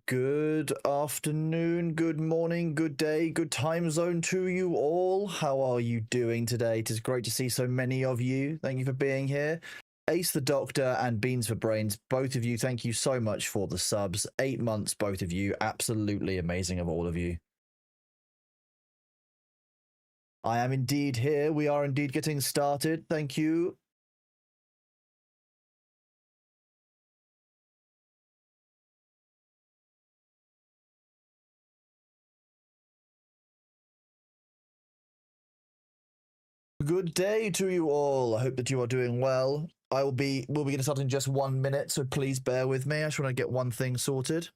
Good afternoon, good morning, good day, good time zone to you all. How are you doing today? It is great to see so many of you. Thank you for being here. Ace the Doctor and Beans for Brains, both of you, thank you so much for the subs. 8 months, both of you. Absolutely amazing of all of you. I am indeed here. We are indeed getting started. Thank you. Good day to you all. I hope that you are doing well. We'll be getting started in just 1 minute, so please bear with me. I just want to get one thing sorted.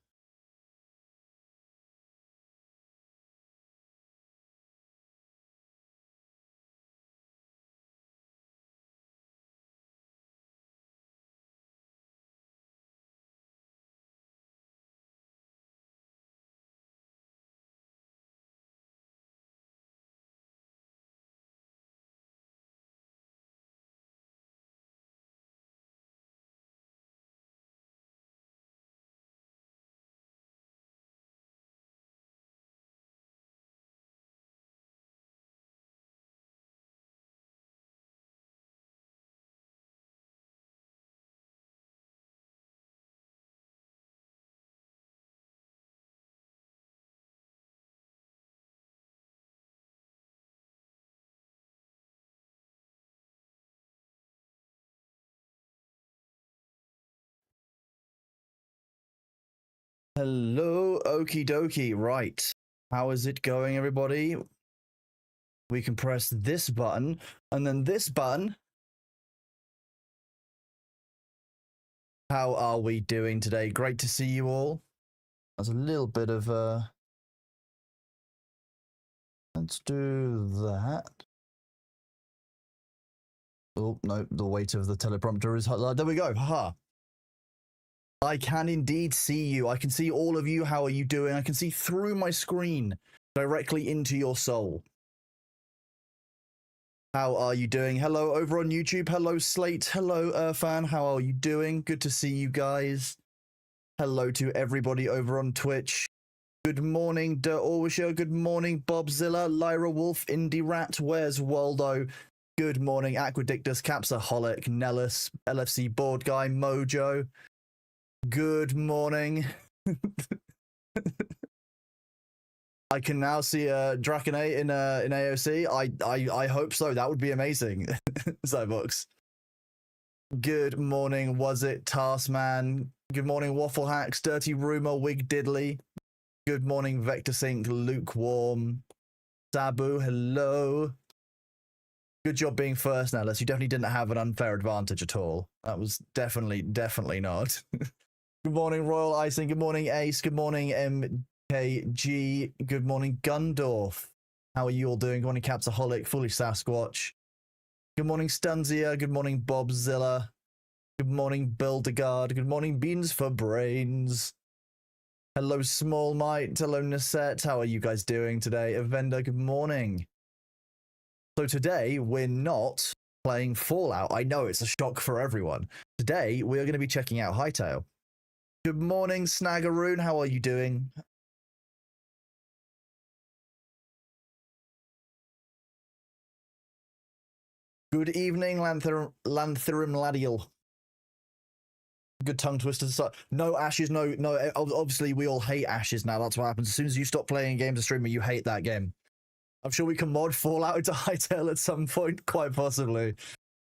Hello, okie dokie. Right. How is it going, everybody? We can press this button and then this button. How are we doing today? Great to see you all. There's a little bit of let's do that. Oh, no, the weight of the teleprompter is there we go. Haha. I can indeed see you. I can see all of you. How are you doing? I can see through my screen directly into your soul. How are you doing? Hello over on YouTube. Hello Slate. Hello Irfan. How are you doing? Good to see you guys. Hello to everybody over on Twitch. Good morning, Der Orwisher. Good morning, Bobzilla, Lyra Wolf, Indie Rat. Where's Waldo? Good morning, Aquadictus, Capsaholic, Nellis, LFC Board Guy, Mojo. Good morning. I can now see Draconate in AOC. I hope so. That would be amazing. Zybox. Good morning. Was it Taskman? Good morning, Waffle Hacks, Dirty Rumor, Wig Diddley. Good morning, Vector Sync, Lukewarm, Sabu. Hello. Good job being first, Nellis. You definitely didn't have an unfair advantage at all. That was definitely not. Good morning, Royal Icing. Good morning, Ace. Good morning, MKG. Good morning, Gundorf. How are you all doing? Good morning, Capsaholic, Foolish Sasquatch. Good morning, Stunzia. Good morning, Bobzilla. Good morning, Buildegard. Good morning, Beans for Brains. Hello, Small Might. Hello, Nasette. How are you guys doing today? Avenda, good morning. So today, we're not playing Fallout. I know it's a shock for everyone. Today, we are going to be checking out Hytale. Good morning, Snaggaroon. How are you doing? Good evening, Lantherum Ladial. Good tongue twister to start. No ashes, no. Obviously, we all hate ashes now. That's what happens. As soon as you stop playing games as streamer, you hate that game. I'm sure we can mod Fallout into Hytale at some point, quite possibly.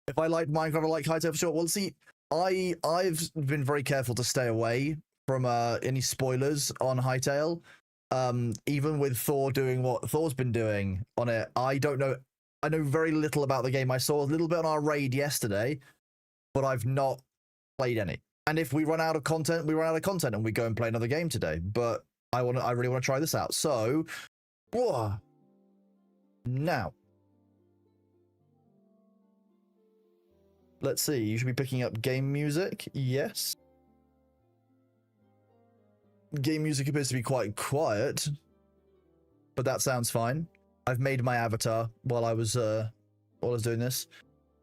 If I like Minecraft, I like Hytale for sure. Well, see, I've been very careful to stay away from any spoilers on Hytale. Even with Thor doing what Thor's been doing on it, I don't know. I know very little about the game. I saw a little bit on our raid yesterday, but I've not played any. And if we run out of content, we run out of content and we go and play another game today. But I really want to try this out. So, whoa. Now, let's see. You should be picking up game music. Yes. Game music appears to be quite quiet, but that sounds fine. I've made my avatar while I was doing this.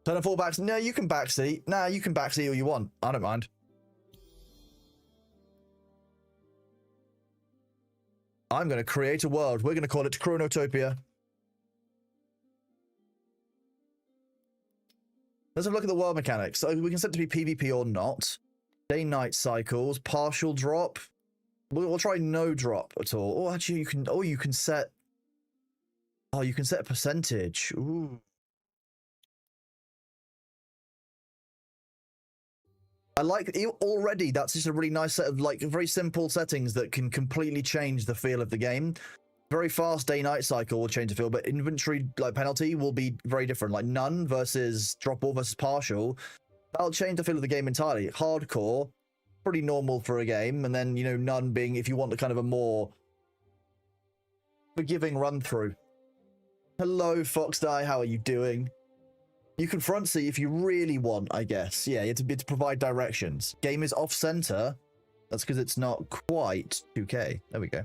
Turn off all backs. No, you can backseat. Nah, you can backseat all you want. I don't mind. I'm going to create a world. We're going to call it Chronotopia. Let's have a look at the world mechanics. So we can set it to be PvP or not. Day-night cycles, partial drop. We'll try no drop at all. Oh, actually, you can. Oh, you can set. Oh, you can set a percentage. Ooh. I like it already. That's just a really nice set of like very simple settings that can completely change the feel of the game. Very fast day-night cycle will change the feel, but inventory like penalty will be very different. Like none versus drop all versus partial. That'll change the feel of the game entirely. Hardcore, pretty normal for a game, and then you know none being if you want a kind of a more forgiving run through. Hello, Foxdie. How are you doing? You can front seat if you really want, I guess. Yeah, it's to provide directions. Game is off center. That's because it's not quite 2K. There we go.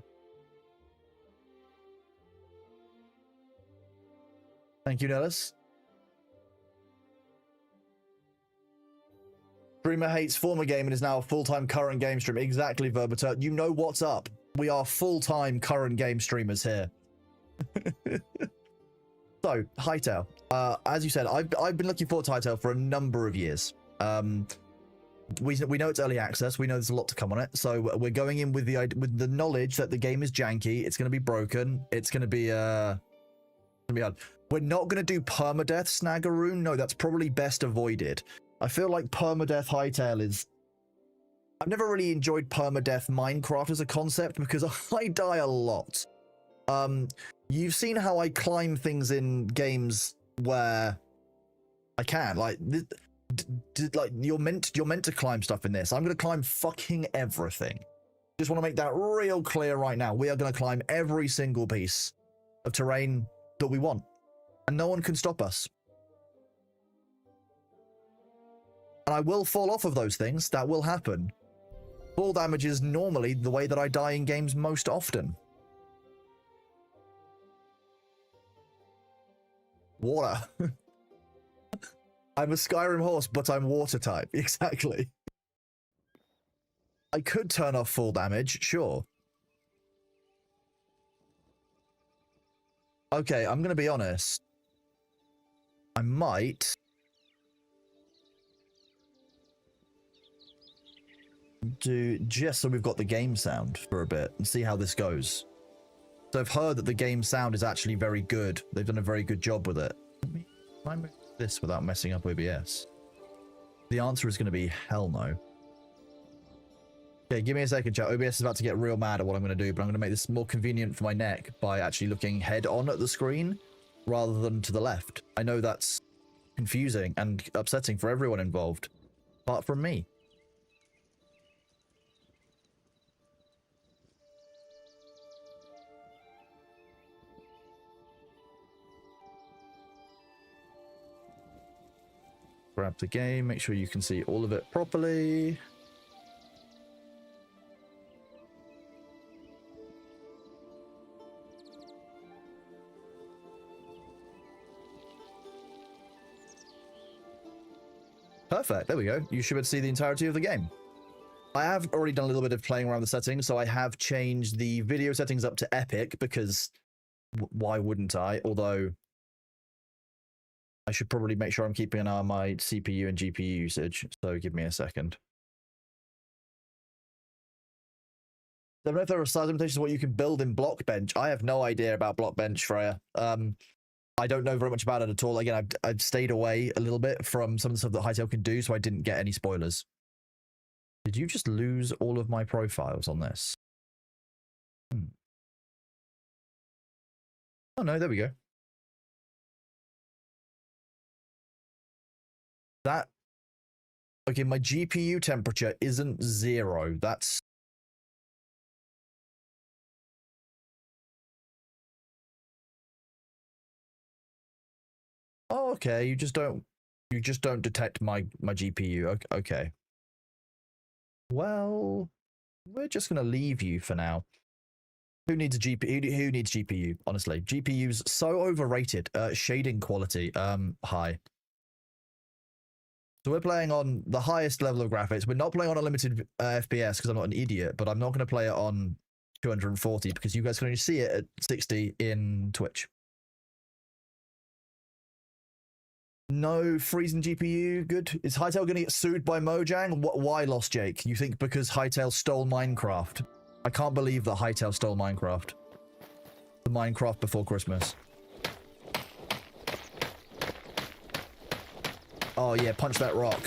Thank you, Nellis. Streamer hates former game and is now a full-time current game streamer. Exactly, Verbatur. You know what's up. We are full-time current game streamers here. So, Hytale. As you said, I've been looking forward to Hytale for a number of years. We know it's early access. We know there's a lot to come on it. So we're going in with the knowledge that the game is janky. It's going to be broken. It's going to be hard. We're not going to do permadeath Snaggaroon. No, that's probably best avoided. I feel like permadeath Hytale is... I've never really enjoyed permadeath Minecraft as a concept because I die a lot. You've seen how I climb things in games where I can, like you're meant to climb stuff in this. I'm going to climb fucking everything. Just want to make that real clear right now. We are going to climb every single piece of terrain that we want, and no one can stop us. And I will fall off of those things. That will happen. Fall damage is normally the way that I die in games most often. Water. I'm a Skyrim horse, but I'm water type. Exactly. I could turn off full damage, sure. Okay, I'm going to be honest. I might do just so we've got the game sound for a bit and see how this goes. So I've heard that the game sound is actually very good. They've done a very good job with it. Can I move this without messing up OBS? The answer is going to be hell no. Okay, give me a second, chat. OBS is about to get real mad at what I'm going to do, but I'm going to make this more convenient for my neck by actually looking head on at the screen rather than to the left. I know that's confusing and upsetting for everyone involved, apart from me. Grab the game, make sure you can see all of it properly. Perfect, there we go. You should be able to see the entirety of the game. I have already done a little bit of playing around the settings, so I have changed the video settings up to epic because why wouldn't I? Although I should probably make sure I'm keeping an eye on my CPU and GPU usage, so give me a second. I don't know if there are size limitations of what you can build in Blockbench. I have no idea about Blockbench, Freya. I don't know very much about it at all. Again, I've stayed away a little bit from some of the stuff that Hytale can do, so I didn't get any spoilers. Did you just lose all of my profiles on this? Oh no, there we go. That... Okay, my GPU temperature isn't 0. That's... Oh, okay, you just don't detect my GPU. Okay. Well, we're just gonna leave you for now. Who needs a GPU? Who needs GPU? Honestly, GPU's so overrated. Shading quality, high. So we're playing on the highest level of graphics. We're not playing on unlimited FPS because I'm not an idiot, but I'm not going to play it on 240 because you guys can only see it at 60 in Twitch. No freezing GPU. Good. Is Hytale going to get sued by Mojang? Why, Lost Jake? You think because Hytale stole Minecraft? I can't believe that Hytale stole Minecraft. The Minecraft before Christmas. Oh yeah, punch that rock.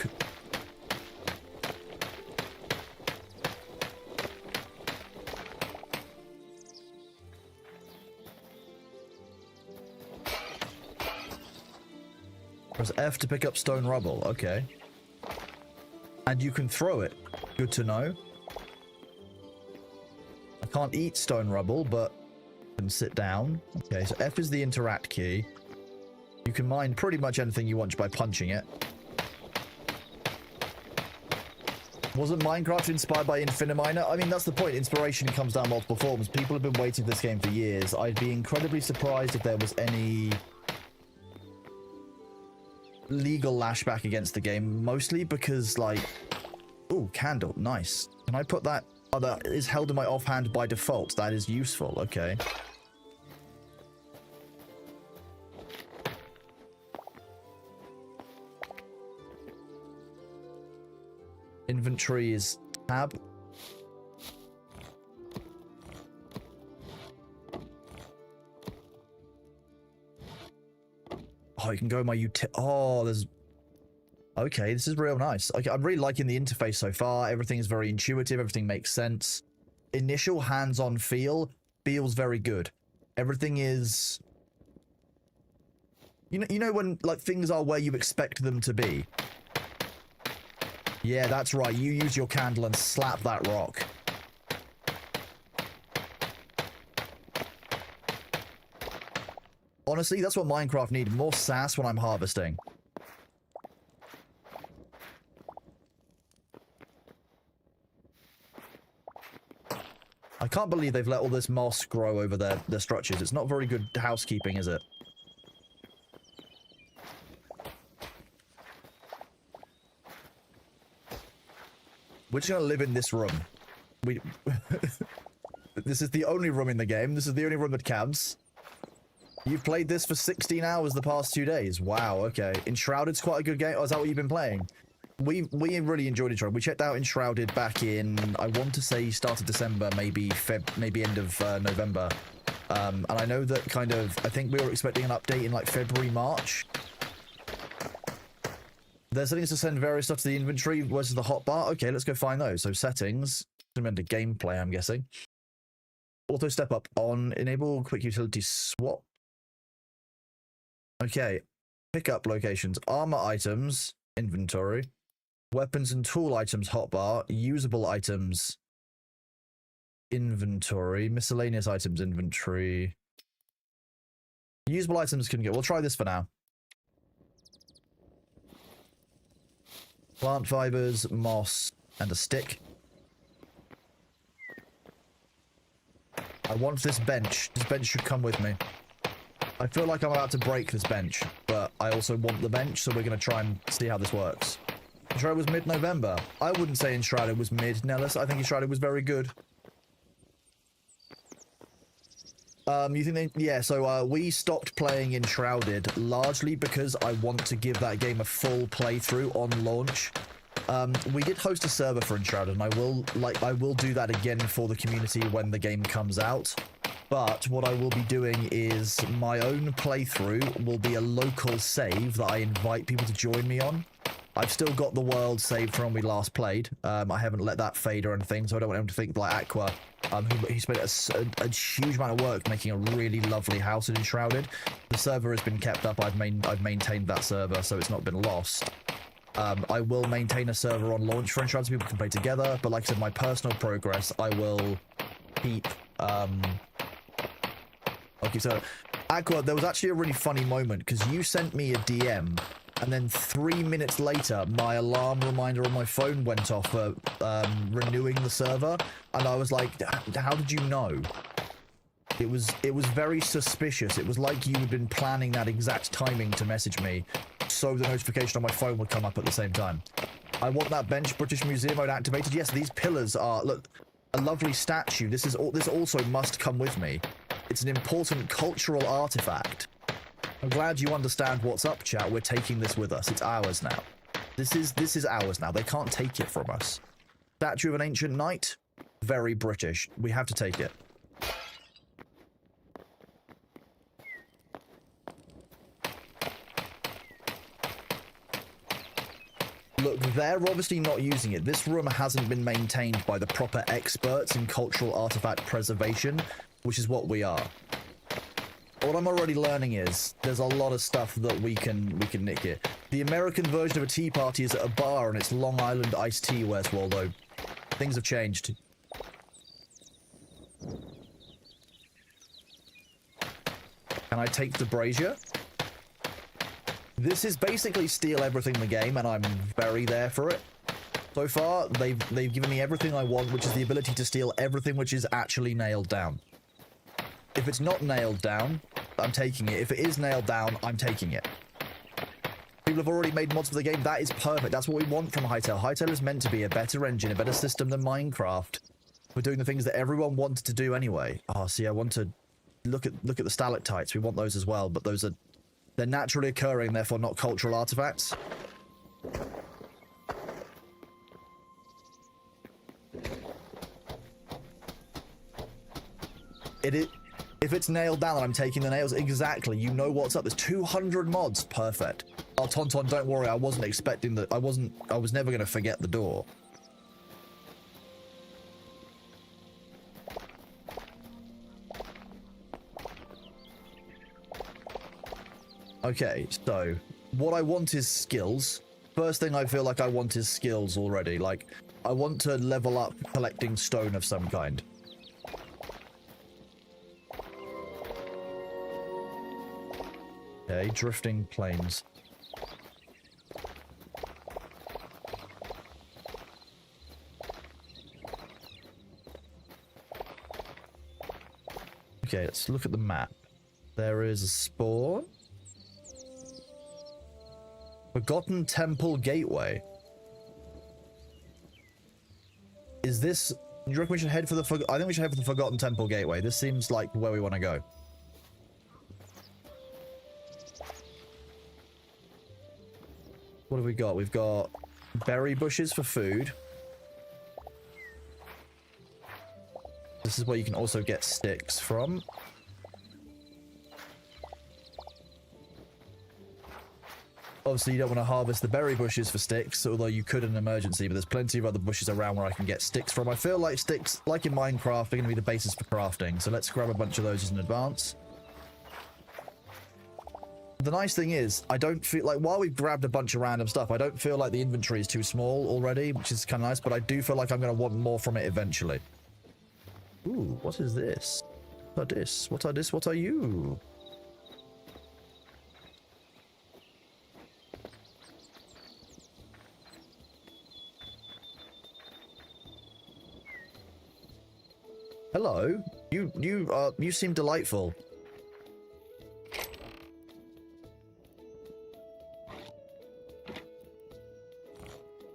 Press F to pick up stone rubble. Okay. And you can throw it. Good to know. I can't eat stone rubble, but I can sit down. Okay, so F is the interact key. You can mine pretty much anything you want just by punching it. Wasn't Minecraft inspired by Infiniminer? I mean, that's the point. Inspiration comes down multiple forms. People have been waiting for this game for years. I'd be incredibly surprised if there was any legal lashback against the game, mostly because, like, ooh, candle, nice. Can I put that? Oh, that is held in my offhand by default. That is useful. Okay. Inventory is tab. Oh, you can go my oh, there's... Okay, this is real nice. Okay, I'm really liking the interface so far. Everything is very intuitive. Everything makes sense. Initial hands-on feel feels very good. Everything is... You know when, like, things are where you expect them to be? Yeah, that's right. You use your candle and slap that rock. Honestly, that's what Minecraft needs. More sass when I'm harvesting. I can't believe they've let all this moss grow over their structures. It's not very good housekeeping, is it? We're just gonna live in this room. This is the only room in the game. This is the only room that counts. You've played this for 16 hours the past 2 days. Wow, okay. Enshrouded's quite a good game. Oh, is that what you've been playing? We really enjoyed Enshrouded. We checked out Enshrouded back in, I want to say, start of December, maybe end of November. And I know that kind of, I think we were expecting an update in like February, March. There's settings to send various stuff to the inventory versus the hotbar. Okay, let's go find those. So settings, into gameplay, I'm guessing. Auto step up on, enable quick utility swap. Okay, pick up locations, armor items, inventory, weapons and tool items, hotbar, usable items, inventory, miscellaneous items, inventory. Usable items can get, we'll try this for now. Plant fibers, moss, and a stick. I want this bench. This bench should come with me. I feel like I'm about to break this bench, but I also want the bench, so we're going to try and see how this works. Enshrouded was mid-November. I wouldn't say Enshrouded was mid, Nellis. I think Enshrouded was very good. You think they... Yeah, so we stopped playing Enshrouded largely because I want to give that game a full playthrough on launch. We did host a server for Enshrouded, and I will do that again for the community when the game comes out. But what I will be doing is my own playthrough will be a local save that I invite people to join me on. I've still got the world saved from when we last played. I haven't let that fade or anything, so I don't want him to think like Aqua. He spent a huge amount of work making a really lovely house in Enshrouded. The server has been kept up. I've maintained that server, so it's not been lost. I will maintain a server on launch for Enshrouded so people can play together. But like I said, my personal progress, I will keep... Okay, so, Aqua, there was actually a really funny moment, because you sent me a DM, and then 3 minutes later, my alarm reminder on my phone went off for renewing the server, and I was like, how did you know? It was very suspicious. It was like you had been planning that exact timing to message me, so the notification on my phone would come up at the same time. I want that bench. British Museum mode activated. Yes, these pillars are... Look, a lovely statue. This also must come with me. It's an important cultural artifact. I'm glad you understand what's up, chat. We're taking this with us. It's ours now. This is ours now. They can't take it from us. Statue of an ancient knight? Very British. We have to take it. Look, they're obviously not using it. This room hasn't been maintained by the proper experts in cultural artifact preservation, which is what we are. What I'm already learning is there's a lot of stuff that we can nick here. The American version of a tea party is at a bar and it's Long Island iced tea, where's Waldo? Things have changed. Can I take the brazier? This is basically steal everything in the game, and I'm very there for it. So far, they've given me everything I want, which is the ability to steal everything which is actually nailed down. If it's not nailed down, I'm taking it. If it is nailed down, I'm taking it. People have already made mods for the game. That is perfect. That's what we want from Hytale. Hytale is meant to be a better engine, a better system than Minecraft. We're doing the things that everyone wanted to do anyway. Oh, see, I want to look at the stalactites. We want those as well, but they're naturally occurring, therefore not cultural artifacts. If it's nailed down, I'm taking the nails. Exactly. You know what's up. There's 200 mods. Perfect. Oh, Tonton, don't worry. I wasn't expecting that. I was never going to forget the door. Okay, so what I want is skills. First thing I feel like I want is skills already. Like, I want to level up collecting stone of some kind. Okay, drifting plains. Okay, let's look at the map. There is a spawn. Forgotten Temple Gateway. Is this... Do you reckon we should head for the... I think we should head for the Forgotten Temple Gateway. This seems like where we want to go. What have we got? We've got berry bushes for food. This is where you can also get sticks from. Obviously, you don't want to harvest the berry bushes for sticks, although you could in an emergency, but there's plenty of other bushes around where I can get sticks from. I feel like sticks, like in Minecraft, are going to be the basis for crafting, so let's grab a bunch of those in advance. The nice thing is, I don't feel like, while we've grabbed a bunch of random stuff, I don't feel like the inventory is too small already, which is kind of nice, but I do feel like I'm going to want more from it eventually. Ooh, what is this? What are this? What are this? What are you? Hello. You seem delightful.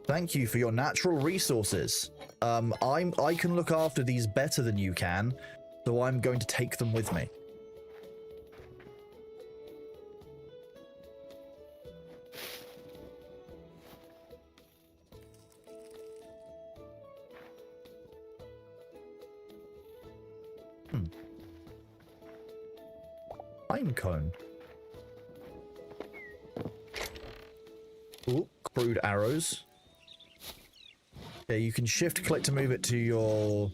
Thank you for your natural resources. I can look after these better than you can, so I'm going to take them with me. Pine cone. Ooh, crude arrows. Yeah, you can shift click to move it to your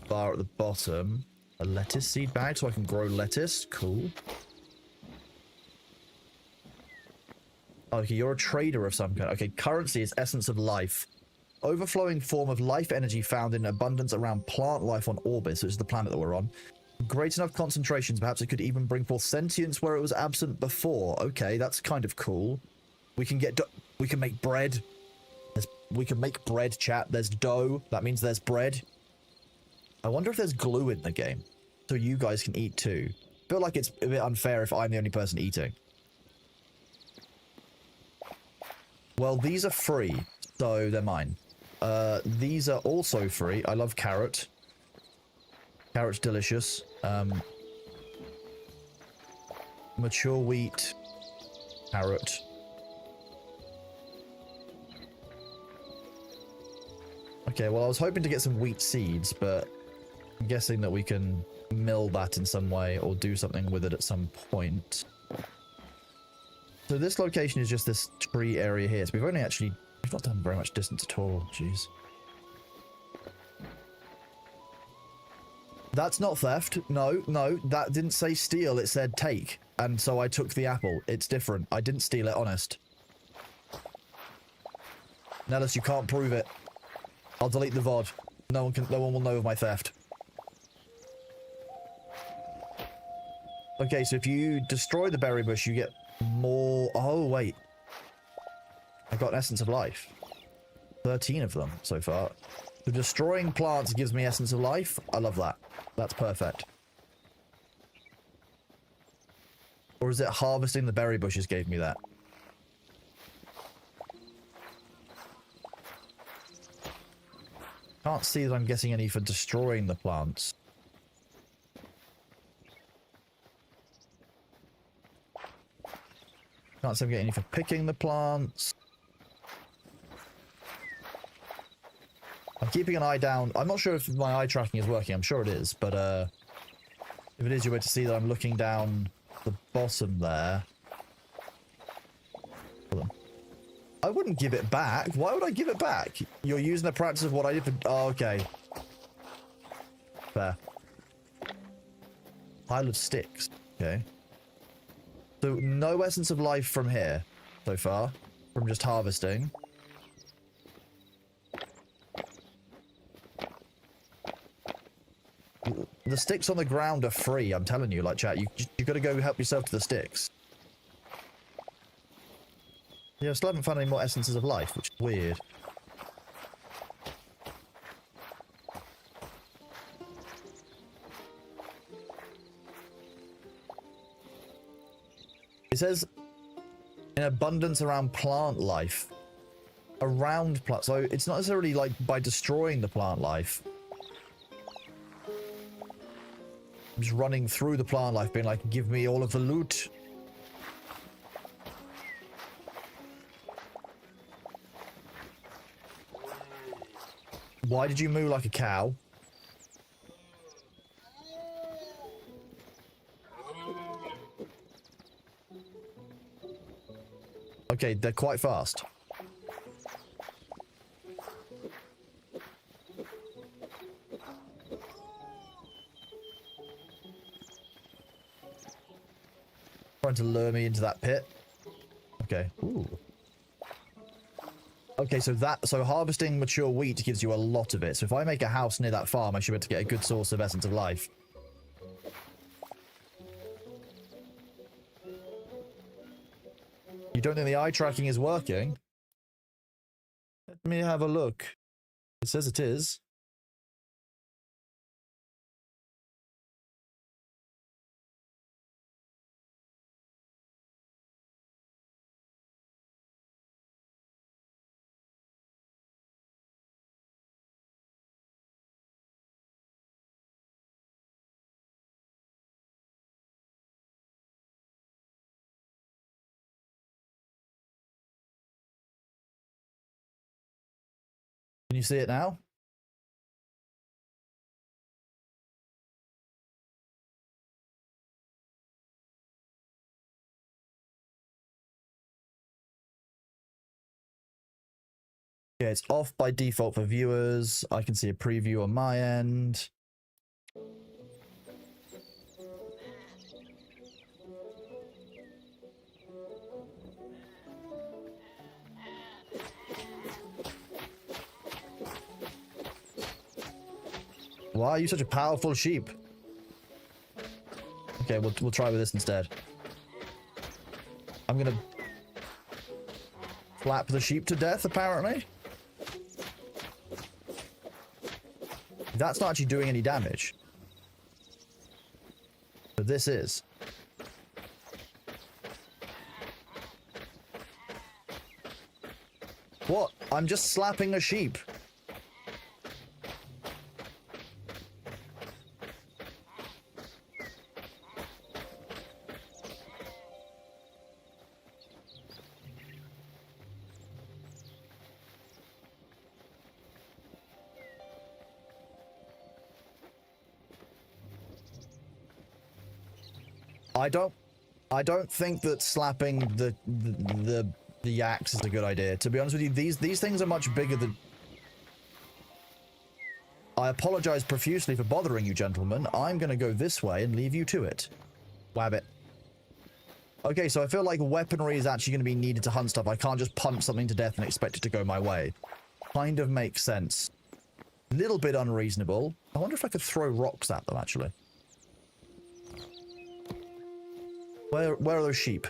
bar at the bottom. A lettuce seed bag so I can grow lettuce. Cool. Okay, you're a trader of some kind. Okay, currency is essence of life. Overflowing form of life energy found in abundance around plant life on Orbis, which is the planet that we're on. Great enough concentrations, perhaps it could even bring forth sentience where it was absent before. Okay, that's kind of cool. We can make bread. We can make bread, chat. There's dough. That means there's bread. I wonder if there's glue in the game, so you guys can eat too. I feel like it's a bit unfair if I'm the only person eating. Well, these are free, so they're mine. These are also free. I love carrot. Carrot's delicious. Mature wheat. Carrot. Okay, well, I was hoping to get some wheat seeds, but I'm guessing that we can mill that in some way or do something with it at some point. So this location is just this tree area here. So we've not done very much distance at all. Jeez. That's not theft. No, that didn't say steal. It said take. And so I took the apple. It's different. I didn't steal it, honest. Nellis, you can't prove it. I'll delete the VOD. No one will know of my theft. Okay, so if you destroy the berry bush, you get more... Oh, wait. I got Essence of Life. 13 of them so far. So destroying plants gives me Essence of Life. I love that. That's perfect. Or is it harvesting the berry bushes gave me that? Can't see that I'm getting any for destroying the plants. Can't see I'm getting any for picking the plants. I'm keeping an eye down. I'm not sure if my eye tracking is working. I'm sure it is, but if it is, you're able to see that I'm looking down the bottom there. Hold on. I wouldn't give it back. Why would I give it back? You're using the practice of what I did for... Oh, okay. Fair. Pile of sticks. Okay. So, no Essence of Life from here so far. From just harvesting. The sticks on the ground are free, I'm telling you, like, chat. You gotta go help yourself to the sticks. Yeah, I still haven't found any more Essences of Life, which is weird. It says, in abundance around plant life. Around plant, so it's not necessarily like by destroying the plant life. I'm just running through the plant life, being like, give me all of the loot. Why did you moo like a cow? Okay, they're quite fast. Trying to lure me into that pit. Okay. Ooh. Okay, so harvesting mature wheat gives you a lot of it. So if I make a house near that farm, I should be able to get a good source of Essence of Life. You don't think the eye tracking is working? Let me have a look. It says it is. Can you see it now? Yeah, it's off by default for viewers. I can see a preview on my end. Why are you such a powerful sheep? Okay, we'll try with this instead. I'm gonna flap the sheep to death, apparently. That's not actually doing any damage. But this is. What? I'm just slapping a sheep. I don't think that slapping the axe is a good idea. To be honest with you, these things are much bigger than... I apologize profusely for bothering you, gentlemen. I'm going to go this way and leave you to it. Wabbit. Okay, so I feel like weaponry is actually going to be needed to hunt stuff. I can't just punch something to death and expect it to go my way. Kind of makes sense. Little bit unreasonable. I wonder if I could throw rocks at them, actually. Where are those sheep?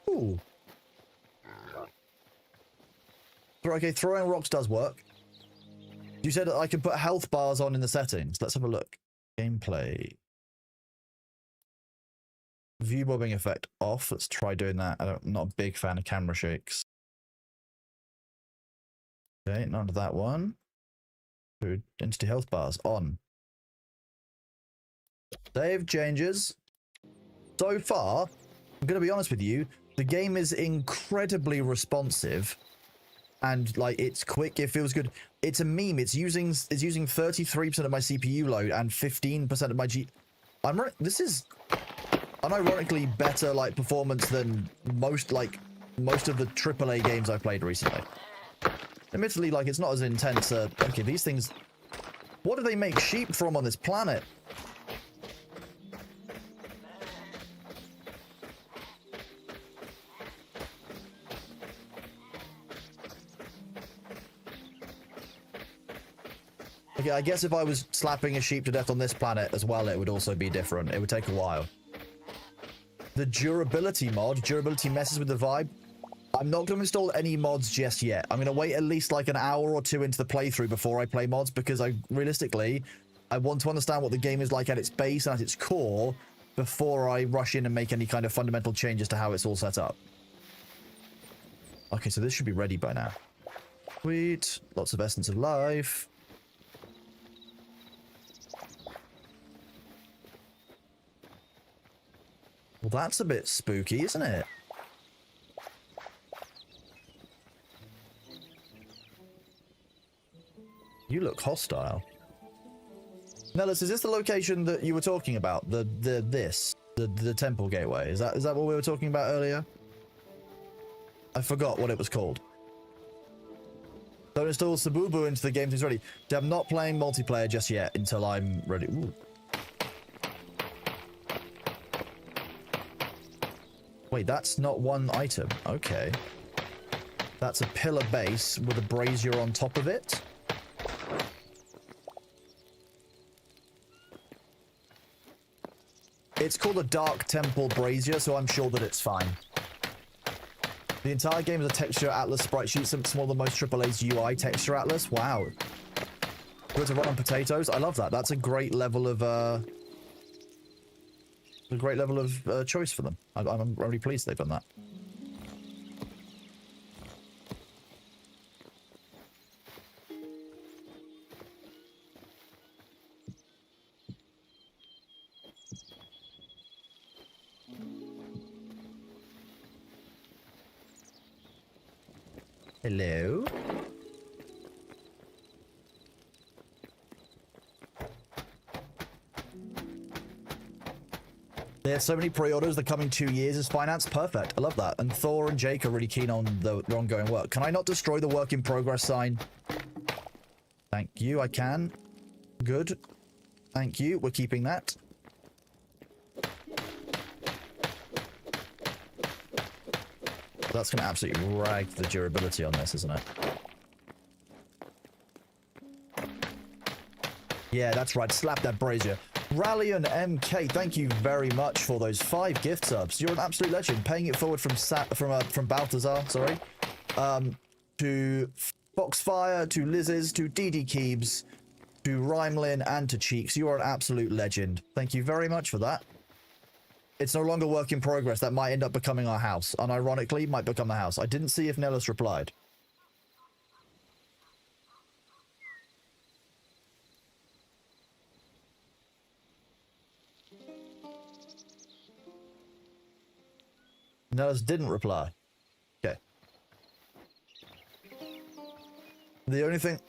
Ooh. Okay, throwing rocks does work. You said that I can put health bars on in the settings. Let's have a look. Gameplay. View bobbing effect off. Let's try doing that. I'm not a big fan of camera shakes. Okay, none of that one. Entity health bars on. Save changes. So far, I'm going to be honest with you, the game is incredibly responsive. And like it's quick, it feels good. It's a meme. It's using 33% of my CPU load and 15% of my this is unironically better like performance than most of the AAA games I've played recently. Admittedly, like it's not as intense. Okay, these things. What do they make sheep from on this planet? Okay, I guess if I was slapping a sheep to death on this planet as well, it would also be different. It would take a while. The durability mod. Durability messes with the vibe. I'm not going to install any mods just yet. I'm going to wait at least like an hour or two into the playthrough before I play mods because realistically, I want to understand what the game is like at its base and at its core before I rush in and make any kind of fundamental changes to how it's all set up. Okay, so this should be ready by now. Sweet. Lots of essence of life. Well, that's a bit spooky, isn't it? You look hostile. Nellis, is this the location that you were talking about? The temple gateway? Is that what we were talking about earlier? I forgot what it was called. Don't install Sabubu into the game till it's ready. I'm not playing multiplayer just yet until I'm ready. Ooh. Wait, that's not one item. Okay. That's a pillar base with a brazier on top of it. It's called a Dark Temple Brazier, so I'm sure that it's fine. The entire game is a texture atlas sprite sheet, something smaller than most AAA's UI texture atlas. Wow. Good to run on potatoes. I love that. That's a great level of choice for them. I'm really pleased they've done that. Hello? They have so many pre-orders, the coming 2 years is financed. Perfect. I love that. And Thor and Jake are really keen on the ongoing work. Can I not destroy the work in progress sign? Thank you. I can. Good. Thank you. We're keeping that. That's going to absolutely rag the durability on this, isn't it? Yeah, that's right. Slap that brazier. Rallian MK, thank you very much for those 5 gift subs. You're an absolute legend. Paying it forward from Balthazar, sorry, to Foxfire, to Liz's, to DD Keebs, to Rhymelin, and to Cheeks. You are an absolute legend. Thank you very much for that. It's no longer work in progress. That might end up becoming our house. Unironically, might become the house. I didn't see if Nellis replied. Nellis didn't reply. Okay. The only thing...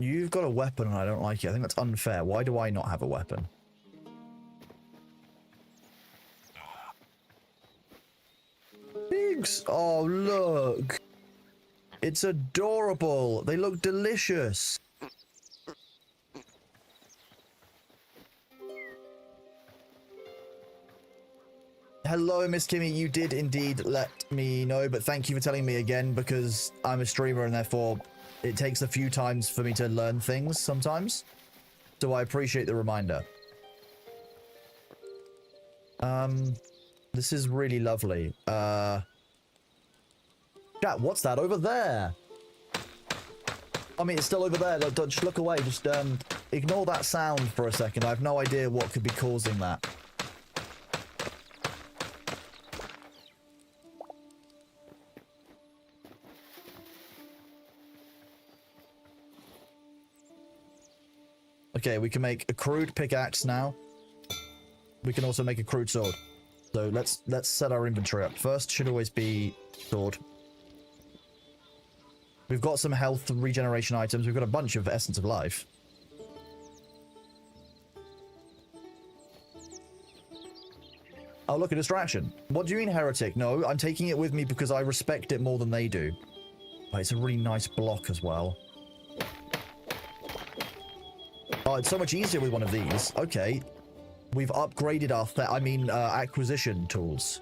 You've got a weapon and I don't like it. I think that's unfair. Why do I not have a weapon? Pigs! Oh, look! It's adorable! They look delicious! Hello, Miss Kimmy. You did indeed let me know, but thank you for telling me again, because I'm a streamer and therefore it takes a few times for me to learn things sometimes. So I appreciate the reminder. This is really lovely. Chat, what's that over there? I mean, it's still over there. Don't just look away. Just ignore that sound for a second. I have no idea what could be causing that. Okay, we can make a crude pickaxe now. We can also make a crude sword. So let's set our inventory up. First should always be sword. We've got some health regeneration items. We've got a bunch of essence of life. Oh, look, a distraction. What do you mean, heretic? No, I'm taking it with me because I respect it more than they do. Oh, it's a really nice block as well. Oh, it's so much easier with one of these. Okay. We've upgraded our acquisition tools.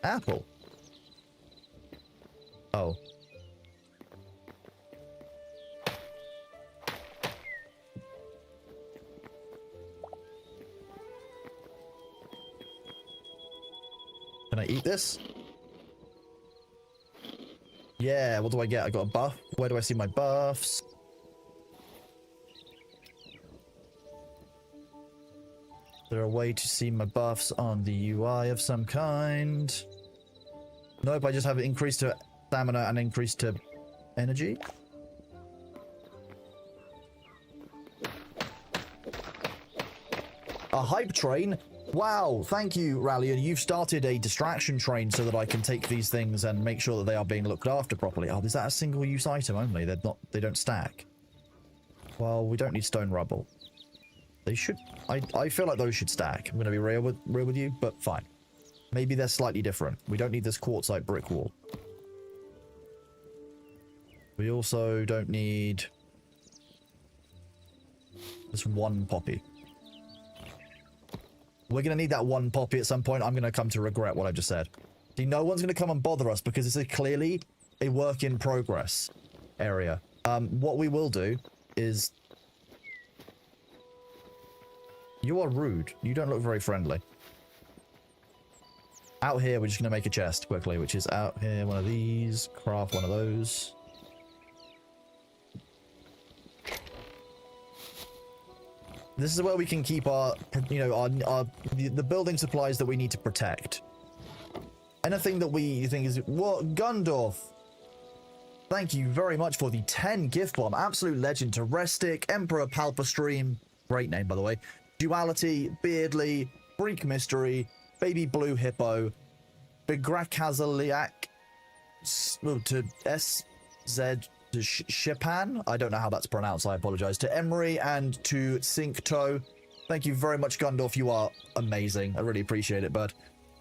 Apple. Oh. Can I eat this? Yeah, what do I get? I got a buff. Where do I see my buffs? Is there a way to see my buffs on the UI of some kind? Nope, I just have it increased to stamina and increased to energy. A hype train? Wow, thank you, Rallian. You've started a distraction train so that I can take these things and make sure that they are being looked after properly. Oh, is that a single-use item only? They don't stack. Well, we don't need stone rubble. They should... I feel like those should stack. I'm going to be real with you, but fine. Maybe they're slightly different. We don't need this quartzite brick wall. We also don't need this one poppy. We're going to need that one poppy at some point. I'm going to come to regret what I just said. See, no one's going to come and bother us because this is clearly a work in progress area. What we will do is... You are rude. You don't look very friendly. Out here, we're just going to make a chest quickly, which is out here, one of these, craft one of those. This is where we can keep our, you know, the building supplies that we need to protect. Anything that we think is... What? Gundorf! Thank you very much for the 10 gift bomb. Absolute legend. Terestic, Emperor Palpastream. Great name, by the way. Duality, Beardly, Freak Mystery, Baby Blue Hippo, Begrakazaliak, to SZ... to Shipan, I don't know how that's pronounced, I apologize, to Emery and to Syncto. Thank you very much, Gundorf. You are amazing. I really appreciate it, bud.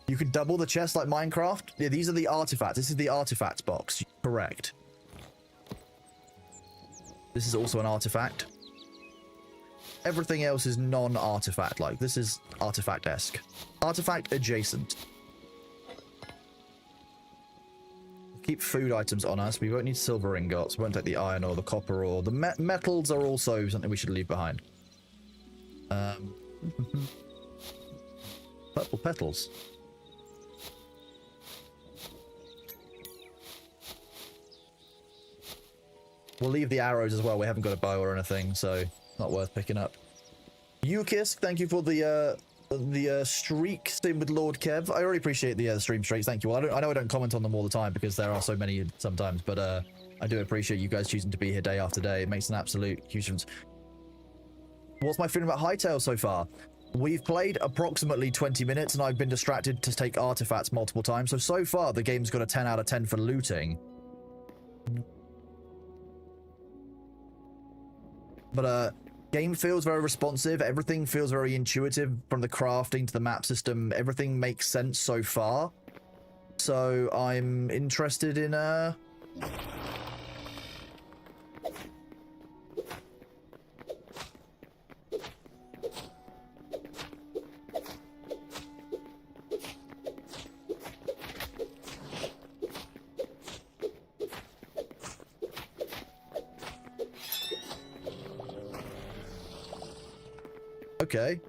You can double the chest like Minecraft. Yeah, these are the artifacts. This is the artifacts box. Correct. This is also an artifact. Everything else is non-artifact like. This is artifact-esque. Artifact adjacent. Keep food items on us. We won't need silver ingots. We won't take the iron or the copper or the metals are also something we should leave behind. Purple petals. We'll leave the arrows as well. We haven't got a bow or anything, so not worth picking up. Yukisk, thank you for the streak stream with Lord Kev. I really appreciate the stream streaks. Thank you. Well, I know I don't comment on them all the time because there are so many sometimes, but I do appreciate you guys choosing to be here day after day. It makes an absolute huge difference. What's my feeling about Hytale so far? We've played approximately 20 minutes, and I've been distracted to take artifacts multiple times. So far, the game's got a 10 out of 10 for looting. But, game feels very responsive. Everything feels very intuitive, from the crafting to the map system. Everything makes sense so far. So I'm interested in, okay.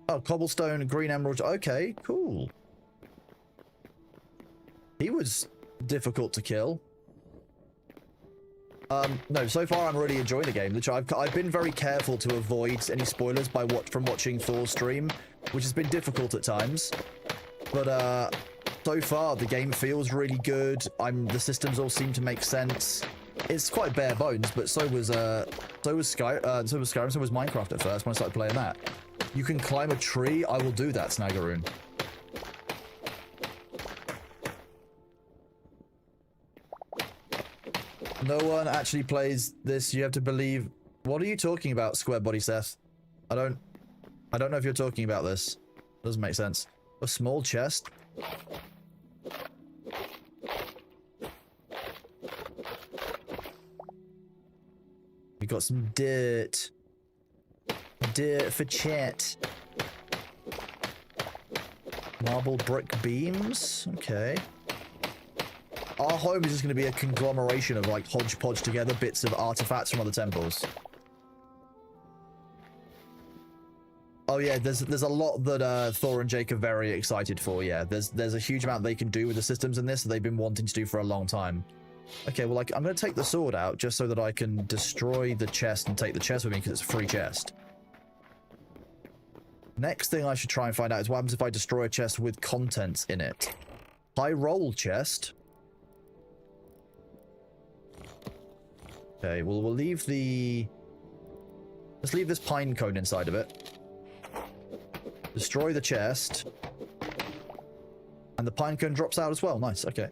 Oh, cobblestone, green emerald. Okay, cool. He was difficult to kill. No, so far I'm really enjoying the game. I've been very careful to avoid any spoilers from watching Thor's stream, which has been difficult at times. But so far the game feels really good. The systems all seem to make sense. It's quite bare bones, but so was Skyrim, so was Minecraft at first when I started playing that. You can climb a tree. I will do that, Snaggaroon. No one actually plays this. You have to believe. What are you talking about, Square Body Seth? I don't know if you're talking about this. Doesn't make sense. A small chest. We got some dirt. Dirt for chat. Marble brick beams. Okay. Our home is just going to be a conglomeration of, like, hodgepodge together bits of artifacts from other temples. Oh yeah, there's a lot that Thor and Jake are very excited for. Yeah, there's a huge amount they can do with the systems in this that they've been wanting to do for a long time. Okay, well, like, I'm going to take the sword out just so that I can destroy the chest and take the chest with me because it's a free chest. Next thing I should try and find out is what happens if I destroy a chest with contents in it. High roll chest. Okay, well, we'll leave the... Let's leave this pine cone inside of it. Destroy the chest. And the pine cone drops out as well. Nice, okay.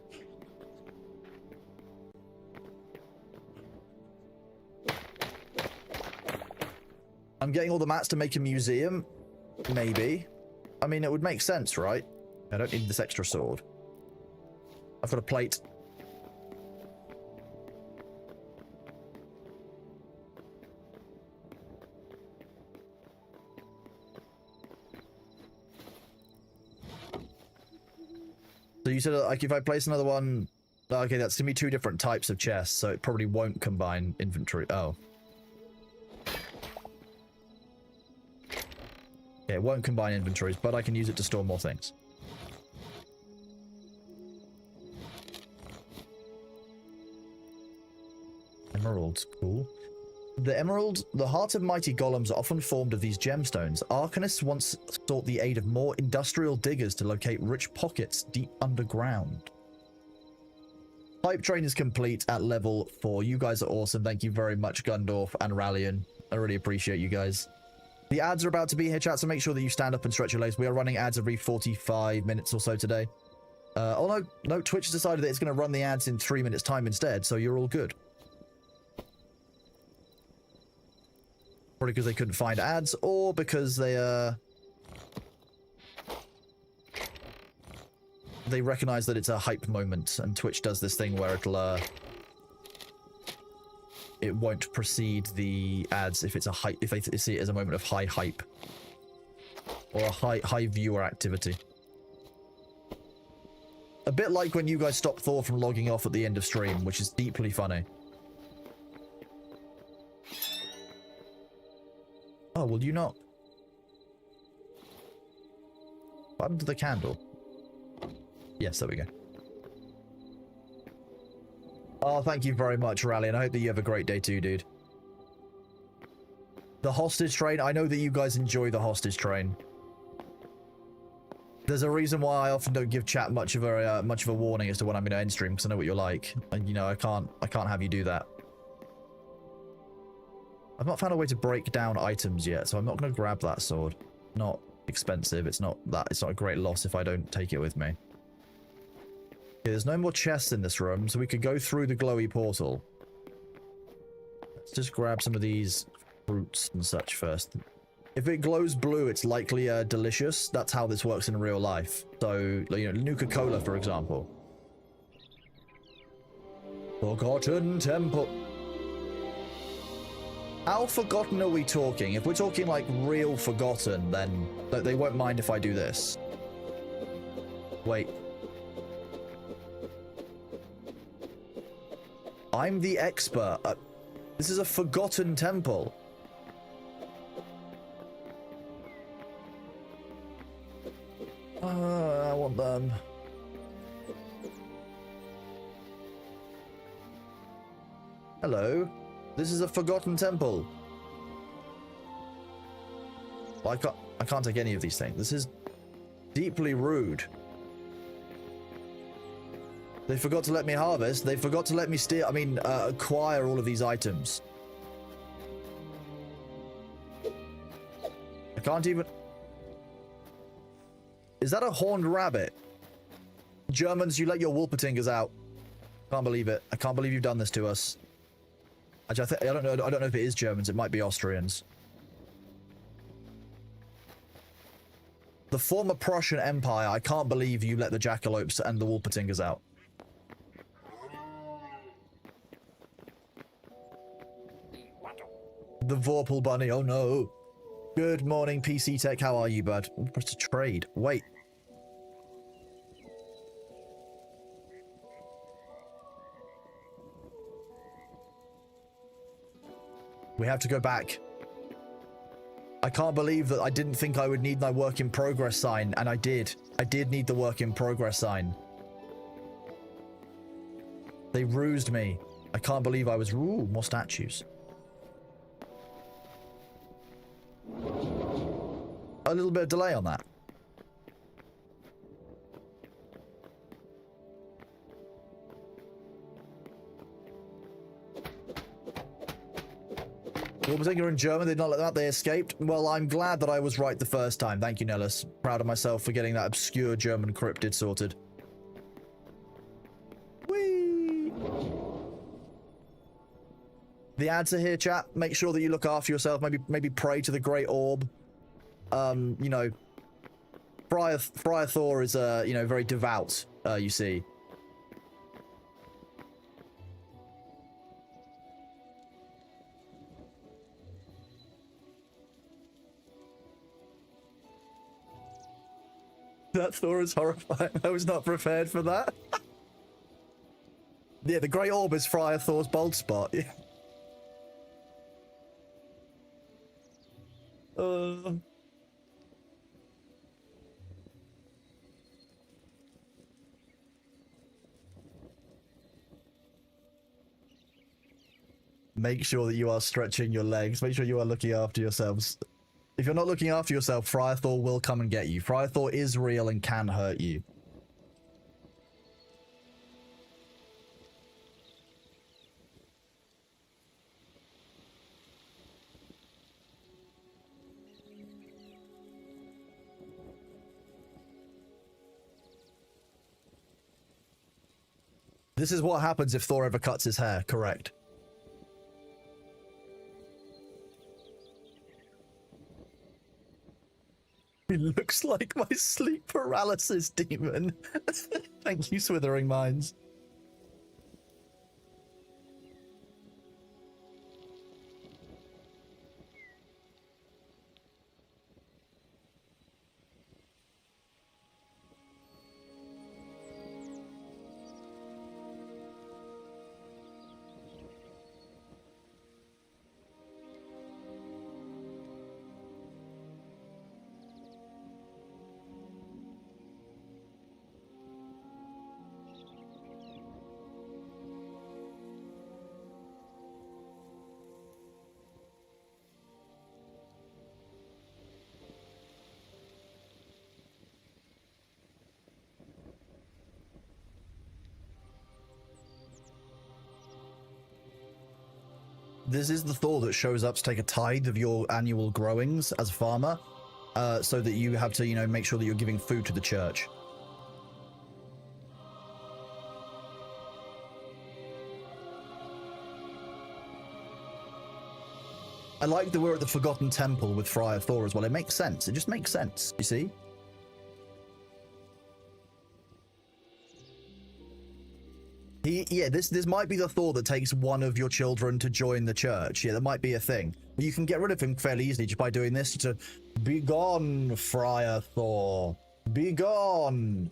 I'm getting all the mats to make a museum. Maybe. I mean, it would make sense, right? I don't need this extra sword. I've got a plate. So you said, like, if I place another one... Okay, that's going to be two different types of chests, so it probably won't combine inventory. Oh. Okay, it won't combine inventories, but I can use it to store more things. Emeralds, cool. The emerald, the hearts of mighty golems are often formed of these gemstones. Arcanists once sought the aid of more industrial diggers to locate rich pockets deep underground. Pipe train is complete at level 4. You guys are awesome. Thank you very much, Gundorf and Rallian. I really appreciate you guys. The ads are about to be here, chat, so make sure that you stand up and stretch your legs. We are running ads every 45 minutes or so today. Oh no, Twitch has decided that it's going to run the ads in 3 minutes time instead, so you're all good. Probably because they couldn't find ads, or because they recognize that it's a hype moment, and Twitch does this thing where it won't precede the ads if it's a hype, if they see it as a moment of high hype or a high viewer activity. A bit like when you guys stop Thor from logging off at the end of stream, which is deeply funny. Oh, will you not? What happened to the candle? Yes, there we go. Oh, thank you very much, Rally, and I hope that you have a great day too, dude. The hostage train. I know that you guys enjoy the hostage train. There's a reason why I often don't give chat much of a warning as to when I'm going to end stream, because I know what you're like, and you know I can't have you do that. I've not found a way to break down items yet, so I'm not going to grab that sword. Not expensive. It's not a great loss if I don't take it with me. Okay, there's no more chests in this room, so we could go through the glowy portal. Let's just grab some of these fruits and such first. If it glows blue, it's likely delicious. That's how this works in real life. So, you know, Nuka-Cola, for example. Forgotten Temple. How forgotten are we talking? If we're talking like real forgotten, then they won't mind if I do this. Wait. I'm the expert. This is a forgotten temple. I want them. Hello. This is a forgotten temple. Well, I can't take any of these things. This is deeply rude. They forgot to let me harvest. They forgot to let me acquire all of these items. I can't even... Is that a horned rabbit? Germans, you let your Wolpertingers out. Can't believe it. I can't believe you've done this to us. I don't know if it is Germans. It might be Austrians. The former Prussian Empire. I can't believe you let the jackalopes and the Wolpertingers out. The Vorpal Bunny. Oh no. Good morning, PC Tech. How are you, bud? Press to trade. Wait. We have to go back. I can't believe that I didn't think I would need my work in progress sign, and I did. I did need the work in progress sign. They rused me. I can't believe I was... Ooh, more statues. A little bit of delay on that. Wolpertinger in German, they did not let that, they escaped. Well, I'm glad that I was right the first time. Thank you, Nellis. Proud of myself for getting that obscure German cryptid sorted. Whee! The ads are here, chat. Make sure that you look after yourself. Maybe pray to the Great Orb. You know, Friar Thor is, you know, very devout, you see. That Thor is horrifying. I was not prepared for that. Yeah, the Great Orb is Friar Thor's bald spot. Yeah. Make sure that you are stretching your legs. Make sure you are looking after yourselves. If you're not looking after yourself, Friar Thor will come and get you. Friar Thor is real and can hurt you. This is what happens if Thor ever cuts his hair, correct? He looks like my sleep paralysis demon. Thank you, Swithering Minds. this is the Thor that shows up to take a tithe of your annual growings as a farmer, so that you have to, you know, make sure that you're giving food to the church. I like that we're at the Forgotten Temple with Friar Thor as well. It makes sense. It just makes sense, you see? Yeah, this might be the Thor that takes one of your children to join the church. Yeah, that might be a thing. But you can get rid of him fairly easily just by doing this. To be gone, Friar Thor. Be gone.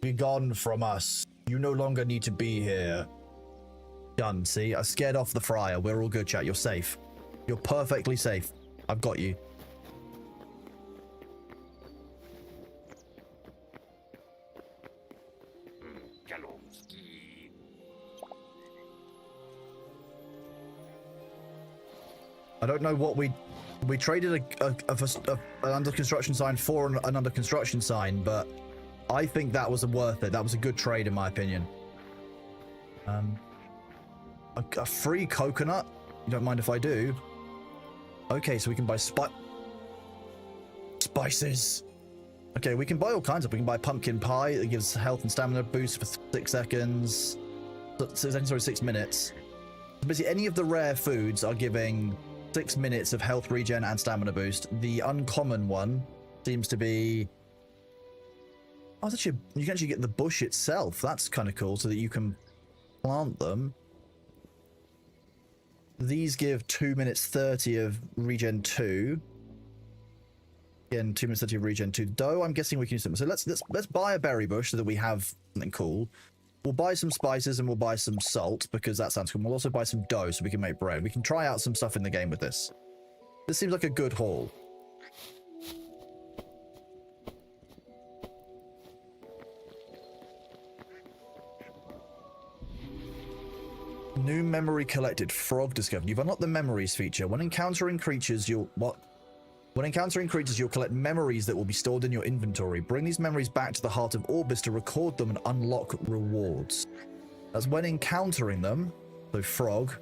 Be gone from us. You no longer need to be here. Done, see? I scared off the friar. We're all good, chat. You're safe. You're perfectly safe. I've got you. I don't know what we traded an under construction sign for an under construction sign, but I think that was worth it. That was a good trade in my opinion. A free coconut? You don't mind if I do? Okay, so we can buy spices. Okay, we can buy all kinds of. We can buy pumpkin pie that gives health and stamina boost for 6 seconds. 6 minutes. Basically, any of the rare foods are giving 6 minutes of health regen and stamina boost. The uncommon one seems to be... Oh, actually, you can actually get the bush itself. That's kind of cool, so that you can plant them. These give 2 minutes 30 of regen 2. Again, 2 minutes 30 of regen 2. Dough, I'm guessing we can use them. So let's buy a berry bush so that we have something cool. We'll buy some spices and we'll buy some salt because that sounds cool. We'll also buy some dough so we can make bread. We can try out some stuff in the game with this. This seems like a good haul. New memory collected. Frog discovered. You've unlocked the memories feature. When encountering creatures, you'll collect memories that will be stored in your inventory. Bring these memories back to the Heart of Orbis to record them and unlock rewards. That's when encountering them. So frog.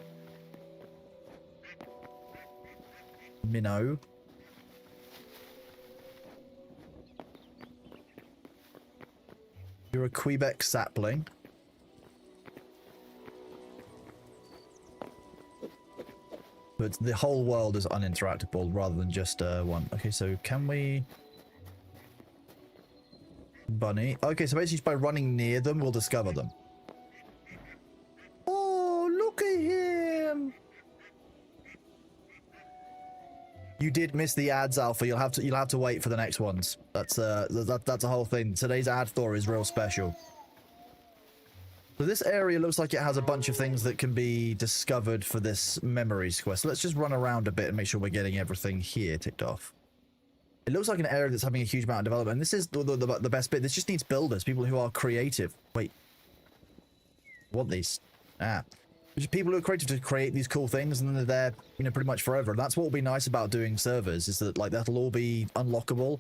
Minnow. You're a Quebec sapling. But the whole world is uninteractable rather than just one. Okay, so can we... Bunny. Okay, so basically just by running near them, we'll discover them. Oh, look at him! You did miss the ads, Alpha. You'll have to wait for the next ones. That's a whole thing. Today's ad Thor is real special. So this area looks like it has a bunch of things that can be discovered for this memories quest. So let's just run around a bit and make sure we're getting everything here ticked off. It looks like an area that's having a huge amount of development. And this is the best bit. This just needs builders, people who are creative. Wait. I want these. Just people who are creative to create these cool things, and then they're there, you know, pretty much forever. And that's what will be nice about doing servers, is that, like, that'll all be unlockable.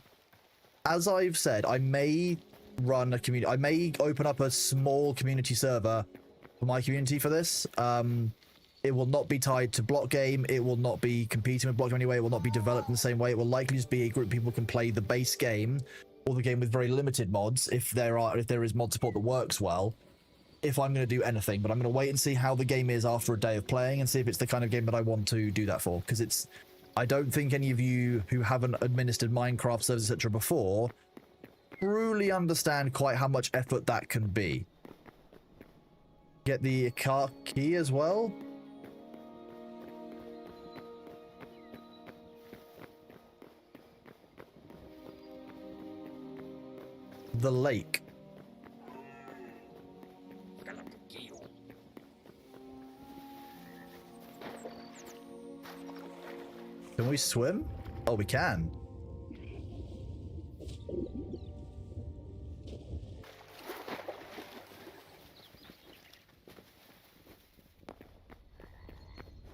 As I've said, I may run a community. I may open up a small community server for my community for this. It will not be tied to Block Game. It will not be competing with Block Game anyway. It will not be developed in the same way. It will likely just be a group of people who can play the base game, or the game with very limited mods, if there is mod support that works well. If I'm going to do anything, but I'm going to wait and see how the game is after a day of playing and see if it's the kind of game that I want to do that for. Because I don't think any of you who haven't administered Minecraft servers, etc. before truly understand quite how much effort that can be. Get the car key as well. The lake. Can we swim? Oh, we can.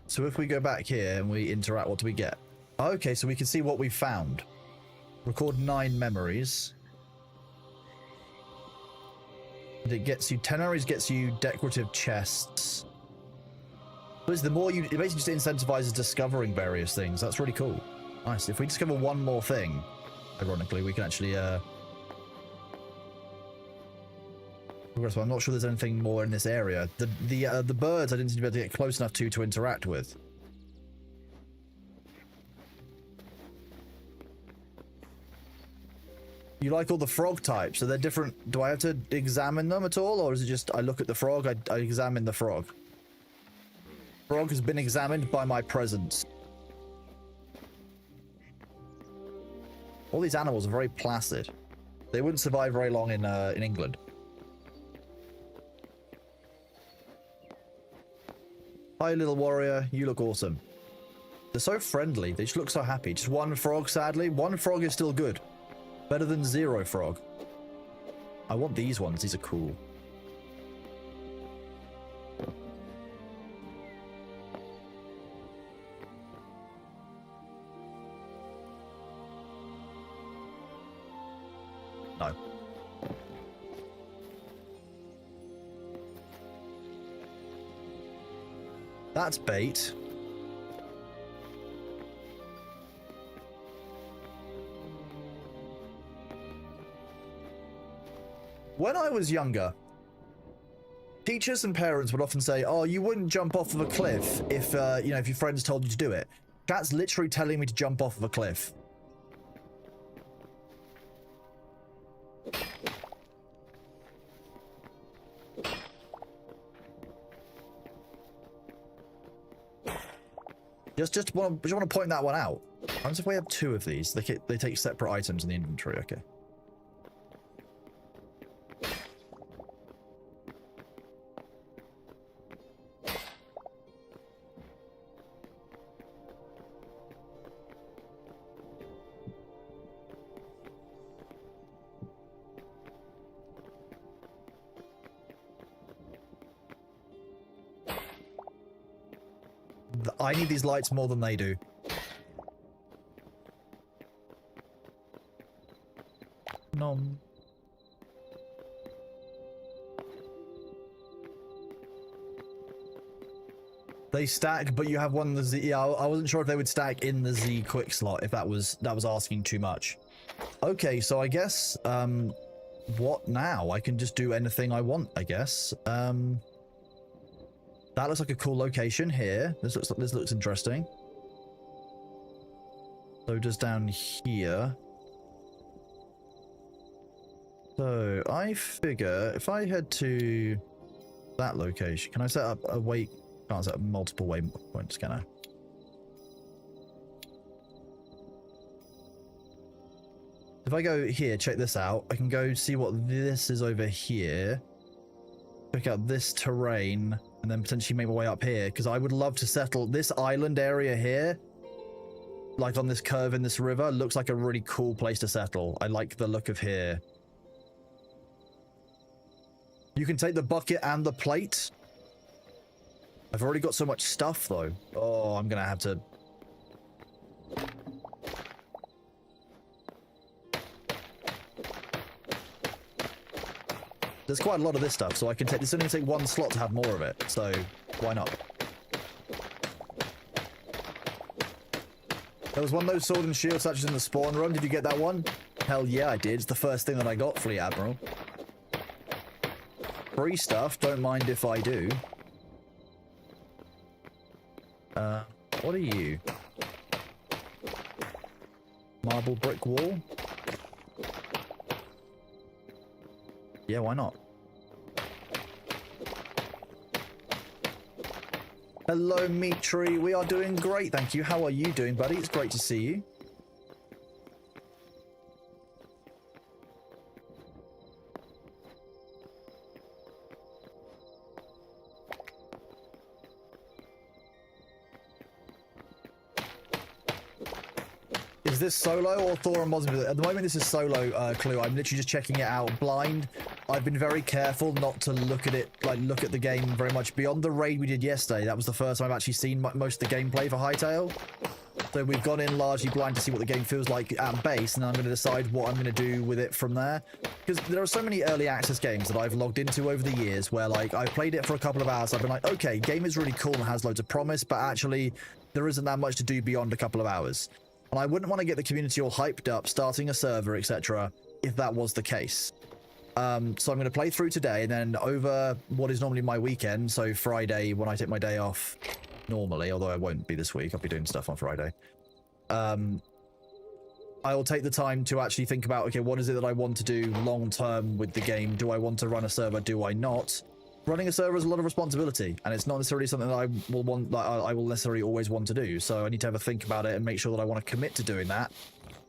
So if we go back here and we interact, what do we get? Okay, so we can see what we found. Record 9 memories. And it gets you 10 memories, gets you decorative chests. But the more you, it basically just incentivizes discovering various things. That's really cool. Nice. If we discover one more thing, ironically, we can actually progress. I'm not sure there's anything more in this area. The birds I didn't seem to be able to get close enough to interact with. You like all the frog types? Are they different? Do I have to examine them at all, or is it just I look at the frog, I examine the frog? Frog has been examined by my presence. All these animals are very placid. They wouldn't survive very long in England. Hi, little warrior. You look awesome. They're so friendly. They just look so happy. Just one frog, sadly. One frog is still good. Better than zero frog. I want these ones. These are cool. No. That's bait. When I was younger, teachers and parents would often say, oh, you wouldn't jump off of a cliff if, you know, if your friends told you to do it. That's literally telling me to jump off of a cliff. Just want to point that one out. What happens if we have two of these? They take separate items in the inventory. Okay. I need these lights more than they do. Nom. They stack, but you have one in the Z. Yeah, I wasn't sure if they would stack in the Z quick slot, if that was asking too much. Okay, so I guess what now? I can just do anything I want, I guess. That looks like a cool location here. This looks interesting. So just down here. So I figure if I head to that location, can I set up a wait? Can't set up multiple waypoints, can I? If I go here, check this out. I can go see what this is over here. Check out this terrain. And then potentially make my way up here, because I would love to settle this island area here. Like on this curve in this river, looks like a really cool place to settle. I like the look of here. You can take the bucket and the plate. I've already got so much stuff, though. Oh, I'm going to have to... There's quite a lot of this stuff, so I can take... This only take one slot to have more of it, so why not? There was one of those sword and shield statues in the spawn room. Did you get that one? Hell yeah, I did. It's the first thing that I got, Fleet Admiral. Free stuff, don't mind if I do. What are you? Marble brick wall? Yeah, why not? Hello, Meat Tree. We are doing great, thank you. How are you doing, buddy? It's great to see you. Is this solo or Thor and Mosby? At the moment, this is solo, Clue. I'm literally just checking it out blind. I've been very careful not to look at it, like look at the game very much. Beyond the raid we did yesterday, that was the first time I've actually seen most of the gameplay for Hytale. So we've gone in largely blind to see what the game feels like at base, and I'm going to decide what I'm going to do with it from there. Because there are so many early access games that I've logged into over the years where, like, I've played it for a couple of hours. I've been like, okay, game is really cool and has loads of promise, but actually there isn't that much to do beyond a couple of hours. And I wouldn't want to get the community all hyped up, starting a server, etc., if that was the case. So I'm going to play through today, and then over what is normally my weekend, so Friday when I take my day off normally, although I won't be this week, I'll be doing stuff on Friday. I will take the time to actually think about, okay, what is it that I want to do long term with the game? Do I want to run a server? Do I not? Running a server is a lot of responsibility, and it's not necessarily something that I will want, that I will necessarily always want to do. So I need to have a think about it and make sure that I want to commit to doing that.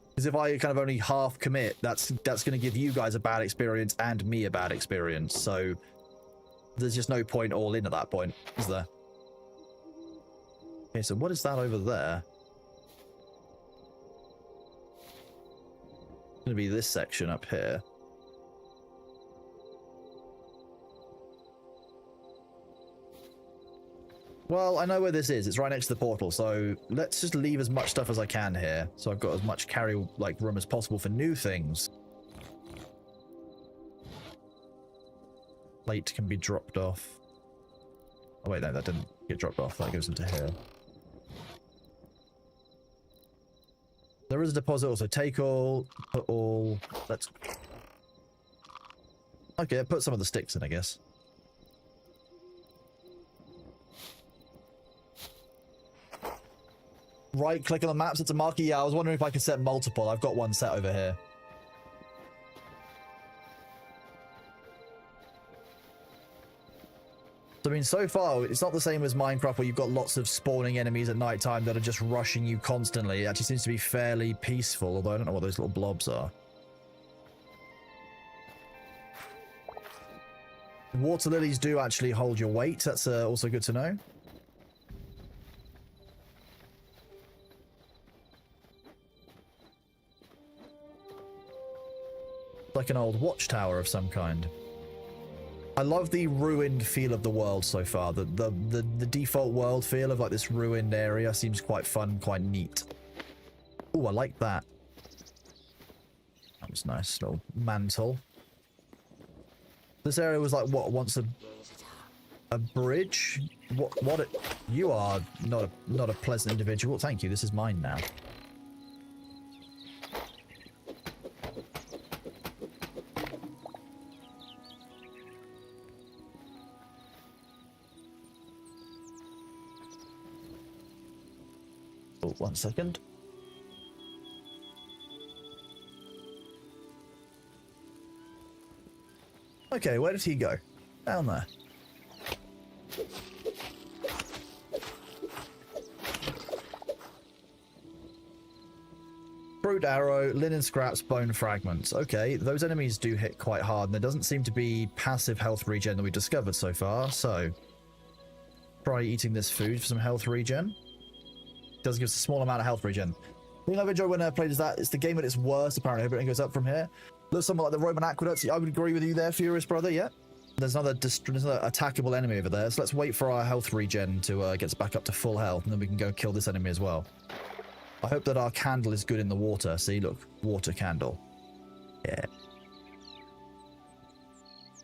Because if I kind of only half commit, that's going to give you guys a bad experience and me a bad experience. So there's just no point all in at that point, is there? Okay, so what is that over there? It's going to be this section up here. Well, I know where this is. It's right next to the portal, so let's just leave as much stuff as I can here. So I've got as much carry room as possible for new things. Plate can be dropped off. Oh wait, no, that didn't get dropped off. That goes into here. There is a deposit also. Take all, put all. Let's... Okay, put some of the sticks in, I guess. Right click on the map, set to marker. Yeah, I was wondering if I could set multiple. I've got one set over here. So, I mean, so far, it's not the same as Minecraft where you've got lots of spawning enemies at nighttime that are just rushing you constantly. It actually seems to be fairly peaceful, although I don't know what those little blobs are. Water lilies do actually hold your weight. That's also good to know. Like an old watchtower of some kind. I love the ruined feel of the world so far. The default world feel of like this ruined area seems quite fun, quite neat. Oh, I like that. That was nice. Little mantle. This area was like what, once a bridge? What you are not a pleasant individual. Thank you. This is mine now. Oh, 1 second. Okay, where did he go? Down there. Fruit arrow, linen scraps, bone fragments. Okay, those enemies do hit quite hard, and there doesn't seem to be passive health regen that we've discovered so far, so try eating this food for some health regen. It does give us a small amount of health regen. The thing I've enjoyed when I played is that it's the game at its worst, apparently. Everything goes up from here. Looks somewhat like the Roman aqueducts. I would agree with you there, Furious Brother, yeah. There's another attackable enemy over there, so let's wait for our health regen to get us back up to full health, and then we can go kill this enemy as well. I hope that our candle is good in the water. See, look, water candle. Yeah.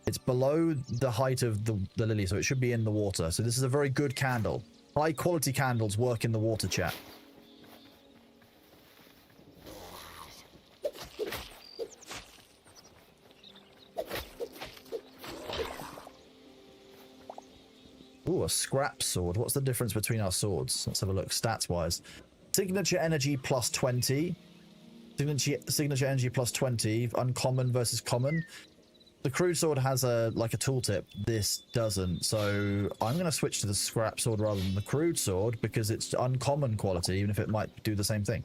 It's below the height of the lily, so it should be in the water. So this is a very good candle. High quality candles work in the water, chat. Ooh, a scrap sword. What's the difference between our swords? Let's have a look stats-wise. Signature energy plus 20. Signature energy plus 20. Uncommon versus common. The crude sword has a tooltip. This doesn't. So I'm going to switch to the scrap sword rather than the crude sword because it's uncommon quality, even if it might do the same thing.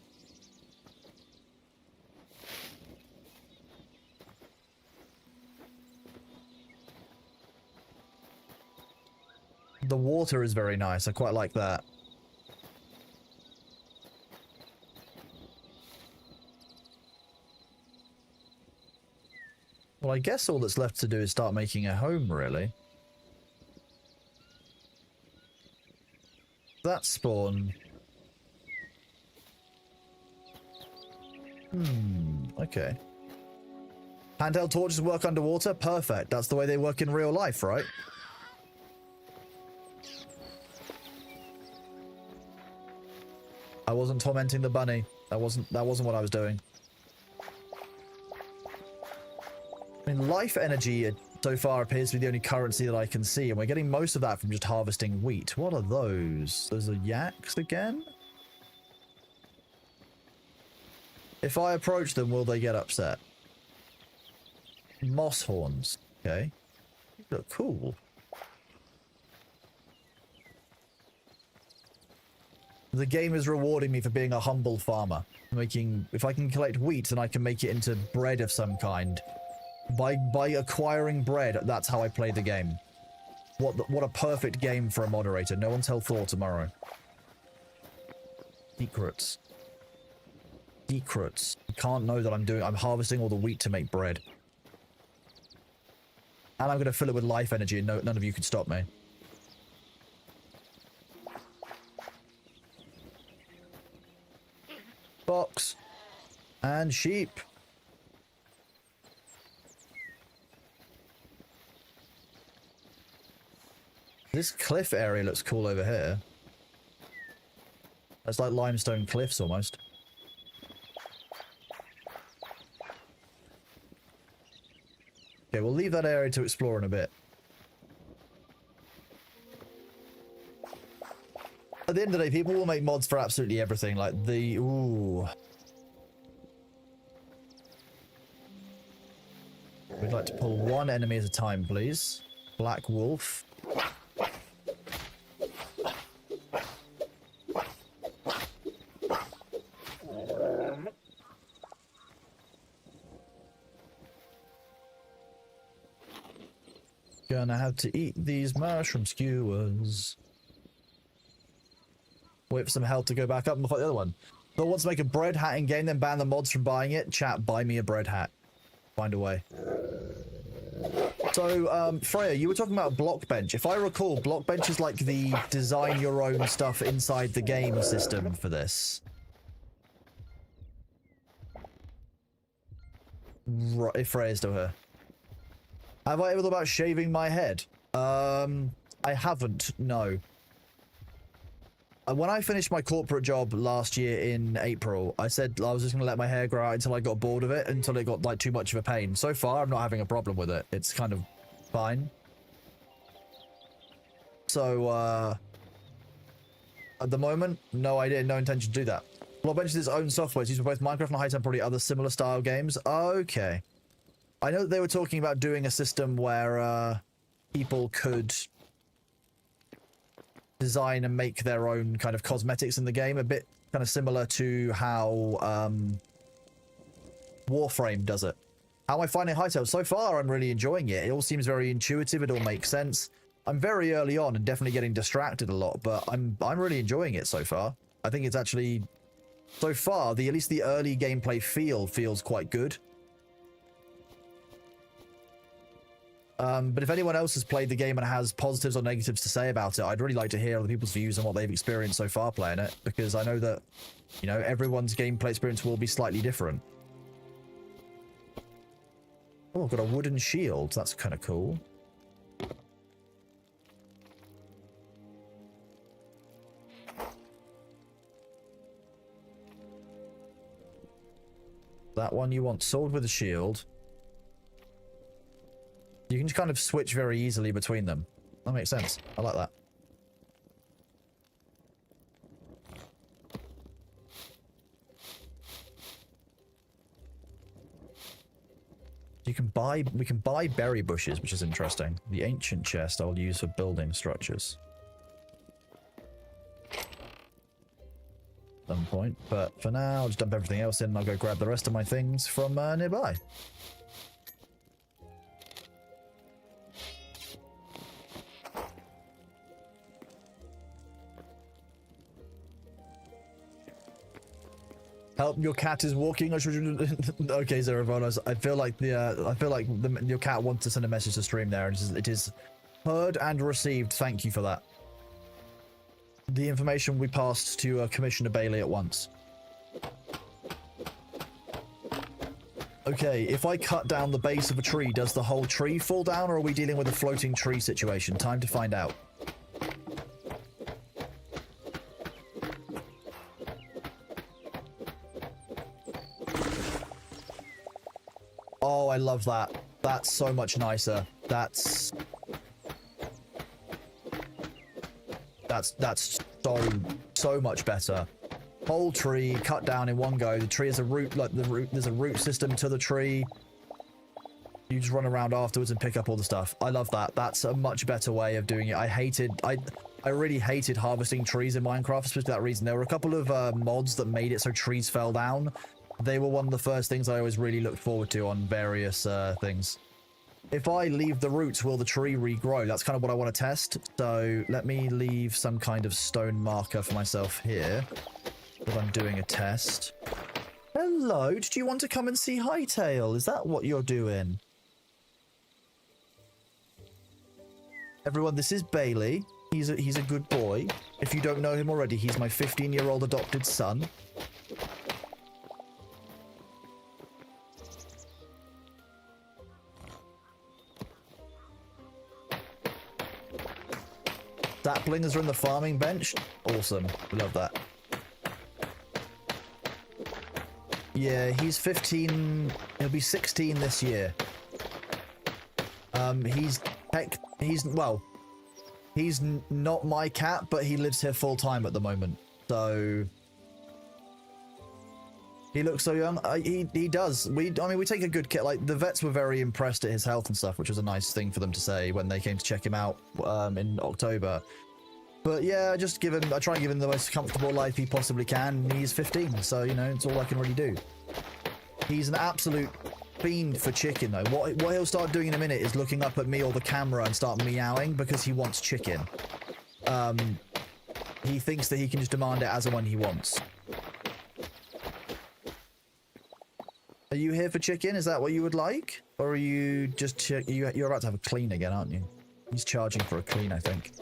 The water is very nice. I quite like that. Well, I guess all that's left to do is start making a home, really. That spawn. Okay. Handheld torches work underwater? Perfect. That's the way they work in real life, right? I wasn't tormenting the bunny. That wasn't what I was doing. I mean, life energy so far appears to be the only currency that I can see, and we're getting most of that from just harvesting wheat. What are those? Those are yaks again? If I approach them, will they get upset? Moss horns. Okay. Look cool. The game is rewarding me for being a humble farmer. If I can collect wheat, then I can make it into bread of some kind. By acquiring bread, that's how I play the game. What a perfect game for a moderator. No one tell Thor tomorrow. Secrets. Secrets. You can't know that I'm harvesting all the wheat to make bread. And I'm going to fill it with life energy, and none of you can stop me. Fox. And sheep. This cliff area looks cool over here. That's like limestone cliffs almost. Okay, we'll leave that area to explore in a bit. At the end of the day, people will make mods for absolutely everything. Like the... Ooh. We'd like to pull one enemy at a time, please. Black wolf. Gonna have to eat these mushroom skewers. Wait for some health to go back up and fight the other one. So wants to make a bread hat in game, then ban the mods from buying it. Chat, buy me a bread hat. Find a way. So, Freya, you were talking about Blockbench. If I recall, Blockbench is like the design your own stuff inside the game system for this. Right, if Freya's still here. Have I ever thought about shaving my head? I haven't, no. When I finished my corporate job last year in April, I said I was just going to let my hair grow out until I got bored of it, until it got like too much of a pain. So far, I'm not having a problem with it. It's kind of fine. So, at the moment, no idea, no intention to do that. Blockbench is its own software. It's used for both Minecraft and Hytale and probably other similar style games. Okay. I know that they were talking about doing a system where people could design and make their own kind of cosmetics in the game, a bit kind of similar to how Warframe does it. How am I finding Hytale? So far, I'm really enjoying it. It all seems very intuitive. It all makes sense. I'm very early on and definitely getting distracted a lot, but I'm really enjoying it so far. I think it's actually, so far, at least the early gameplay feels quite good. But if anyone else has played the game and has positives or negatives to say about it, I'd really like to hear other people's views on what they've experienced so far playing it, because I know that, you know, everyone's gameplay experience will be slightly different. Oh, I've got a wooden shield. That's kind of cool. That one you want sword with a shield. You can just kind of switch very easily between them. That makes sense. I like that. We can buy berry bushes, which is interesting. The ancient chest I'll use for building structures. At some point, but for now, I'll just dump everything else in and I'll go grab the rest of my things from nearby. Help! Your cat is walking. Okay, Zerovonos. I feel like your cat wants to send a message to stream there, and it is heard and received. Thank you for that. The information we passed to Commissioner Bailey at once. Okay, if I cut down the base of a tree, does the whole tree fall down, or are we dealing with a floating tree situation? Time to find out. Oh, I love that. That's so much nicer. That's so much better. Whole tree cut down in one go. The tree has a root, like there's a root system to the tree. You just run around afterwards and pick up all the stuff. I love that. That's a much better way of doing it. I really hated harvesting trees in Minecraft, especially for that reason. There were a couple of mods that made it so trees fell down. They were one of the first things I always really looked forward to on various things. If I leave the roots, will the tree regrow? That's kind of what I want to test. So let me leave some kind of stone marker for myself here. But I'm doing a test. Hello, did you want to come and see Hytale? Is that what you're doing? Everyone, this is Bailey. He's a good boy. If you don't know him already, he's my 15-year-old adopted son. Saplings are in the farming bench. Awesome. We love that. Yeah, he's 15. He'll be 16 this year. He's not my cat, but he lives here full time at the moment. So he looks so young. He does. I mean, we take a good care. Like, the vets were very impressed at his health and stuff, which was a nice thing for them to say when they came to check him out in October. But yeah, I try and give him the most comfortable life he possibly can. He's 15, so, you know, it's all I can really do. He's an absolute fiend for chicken, though. What he'll start doing in a minute is looking up at me or the camera and start meowing because he wants chicken. He thinks that he can just demand it as and when he wants. Are you here for chicken? Is that what you would like? Or are you just... You're about to have a clean again, aren't you? He's charging for a clean, I think.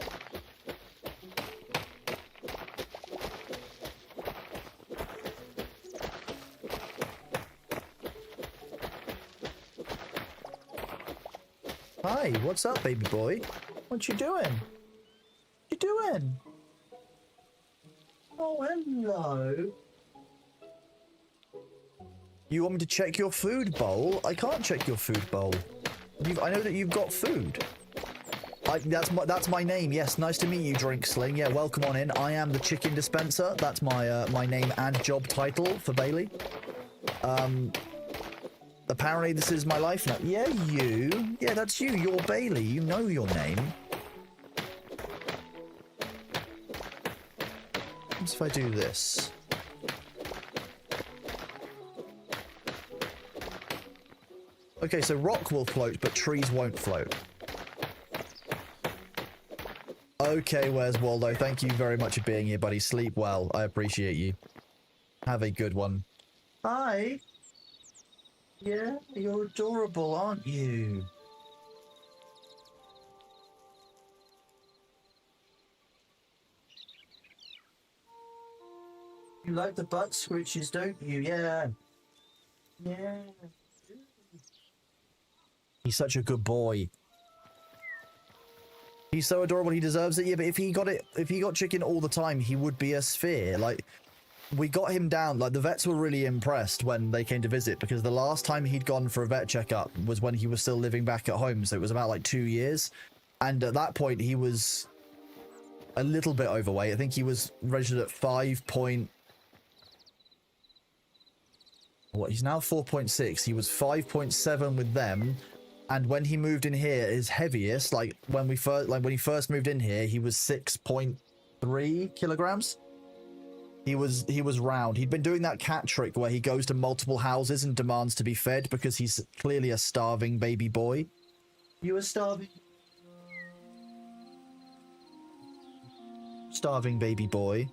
Hi, what's up, baby boy? What you doing? What you doing? Oh, hello. You want me to check your food bowl? I can't check your food bowl. I know that you've got food. That's my name. Yes, nice to meet you, Drink Sling. Yeah, welcome on in. I am the chicken dispenser. That's my name and job title for Bailey. Apparently this is my life now. Yeah, you. Yeah, that's you. You're Bailey. You know your name. What if I do this? Okay, so rock will float, but trees won't float. Okay, where's Waldo? Thank you very much for being here, buddy. Sleep well. I appreciate you. Have a good one. Hi. Yeah, you're adorable, aren't you? You like the butt scritches, don't you? Yeah. Yeah. He's such a good boy. He's so adorable, he deserves it. Yeah, but if he got chicken all the time, he would be a sphere. Like, we got him down. Like, the vets were really impressed when they came to visit, because the last time he'd gone for a vet checkup was when he was still living back at home. So it was about like 2 years. And at that point, he was a little bit overweight. I think he was registered at 5 point... What? He's now 4.6. He was 5.7 with them. And when he moved in here, his heaviest, like when he first moved in here, he was 6.3 kilograms. He was round. He'd been doing that cat trick where he goes to multiple houses and demands to be fed because he's clearly a starving baby boy. You a starving baby boy.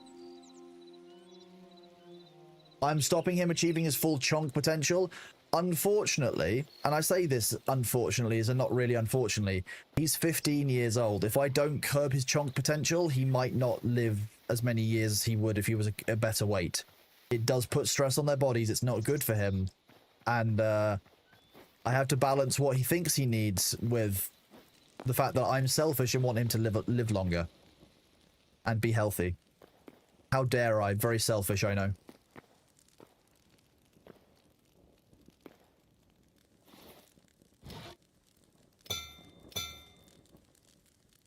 I'm stopping him achieving his full chonk potential. Unfortunately, and I say this unfortunately as in not really unfortunately, he's 15 years old. If I don't curb his chonk potential, he might not live as many years as he would if he was a better weight. It does put stress on their bodies. It's not good for him. and I have to balance what he thinks he needs with the fact that I'm selfish and want him to live longer and be healthy. How dare I? Very selfish, I know.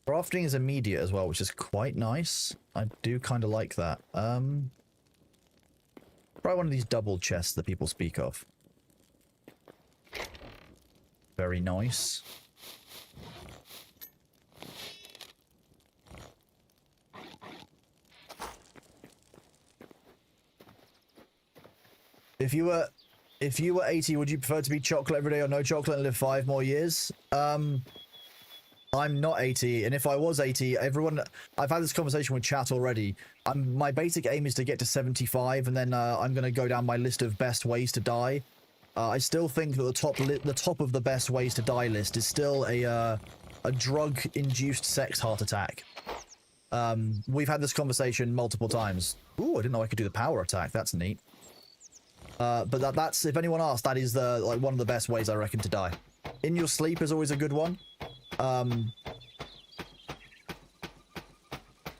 Crafting is immediate as well, which is quite nice. I do kind of like that. Try one of these double chests that people speak of. Very nice. If you were 80, would you prefer to be chocolate every day or no chocolate and live 5 more years? I'm not 80, and if I was 80, I've had this conversation with chat already. My basic aim is to get to 75, and then I'm going to go down my list of best ways to die. I still think that the top of the best ways to die list is still a drug-induced sex heart attack. We've had this conversation multiple times. Ooh, I didn't know I could do the power attack. That's neat. But that's, if anyone asks, that is one of the best ways I reckon to die. In your sleep is always a good one.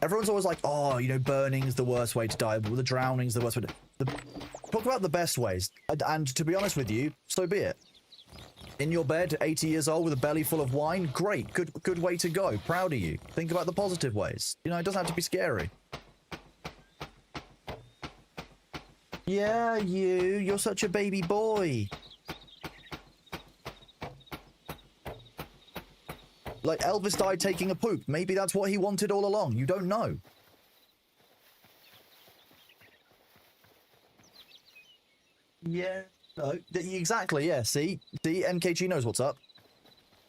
Everyone's always like, oh, you know, burning's the worst way to die. The drowning's the worst way to... Talk about the best ways. And to be honest with you, so be it. In your bed, 80 years old with a belly full of wine, great. Good way to go. Proud of you. Think about the positive ways. You know, it doesn't have to be scary. Yeah, you're such a baby boy. Like, Elvis died taking a poop. Maybe that's what he wanted all along. You don't know. Yeah. No, exactly, yeah. See, MKG knows what's up.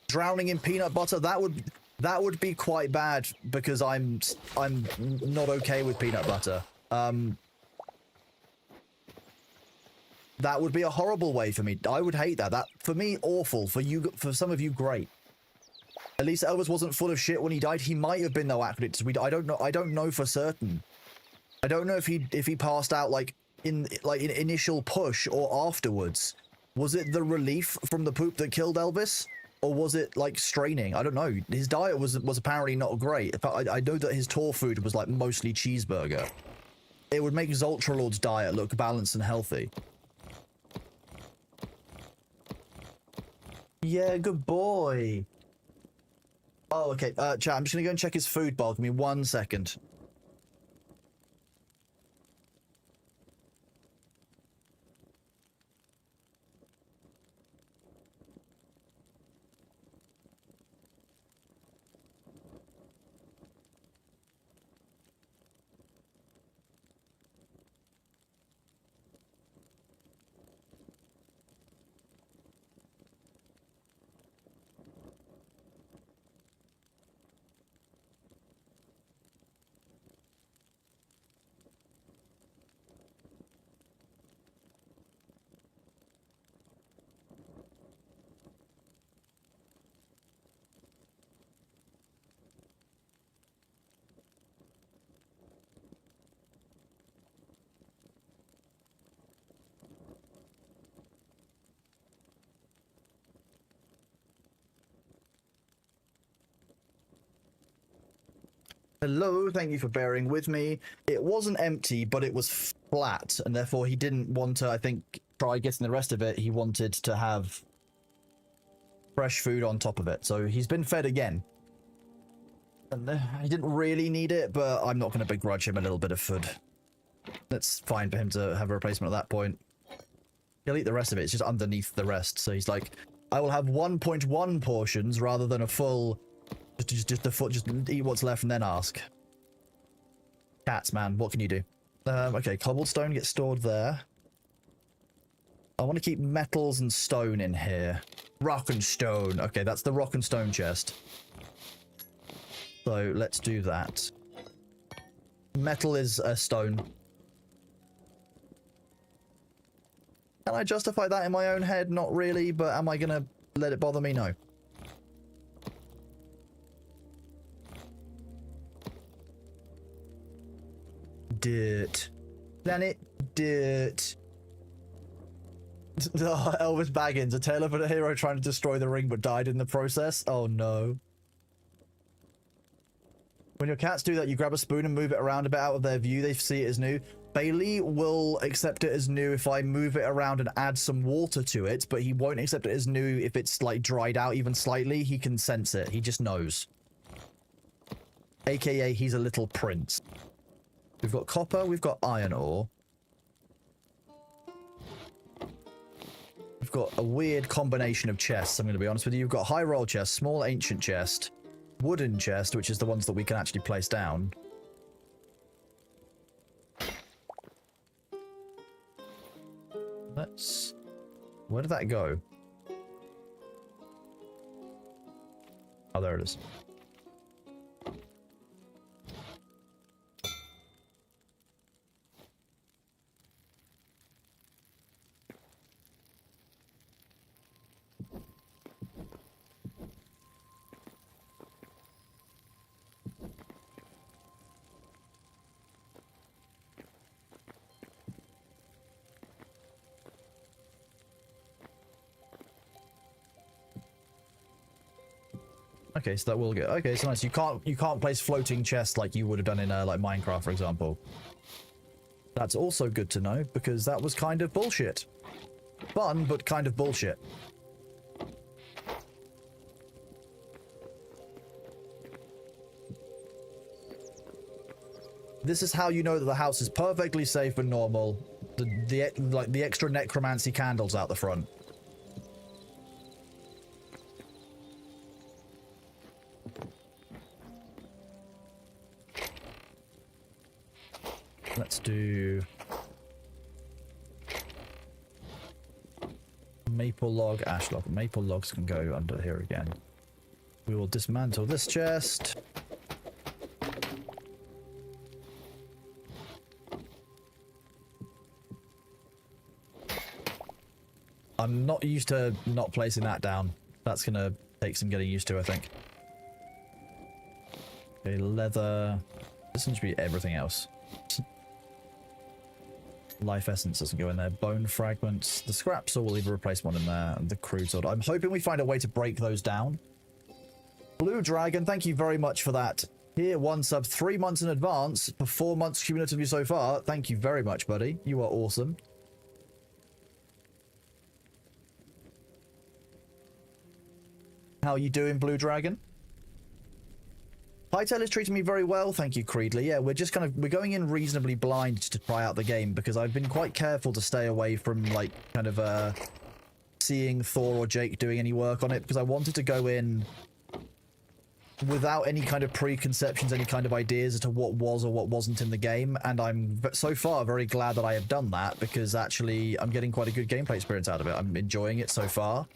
Drowning in peanut butter, that would be quite bad because I'm not okay with peanut butter. That would be a horrible way for me. I would hate that. That, for me, awful. For some of you, great. At least Elvis wasn't full of shit when he died. He might have been, though, Aquadictus. I don't know. I don't know for certain. I don't know if he passed out like in initial push or afterwards. Was it the relief from the poop that killed Elvis, or was it like straining? I don't know. His diet was apparently not great. In fact, I know that his tour food was like mostly cheeseburger. It would make Zoltralord's diet look balanced and healthy. Yeah, good boy. Oh, okay. Chat, I'm just gonna go and check his food bowl. Give me 1 second. Hello, thank you for bearing with me. It wasn't empty, but it was flat, and therefore he didn't want to, I think, try getting the rest of it. He wanted to have fresh food on top of it. So he's been fed again. And he didn't really need it, but I'm not going to begrudge him a little bit of food. It's fine for him to have a replacement at that point. He'll eat the rest of it. It's just underneath the rest. So he's like, I will have 1.1 portions rather than a full... Just eat what's left and then ask. Cats, man, what can you do? Okay, cobblestone gets stored there. I want to keep metals and stone in here. Rock and stone. Okay, that's the rock and stone chest. So let's do that. Metal is a stone. Can I justify that in my own head? Not really, but am I gonna let it bother me? No. Dirt. Planet dirt. Oh, Elvis Baggins, a tale of a hero trying to destroy the ring but died in the process. Oh no. When your cats do that, you grab a spoon and move it around a bit out of their view. They see it as new. Bailey will accept it as new if I move it around and add some water to it, but he won't accept it as new if it's like dried out even slightly. He can sense it. He just knows. AKA he's a little prince. We've got copper, we've got iron ore. We've got a weird combination of chests, I'm going to be honest with you. You've got high roll chest, small ancient chest, wooden chest, which is the ones that we can actually place down. Let's... Where did that go? Oh, there it is. Okay, so that will get... Okay, so nice. You can't place floating chests like you would have done in like Minecraft, for example. That's also good to know, because that was kind of bullshit. Fun, but kind of bullshit. This is how you know that the house is perfectly safe and normal. The extra necromancy candles out the front. Let's do maple log, ash log. Maple logs can go under here again. We will dismantle this chest. I'm not used to not placing that down. That's gonna take some getting used to, I think. Okay, leather. This seems to be everything else. Life essence doesn't go in there. Bone fragments. The scrap saw will either replace one in there. And the crude sword. I'm hoping we find a way to break those down. Blue Dragon, thank you very much for that. Here, 1 sub 3 months in advance for 4 months cumulatively so far. Thank you very much, buddy. You are awesome. How are you doing, Blue Dragon? Hytale is treating me very well, thank you, Creedley. Yeah, we're going in reasonably blind to try out the game, because I've been quite careful to stay away from, like, kind of, seeing Thor or Jake doing any work on it, because I wanted to go in without any kind of preconceptions, any kind of ideas as to what was or what wasn't in the game, and I'm so far very glad that I have done that, because actually I'm getting quite a good gameplay experience out of it. I'm enjoying it so far.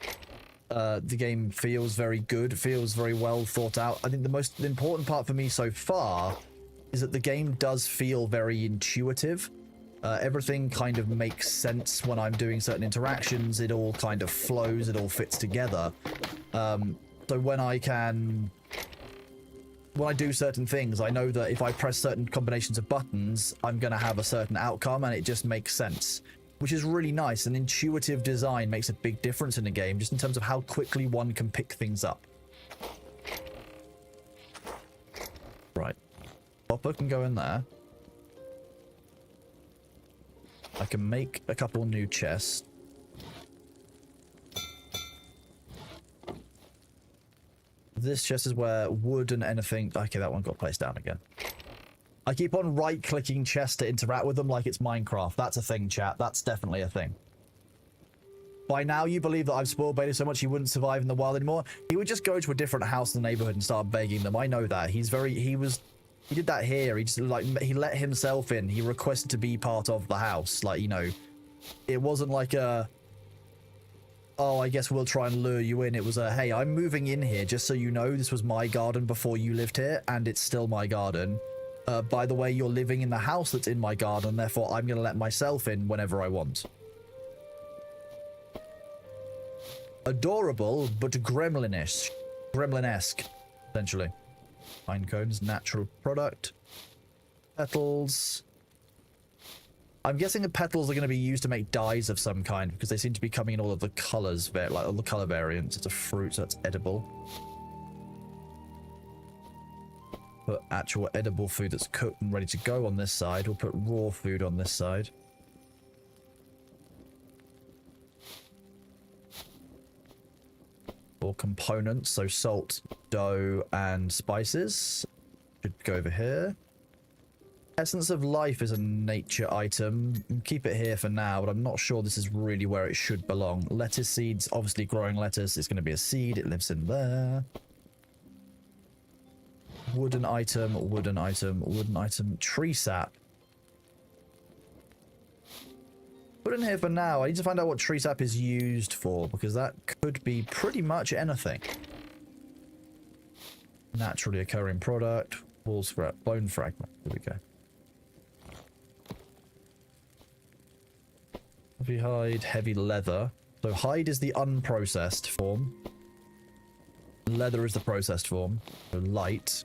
The game feels very good, feels very well thought out. I think the most important part for me so far is that the game does feel very intuitive. Everything kind of makes sense when I'm doing certain interactions. It all kind of flows, it all fits together. So when I do certain things, I know that if I press certain combinations of buttons, I'm going to have a certain outcome, and it just makes sense. Which is really nice. An intuitive design makes a big difference in a game, just in terms of how quickly one can pick things up. Right. Copper can go in there. I can make a couple new chests. This chest is where wood and anything... Okay, that one got placed down again. I keep on right-clicking chests to interact with them like it's Minecraft. That's a thing, chat. That's definitely a thing. By now, you believe that I've spoiled Bailey so much he wouldn't survive in the wild anymore. He would just go to a different house in the neighborhood and start begging them. I know that. He did that here. He just, like, he let himself in. He requested to be part of the house. Like, you know, it wasn't like a... Oh, I guess we'll try and lure you in. It was a, hey, I'm moving in here just so you know this was my garden before you lived here, and it's still my garden. By the way, you're living in the house that's in my garden, therefore I'm going to let myself in whenever I want. Adorable, but gremlin-esque. Gremlin-esque, essentially. Pine cones, natural product. Petals. I'm guessing the petals are going to be used to make dyes of some kind because they seem to be coming in all of the colors, like all the color variants. It's a fruit, so that's edible. Put actual edible food that's cooked and ready to go on this side. We'll put raw food on this side. Or components, so salt, dough, and spices. Should go over here. Essence of life is a nature item. Keep it here for now, but I'm not sure this is really where it should belong. Lettuce seeds, obviously growing lettuce is going to be a seed. It lives in there. Wooden item, wooden item, wooden item. Tree sap. Put in here for now. I need to find out what tree sap is used for, because that could be pretty much anything. Naturally occurring product. Wall scrap, bone fragment. There we go. Heavy hide, heavy leather. So hide is the unprocessed form. Leather is the processed form. So light,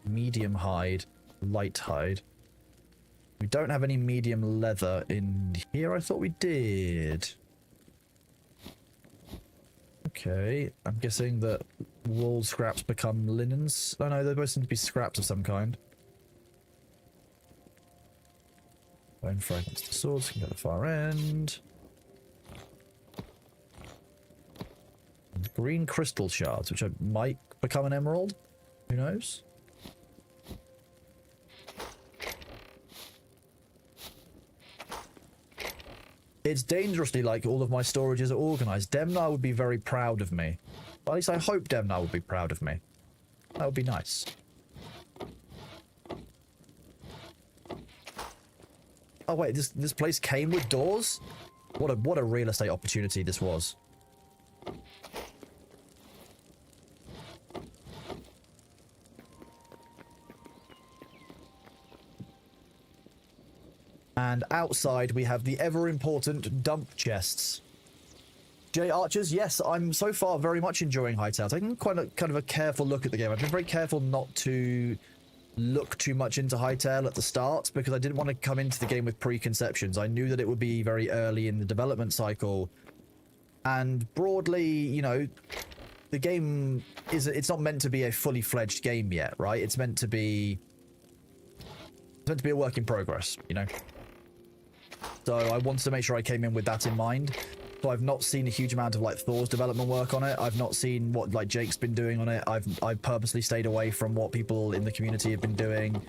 medium hide, light hide. We don't have any medium leather in here. I thought we did. Okay, I'm guessing that wool scraps become linens. Oh no, they both seem to be scraps of some kind. Bone fragments to swords can go to the far end. And green crystal shards, which might become an emerald. Who knows? It's dangerously like all of my storages are organized. Demnar would be very proud of me. At least I hope Demnar would be proud of me. That would be nice. Oh wait, this place came with doors? What a real estate opportunity this was. And outside we have the ever important dump chests. J Archers, yes, I'm so far very much enjoying Hytale. Taking kind of a careful look at the game. I've been very careful not to look too much into Hytale at the start because I didn't want to come into the game with preconceptions. I knew that it would be very early in the development cycle, and broadly, you know, the game it's not meant to be a fully fledged game yet, right? It's meant to be a work in progress, you know. So I wanted to make sure I came in with that in mind. So I've not seen a huge amount of like Thor's development work on it. I've not seen what like Jake's been doing on it. I've purposely stayed away from what people in the community have been doing.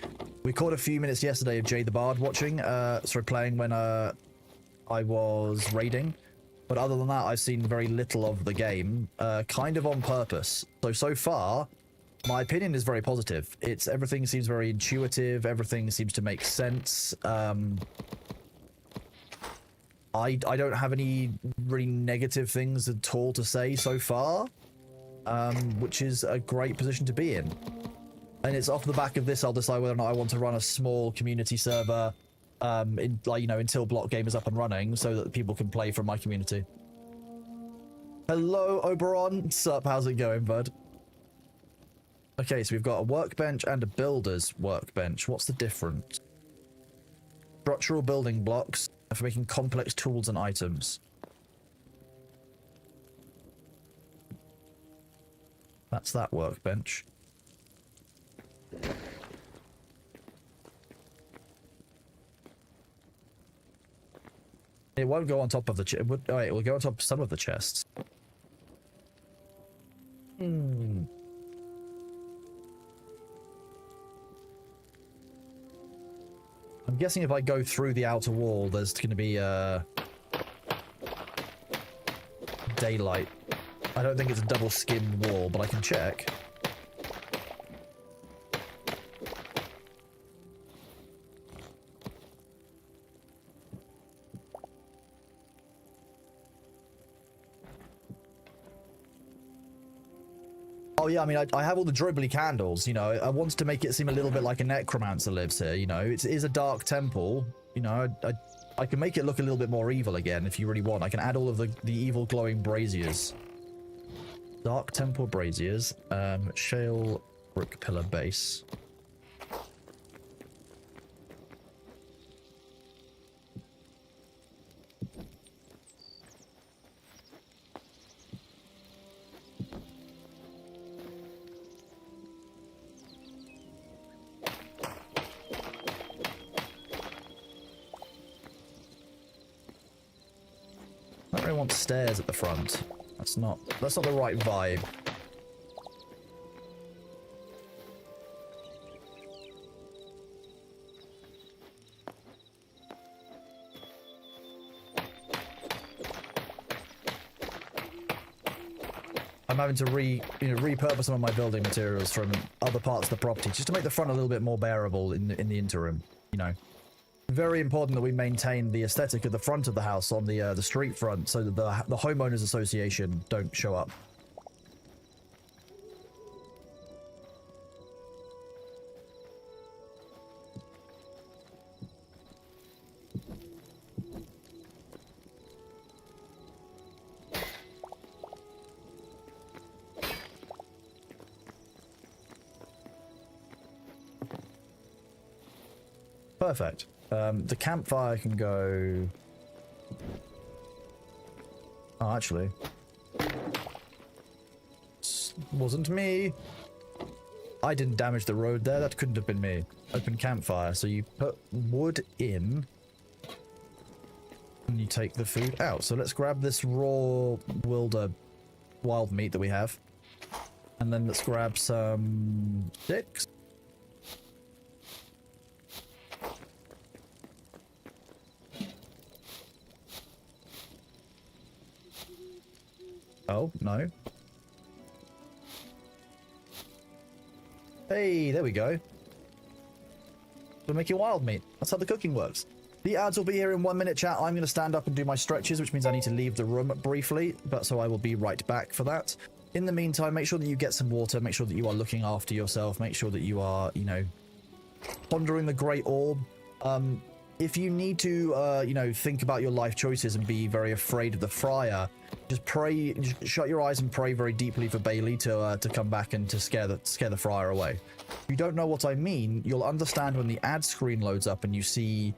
We caught a few minutes yesterday of Jay the Bard playing when I was raiding. But other than that, I've seen very little of the game, kind of on purpose. So far, my opinion is very positive. Everything seems very intuitive. Everything seems to make sense. I don't have any really negative things at all to say so far, which is a great position to be in. And it's off the back of this I'll decide whether or not I want to run a small community server, until Block Game is up and running, so that people can play from my community. Hello, Oberon. Sup? How's it going, bud? Okay, so we've got a workbench and a builder's workbench. What's the difference? Structural building blocks for making complex tools and items. That's that workbench. It won't go on top of the chest. Oh, it will go on top of some of the chests. I'm guessing if I go through the outer wall, there's going to be daylight. I don't think it's a double skin wall, but I can check. Oh yeah, I mean, I have all the dribbly candles, you know. I wanted to make it seem a little bit like a necromancer lives here, you know. It is a dark temple, you know. I can make it look a little bit more evil again if you really want. I can add all of the evil glowing braziers. Dark temple braziers, shale brick pillar base. really want stairs at the front. That's not the right vibe. I'm having to repurpose some of my building materials from other parts of the property just to make the front a little bit more bearable in the interim, you know. Very important that we maintain the aesthetic of the front of the house on the street front so that the homeowners association don't show up. Perfect. The campfire can go... Oh, actually. Wasn't me. I didn't damage the road there. That couldn't have been me. Open campfire. So you put wood in. And you take the food out. So let's grab this raw wild meat that we have. And then let's grab some sticks. Oh, no. Hey, there we go. We're making wild meat. That's how the cooking works. The ads will be here in 1 minute, chat. I'm going to stand up and do my stretches, which means I need to leave the room briefly, but so I will be right back for that. In the meantime, make sure that you get some water, make sure that you are looking after yourself, make sure that you are, you know, pondering the great orb. If you need to, you know, think about your life choices and be very afraid of the Friar, just pray, just shut your eyes and pray very deeply for Bailey to come back and to scare the Friar away. If you don't know what I mean, you'll understand when the ad screen loads up and you see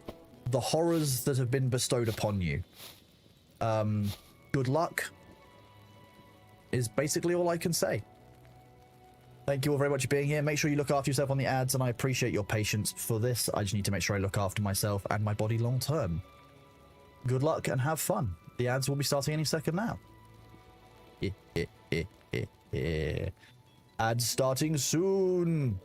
the horrors that have been bestowed upon you. Good luck is basically all I can say. Thank you all very much for being here. Make sure you look after yourself on the ads, and I appreciate your patience for this. I just need to make sure I look after myself and my body long term. Good luck and have fun. The ads will be starting any second now. Ads starting soon.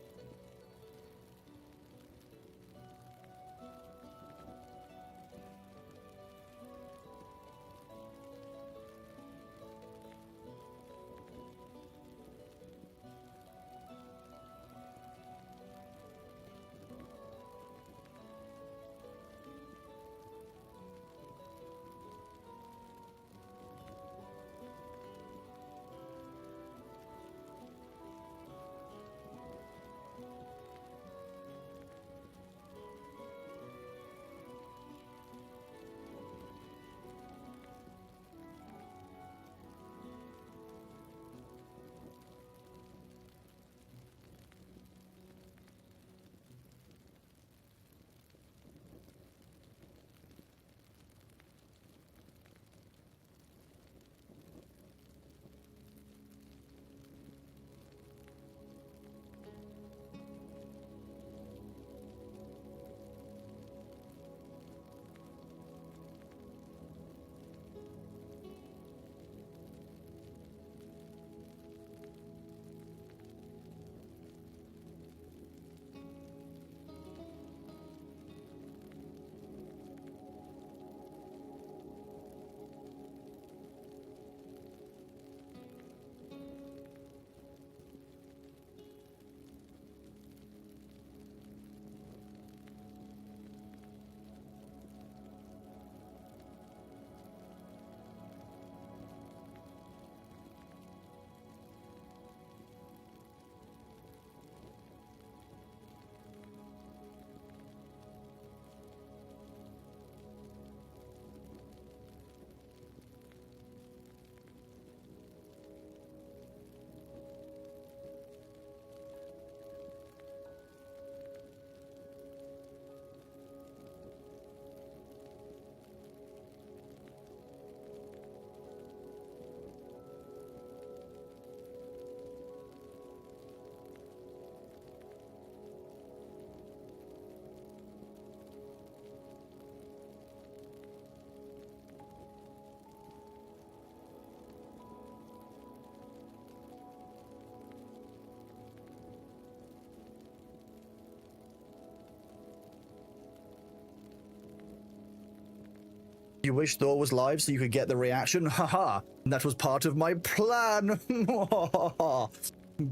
You wish Thor was live so you could get the reaction? Haha, that was part of my plan.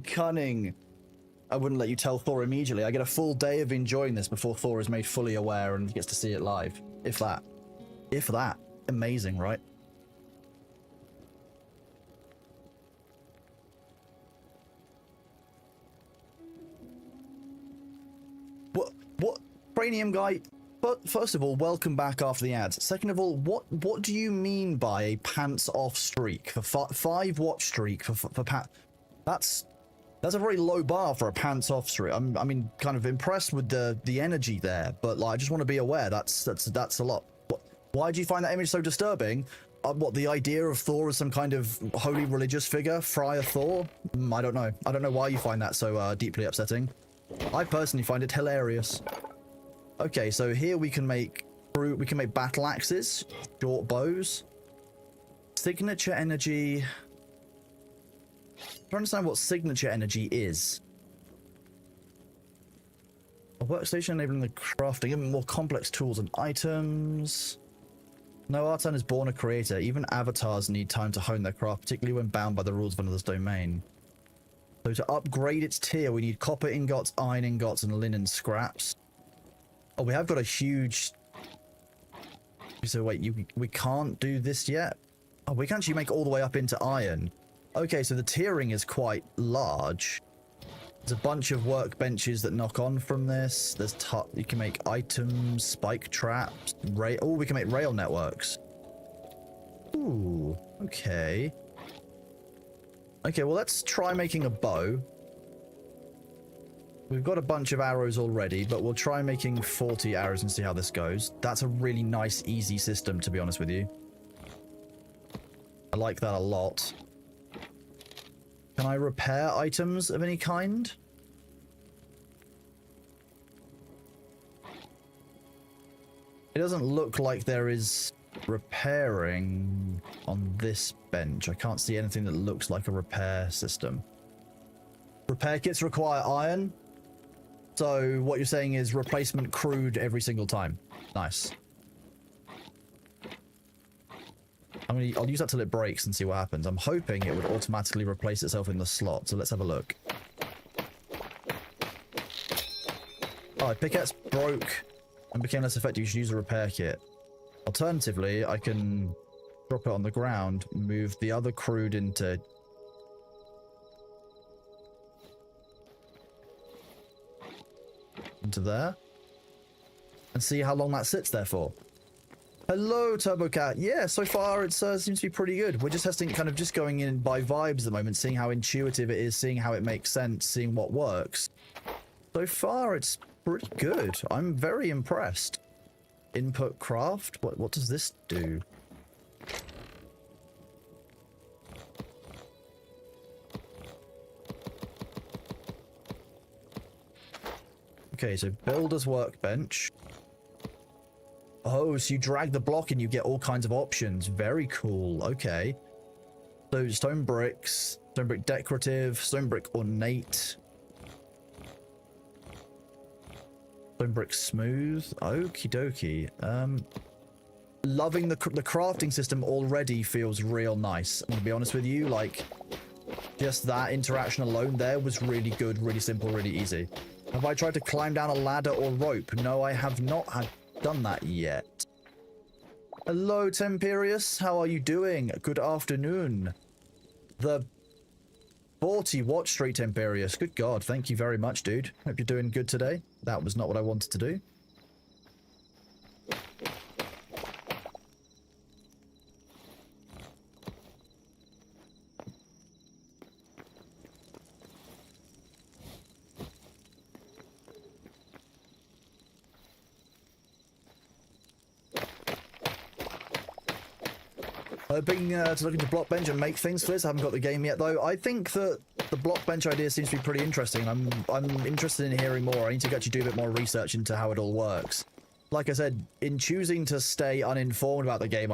Cunning. I wouldn't let you tell Thor immediately. I get a full day of enjoying this before Thor is made fully aware and gets to see it live. If that. If that. Amazing, right? What? Cranium guy? But first of all, welcome back after the ads. Second of all, what do you mean by a pants off streak? For 5 watch streak for That's a very low bar for a pants off streak. I mean, kind of impressed with the energy there, but like, I just want to be aware that's a lot. Why do you find that image so disturbing? What, the idea of Thor as some kind of holy religious figure, Friar Thor? I don't know. I don't know why you find that so deeply upsetting. I personally find it hilarious. Okay, so here we can make battle axes, short bows, signature energy. I don't understand what signature energy is. A workstation enabling the crafting, even more complex tools and items. No artisan is born a creator. Even avatars need time to hone their craft, particularly when bound by the rules of another's domain. So to upgrade its tier, we need copper ingots, iron ingots, and linen scraps. Oh, we have got a huge... So wait, we can't do this yet? Oh, we can actually make all the way up into iron. Okay, so the tiering is quite large. There's a bunch of workbenches that knock on from this. There's you can make items, spike traps, oh, we can make rail networks. Ooh, okay. Okay, well, let's try making a bow. We've got a bunch of arrows already, but we'll try making 40 arrows and see how this goes. That's a really nice, easy system, to be honest with you. I like that a lot. Can I repair items of any kind? It doesn't look like there is repairing on this bench. I can't see anything that looks like a repair system. Repair kits require iron. So what you're saying is replacement crude every single time. Nice. I'll use that till it breaks and see what happens. I'm hoping it would automatically replace itself in the slot, so let's have a look. Oh, pickaxe broke and became less effective. You should use a repair kit. Alternatively, I can drop it on the ground, move the other crude into... there, and see how long that sits there for. Hello, TurboCat. Yeah, so far it seems to be pretty good. We're just testing, kind of just going in by vibes at the moment, seeing how intuitive it is, seeing how it makes sense, seeing what works. So far, it's pretty good. I'm very impressed. Input craft? What does this do? Okay, so builder's workbench. Oh, so you drag the block and you get all kinds of options. Very cool. Okay. So stone bricks, stone brick decorative, stone brick ornate, stone brick smooth. Okie dokie. Loving the crafting system already feels real nice. I'm gonna be honest with you, like, just that interaction alone there was really good, really simple, really easy. Have I tried to climb down a ladder or rope? No, I have not done that yet. Hello, Temperius. How are you doing? Good afternoon. The 40 watch street, Temperius. Good God. Thank you very much, dude. Hope you're doing good today. That was not what I wanted to do. Hoping to look into block bench and make things for this. I haven't got the game yet, though. I think that the block bench idea seems to be pretty interesting. I'm interested in hearing more. I need to actually do a bit more research into how it all works. Like I said, in choosing to stay uninformed about the game,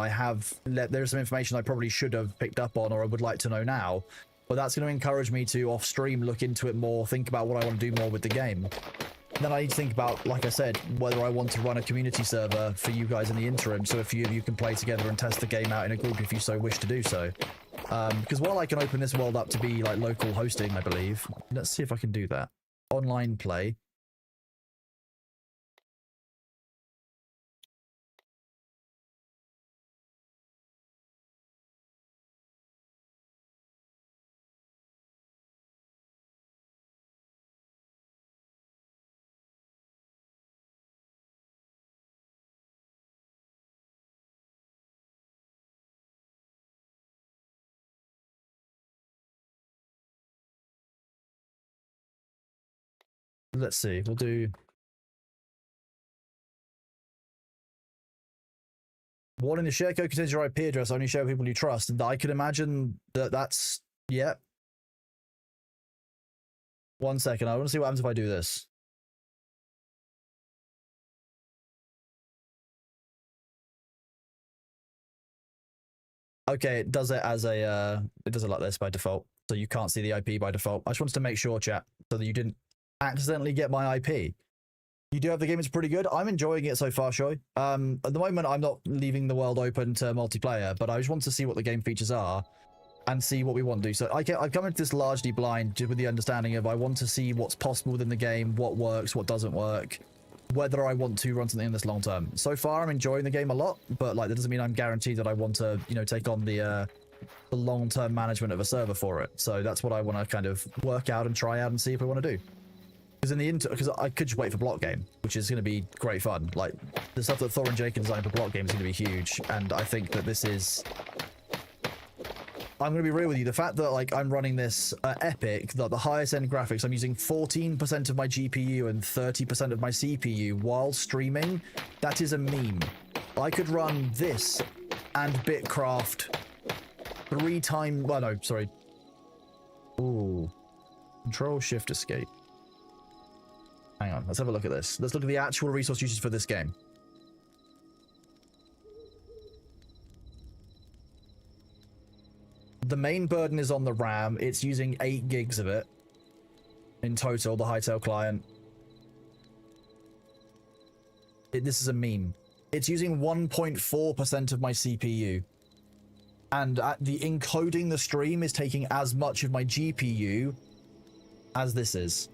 there's some information I probably should have picked up on, or I would like to know now. But that's going to encourage me to, off stream, look into it more, think about what I want to do more with the game. then I need to think about, like I said, whether I want to run a community server for you guys in the interim, so a few of you can play together and test the game out in a group if you so wish to do so. Because while I can open this world up to be like local hosting, I believe, let's see if I can do that. Online play. Let's see, we'll do... What in the share code contains your IP address, only share people you trust. And I could imagine that that's... Yeah. 1 second, I want to see what happens if I do this. Okay, it does it as a... it does it like this by default. So you can't see the IP by default. I just wanted to make sure, chat, so that you didn't accidentally get my IP. You do have the game, it's pretty good. I'm enjoying it so far, Shoy. At the moment, I'm not leaving the world open to multiplayer, but I just want to see what the game features are and see what we want to do. So I've come into this largely blind with the understanding of I want to see what's possible within the game, what works, what doesn't work, whether I want to run something in this long term. So far, I'm enjoying the game a lot, but like that doesn't mean I'm guaranteed that I want to, you know, take on the long-term management of a server for it. So that's what I want to kind of work out and try out and see if we want to do. Because I could just wait for Block Game, which is going to be great fun. Like, the stuff that Thor and Jake can design for Block Game is going to be huge, and I think that this is... I'm going to be real with you. The fact that, like, I'm running this Epic, the highest end graphics, I'm using 14% of my GPU and 30% of my CPU while streaming, that is a meme. I could run this and Bitcraft 3 times... Well, no, sorry. Ooh. Control-Shift-Escape. Hang on, let's have a look at this. Let's look at the actual resource usage for this game. The main burden is on the RAM. It's using 8 gigs of it in total, the Hytale client. This is a meme. It's using 1.4% of my CPU. And the encoding the stream is taking as much of my GPU as this is.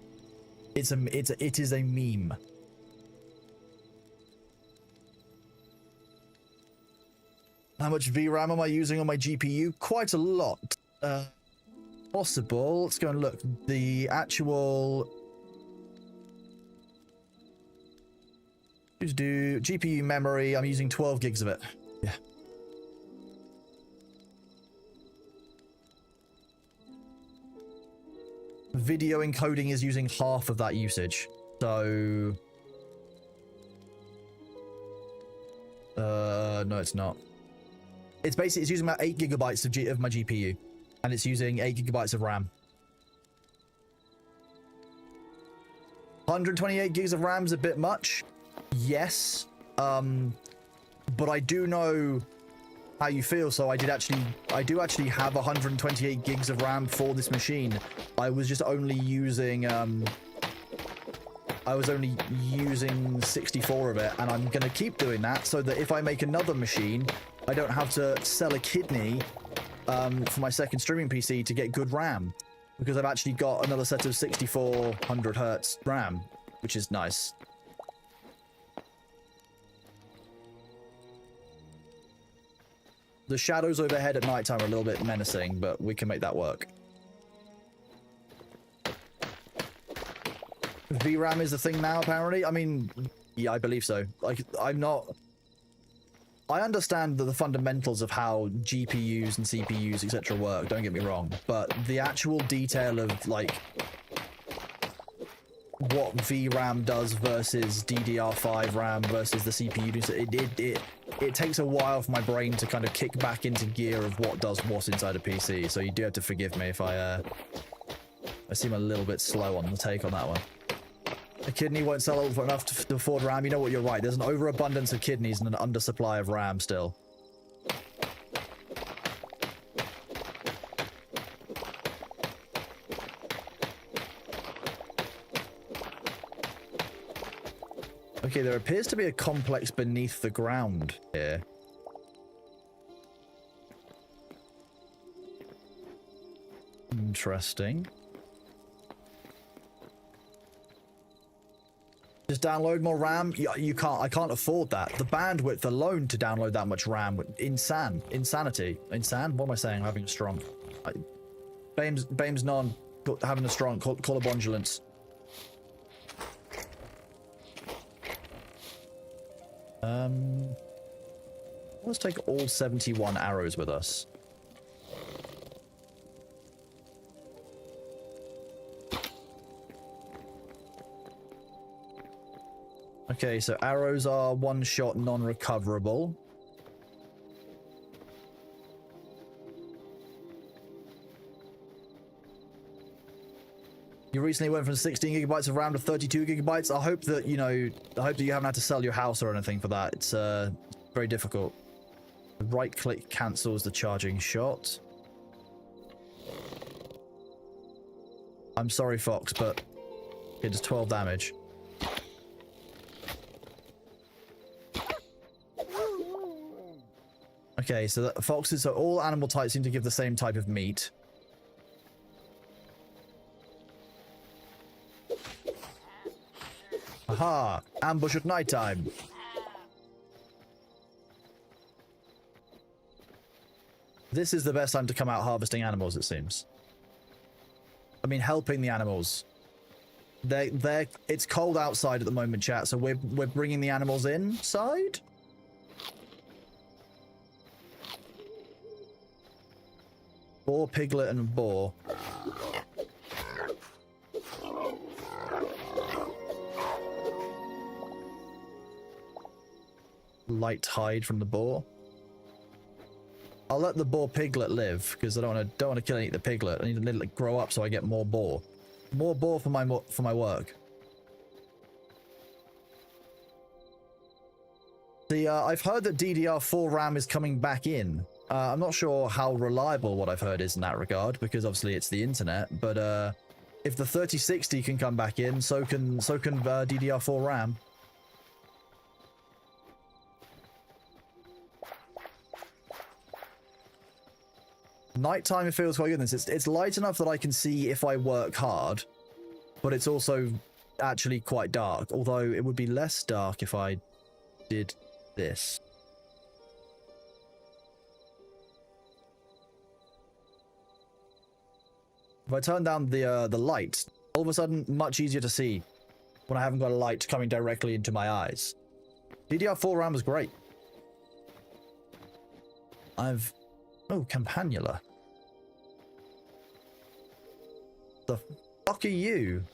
It is a meme. How much VRAM am I using on my GPU? Quite a lot. Possible. Let's go and look. The actual... Just do GPU memory. I'm using 12 gigs of it. Yeah. Video encoding is using half of that usage. So... no, it's not. It's basically, it's using about 8 gigabytes of my GPU. And it's using 8 gigabytes of RAM. 128 gigs of RAM is a bit much. Yes. But I do know how you feel, so I do actually have 128 gigs of RAM for this machine. I was just only using, I was only using 64 of it, and I'm gonna keep doing that so that if I make another machine, I don't have to sell a kidney for my second streaming PC to get good RAM, because I've actually got another set of 6400 hertz RAM, which is nice. The shadows overhead at nighttime are a little bit menacing, but we can make that work. VRAM is the thing now, apparently. I mean, yeah, I believe so. Like, I'm not... I understand the fundamentals of how GPUs and CPUs, etc. work, don't get me wrong, but the actual detail of, like, what VRAM does versus DDR5 RAM versus the CPU, it takes a while for my brain to kind of kick back into gear of what does what inside a PC, so you do have to forgive me if I seem a little bit slow on the take on that one. A kidney won't sell for enough to afford RAM. You know what, you're right. There's an overabundance of kidneys and an undersupply of RAM still. Okay, there appears to be a complex beneath the ground here. Interesting. Just download more RAM? You can't. I can't afford that. The bandwidth alone to download that much RAM, insanity. What am I saying? I'm having a strong. Bame's non having a strong. Call a bondulance. Let's take all 71 arrows with us. Okay, so arrows are one-shot, non-recoverable. You recently went from 16 gigabytes of RAM to 32 gigabytes. I hope that, you haven't had to sell your house or anything for that. It's very difficult. Right-click cancels the charging shot. I'm sorry, Fox, but it does 12 damage. Okay, so foxes are all animal types seem to give the same type of meat. Aha! Ambush at nighttime. This is the best time to come out harvesting animals, it seems. I mean, helping the animals. It's cold outside at the moment, chat, so we're bringing the animals inside? Boar, piglet, and boar. Light hide from the boar. I'll let the boar piglet live because I don't want to kill and eat the piglet. I need to let it grow up so I get more boar. More boar for my work. See, I've heard that DDR4 RAM is coming back in. I'm not sure how reliable what I've heard is in that regard because obviously it's the internet. But if the 3060 can come back in, so can DDR4 RAM. Nighttime, it feels quite good. It's light enough that I can see if I work hard, but it's also actually quite dark. Although it would be less dark if I did this. If I turn down the light, all of a sudden, much easier to see when I haven't got a light coming directly into my eyes. DDR4 RAM was great. Oh, Campanula. The fuck are you?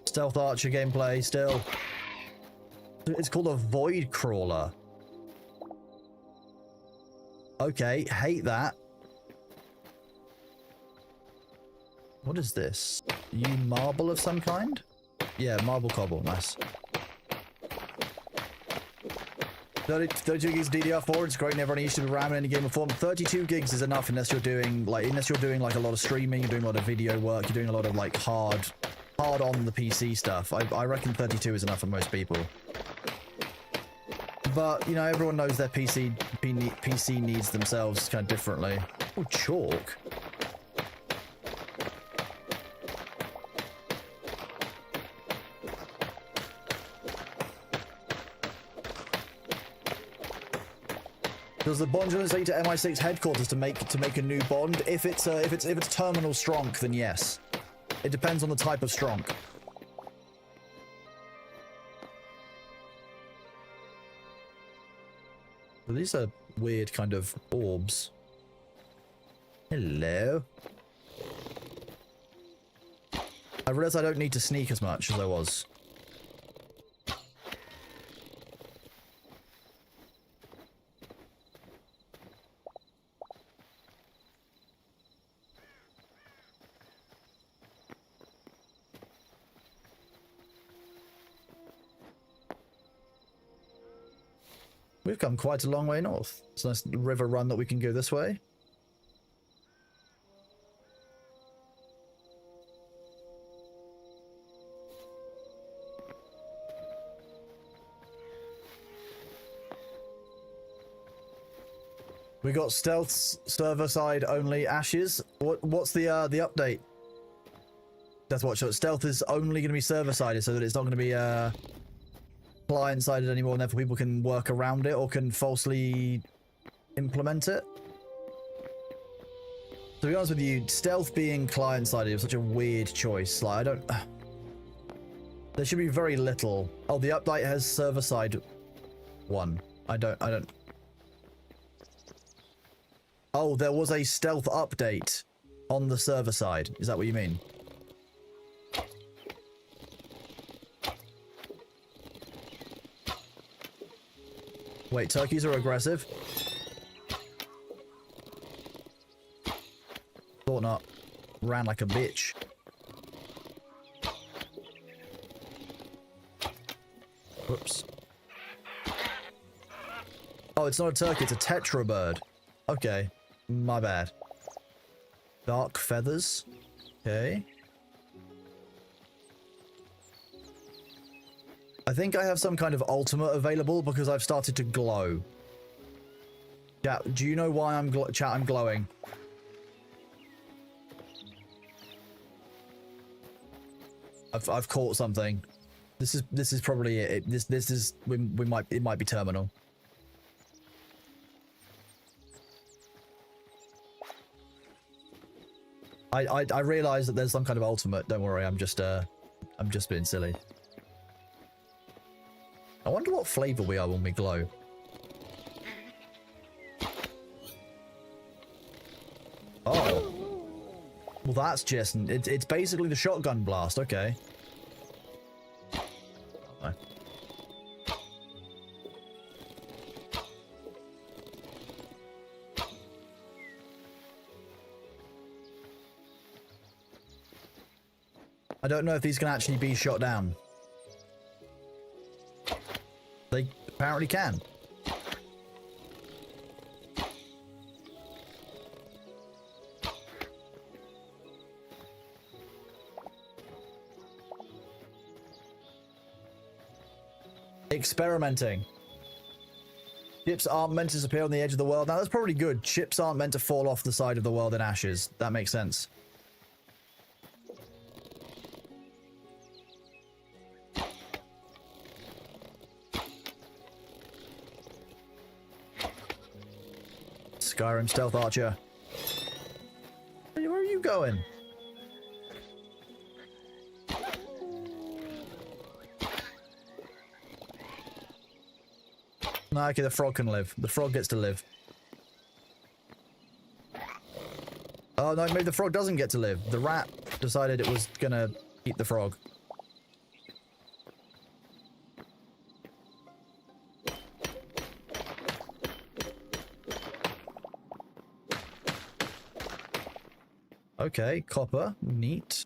Stealth Archer gameplay still. It's called a Void Crawler. Okay, hate that. What is this? You marble of some kind? Yeah, marble cobble, nice. 32 gigs DDR4, it's great, never used to be RAM in any game of form. 32 gigs is enough unless you're doing like a lot of streaming, you're doing a lot of video work, you're doing a lot of like hard on the PC stuff. I reckon 32 is enough for most people. But, you know, everyone knows their PC needs themselves kind of differently. Oh, chalk. Does the bond say to MI6 headquarters to make a new bond? If it's terminal strong, then yes. It depends on the type of strong. But these are weird kind of orbs. Hello. I realize I don't need to sneak as much as I was. We've come quite a long way north. It's a nice river run that we can go this way. We got stealth server side only ashes. What's the update? That's what. So stealth is only going to be server sided, so that it's not going to be client sided anymore, and therefore people can work around it or can falsely implement it. To be honest with you, stealth being client sided is such a weird choice. Like, I don't. There should be very little. Oh, the update has server side one. I don't. Oh, there was a stealth update on the server side. Is that what you mean? Wait, turkeys are aggressive? Thought not. Ran like a bitch. Whoops. Oh, it's not a turkey, it's a tetra bird. Okay. My bad. Dark feathers. Okay. I think I have some kind of ultimate available because I've started to glow. Chat, do you know why I'm I'm glowing? I've caught something. This is probably it. This is it might be terminal. I realize that there's some kind of ultimate. Don't worry, I'm just being silly. I wonder what flavor we are when we glow. Oh. Well, that's just... It's basically the shotgun blast. Okay. Oh. I don't know if these can actually be shot down. They apparently can. Experimenting. Ships aren't meant to disappear on the edge of the world. Now, that's probably good. Ships aren't meant to fall off the side of the world in ashes. That makes sense. Skyrim stealth archer. Where are you going? Nah, okay, the frog can live. The frog gets to live. Oh no, maybe the frog doesn't get to live. The rat decided it was gonna eat the frog. Okay, copper. Neat.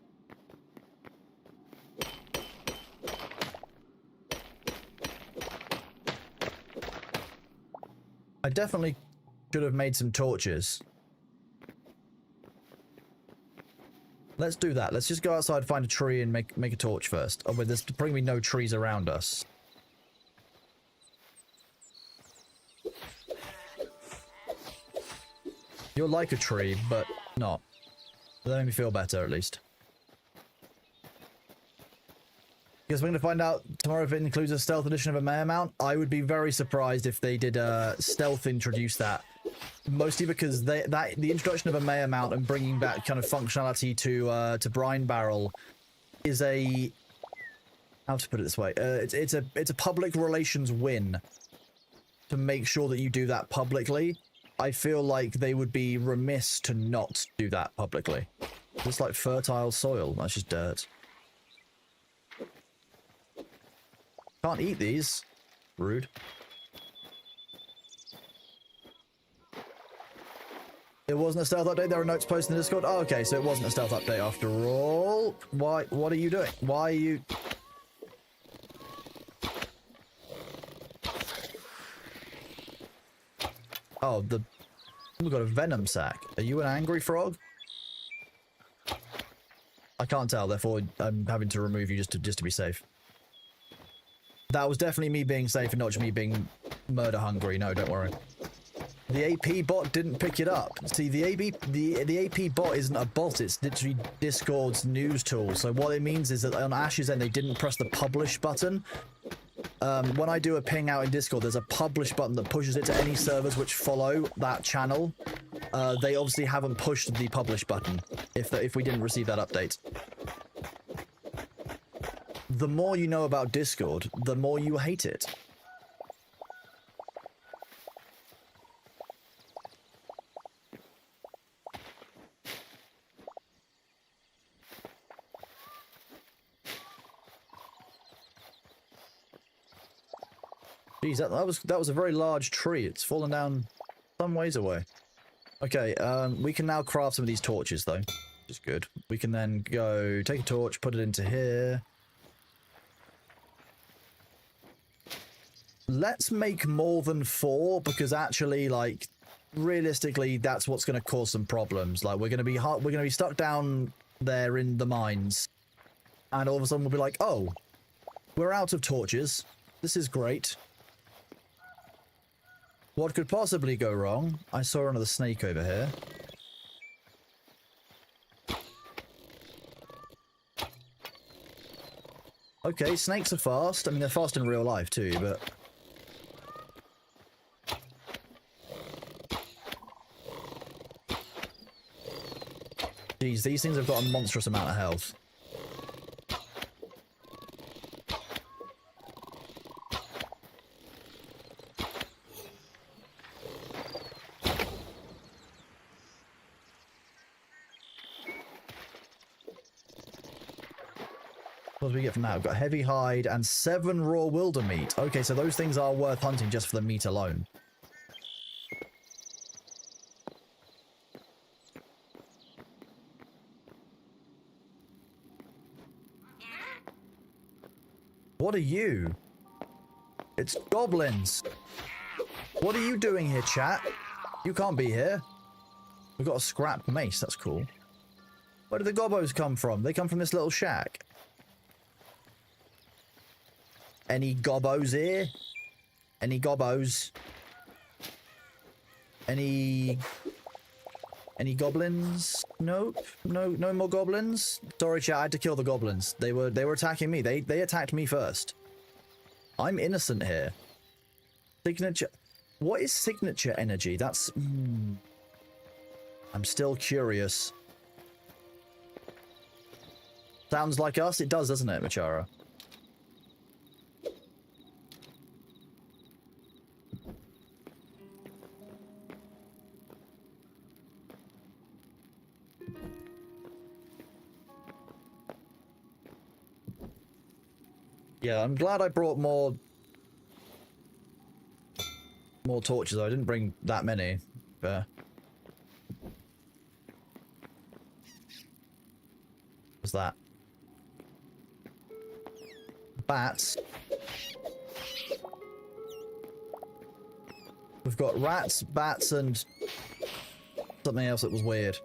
I definitely should have made some torches. Let's do that. Let's just go outside, find a tree, and make a torch first. Oh, but there's probably no trees around us. You're like a tree, but not. That made me feel better, at least. Because we're going to find out tomorrow if it includes a stealth edition of a Mayor Mount. I would be very surprised if they did stealth introduce that. Mostly because the introduction of a Mayor Mount and bringing back kind of functionality to Brine Barrel is a... How to put it this way? It's a public relations win. to make sure that you do that publicly, I feel like they would be remiss to not do that publicly. It's like fertile soil. That's just dirt. Can't eat these. Rude. It wasn't a stealth update. There are notes posted in the Discord. Oh, okay, so it wasn't a stealth update after all. Why? What are you doing? Why are you... Oh, we've got a venom sac. Are you an angry frog? I can't tell, therefore I'm having to remove you just to be safe. That was definitely me being safe and not just me being murder hungry. No, don't worry. The AP bot didn't pick it up. See, the AP bot isn't a bot, it's literally Discord's news tool. So what it means is that on Ash's end, they didn't press the publish button. When I do a ping out in Discord, there's a publish button that pushes it to any servers which follow that channel. They obviously haven't pushed the publish button if we didn't receive that update. The more you know about Discord, the more you hate it. Jeez, that was a very large tree. It's fallen down some ways away. Okay, we can now craft some of these torches, though, which is good. We can then go take a torch, put it into here. Let's make more than 4, because actually, like, realistically, that's what's going to cause some problems. Like, we're going to be stuck down there in the mines, and all of a sudden we'll be like, oh, we're out of torches. This is great. What could possibly go wrong? I saw another snake over here. Okay, snakes are fast. I mean, they're fast in real life too, but... Jeez, these things have got a monstrous amount of health. What do we get from that? We've got heavy hide and 7 raw wilder meat. Okay, so those things are worth hunting just for the meat alone. What are you? It's goblins. What are you doing here, chat? You can't be here. We've got a scrap mace. That's cool. Where do the gobbos come from? They come from this little shack. Any gobbos here? Any gobbos? Any goblins? Nope. No more goblins. Sorry, chat. I had to kill the goblins. They were attacking me. They attacked me first. I'm innocent here. Signature. What is signature energy? That's. I'm still curious. Sounds like us. It does, doesn't it, Machara? Yeah, I'm glad I brought more torches. I didn't bring that many, but what's that? Bats. We've got rats, bats, and something else that was weird.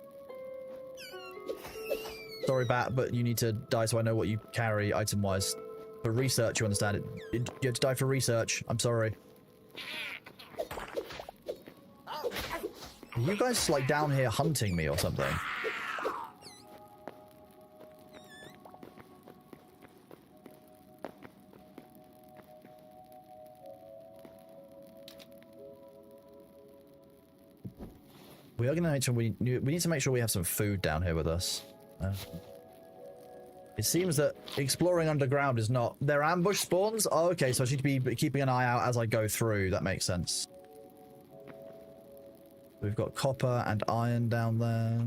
Sorry, bat, but you need to die so I know what you carry item-wise. For research, you understand it. You have to die for research. I'm sorry. Are you guys, like, down here hunting me or something? We are going to make sure we need to make sure we have some food down here with us. It seems that exploring underground is not... They're ambush spawns? Oh, okay, so I should be keeping an eye out as I go through. That makes sense. We've got copper and iron down there.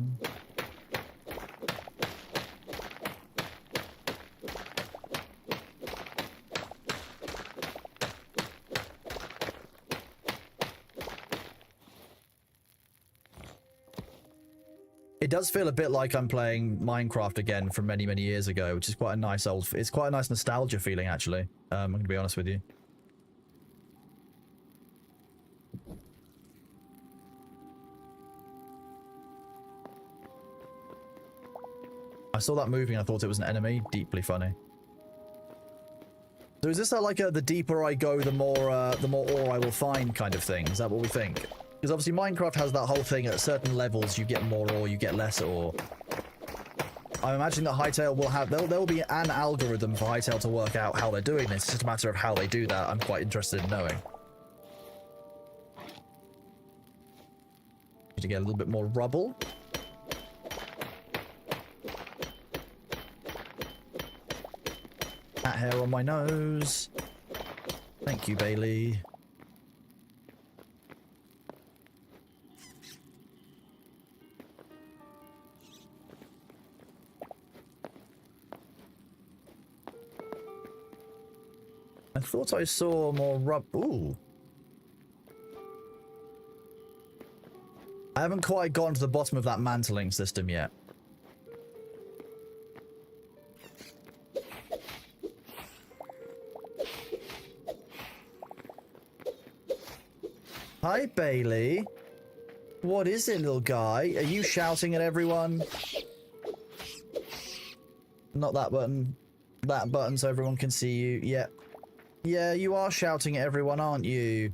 It does feel a bit like I'm playing Minecraft again from many, many years ago, which is quite a nice old... It's quite a nice nostalgia feeling, actually. I'm going to be honest with you. I saw that moving and I thought it was an enemy. Deeply funny. So is this like the deeper I go, the more ore I will find kind of thing? Is that what we think? Because obviously Minecraft has that whole thing at certain levels you get more ore, you get less ore. I imagine that Hytale will have... There will be an algorithm for Hytale to work out how they're doing this. It's just a matter of how they do that. I'm quite interested in knowing. Need to get a little bit more rubble. Cat hair on my nose. Thank you, Bailey. I thought I saw more Ooh. I haven't quite gotten to the bottom of that mantling system yet. Hi, Bailey. What is it, little guy? Are you shouting at everyone? Not that button. That button so everyone can see you. Yeah. Yeah, you are shouting at everyone, aren't you?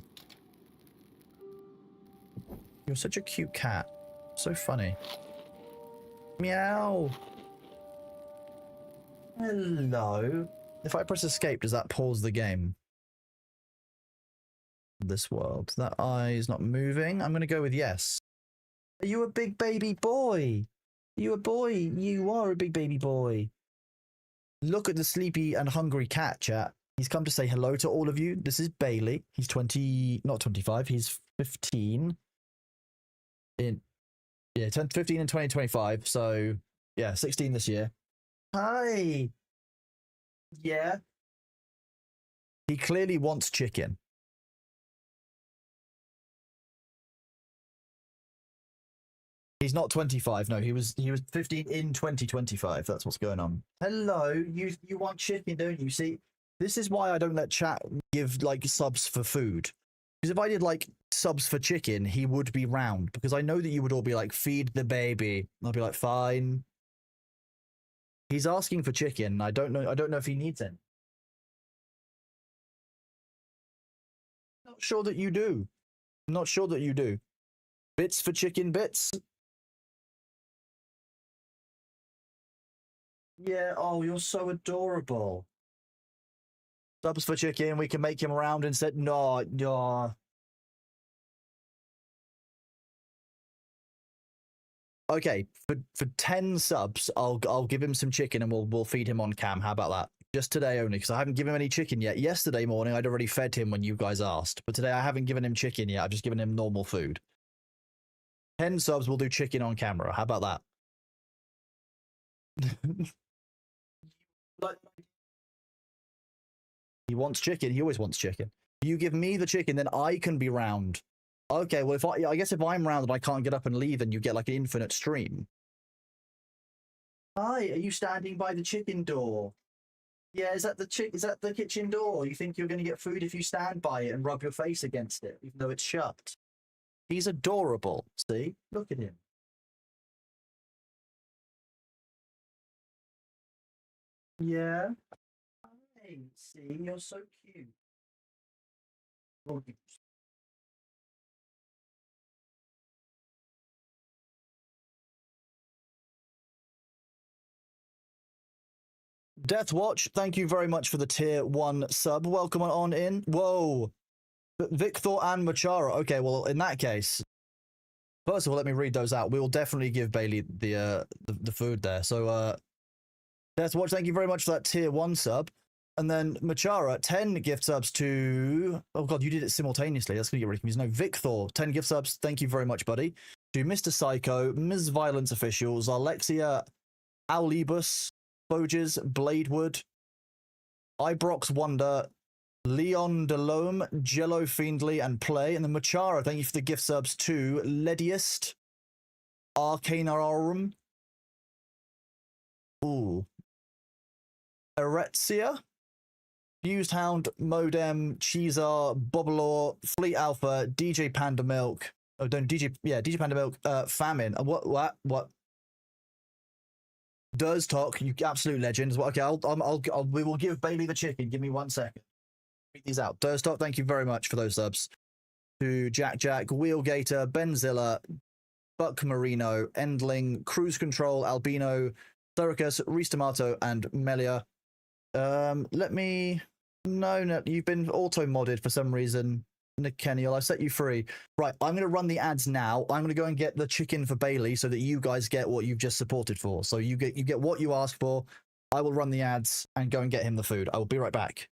You're such a cute cat. So funny. Meow. Hello. If I press escape, does that pause the game? This world. That eye is not moving. I'm going to go with yes. Are you a big baby boy? Are you a boy? You are a big baby boy. Look at the sleepy and hungry cat, chat. He's come to say hello to all of you. This is Bailey. He's 20, not 25, he's 15. Yeah, 15 in 2025. So, yeah, 16 this year. Hi. Yeah. He clearly wants chicken. He's not 25. No, he was 15 in 2025. That's what's going on. Hello. You want chicken, don't you? See, this is why I don't let chat give like subs for food. Because if I did like subs for chicken, he would be round. Because I know that you would all be like, feed the baby. I'll be like, fine. He's asking for chicken. I don't know if he needs it. Not sure that you do. Not sure that you do. Bits for chicken bits. Yeah, oh, you're so adorable. Subs for chicken, we can make him round instead. No, no. Okay, for 10 subs, I'll give him some chicken and we'll feed him on cam. How about that? Just today only, because I haven't given him any chicken yet. Yesterday morning, I'd already fed him when you guys asked. But today, I haven't given him chicken yet. I've just given him normal food. 10 subs, we'll do chicken on camera. How about that? He wants chicken. He always wants chicken. You give me the chicken, then I can be round. Okay, well, I guess if I'm round and I can't get up and leave, then you get like an infinite stream. Hi, are you standing by the chicken door? Yeah, is that the kitchen door? You think you're going to get food if you stand by it and rub your face against it, even though it's shut? He's adorable. See? Look at him. Yeah. Hey, see, you're so cute. Deathwatch, thank you very much for the tier 1 sub. Welcome on in. Whoa. Victor and Machara. Okay, well, in that case, first of all, let me read those out. We will definitely give Bailey the food there. So, Death Watch, thank you very much for that tier 1 sub. And then Machara, 10 gift subs to... Oh god, you did it simultaneously. That's going to get really confusing. No, Victor, 10 gift subs. Thank you very much, buddy. To Mr. Psycho, Ms. Violence Officials, Alexia, Aulibus, Boges, Bladewood, Ibrox Wonder, Leon Delome, Jello Fiendly, and Play. And then Machara, thank you for the gift subs to Lediest, Arcanarum, ooh, Eretzia, Fused Hound, Modem, Cheezer, Bobblor, Fleet Alpha, DJ Panda Milk. Oh, don't DJ Panda Milk, Famine. What? Does talk, you absolute legend. Okay, we will give Bailey the chicken. Give me 1 second. Read these out. Does talk, thank you very much for those subs. To Jack, Wheelgator, Benzilla, Buck Marino, Endling, Cruise Control, Albino, Thuricus, Reese Tomato, and Melia. Let me... No, you've been auto-modded for some reason. Nickenial, I set you free. Right, I'm going to run the ads now. I'm going to go and get the chicken for Bailey so that you guys get what you've just supported for. So you get what you asked for. I will run the ads and go and get him the food. I will be right back.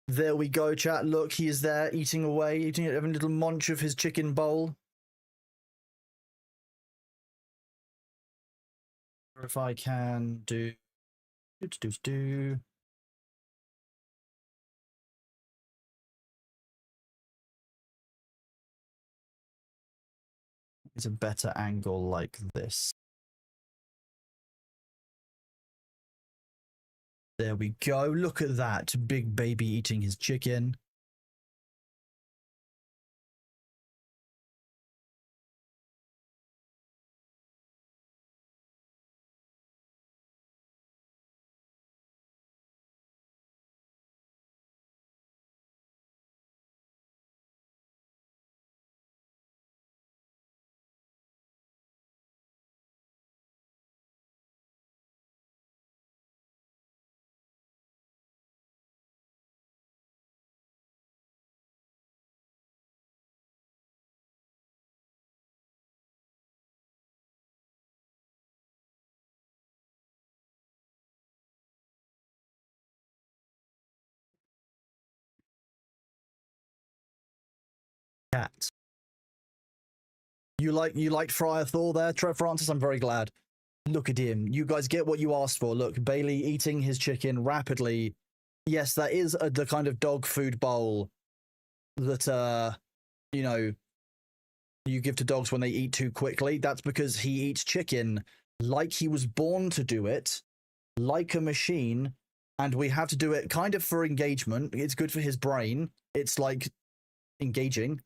There we go, chat. Look, he is there, eating away, having a little munch of his chicken bowl. If I can do... It's a better angle like this. There we go. Look at that. Big baby eating his chicken. Cat. You liked Friar Thor there, Trev Francis? I'm very glad. Look at him. You guys get what you asked for. Look, Bailey eating his chicken rapidly. yes, that is the kind of dog food bowl that you know, you give to dogs when they eat too quickly. That's because he eats chicken like he was born to do it, like a machine, and we have to do it kind of for engagement. It's good for his brain. It's like engaging,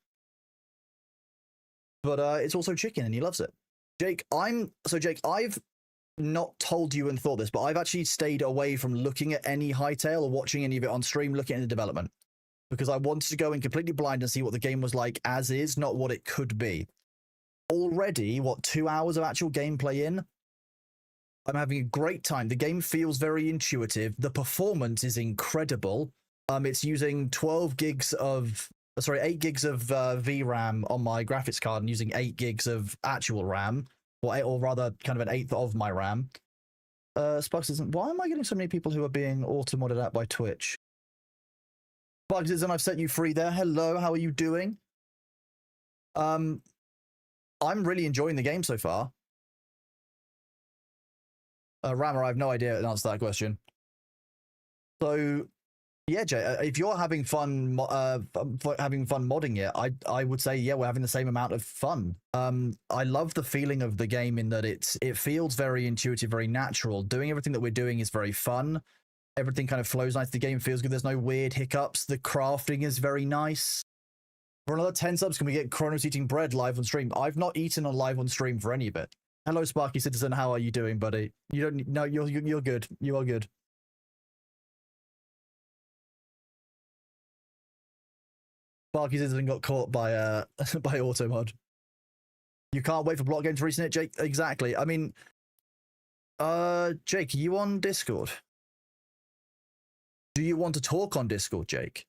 but it's also chicken, and he loves it. Jake, I've not told you and thought this, but I've actually stayed away from looking at any Hytale or watching any of it on stream, looking at the development, because I wanted to go in completely blind and see what the game was like as is, not what it could be. Already, 2 hours of actual gameplay in? I'm having a great time. The game feels very intuitive. The performance is incredible. It's using 8 gigs of VRAM on my graphics card and using 8 gigs of actual RAM, or rather kind of an eighth of my RAM. Sparks isn't. Why am I getting so many people who are being auto-modded out by Twitch? Bugs isn't. I've set you free there. Hello, how are you doing? I'm really enjoying the game so far. Rammer, I have no idea to answer that question. So, yeah, Jay, if you're having fun, modding it, I would say, yeah, we're having the same amount of fun. I love the feeling of the game in that it feels very intuitive, very natural. Doing everything that we're doing is very fun. Everything kind of flows nice. The game feels good. There's no weird hiccups. The crafting is very nice. For another 10 subs, can we get Kronos eating bread live on stream? I've not eaten on live on stream for any of it. Hello, Sparky Citizen. How are you doing, buddy? You don't. No, you're good. You are good. Sparky Citizen got caught by by automod. You can't wait for block game to recent it, Jake. Exactly. I mean, Jake, are you on Discord? Do you want to talk on Discord, Jake?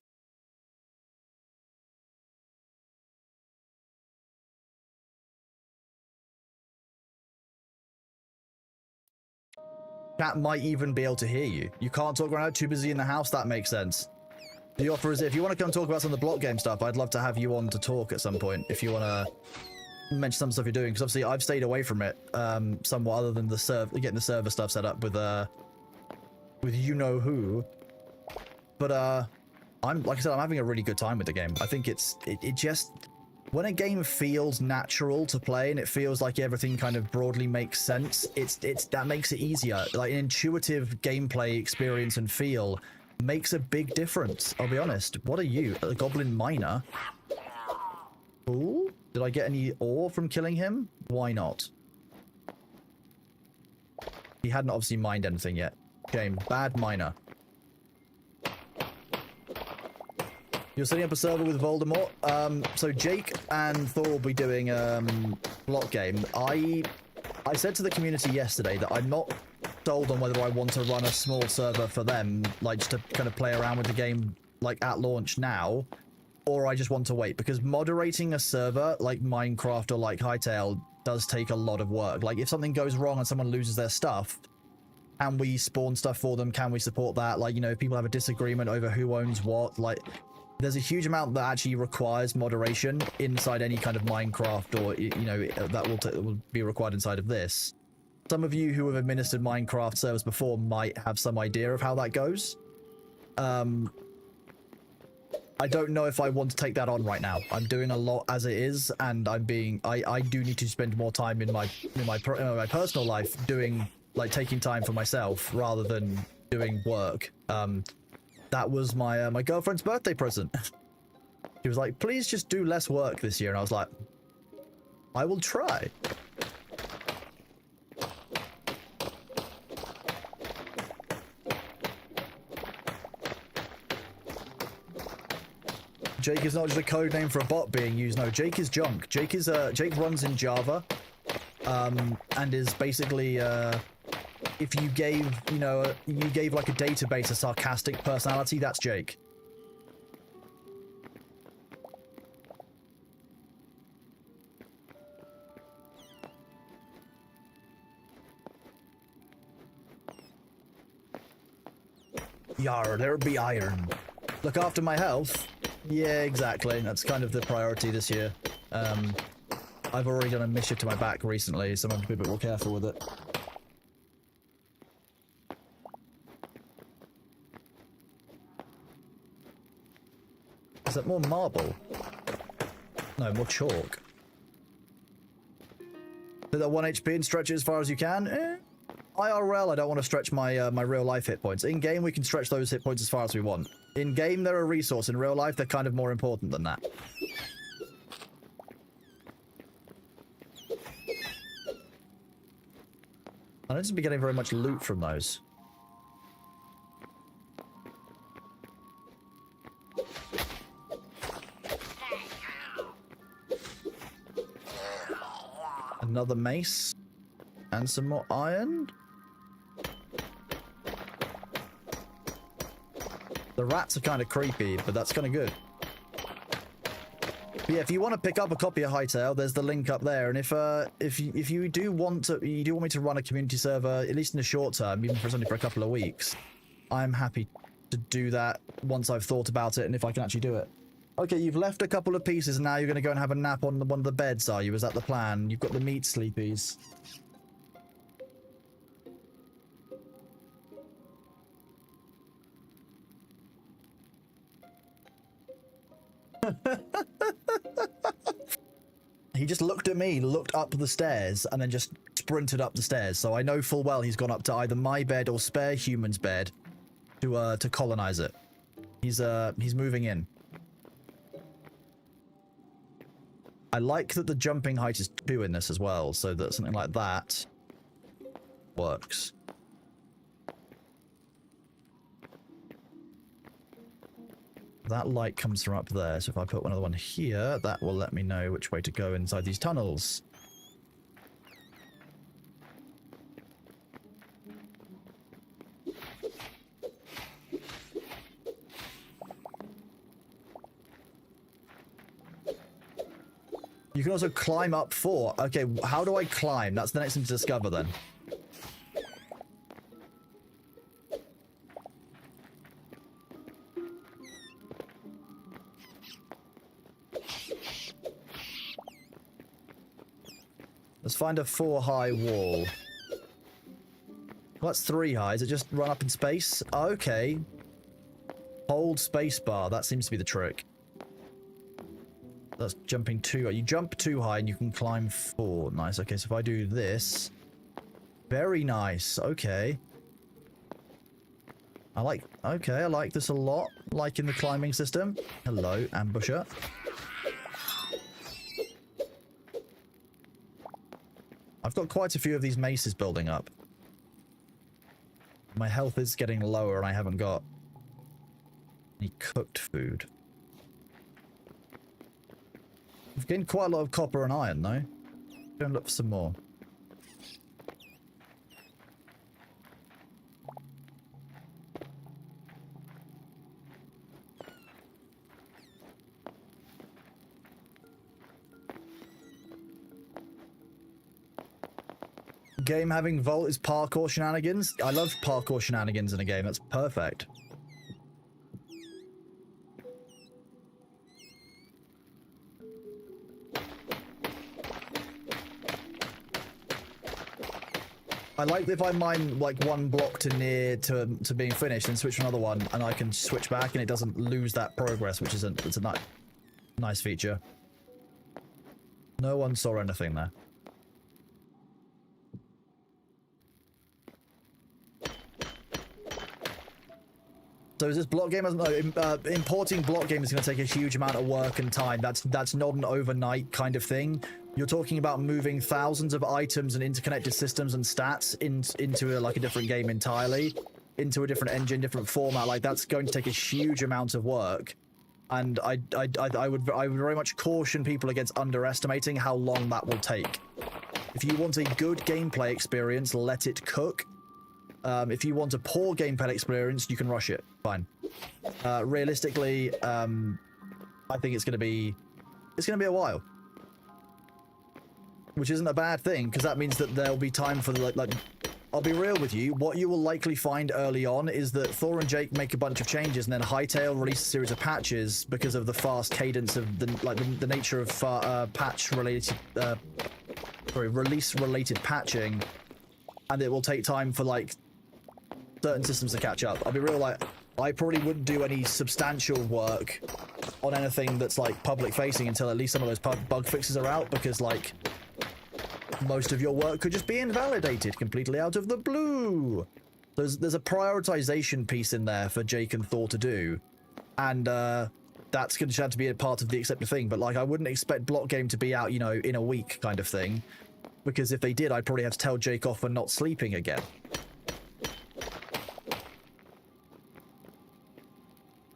Chat might even be able to hear you. You can't talk right now, too busy in the house. That makes sense. The offer is, if you want to come talk about some of the block game stuff, I'd love to have you on to talk at some point. If you want to mention some stuff you're doing, because obviously I've stayed away from it somewhat, other than getting the server stuff set up with you know who. But like I said, I'm having a really good time with the game. I think it just, when a game feels natural to play and it feels like everything kind of broadly makes sense, that makes it easier. Like an intuitive gameplay experience and feel makes a big difference. I'll be honest. What are you, a goblin miner? Ooh, did I get any ore from killing him? Why not? He hadn't obviously mined anything yet. Shame. Bad miner. You're setting up a server with Voldemort. So Jake and Thor will be doing block game. I said to the community yesterday that I'm not sold on whether I want to run a small server for them, like just to kind of play around with the game like at launch now, or I just want to wait, because moderating a server like Minecraft or like Hytale does take a lot of work. Like if something goes wrong and someone loses their stuff, can we spawn stuff for them? Can we support that? Like, you know, if people have a disagreement over who owns what, like there's a huge amount that actually requires moderation inside any kind of Minecraft, or, you know, that will be required inside of this. Some of you who have administered Minecraft servers before might have some idea of how that goes. I don't know if I want to take that on right now. I'm doing a lot as it is, and I do need to spend more time in my personal life doing, like, taking time for myself rather than doing work. That was my my girlfriend's birthday present. She was like, please just do less work this year, and I was like, I will try. Jake is not just a code name for a bot being used. No, Jake is junk. Jake runs in Java, and is basically if you gave like a database a sarcastic personality, that's Jake. Yar, there be iron. Look after my health. Yeah, exactly. That's kind of the priority this year. I've already done a mission to my back recently, so I'm going to be a bit more careful with it. Is that more marble? No, more chalk. Do that 1 HP and stretch it as far as you can? IRL, I don't want to stretch my my real life hit points. In game, we can stretch those hit points as far as we want. In game, they're a resource. In real life, they're kind of more important than that. I don't seem to be getting very much loot from those. Another mace. And some more iron. The rats are kind of creepy, but that's kind of good. But yeah, if you want to pick up a copy of Hytale, there's the link up there. And if you do want me to run a community server, at least in the short term, even if it's only for a couple of weeks, I'm happy to do that once I've thought about it and if I can actually do it. Okay, you've left a couple of pieces and now you're going to go and have a nap on one of the beds, are you? Is that the plan? You've got the meat sleepies. He just looked at me, looked up the stairs, and then just sprinted up the stairs. So I know full well he's gone up to either my bed or spare human's bed to colonize it. He's moving in. I like that the jumping height is 2 in this as well, so that something like that works. That light comes from up there, so if I put another one here, that will let me know which way to go inside these tunnels. You can also climb up 4. Okay, how do I climb? That's the next thing to discover then. Let's find a 4-high wall. Well, that's 3 high. Does it just run up in space? Okay. Hold spacebar. That seems to be the trick. That's jumping 2 high. You jump 2 high and you can climb 4. Nice. Okay, so if I do this... Very nice. Okay. I like this a lot. Liking the climbing system. Hello, ambusher. I've got quite a few of these maces building up. My health is getting lower and I haven't got any cooked food. I've gained quite a lot of copper and iron though. Go and look for some more. Game having Vault is parkour shenanigans. I love parkour shenanigans in a game. That's perfect. I like if I mine like one block to near to being finished and switch to another one, and I can switch back and it doesn't lose that progress, which is it's a nice feature. No one saw anything there. So is this block game? No, importing block game is going to take a huge amount of work and time. That's not an overnight kind of thing. You're talking about moving thousands of items and interconnected systems and stats into like a different game entirely, into a different engine, different format. Like that's going to take a huge amount of work, and I would very much caution people against underestimating how long that will take. If you want a good gameplay experience, let it cook. If you want a poor gameplay experience, you can rush it. Fine. Realistically, I think it's gonna be a while, which isn't a bad thing because that means that there'll be time for the like. I'll be real with you. What you will likely find early on is that Thor and Jake make a bunch of changes, and then Hytale release a series of patches because of the fast cadence of the nature of release-related patching, and it will take time for like certain systems to catch up. I'll be real, like I probably wouldn't do any substantial work on anything that's like public facing until at least some of those bug fixes are out, because like most of your work could just be invalidated completely out of the blue. There's a prioritization piece in there for Jake and Thor to do, and that's going to have to be a part of the accepted thing. But like, I wouldn't expect Block Game to be out, you know, in a week kind of thing, because if they did, I'd probably have to tell Jake off for not sleeping again.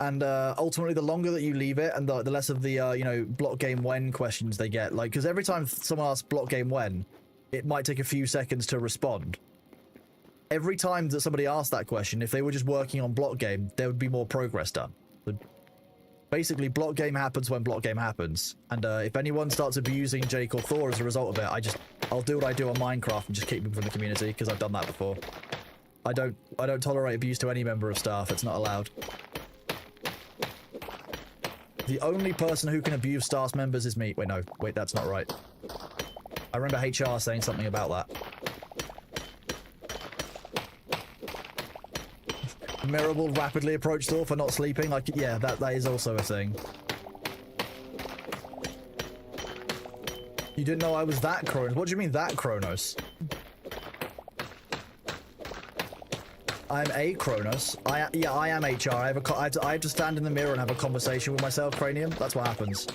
And ultimately, the longer that you leave it, and the less of the you know, Block Game when questions they get, like, because every time someone asks Block Game when, it might take a few seconds to respond. Every time that somebody asked that question, if they were just working on Block Game, there would be more progress done. So basically, Block Game happens when Block Game happens, and if anyone starts abusing Jake or Thor as a result of it, I'll do what I do on Minecraft and just kick them from the community, because I've done that before. I don't tolerate abuse to any member of staff. It's not allowed. The only person who can abuse staff members is me. Wait, no. Wait, that's not right. I remember HR saying something about that. Mirror will rapidly approach Thor for not sleeping. Like, yeah, that is also a thing. You didn't know I was that Kronos? What do you mean that Kronos? I'm a Kronos. Yeah, I am HR. I have to stand in the mirror and have a conversation with myself, Cranium. That's what happens.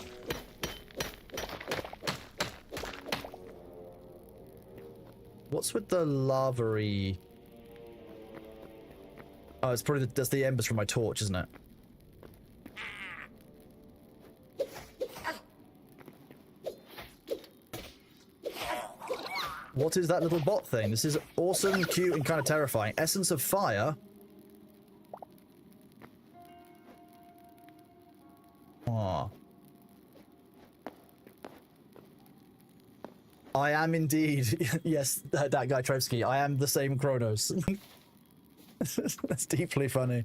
What's with the lava-y? Oh, it's probably that's the embers from my torch, isn't it? What is that little bot thing? This is awesome, cute, and kind of terrifying. Essence of fire. Aw. I am indeed. Yes, that guy Trevsky. I am the same Kronos. That's deeply funny.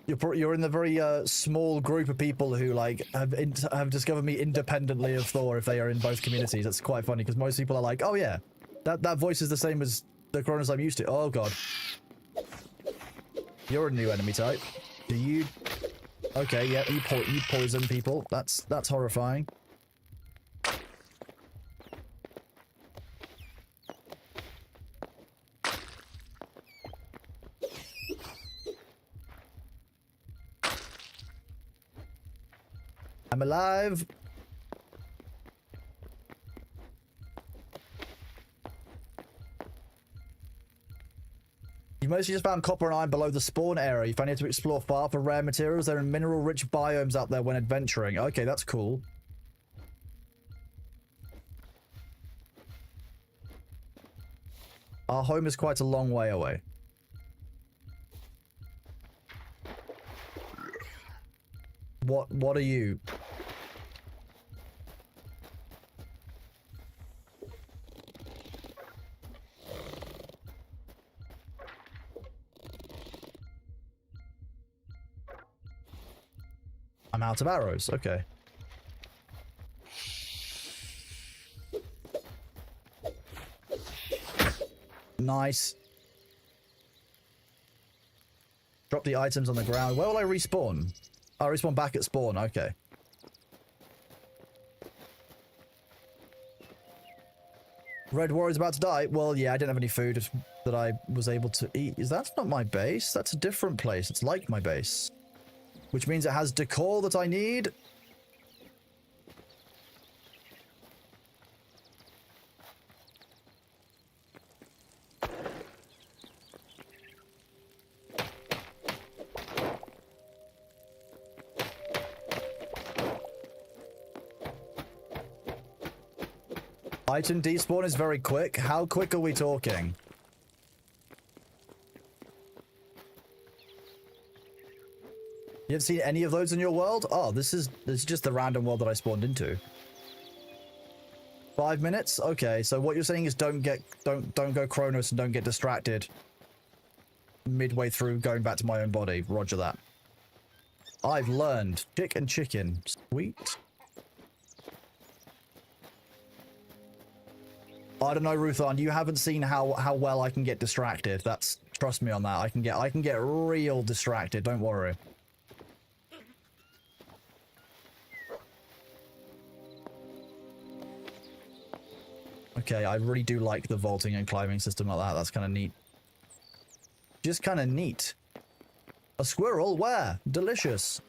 You're in the very small group of people who like have discovered me independently of Thor if they are in both communities. That's quite funny, because most people are like, oh yeah, that voice is the same as the Kronos I'm used to. Oh god. You're a new enemy type. Do you? Okay, yeah, you poison people. That's horrifying. I'm alive. You mostly just found copper and iron below the spawn area. You found you to explore far for rare materials. There are mineral-rich biomes out there when adventuring. Okay, that's cool. Our home is quite a long way away. What are you? I'm out of arrows. Okay. Nice. Drop the items on the ground. Where will I respawn? I'll respawn back at spawn. Okay. Red Warrior's about to die. Well, yeah, I didn't have any food that I was able to eat. That's not my base. That's a different place. It's like my base. Which means it has decor that I need. Item despawn is very quick. How quick are we talking? You haven't seen any of those in your world? Oh, this is just the random world that I spawned into. 5 minutes? Okay, so what you're saying is don't go Kronos and don't get distracted midway through going back to my own body. Roger that. I've learned. Chick and chicken. Sweet. I don't know, Ruthan. You haven't seen how well I can get distracted. Trust me on that. I can get real distracted. Don't worry. Okay, I really do like the vaulting and climbing system like that. That's kind of neat. Just kind of neat. A squirrel? Where? Delicious.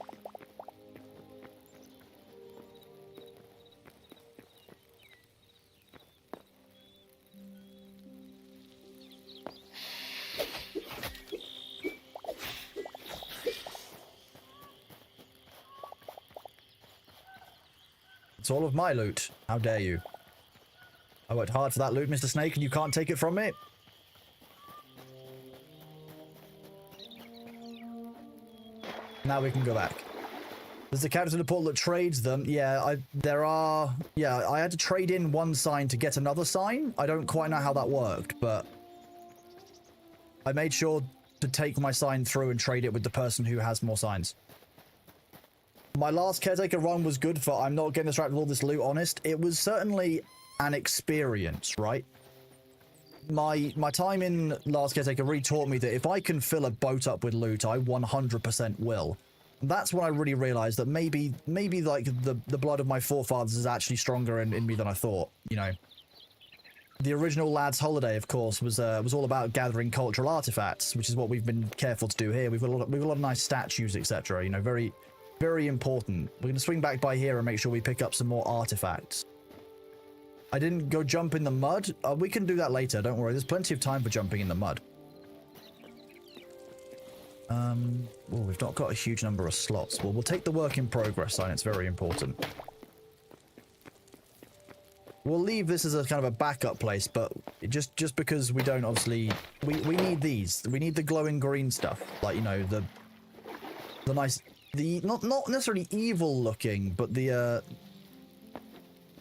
It's all of my loot. How dare you? I worked hard for that loot, Mr. Snake, and you can't take it from me? Now we can go back. There's a captain in the portal that trades them. Yeah, I had to trade in one sign to get another sign. I don't quite know how that worked, but I made sure to take my sign through and trade it with the person who has more signs. My last caretaker run was good for I'm not getting distracted with all this loot, honest. It was certainly an experience, right? My time in last caretaker really taught me that if I can fill a boat up with loot, I 100% will. That's when I really realized that maybe like the blood of my forefathers is actually stronger in me than I thought, you know. The original Lad's Holiday, of course, was all about gathering cultural artifacts, which is what we've been careful to do here. We've got a lot of nice statues, etc. You know, very, very important. We're going to swing back by here and make sure we pick up some more artifacts. I didn't go jump in the mud. We can do that later. Don't worry. There's plenty of time for jumping in the mud. Oh, we've not got a huge number of slots. Well, we'll take the work in progress sign. It's very important. We'll leave this as a kind of a backup place, but just because we don't obviously we need these. We need the glowing green stuff, like, you know, the nice, not necessarily evil looking, but the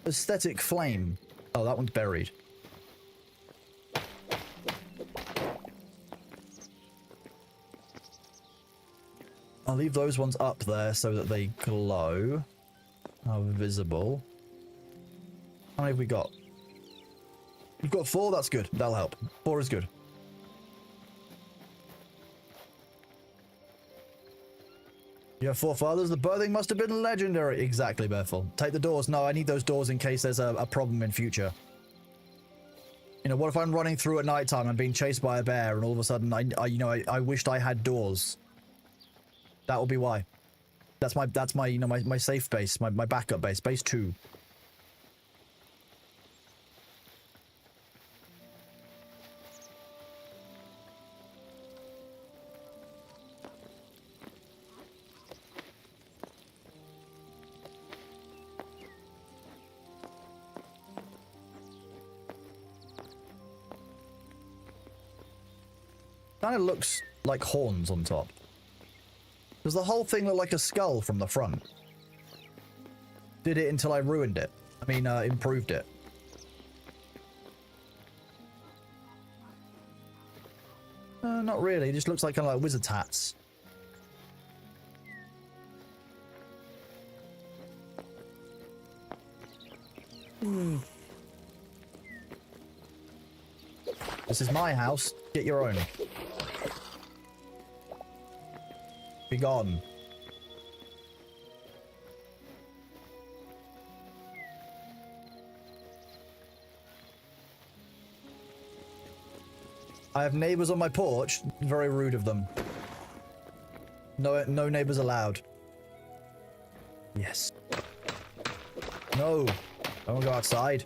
aesthetic flame. Oh, that one's buried. I'll leave those ones up there so that they glow, are visible. How many have we got? We've got 4, that's good. That'll help. 4 is good. You have forefathers. The birthing must have been legendary. Exactly, Bethel. Take the doors. No, I need those doors in case there's a problem in future. You know, what if I'm running through at nighttime and being chased by a bear and all of a sudden I wished I had doors. That will be why. That's my you know, my safe base, my backup base, base 2. Kind of looks like horns on top. Does the whole thing look like a skull from the front? Did it until I ruined it. I mean, improved it. Not really. It just looks like kind of like wizard's hats. This is my house. Get your own. Be gone. I have neighbors on my porch. Very rude of them. No neighbors allowed. Yes. No. I won't go outside.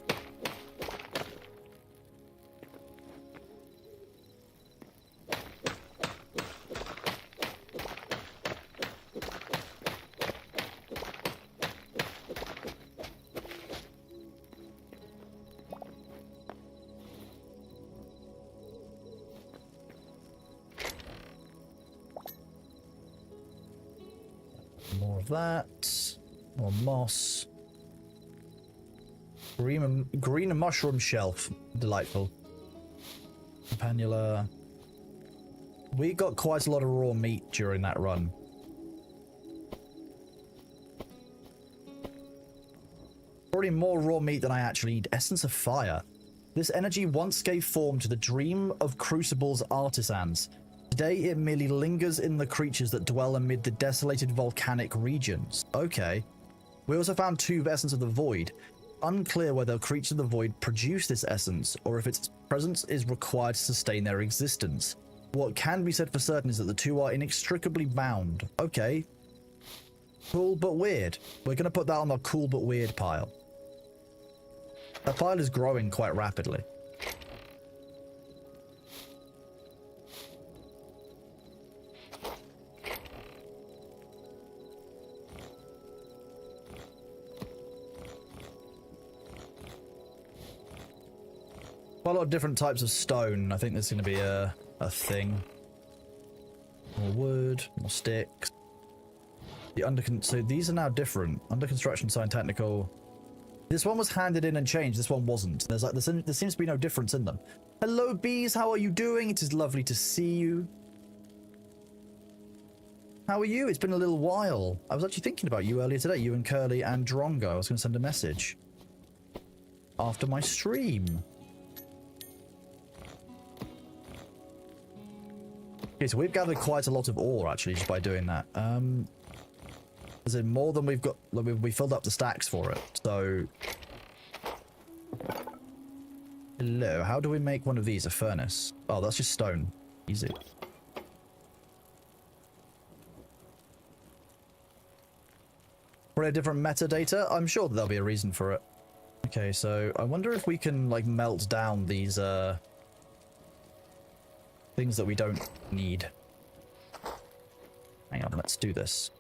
More of that. More moss. Green mushroom shelf. Delightful. Campanula. We got quite a lot of raw meat during that run. Probably more raw meat than I actually need. Essence of fire. This energy once gave form to the dream of Crucible's artisans. Today, it merely lingers in the creatures that dwell amid the desolated volcanic regions. Okay. We also found 2 Essence of the Void. Unclear whether creatures of the Void produce this essence, or if its presence is required to sustain their existence. What can be said for certain is that the 2 are inextricably bound. Okay. Cool but weird. We're going to put that on the cool but weird pile. That pile is growing quite rapidly. Quite a lot of different types of stone. I think there's going to be a thing. More wood, more sticks. So these are now different. Under construction, sign technical. This one was handed in and changed. This one wasn't. There seems to be no difference in them. Hello, bees. How are you doing? It is lovely to see you. How are you? It's been a little while. I was actually thinking about you earlier today. You and Curly and Drongo. I was going to send a message after my stream. Okay, so we've gathered quite a lot of ore, actually, just by doing that. Is it more than we've got? We filled up the stacks for it, so... Hello, how do we make one of these? A furnace? Oh, that's just stone. Easy. Probably a different metadata? I'm sure that there'll be a reason for it. Okay, so I wonder if we can, like, melt down these, things that we don't need. Hang on, let's do this.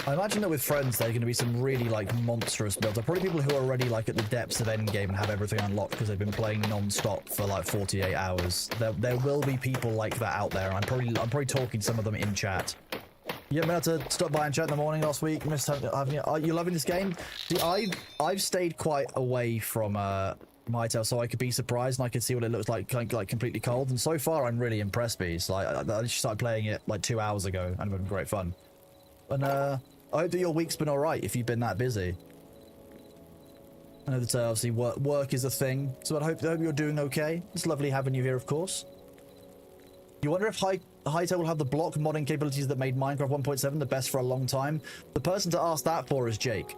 I imagine that with friends, there are going to be some really, like, monstrous builds. There are probably people who are already, like, at the depths of endgame and have everything unlocked because they've been playing non-stop for, like, 48 hours. There will be people like that out there. I'm probably talking to some of them in chat. You haven't been able to stop by and chat in the morning last week? Are you loving this game? See, I've stayed quite away from Hytale so I could be surprised and I could see what it looks like, like completely cold. And so far, I'm really impressed, bees. Like, I just started playing it like 2 hours ago and it's been great fun. And I hope that your week's been alright if you've been that busy. I know that obviously work is a thing, so I hope you're doing okay. It's lovely having you here, of course. You wonder if Hytale will have the block modding capabilities that made Minecraft 1.7 the best for a long time? The person to ask that for is Jake.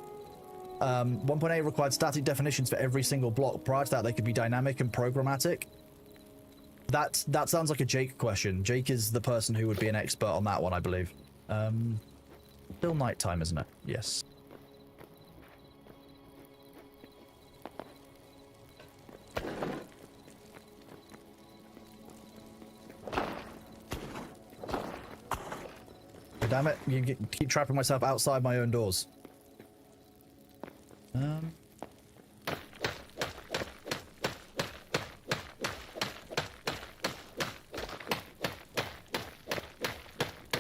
1.8 required static definitions for every single block. Prior to that, they could be dynamic and programmatic. That sounds like a Jake question. Jake is the person who would be an expert on that one, I believe. Still nighttime, isn't it? Yes. Damn it, you keep trapping myself outside my own doors.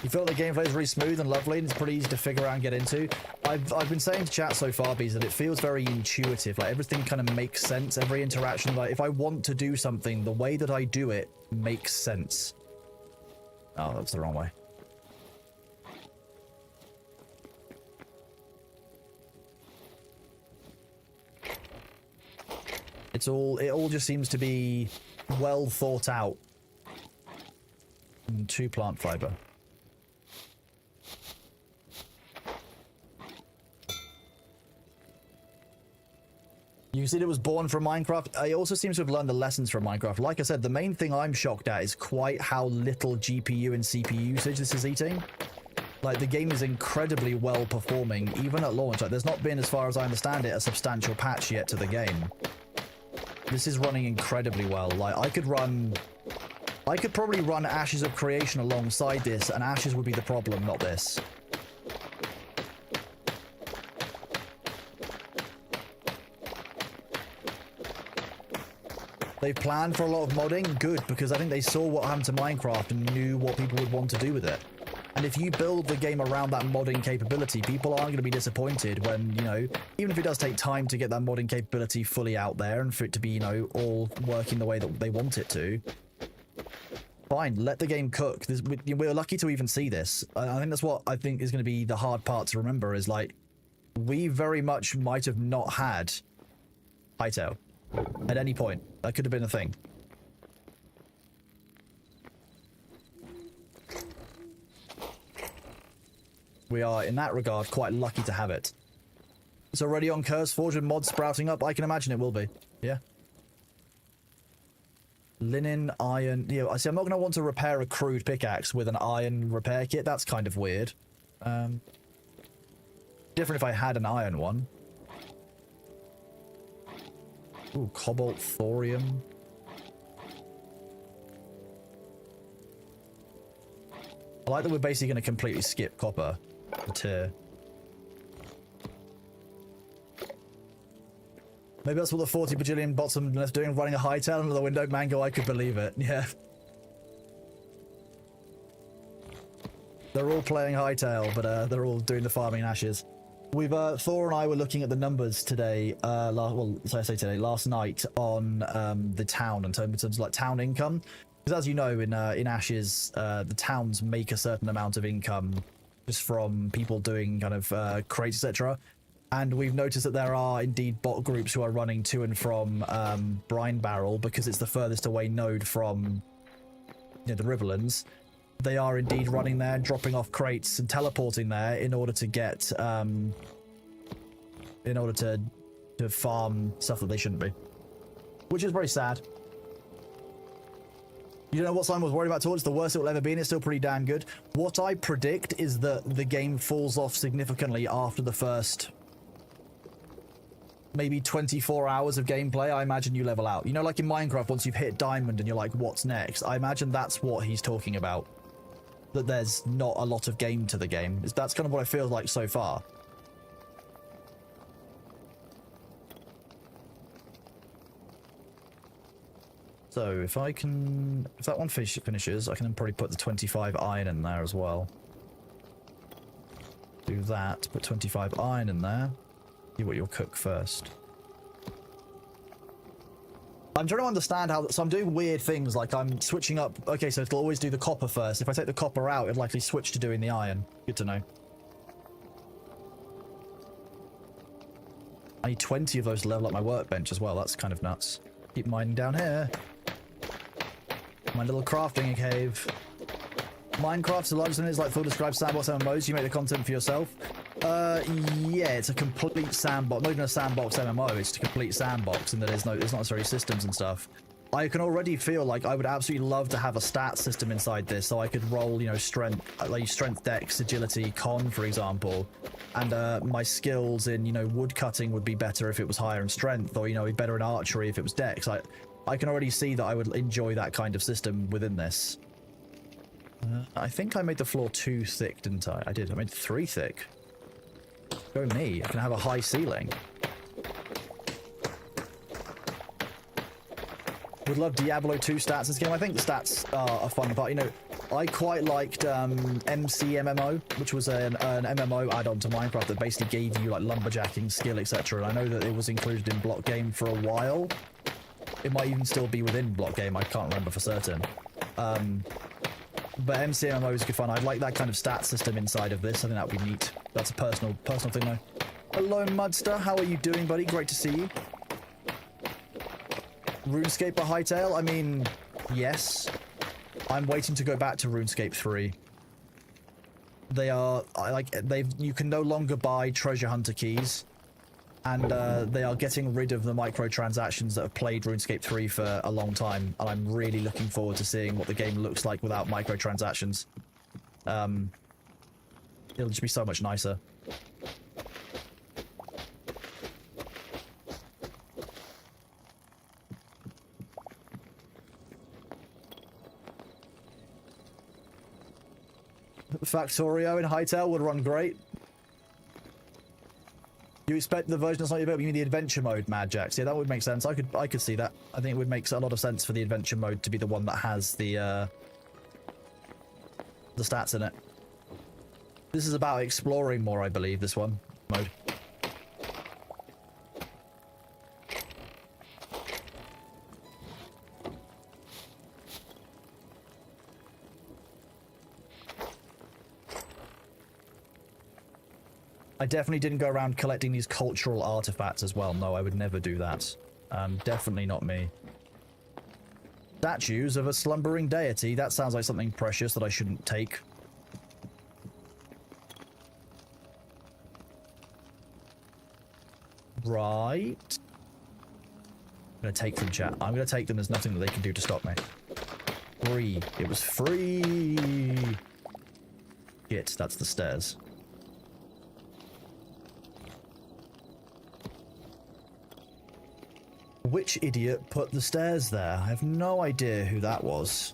You feel the gameplay is really smooth and lovely and it's pretty easy to figure out and get into. I've been saying to chat so far, bees, that it feels very intuitive. Like everything kind of makes sense. Every interaction, like if I want to do something, the way that I do it makes sense. Oh, that's the wrong way. It all just seems to be well thought out. And 2 plant fiber. You see, it was born from Minecraft. I also seem to have learned the lessons from Minecraft. Like I said, the main thing I'm shocked at is quite how little GPU and CPU usage this is eating. Like, the game is incredibly well performing, even at launch. Like, there's not been, as far as I understand it, a substantial patch yet to the game. This is running incredibly well. Like, I could probably run Ashes of Creation alongside this, and Ashes would be the problem, not this. They planned for a lot of modding, good, because I think they saw what happened to Minecraft and knew what people would want to do with it. And if you build the game around that modding capability, people aren't going to be disappointed when, you know, even if it does take time to get that modding capability fully out there and for it to be, you know, all working the way that they want it to. Fine, let the game cook. We're lucky to even see this. I think that's what I think is going to be the hard part to remember is, like, we very much might have not had Hytale at any point. That could have been a thing. We are, in that regard, quite lucky to have it. It's already on CurseForge and mods sprouting up. I can imagine it will be. Yeah. Linen, iron. You know, I see. I'm not going to want to repair a crude pickaxe with an iron repair kit. That's kind of weird. Different if I had an iron one. Ooh, cobalt, thorium. I like that we're basically going to completely skip copper. Tier. Maybe that's what the 40 bajillion bots are left doing, running a Hytale under the window. Mango, I could believe it. Yeah. They're all playing Hytale, but they're all doing the farming in ashes. We've Thor and I were looking at the numbers today. Last night on the town in terms of like town income, because as you know, in Ashes, the towns make a certain amount of income just from people doing kind of crates, etc. And we've noticed that there are indeed bot groups who are running to and from Brine Barrel because it's the furthest away node from, you know, the Riverlands. They are indeed running there, dropping off crates and teleporting there in order to get, in order to farm stuff that they shouldn't be. Which is very sad. You know what Simon was worried about towards the worst it will ever be, and it's still pretty damn good. What I predict is that the game falls off significantly after the first maybe 24 hours of gameplay. I imagine you level out. You know, like in Minecraft, once you've hit diamond and you're like, what's next? I imagine that's what he's talking about. That there's not a lot of game to the game. That's kind of what I feel like so far. So if that one finishes, I can then probably put the 25 iron in there as well. Do that, put 25 iron in there. See what you'll cook first. I'm trying to understand how, so I'm doing weird things, like I'm switching up. Okay, so it'll always do the copper first. If I take the copper out, it'll likely switch to doing the iron. Good to know. I need 20 of those to level up my workbench as well. That's kind of nuts. Keep mining down here. My little crafting cave. Minecraft's the largest one is like full described sandbox MMOs. You make the content for yourself. Yeah, it's a complete sandbox. Not even a sandbox MMO. It's a complete sandbox, and there's not necessarily systems and stuff. I can already feel like I would absolutely love to have a stat system inside this, so I could roll, you know, strength, like strength, dex, agility, con, for example, and my skills in, you know, wood cutting would be better if it was higher in strength, or, you know, better in archery if it was dex. I can already see that I would enjoy that kind of system within this. I think I made the floor 2 thick, didn't I? I did. I made 3 thick. Go me. I can have a high ceiling. Would love Diablo 2 stats in this game. I think the stats are a fun part. You know, I quite liked MCMMO, which was an MMO add-on to Minecraft that basically gave you like lumberjacking skill, etc. And I know that it was included in Block Game for a while. It might even still be within Block Game. I can't remember for certain. But MCMMO is good fun. I'd like that kind of stat system inside of this. I think that would be neat. That's a personal thing though. Hello, Mudster. How are you doing, buddy? Great to see you. RuneScape or Hytale? I mean, yes. I'm waiting to go back to RuneScape 3. They are you can no longer buy treasure hunter keys, and they are getting rid of the microtransactions that have plagued RuneScape 3 for a long time, and I'm really looking forward to seeing what the game looks like without microtransactions. It'll just be so much nicer. Factorio in Hytale would run great. You expect the version that's not available? You mean the adventure mode, Mad Jax? Yeah, that would make sense. I could see that. I think it would make a lot of sense for the adventure mode to be the one that has the stats in it. This is about exploring more, I believe, this one. Mode. I definitely didn't go around collecting these cultural artifacts as well. No, I would never do that. Definitely not me. Statues of a slumbering deity. That sounds like something precious that I shouldn't take. Right. I'm going to take them, chat. I'm going to take them. There's nothing that they can do to stop me. Free. It was free. Shit, that's the stairs. Which idiot put the stairs there? I have no idea who that was.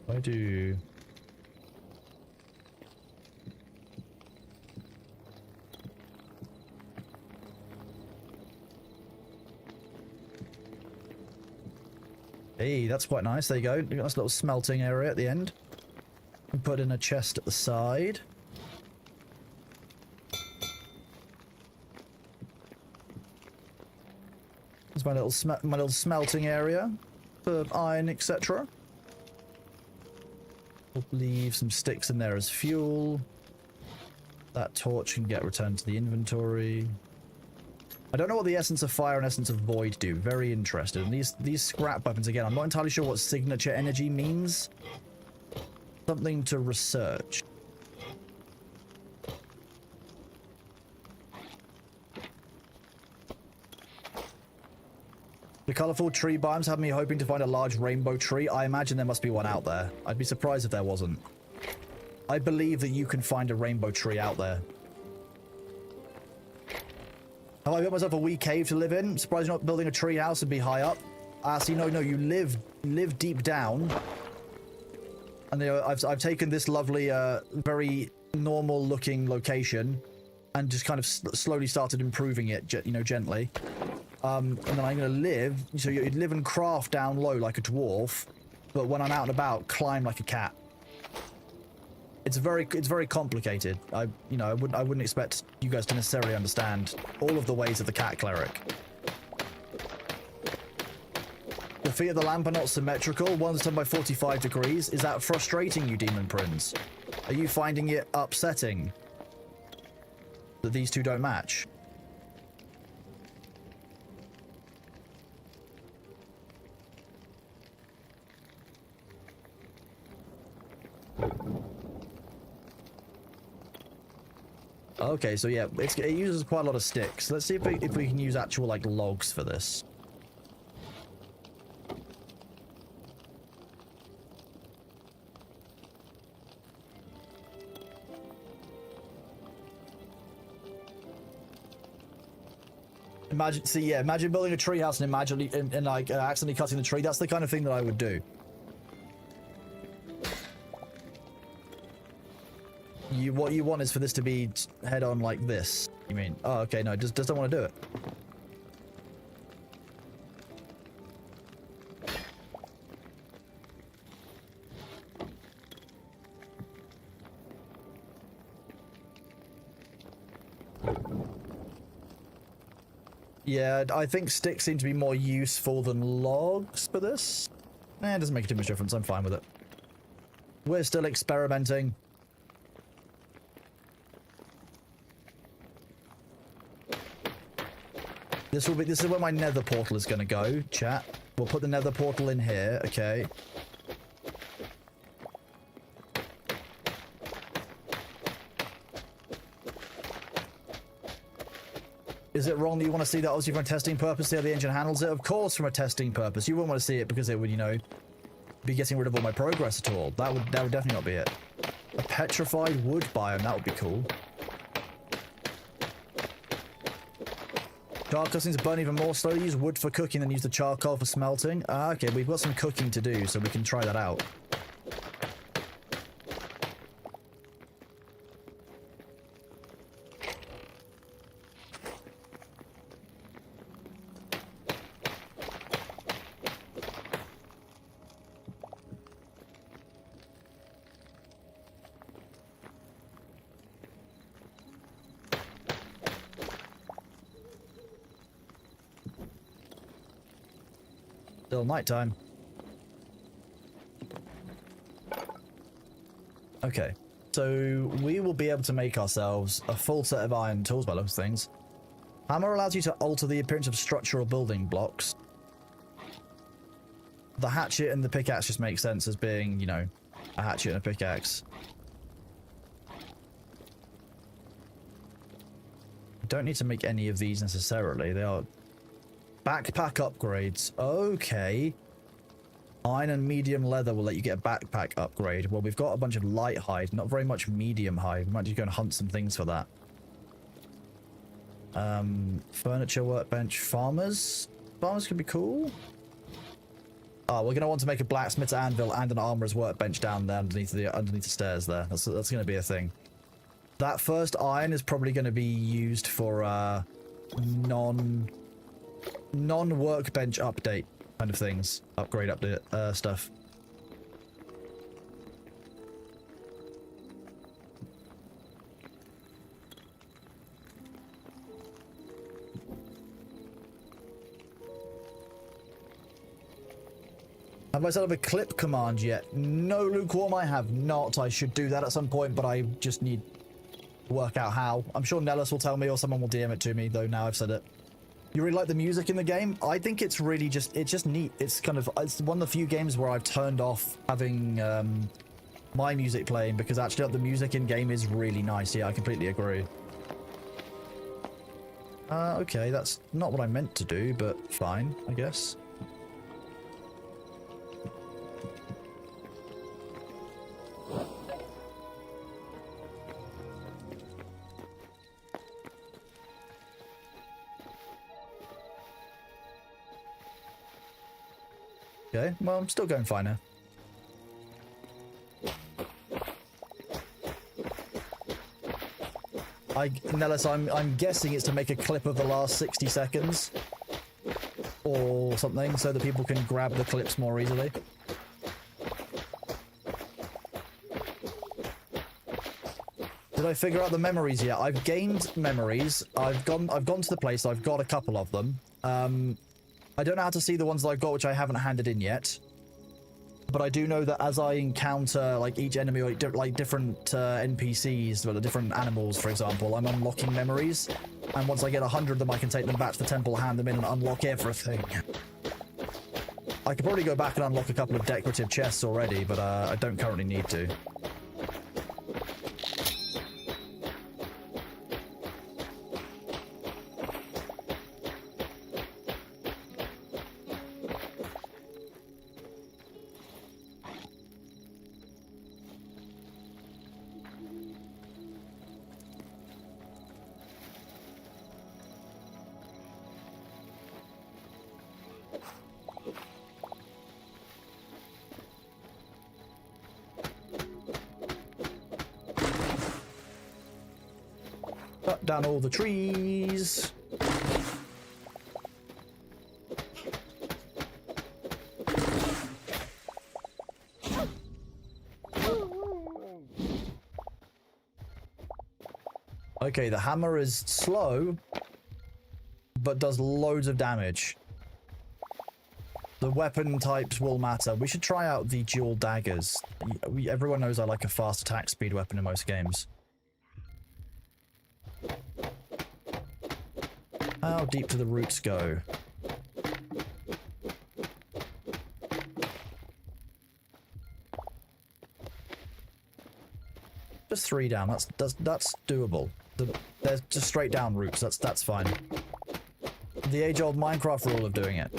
I do. Hey, that's quite nice. There you go. You've got a nice little smelting area at the end. And put in a chest at the side. There's my little smelting area for iron, etc. We'll leave some sticks in there as fuel. That torch can get returned to the inventory. I don't know what the essence of fire and essence of void do. Very interested. And these scrap weapons, again, I'm not entirely sure what signature energy means. Something to research. The colourful tree biomes have me hoping to find a large rainbow tree. I imagine there must be one out there. I'd be surprised if there wasn't. I believe that you can find a rainbow tree out there. Have I built myself a wee cave to live in? Surprised you're not building a tree house and be high up. See, no, you live deep down. And I've taken this lovely, very normal looking location and just kind of slowly started improving it, gently. And then I'm going to live, so you'd live and craft down low like a dwarf, but when I'm out and about, climb like a cat. It's very complicated. I wouldn't expect you guys to necessarily understand all of the ways of the cat cleric. The feet of the lamp are not symmetrical. One's turned by 45 degrees. Is that frustrating you, Demon Prince? Are you finding it upsetting that these two don't match? Okay, so yeah, it uses quite a lot of sticks. Let's see if we can use actual, like, logs for this. Imagine building a treehouse and accidentally cutting the tree. That's the kind of thing that I would do. What you want is for this to be head on like this. You mean? Oh, okay, no, just don't want to do it. Yeah, I think sticks seem to be more useful than logs for this. It doesn't make too much difference. I'm fine with it. We're still experimenting. This is where my nether portal is going to go, chat. We'll put the nether portal in here, okay. Is it wrong that you want to see that obviously from a testing purpose, see how the engine handles it? Of course, from a testing purpose. You wouldn't want to see it because it would, be getting rid of all my progress at all. That would definitely not be it. A petrified wood biome, that would be cool. Charcoal seems to burn even more slowly. Use wood for cooking, then use the charcoal for smelting. Ah, okay, we've got some cooking to do, so we can try that out. Still nighttime. Okay. So we will be able to make ourselves a full set of iron tools by those things. Hammer allows you to alter the appearance of structural building blocks. The hatchet and the pickaxe just make sense as being, you know, a hatchet and a pickaxe. Don't need to make any of these necessarily. They are backpack upgrades. Okay. Iron and medium leather will let you get a backpack upgrade. Well, we've got a bunch of light hide, not very much medium hide. We might just go and hunt some things for that. Furniture workbench. Farmers. Farmers could be cool. Oh, we're going to want to make a blacksmith's anvil and an armorer's workbench down there underneath the stairs there. That's going to be a thing. That first iron is probably going to be used for non-workbench update kind of things. Upgrade update stuff. Have I set up a clip command yet? No, Lukewarm, I have not. I should do that at some point, but I just need to work out how. I'm sure Nellis will tell me or someone will DM it to me, though now I've said it. You really like the music in the game? I think it's really just neat. It's one of the few games where I've turned off having my music playing because actually the music in game is really nice. Yeah, I completely agree. Okay, that's not what I meant to do, but fine, I guess. Okay, well, I'm still going fine now. Nellis, I'm guessing it's to make a clip of the last 60 seconds or something so that people can grab the clips more easily. Did I figure out the memories yet? I've gained memories. I've gone to the place. I've got a couple of them. I don't know how to see the ones that I've got, which I haven't handed in yet. But I do know that as I encounter, like, each enemy, or, like, different NPCs, or the different animals, for example, I'm unlocking memories. And once I get 100 of them, I can take them back to the temple, hand them in, and unlock everything. I could probably go back and unlock a couple of decorative chests already, but I don't currently need to. Cut down all the trees. Okay, the hammer is slow, but does loads of damage. The weapon types will matter. We should try out the dual daggers. Everyone knows I like a fast attack speed weapon in most games. How deep do the roots go? Just 3 down. That's doable. There's just straight down roots. That's fine. The age-old Minecraft rule of doing it.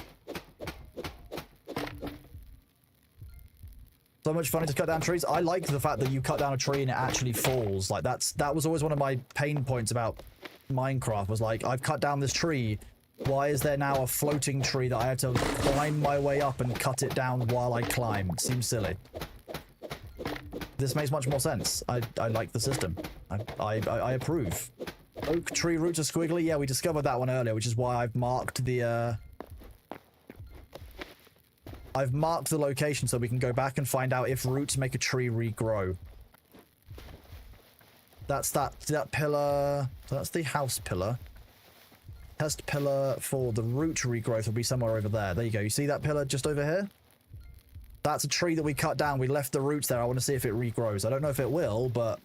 So much fun to cut down trees. I like the fact that you cut down a tree and it actually falls. Like that was always one of my pain points about Minecraft, was like, I've cut down this tree. Why is there now a floating tree that I have to climb my way up and cut it down while I climb? It seems silly. This makes much more sense. I like the system. I approve. Oak tree roots are squiggly. Yeah, we discovered that one earlier, which is why I've marked the location so we can go back and find out if roots make a tree regrow. That's that pillar. So that's the house pillar. test pillar for the root regrowth will be somewhere over there. There you go. You see that pillar just over here? That's a tree that we cut down. We left the roots there. I want to see if it regrows. I don't know if it will, but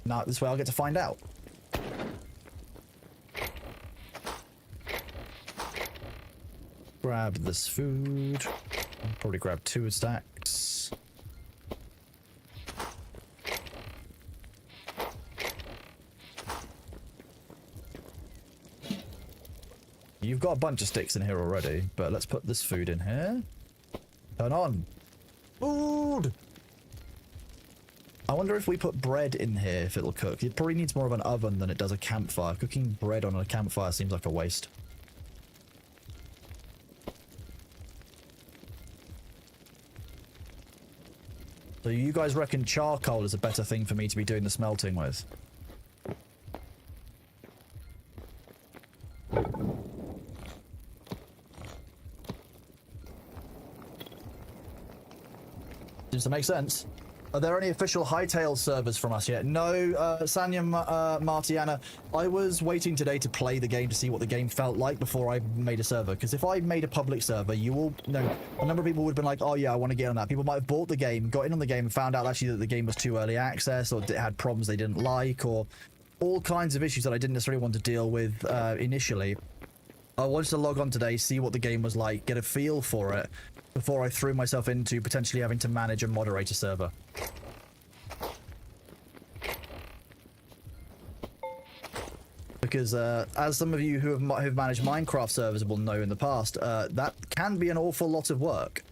now this way I'll get to find out. Grab this food. I'll probably grab 2 stacks. You've got a bunch of sticks in here already, but let's put this food in here. Turn on. Food! I wonder if we put bread in here, if it'll cook. It probably needs more of an oven than it does a campfire. Cooking bread on a campfire seems like a waste. So you guys reckon charcoal is a better thing for me to be doing the smelting with? Seems to make sense. Are there any official Hytale servers from us yet? No, Sanya Martiana. I was waiting today to play the game to see what the game felt like before I made a server. Because if I made a public server, you will know a number of people would have been like, oh yeah, I want to get on that. People might have bought the game, got in on the game, and found out actually that the game was too early access, or it had problems they didn't like, or all kinds of issues that I didn't necessarily want to deal with initially. I wanted to log on today, see what the game was like, get a feel for it, before I threw myself into potentially having to manage and moderate a server. Because as some of you who have managed Minecraft servers will know in the past, that can be an awful lot of work.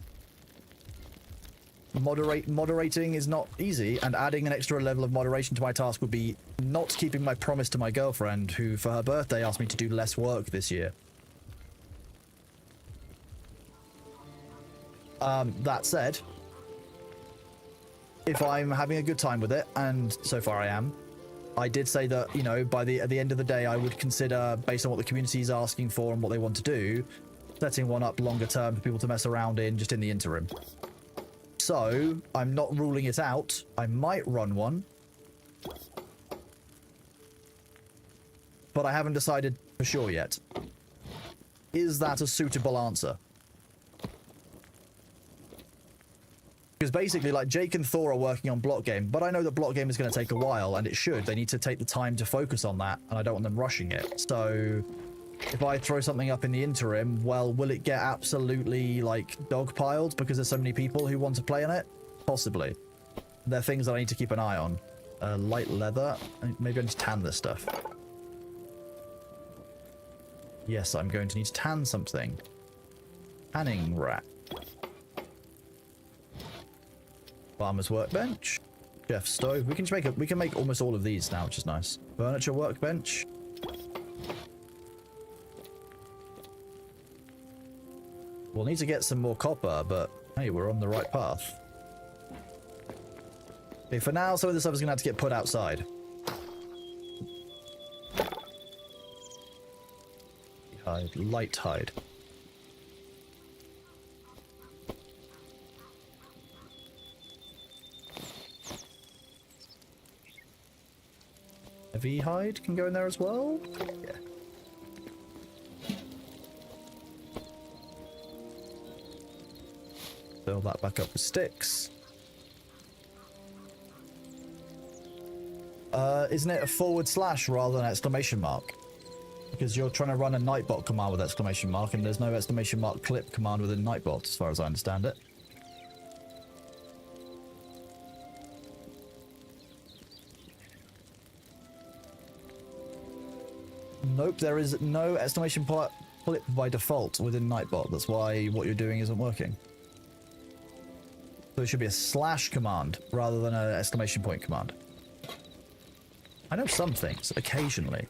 Moderating is not easy, and adding an extra level of moderation to my task would be not keeping my promise to my girlfriend, who for her birthday asked me to do less work this year. That said, if I'm having a good time with it, and so far I am, I did say that, you know, at the end of the day, I would consider, based on what the community is asking for and what they want to do, setting one up longer term for people to mess around in, just in the interim. So, I'm not ruling it out. I might run one. But I haven't decided for sure yet. Is that a suitable answer? Because basically, like, Jake and Thor are working on Block Game, but I know that Block Game is going to take a while, and it should. They need to take the time to focus on that, and I don't want them rushing it. So, if I throw something up in the interim, well, will it get absolutely, like, dogpiled because there's so many people who want to play on it? Possibly. There are things that I need to keep an eye on. Light leather. Maybe I need to tan this stuff. Yes, I'm going to need to tan something. Tanning rack. Farmer's workbench. Chef's stove. We can make almost all of these now, which is nice. Furniture workbench. We'll need to get some more copper, but hey, we're on the right path. Okay, for now, some of this stuff is going to have to get put outside. Hide, light hide. Heavy hide can go in there as well? Yeah. Fill that back up with sticks. Isn't it a / rather than an exclamation mark? Because you're trying to run a Nightbot command with exclamation mark, and there's no exclamation mark clip command within Nightbot, as far as I understand it. Nope, there is no exclamation clip by default within Nightbot. That's why what you're doing isn't working. So it should be a / command rather than an exclamation point command. I know some things, occasionally.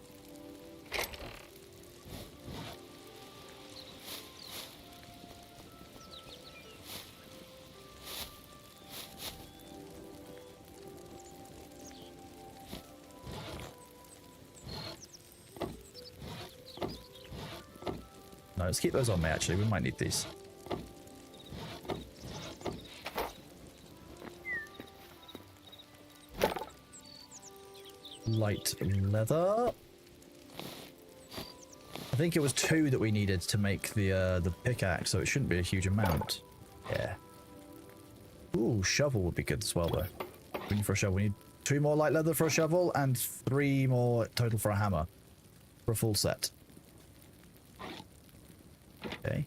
No, let's keep those on me, actually. We might need these. Light leather. I think it was 2 that we needed to make the pickaxe, so it shouldn't be a huge amount. Yeah. Ooh, shovel would be good as well, though. We need for a shovel. We need 2 more light leather for a shovel and 3 more total for a hammer. For a full set. Okay.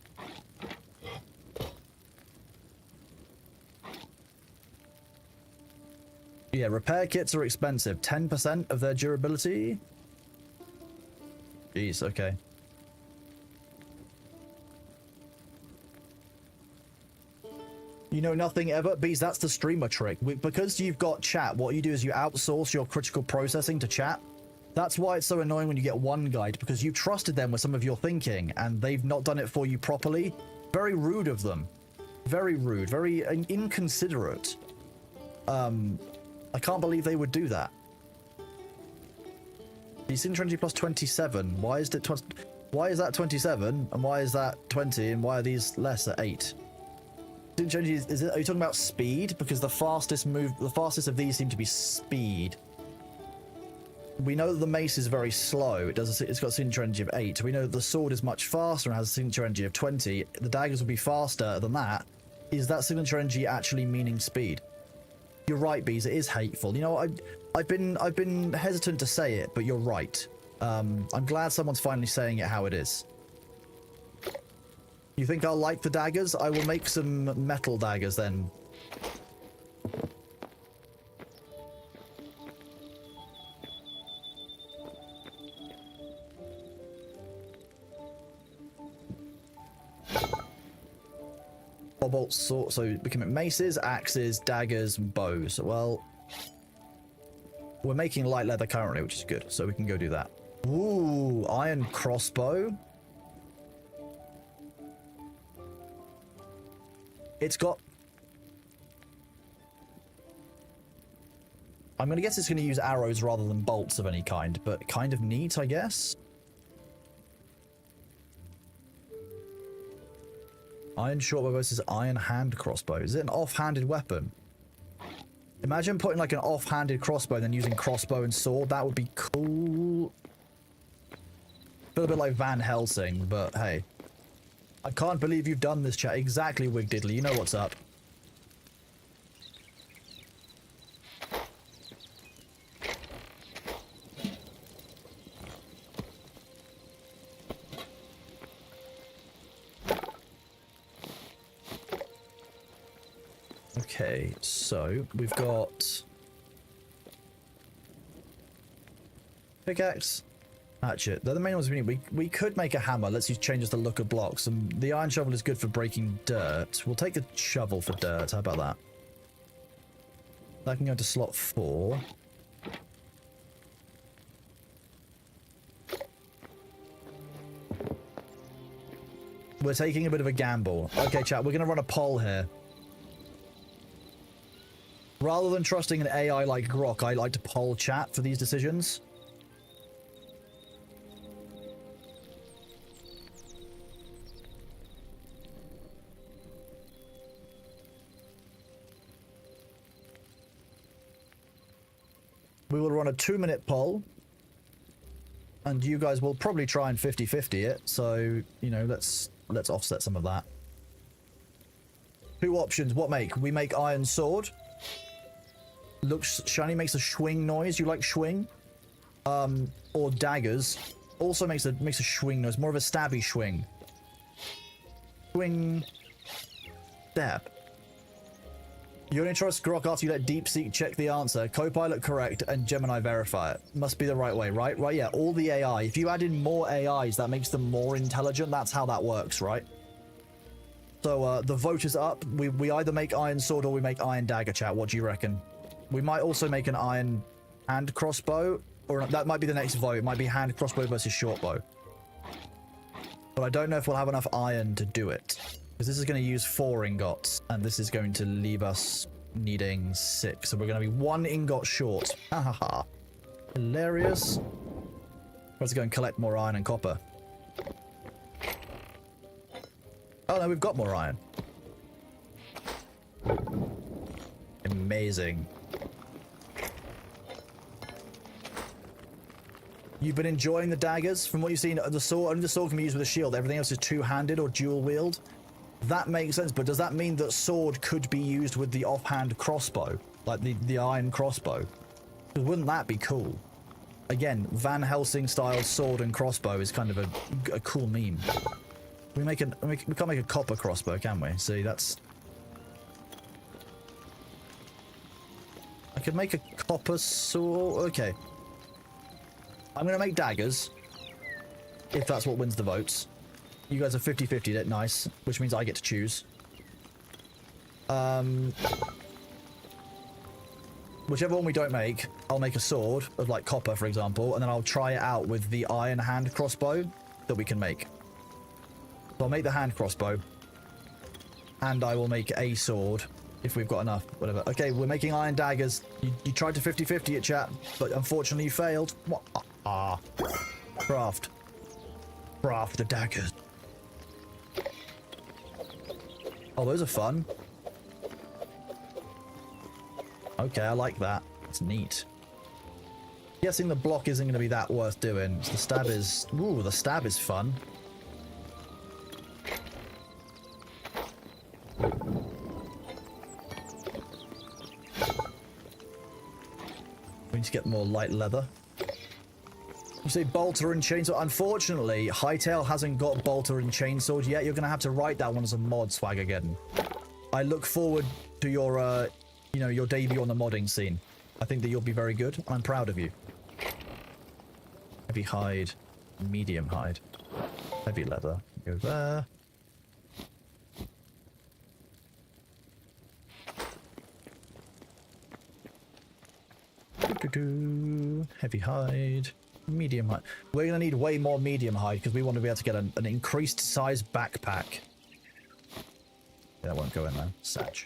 Yeah, repair kits are expensive. 10% of their durability? Jeez, okay. You know nothing ever? Bees, that's the streamer trick. Because you've got chat, what you do is you outsource your critical processing to chat. That's why it's so annoying when you get one guide, because you trusted them with some of your thinking, and they've not done it for you properly. Very rude of them. Very rude. Very inconsiderate. I can't believe they would do that. The Synergy plus 27. Why is it why is that 27? And why is that 20? And why are these less at 8? Synergy, are you talking about speed? Because the fastest of these seem to be speed. We know that the mace is very slow. It's got signature energy of 8. We know that the sword is much faster and has a signature energy of 20. The daggers will be faster than that. Is that signature energy actually meaning speed? You're right, Bees. It is hateful. You know, I've been hesitant to say it, but you're right. I'm glad someone's finally saying it how it is. You think I'll like the daggers? I will make some metal daggers then. Cobalt sword, so we can make maces, axes, daggers, and bows. Well, we're making light leather currently, which is good, so we can go do that. Ooh, iron crossbow. It's got... I'm going to guess it's going to use arrows rather than bolts of any kind, but kind of neat, I guess. Iron shortbow versus iron hand crossbow. Is it an off-handed weapon? Imagine putting like an off-handed crossbow and then using crossbow and sword. That would be cool. Feel a bit like Van Helsing, but hey. I can't believe you've done this, chat. Exactly, Wig Diddly. You know what's up. Okay, so we've got pickaxe, hatchet. They're the main ones we need. We could make a hammer. Let's just change the look of blocks. And the iron shovel is good for breaking dirt. We'll take a shovel for dirt. How about that? That can go to slot 4. We're taking a bit of a gamble. Okay, chat, we're going to run a poll here. Rather than trusting an AI like Grok, I like to poll chat for these decisions. We will run a 2-minute poll. And you guys will probably try and 50-50 it. So, you know, let's offset some of that. 2 options. What make? We make iron sword. Looks shiny, makes a swing noise. You like swing? Or daggers. Also makes a swing noise. More of a stabby swing. Swing. Stab. You only trust Grok after you let DeepSeek check the answer. Copilot correct and Gemini verify it. Must be the right way, right? Right, yeah. All the AI. If you add in more AIs, that makes them more intelligent. That's how that works, right? So the vote is up. We either make iron sword or we make iron dagger, chat. What do you reckon? We might also make an iron hand crossbow, or that might be the next vote. It might be hand crossbow versus short bow. But I don't know if we'll have enough iron to do it. Because this is going to use 4 ingots, and this is going to leave us needing 6. So we're going to be 1 ingot short. Ha ha ha. Hilarious. Let's go and collect more iron and copper. Oh no, we've got more iron. Amazing. You've been enjoying the daggers. From what you've seen, the sword, only the sword can be used with a shield. Everything else is two-handed or dual-wield. That makes sense, but does that mean that sword could be used with the offhand crossbow? Like the iron crossbow? Because wouldn't that be cool? Again, Van Helsing style sword and crossbow is kind of a cool meme. We can't make a copper crossbow, can we? See, that's... I could make a copper sword. Okay. I'm going to make daggers. If that's what wins the votes. You guys are 50-50'd it. Nice. Which means I get to choose. Whichever one we don't make, I'll make a sword of like copper, for example. And then I'll try it out with the iron hand crossbow that we can make. So I'll make the hand crossbow. And I will make a sword. If we've got enough, whatever. Okay, we're making iron daggers. You tried to 50-50 it, chat, but unfortunately you failed. What? Craft. Craft the daggers. Oh, those are fun. Okay, I like that. It's neat. Guessing the block isn't going to be that worth doing. So the stab is... Ooh, the stab is fun. We need to get more light leather. You say bolter and chainsaw. Unfortunately, Hytale hasn't got bolter and chainsaw yet. You're going to have to write that one as a mod, swag again. I look forward to your, you know, your debut on the modding scene. I think that you'll be very good. I'm proud of you. Heavy hide, medium hide, heavy leather. Go there. Heavy hide, medium hide. We're going to need way more medium hide because we want to be able to get an increased size backpack. Yeah, that won't go in there. Satch.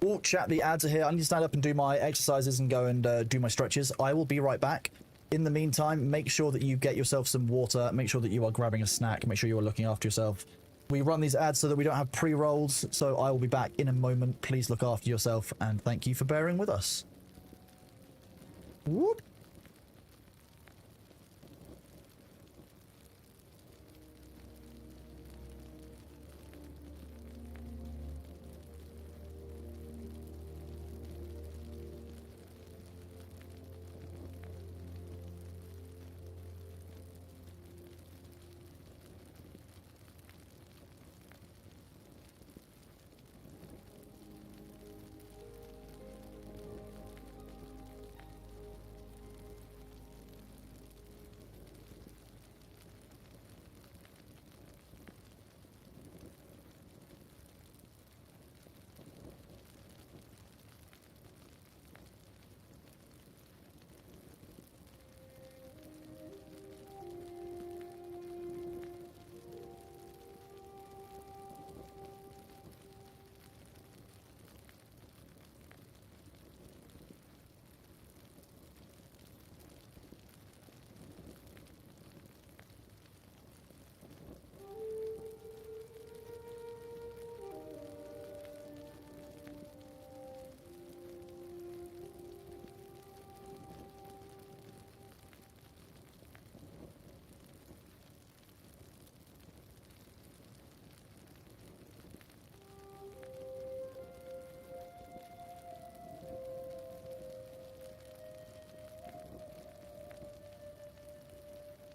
Oh, chat, the ads are here. I need to stand up and do my exercises and go and do my stretches. I will be right back. In the meantime, make sure that you get yourself some water. Make sure that you are grabbing a snack. Make sure you are looking after yourself. We run these ads so that we don't have pre-rolls, so I will be back in a moment. Please look after yourself, and thank you for bearing with us. Whoop.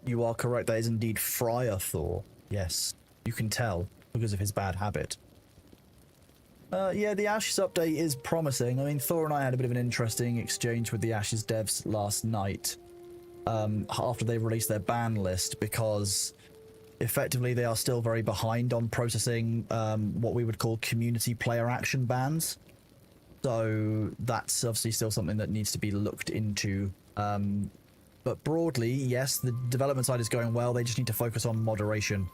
You are correct. That is indeed Friar Thor. Yes, you can tell because of his bad habit. Yeah, the Ashes update is promising. I mean, Thor and I had a bit of an interesting exchange with the Ashes devs last night after they released their ban list, because effectively they are still very behind on processing what we would call community player action bans. So that's obviously still something that needs to be looked into. But broadly, yes, the development side is going well. They just need to focus on moderation.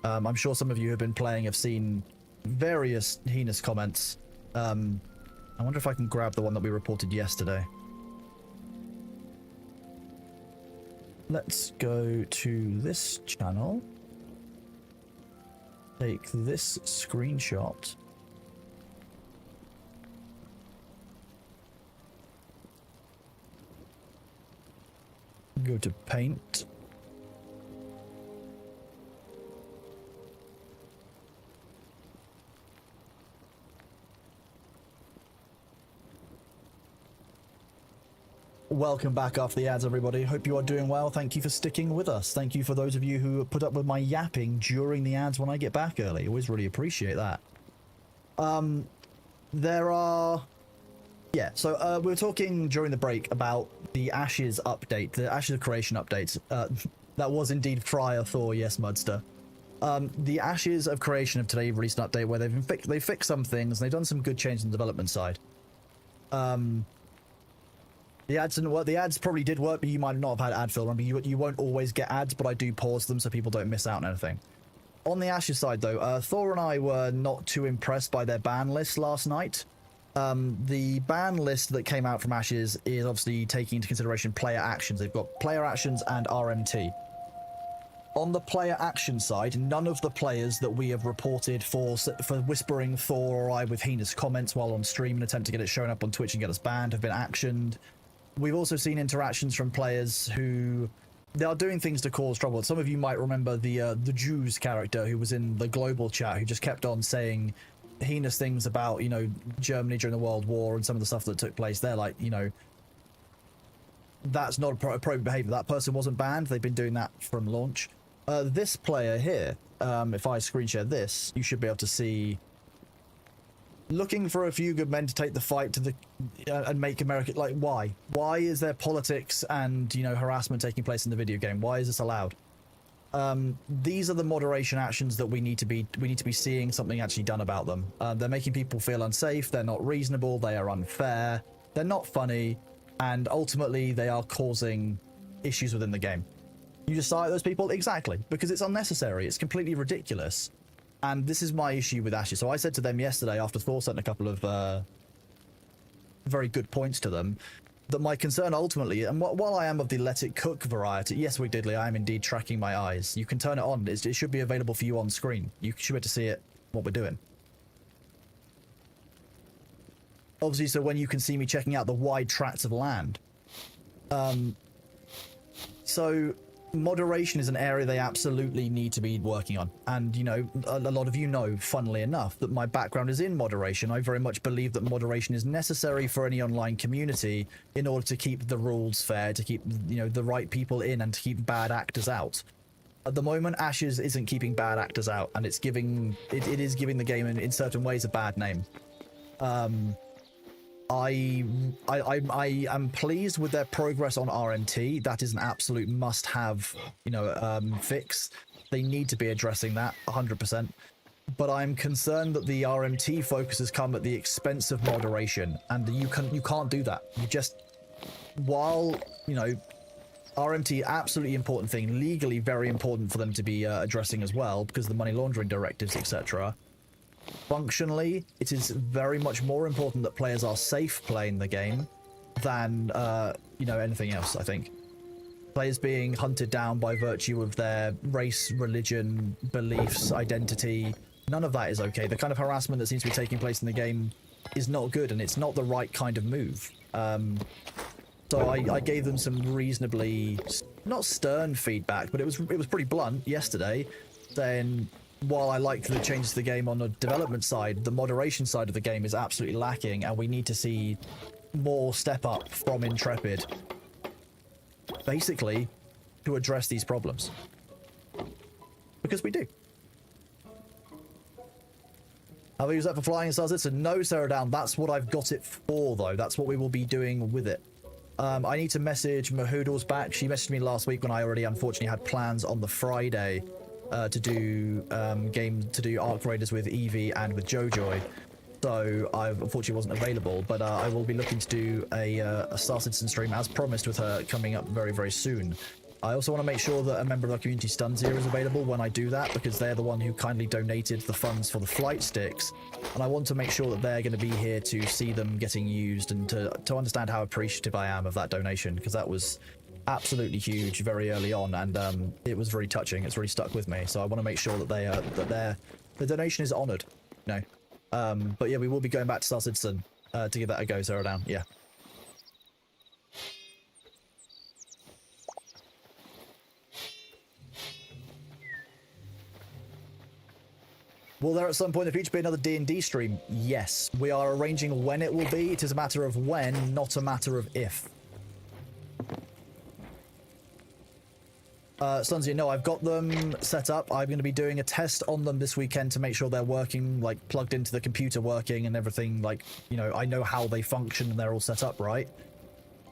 I'm sure some of you who have been playing have seen various heinous comments. I wonder if I can grab the one that we reported yesterday. let's go to this channel. Take this screenshot. Go to paint. Welcome back after the ads, everybody. Hope you are doing well. Thank you for sticking with us. Thank you for those of you who put up with my yapping during the ads when I get back early. Always really appreciate that. There are... Yeah, so we were talking during the break about the Ashes update, the Ashes of Creation updates. That was indeed Friar Thor, yes, Mudster. The Ashes of Creation have today released an update where they've fixed some things and they've done some good change in the development side. The ads didn't work. The ads probably did work, but you might not have had ad fill. Remember, you won't always get ads, but I do pause them so people don't miss out on anything. On the Ashes side, though, Thor and I were not too impressed by their ban list last night. The ban list that came out from Ashes is obviously taking into consideration player actions. They've got player actions and RMT. On the player action side, none of the players that we have reported for whispering Thor or I with heinous comments while on stream in an attempt to get it shown up on Twitch and get us banned have been actioned. We've also seen interactions from players who they are doing things to cause trouble. Some of you might remember the Jews character who was in the global chat who just kept on saying heinous things about, you know, Germany during the World War and some of the stuff that took place there. Like, you know, that's not appropriate behavior. That person wasn't banned. They've been doing that from launch. This player here, if I screen share this, you should be able to see looking for a few good men to take the fight to the and make America. Like, why is there politics and, you know, harassment taking place in the video game? Why is this allowed? These are the moderation actions that we need to be seeing something actually done about them. They're making people feel unsafe, they're not reasonable, they are unfair, they're not funny, and ultimately they are causing issues within the game. You decide those people? Exactly, because it's unnecessary, it's completely ridiculous. And this is my issue with Ashes. So I said to them yesterday, after Thor sent a couple of very good points to them, that my concern ultimately, and while I am of the let it cook variety, yes, we diddly, I am indeed tracking my eyes. You can turn it on. It should be available for you on screen. You should be able to see it, what we're doing. Obviously, so when you can see me checking out the wide tracts of land. So moderation is an area they absolutely need to be working on. And, you know, a lot of you know, funnily enough, that my background is in moderation. I very much believe that moderation is necessary for any online community in order to keep the rules fair, to keep, you know, the right people in and to keep bad actors out. At the moment, Ashes isn't keeping bad actors out, and it's giving, it is giving the game in certain ways a bad name. I am pleased with their progress on RMT. That is an absolute must-have, you know, fix. They need to be addressing that 100%. But I'm concerned that the RMT focus has come at the expense of moderation, and you can't do that. You just, while, you know, RMT, absolutely important thing, legally very important for them to be addressing as well because of the money laundering directives, etc. Functionally, it is very much more important that players are safe playing the game than, you know, anything else, I think. Players being hunted down by virtue of their race, religion, beliefs, identity, none of that is okay. The kind of harassment that seems to be taking place in the game is not good, and it's not the right kind of move. So I gave them some reasonably, not stern feedback, but it was pretty blunt yesterday, saying, while I like the changes to the game on the development side, the moderation side of the game is absolutely lacking, and we need to see more step up from Intrepid, basically, to address these problems. Because we do. Have I used that for flying stars? It's a no, Sarah Down. That's what I've got it for, though. That's what we will be doing with it. I need to message Mahoodles back. She messaged me last week when I already unfortunately had plans on the Friday to do Arc Raiders with Eevee and with Jojoy, so I unfortunately wasn't available, but I will be looking to do a Star Citizen stream as promised with her coming up very, very soon. I also want to make sure that a member of our community, Stunzia, is available when I do that, because they're the one who kindly donated the funds for the flight sticks, and I want to make sure that they're going to be here to see them getting used and to understand how appreciative I am of that donation, because that was absolutely huge very early on, and it was very touching. It's really stuck with me. So I want to make sure that the donation is honoured. You know. But yeah, we will be going back to Star Citizen to give that a go. Zero down. Yeah. Will there at some point in the future be another D&D stream? Yes. We are arranging when it will be. It is a matter of when, not a matter of if. Sunzy, no, I've got them set up. I'm going to be doing a test on them this weekend to make sure they're working, like, plugged into the computer working and everything. Like, you know, I know how they function and they're all set up right.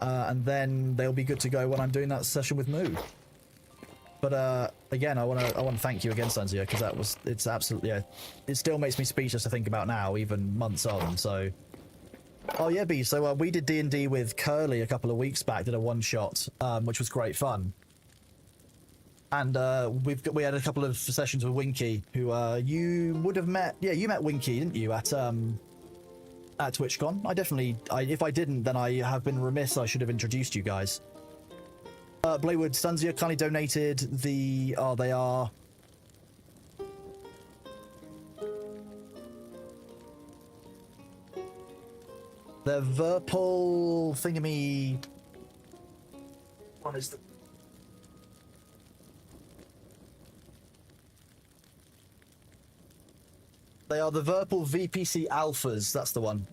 And then they'll be good to go when I'm doing that session with Moo. But again, I want to thank you again, Sanzia, because it's absolutely, yeah, it still makes me speechless to think about now, even months on. So, oh yeah, B. So we did D&D with Curly a couple of weeks back, did a one shot, which was great fun. And we had a couple of sessions with Winky, who you would have met. Yeah, you met Winky, didn't you, at TwitchCon? If I didn't, then I have been remiss. I should have introduced you guys. Blaywood, Stunzia kindly donated the... Oh, they are... The Verpal thingamy... What is the... They are the Verpal VPC Alphas, that's the one.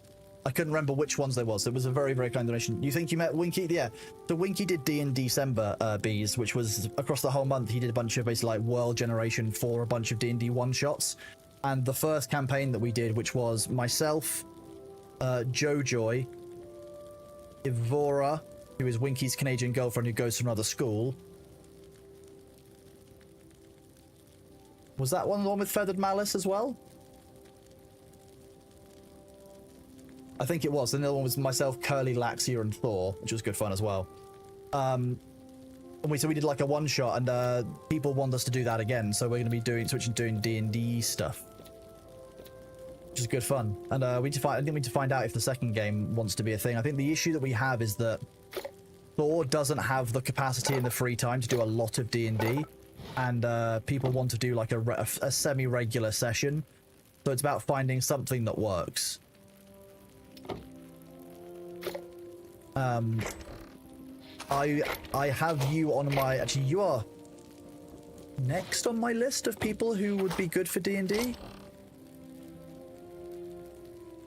I couldn't remember which ones they was. It was a very, very kind donation. You think you met Winky? Yeah. So Winky did in December, Bees, which was across the whole month. He did a bunch of basically like World Generation for a bunch of D&D one-shots. And the first campaign that we did, which was myself, Jojoy, Ivora, who is Winky's Canadian girlfriend who goes to another school. Was that one the one with Feathered Malice as well? I think it was. And the other one was myself, Curly, Laxia, and Thor, which was good fun as well. And we did like a one shot, and people want us to do that again, so we're going to be switching to doing D&D stuff, which is good fun. And I think we need to find out if the second game wants to be a thing. I think the issue that we have is that Thor doesn't have the capacity and the free time to do a lot of D&D, and people want to do like a semi-regular session, so it's about finding something that works. I have you on my... Actually, you are next on my list of people who would be good for D&D.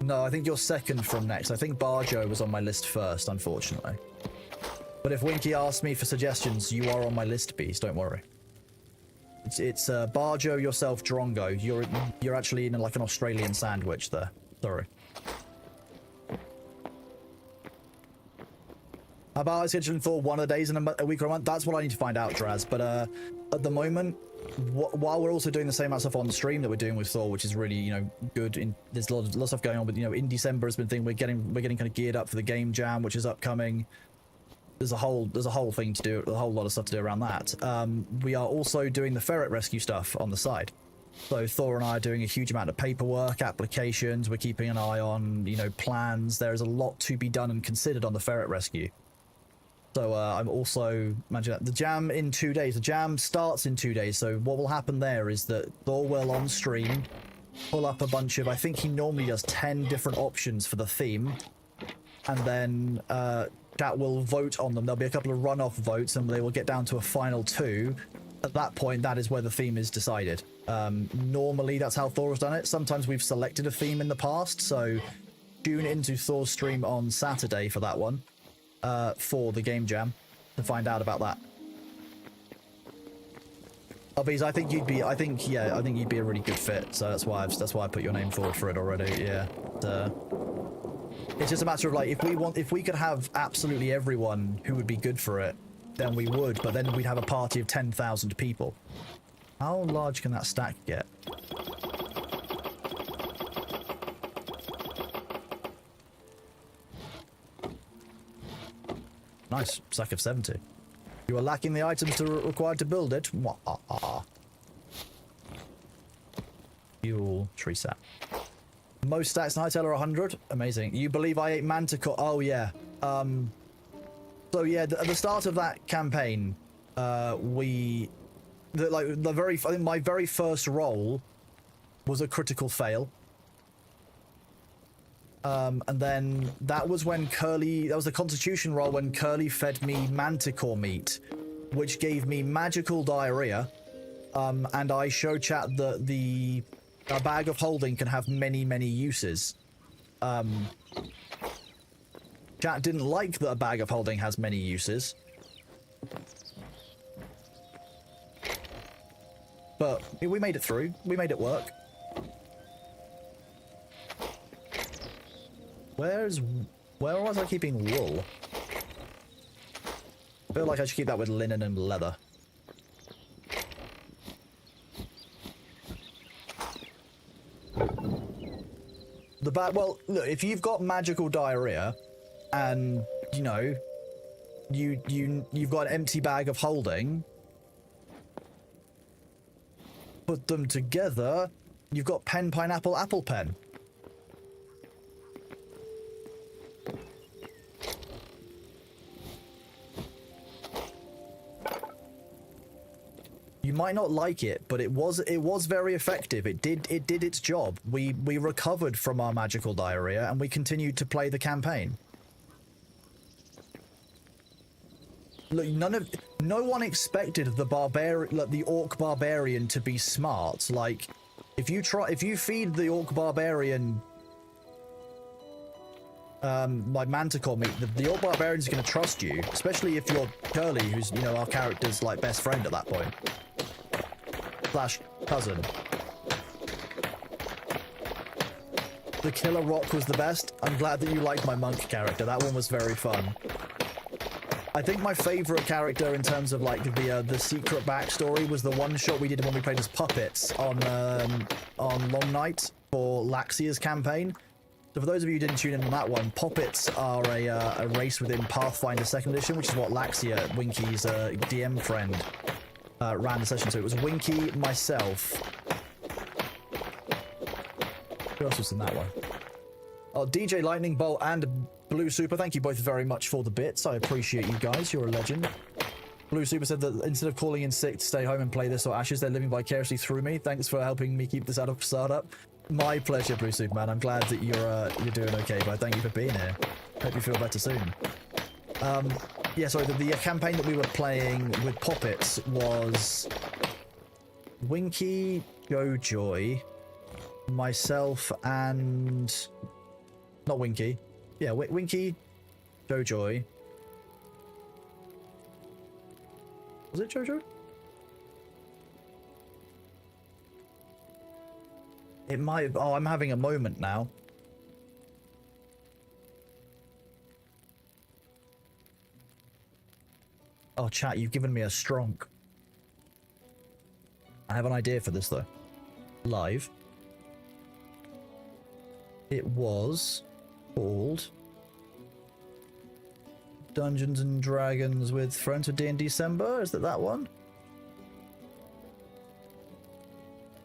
No, I think you're second from next. I think Barjo was on my list first, unfortunately. But if Winky asked me for suggestions, you are on my list, Beast. Don't worry. It's Barjo, yourself, Drongo. You're actually in like an Australian sandwich there. Sorry. How about I scheduling Thor one of the days in a week or a month? That's what I need to find out, Draz. But at the moment, while we're also doing the same amount of stuff on stream that we're doing with Thor, which is really, you know, good. There's a lot of stuff going on. But you know, in December has been thing. We're getting kind of geared up for the game jam, which is upcoming. There's a whole thing to do. A whole lot of stuff to do around that. We are also doing the ferret rescue stuff on the side. So Thor and I are doing a huge amount of paperwork, applications. We're keeping an eye on, you know, plans. There is a lot to be done and considered on the ferret rescue. So I'm also managing that. The jam in 2 days. The jam starts in 2 days. So what will happen there is that Thor will on stream pull up a bunch of, I think he normally does 10 different options for the theme. And then chat will vote on them. There'll be a couple of runoff votes and they will get down to a final 2. At that point, that is where the theme is decided. Normally, that's how Thor has done it. Sometimes we've selected a theme in the past. So tune into Thor's stream on Saturday for that one. For the game jam to find out about that. Obvious, I think you'd be a really good fit. So that's why I put your name forward for it already. Yeah. It's just a matter of like if we could have absolutely everyone who would be good for it, then we would. But then we'd have a party of 10,000 people. How large can that stack get? Nice, stack of 70. You are lacking the items required to build it. Fuel, tree sap. Most stacks in Hytale are 100. Amazing. You believe I ate manticore? Oh yeah. So So yeah, at the start of that campaign, I think my very first roll was a critical fail. And then that was when that was the Constitution roll when Curly fed me manticore meat, which gave me magical diarrhea. And I showed chat that a bag of holding can have many, many uses. Chat didn't like that a bag of holding has many uses. But we made it through. We made it work. Where was I keeping wool? I feel like I should keep that with linen and leather. Well, look, if you've got magical diarrhea, and you know, you've got an empty bag of holding, put them together, you've got pen, pineapple, apple pen. You might not like it, but it was very effective. It did its job. We recovered from our magical diarrhea and we continued to play the campaign. Look, no one expected the orc barbarian to be smart. Like, if you feed the orc barbarian like manticore meat, the orc barbarian's going to trust you, especially if you're Curly, who's, you know, our character's like best friend at that point. Slash cousin. The killer rock was the best. I'm glad that you liked my monk character. That one was very fun. I think my favorite character in terms of like the secret backstory was the one shot we did when we played as puppets on Long Night for Laxia's campaign. So for those of you who didn't tune in on that one, puppets are a race within Pathfinder 2nd Edition, which is what Laxia, Winky's DM friend, ran the session. So it was Winky, myself. Who else was in that one? Oh, DJ Lightning Bolt and Blue Super, thank you both very much for the bits. I appreciate you guys. You're a legend. Blue Super said that instead of calling in sick to stay home and play this or Ashes, they're living vicariously through me. Thanks for helping me keep this out of startup. My pleasure, Blue Superman. I'm glad that you're doing okay, but thank you for being here. Hope you feel better soon. Yeah, sorry, the campaign that we were playing with puppets was Winky, Joy, myself, and... Not Winky. Yeah, Winky, Joy. Was it Jojo? It might... Oh, I'm having a moment now. Oh, chat, you've given me a strong. I have an idea for this, though. Live. It was called Dungeons and Dragons with Friends of D&D December. Is that one?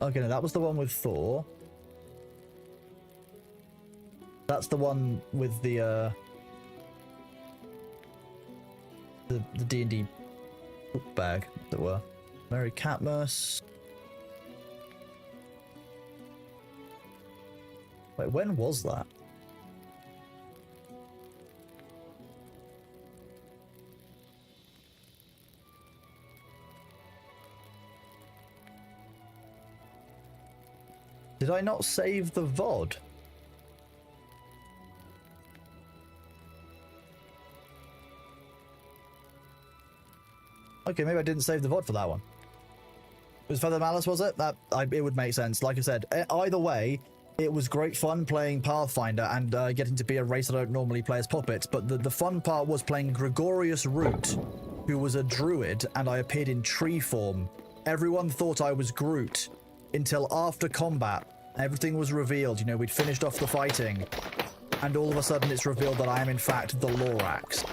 Okay, no, that was the one with Thor. That's the one with the D&D book bag, as it were. Mary Catmus. Wait, when was that? Did I not save the VOD? Okay, maybe I didn't save the VOD for that one. It was Feather Malice, was it? It would make sense. Like I said, either way, it was great fun playing Pathfinder and getting to be a race I don't normally play as puppets, but the fun part was playing Gregorius Root, who was a druid, and I appeared in tree form. Everyone thought I was Groot until after combat. Everything was revealed. You know, we'd finished off the fighting, and all of a sudden it's revealed that I am in fact the Lorax.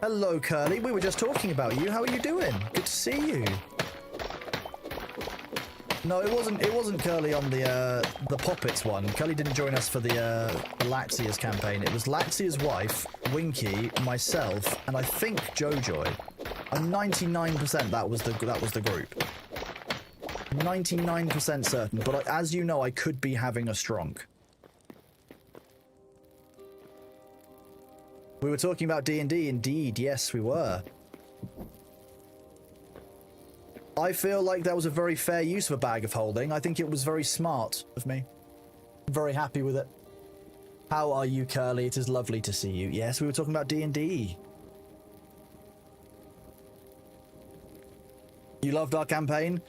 Hello, Curly. We were just talking about you. How are you doing? Good to see you. No, it wasn't. It wasn't Curly on the Poppets one. Curly didn't join us for the Laxia's campaign. It was Laxia's wife, Winky, myself, and I think Jojoy. I'm 99% that was the group. 99% certain. But as you know, I could be having a stronk. We were talking about D&D. Indeed, yes, we were. I feel like that was a very fair use of a bag of holding. I think it was very smart of me. I'm very happy with it. How are you, Curly? It is lovely to see you. Yes, we were talking about D&D. You loved our campaign?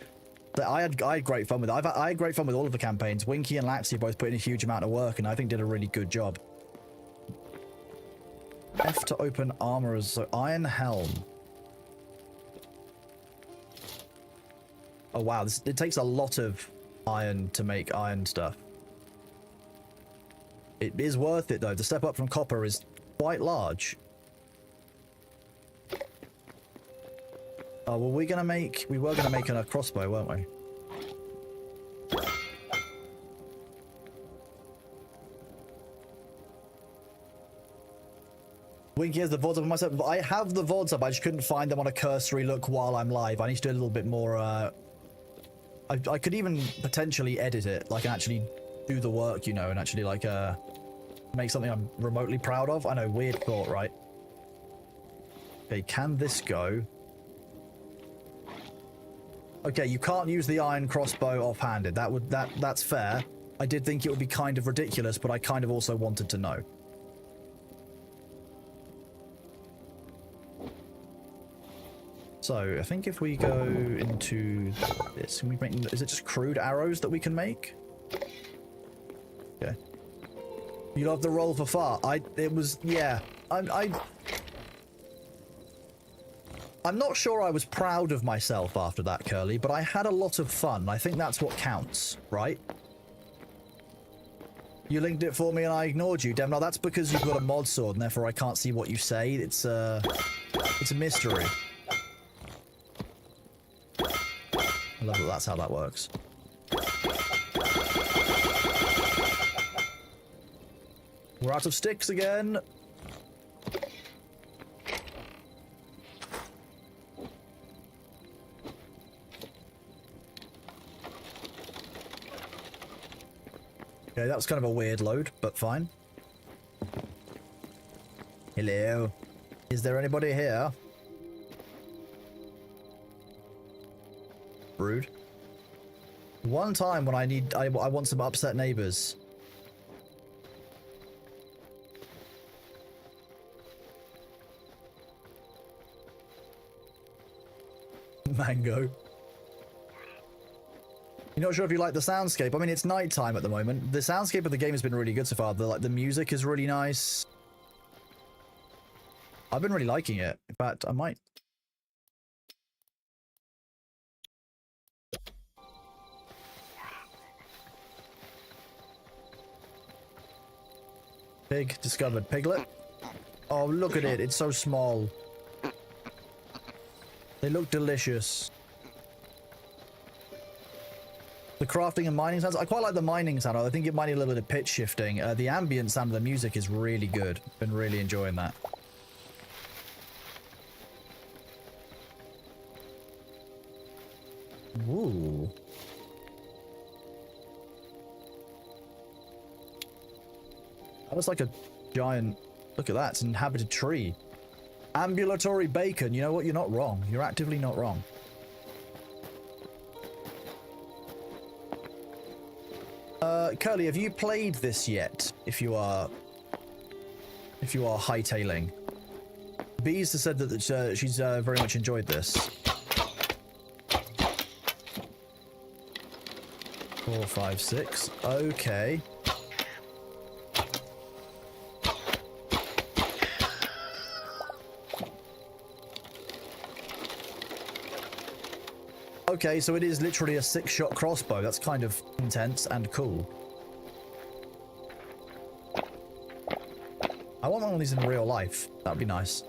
I had great fun with it. I had great fun with all of the campaigns. Winky and Laxi both put in a huge amount of work and I think did a really good job. F to open armorers. So Iron Helm. Oh wow, it takes a lot of iron to make iron stuff. It is worth it though. The step up from copper is quite large. Oh, well, we were gonna make a crossbow, weren't we? Winky has the VODs up on myself. I have the VODs up, I just couldn't find them on a cursory look while I'm live. I need to do a little bit more, I could even potentially edit it, like actually do the work, you know, and actually like make something I'm remotely proud of. I know, weird thought, right? Okay, can this go? Okay, you can't use the iron crossbow offhanded. That's fair. I did think it would be kind of ridiculous, but I kind of also wanted to know. So, I think if we go into this, can we make, is it just crude arrows that we can make? Okay. You love the roll for far. It was, yeah. I'm not sure I was proud of myself after that, Curly, but I had a lot of fun. I think that's what counts, right? You linked it for me and I ignored you, Demnar. That's because you've got a mod sword and therefore I can't see what you say. It's a mystery. I love that that's how that works. We're out of sticks again. Okay, that was kind of a weird load, but fine. Hello. Is there anybody here? Rude. One time when I want some upset neighbors. Mango. You're not sure if you like the soundscape. I mean, it's nighttime at the moment. The soundscape of the game has been really good so far. The music is really nice. I've been really liking it. In fact, I might. Pig discovered. Piglet. Oh, look at it. It's so small. They look delicious. The crafting and mining sounds. I quite like the mining sound. I think it might need a little bit of pitch shifting. The ambient sound of the music is really good. Been really enjoying that. Ooh. That was like a giant... Look at that. It's an inhabited tree. Ambulatory bacon. You know what? You're not wrong. You're actively not wrong. Curly, have you played this yet? If you are hightailing. Bees has said that she's very much enjoyed this. 4, 5, 6. Okay. Okay, so it is literally a 6-shot crossbow. That's kind of intense and cool. I want one of these in real life. That'd be nice.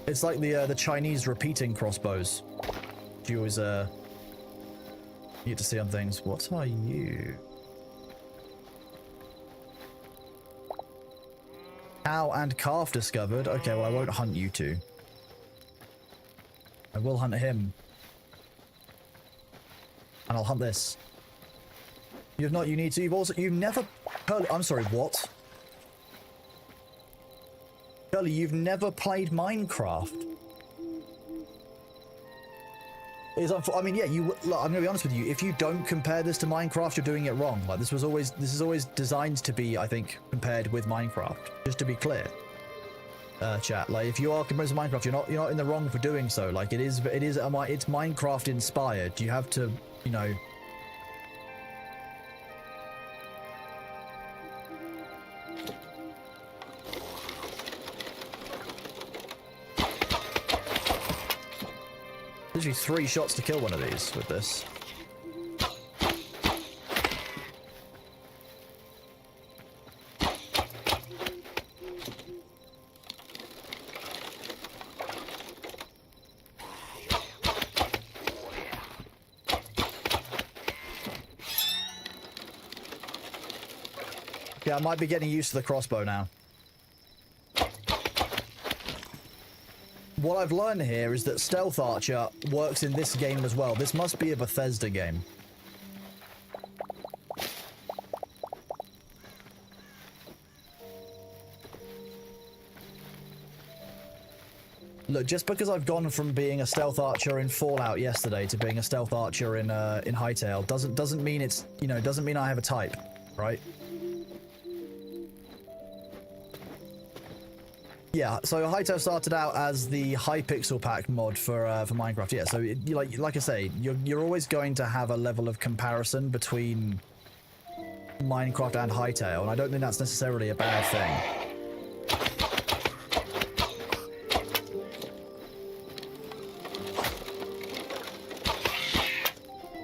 It's like the Chinese repeating crossbows. You always You get to see on things. What are you? Cow and calf discovered. Okay, well, I won't hunt you two. I will hunt him. And I'll hunt this. You've not, you need to, you've never, Curly, I'm sorry, what? Curly, you've never played Minecraft? I mean, yeah, look, I'm gonna be honest with you. If you don't compare this to Minecraft, you're doing it wrong. Like, this is always designed to be, I think, compared with Minecraft. Just to be clear, chat. Like, if you are comparing to Minecraft, you're not in the wrong for doing so. Like, it's Minecraft inspired. You have to, you know. Literally 3 shots to kill one of these with this. Yeah, I might be getting used to the crossbow now. What I've learned here is that Stealth Archer works in this game as well. This must be a Bethesda game. Look, just because I've gone from being a Stealth Archer in Fallout yesterday to being a Stealth Archer in Hytale doesn't mean it's, you know, doesn't mean I have a type, right? Yeah, so Hytale started out as the Hypixel pack mod for Minecraft. Yeah, so like I say, you're always going to have a level of comparison between Minecraft and Hytale, and I don't think that's necessarily a bad thing.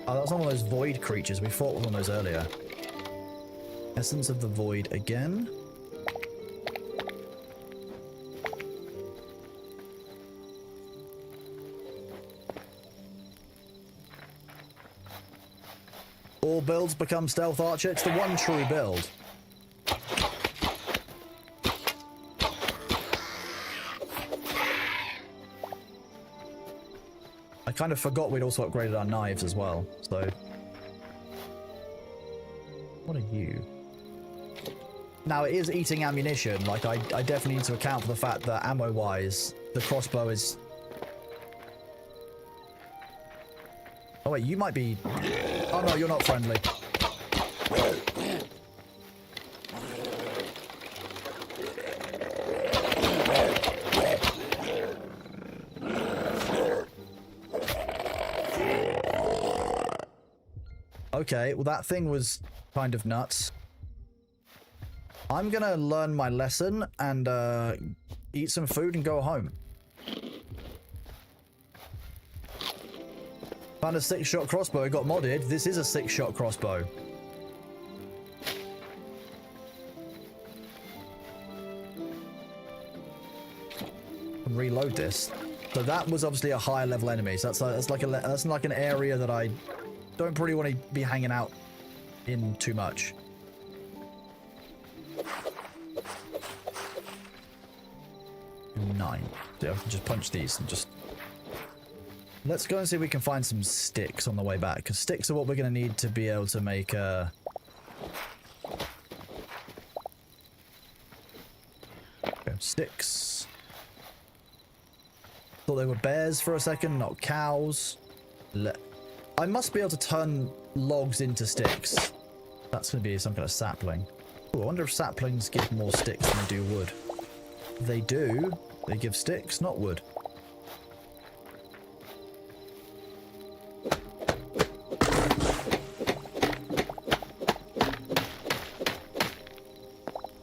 Oh, that was one of those void creatures. We fought with one of those earlier. Essence of the Void again. All builds become Stealth Archer. It's the one true build. I kind of forgot we'd also upgraded our knives as well, so... What are you? Now, it is eating ammunition. Like, I definitely need to account for the fact that ammo-wise, the crossbow is... Oh wait, you might be... Oh no, you're not friendly. Okay, well that thing was kind of nuts. I'm gonna learn my lesson and eat some food and go home. Found a 6-shot crossbow. It got modded. This is a 6-shot crossbow. And reload this. So that was obviously a higher level enemy. So that's like an area that I don't really want to be hanging out in too much. Nine. So I can just punch these and just... Let's go and see if we can find some sticks on the way back, because sticks are what we're going to need to be able to make okay, sticks. Thought they were bears for a second, not cows. I must be able to turn logs into sticks. That's going to be some kind of sapling. Ooh, I wonder if saplings give more sticks than they do wood. They do. They give sticks, not wood.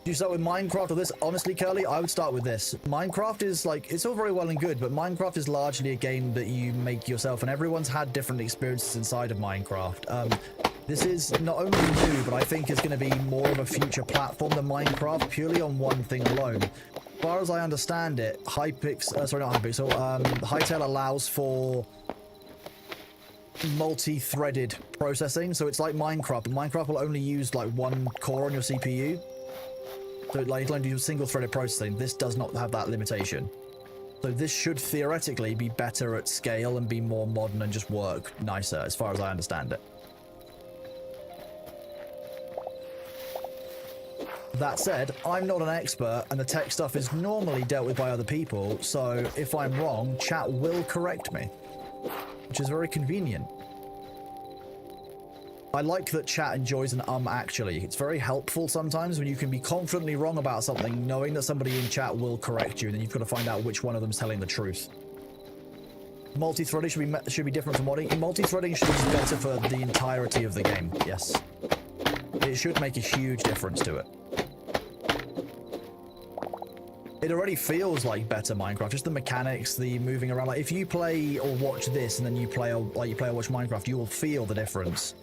Do you start with Minecraft or this? Honestly, Curly, I would start with this. Minecraft is like, it's all very well and good, but Minecraft is largely a game that you make yourself, and everyone's had different experiences inside of Minecraft. This is not only new, but I think is going to be more of a future platform than Minecraft, purely on one thing alone. As far as I understand it, Hytale allows for multi-threaded processing, so it's like Minecraft, but Minecraft will only use like one core on your CPU. So like it'll only do single-threaded processing. This does not have that limitation. So this should theoretically be better at scale and be more modern and just work nicer, as far as I understand it. That said, I'm not an expert, and the tech stuff is normally dealt with by other people, so if I'm wrong, chat will correct me, which is very convenient. I like that chat enjoys an actually. It's very helpful sometimes when you can be confidently wrong about something, knowing that somebody in chat will correct you, and then you've got to find out which one of them is telling the truth. Multi-threading should be different from modding. Multi-threading should be better for the entirety of the game, yes. It should make a huge difference to it. It already feels like better Minecraft, just the mechanics, the moving around. Like if you play or watch this and then you play or watch Minecraft, you will feel the difference.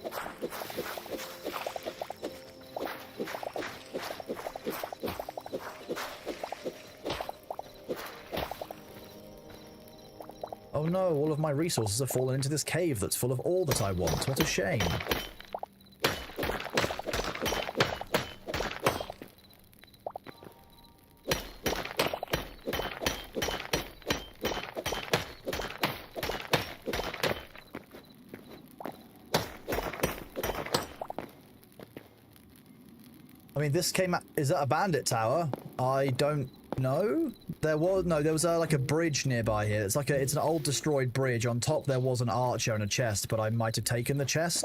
Oh no, all of my resources have fallen into this cave that's full of all that I want. What a shame. I mean, this came out... Is that a bandit tower? I don't know. There was... No, there was like a bridge nearby here. It's like it's an old destroyed bridge. On top there was an archer and a chest, but I might have taken the chest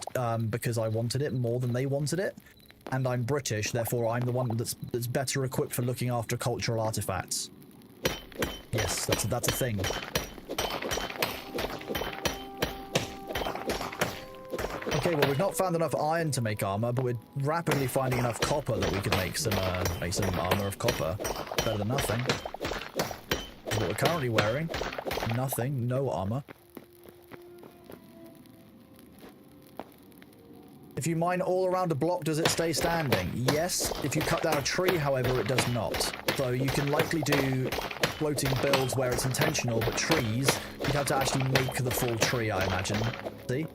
because I wanted it more than they wanted it. And I'm British, therefore I'm the one that's better equipped for looking after cultural artifacts. Yes, that's a thing. Okay, well, we've not found enough iron to make armor, but we're rapidly finding enough copper that we can make some armor of copper. Better than nothing. That's what we're currently wearing. Nothing, no armor. If you mine all around a block, does it stay standing? Yes. If you cut down a tree, however, it does not. So you can likely do floating builds where it's intentional, but trees, you'd have to actually make the full tree, I imagine. See?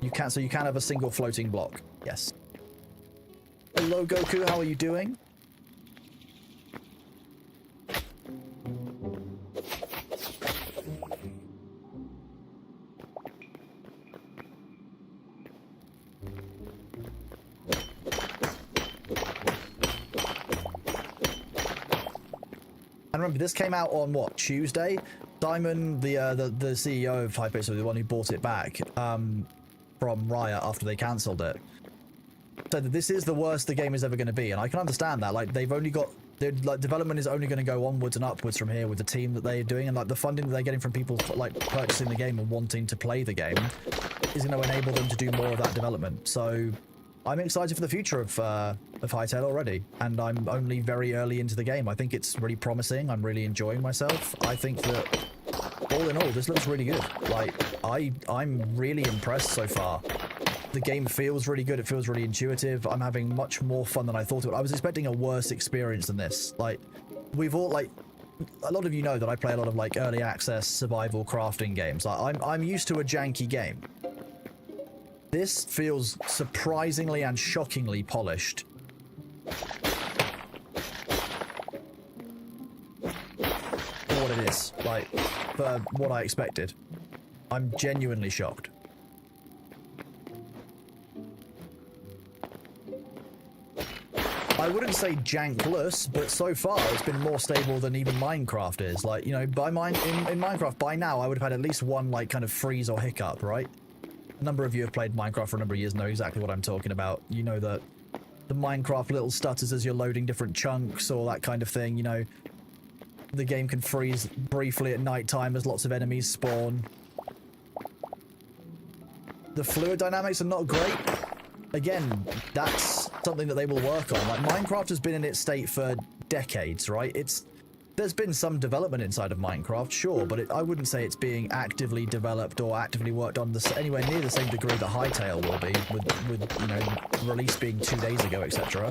You can, so you can have a single floating block. Yes. Hello, Goku. How are you doing? And remember, this came out on what, Tuesday? Simon, the CEO of Hytale, so the one who bought it back, from Riot after they cancelled it, said that this is the worst the game is ever going to be, and I can understand that. Like, they've only got, like, development is only going to go onwards and upwards from here with the team that they're doing, and like the funding that they're getting from people like purchasing the game and wanting to play the game is going to enable them to do more of that development. So I'm excited for the future of Hytale already, and I'm only very early into the game. I think it's really promising. I'm really enjoying myself. I think that all in all, this looks really good. Like, I'm really impressed so far. The game feels really good. It feels really intuitive. I'm having much more fun than I thought it would. I was expecting a worse experience than this. Like, we've all, like, a lot of you know that I play a lot of, like, early access survival crafting games. Like, I'm used to a janky game. This feels surprisingly and shockingly polished. For what it is. Like, for what I expected. I'm genuinely shocked. I wouldn't say jankless, but so far it's been more stable than even Minecraft is. Like, you know, in Minecraft, by now, I would have had at least one, like, kind of freeze or hiccup, right? A number of you have played Minecraft for a number of years and know exactly what I'm talking about. You know that the Minecraft little stutters as you're loading different chunks or that kind of thing, you know. The game can freeze briefly at night time as lots of enemies spawn. The fluid dynamics are not great. Again, that's something that they will work on. Like, Minecraft has been in its state for decades, right? There's been some development inside of Minecraft, sure, but I wouldn't say it's being actively developed or actively worked on anywhere near the same degree that Hytale will be, with you know, release being 2 days ago, etc.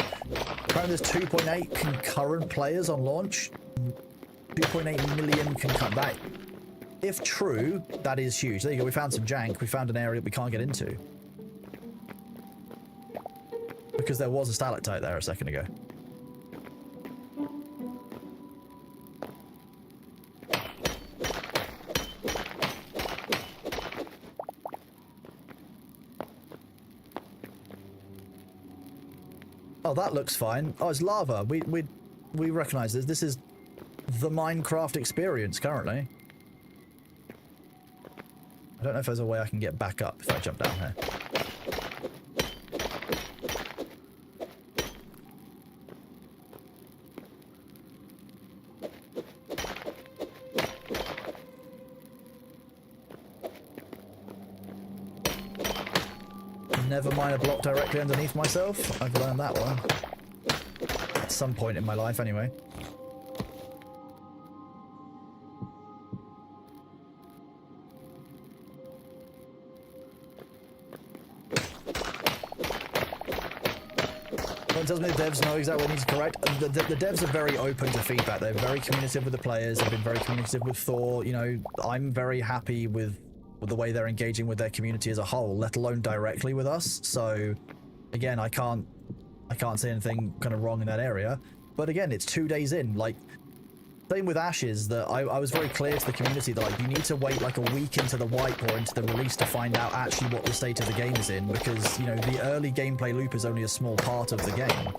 Apparently there's 2.8 concurrent players on launch. 2.8 million concurrent. If true, that is huge. There you go, we found some jank. We found an area we can't get into. Because there was a stalactite there a second ago. Oh, that looks fine. Oh, it's lava. We recognize this. This is the Minecraft experience currently. I don't know if there's a way I can get back up if I jump down here. Never mind a block directly underneath myself. I've learned that one. At some point in my life, anyway. It tells me the devs know exactly what needs to correct. The devs are very open to feedback. They're very communicative with the players. They've been very communicative with Thor. You know, I'm very happy with the way they're engaging with their community as a whole, let alone directly with us. So, again, I can't say anything kind of wrong in that area. But again, it's 2 days in. Like, same with Ashes, that I was very clear to the community that, like, you need to wait like a week into the wipe or into the release to find out actually what the state of the game is in, because, you know, the early gameplay loop is only a small part of the game.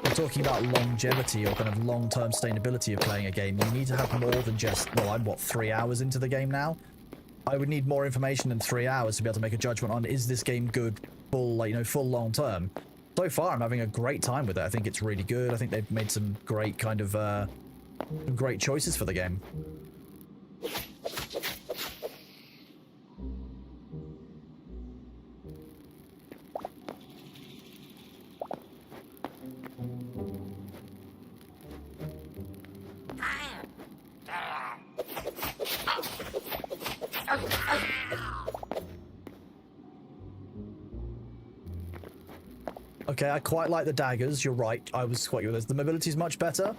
We're talking about longevity or kind of long-term sustainability of playing a game. You need to have more than just, well, I'm, what, 3 hours into the game now? I would need more information than 3 hours to be able to make a judgment on, is this game good, full, like, you know, full long-term. So far, I'm having a great time with it. I think it's really good. I think they've made some great kind of, great choices for the game. Okay, I quite like the daggers. You're right. I was quite good with this. The mobility's much better.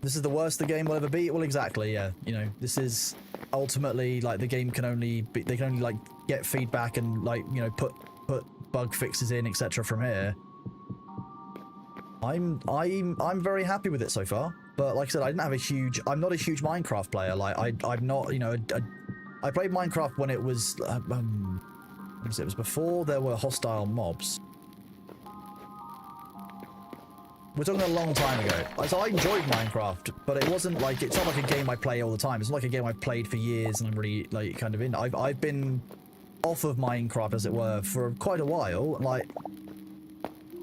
This is the worst the game will ever be. Well, exactly, yeah. You know, this is ultimately, like, the game can only be, they can only, like, get feedback and, like, you know, put bug fixes in, etc. from here. I'm very happy with it so far. But like I said, I didn't have a huge, I'm not a huge Minecraft player. Like, I'm not, you know, I played Minecraft when it was, it was before there were hostile mobs. We're talking a long time ago. So I enjoyed Minecraft, but it wasn't like, it's not like a game I play all the time. It's not like a game I've played for years and I'm really, like, kind of in. I've been off of Minecraft, as it were, for quite a while. Like,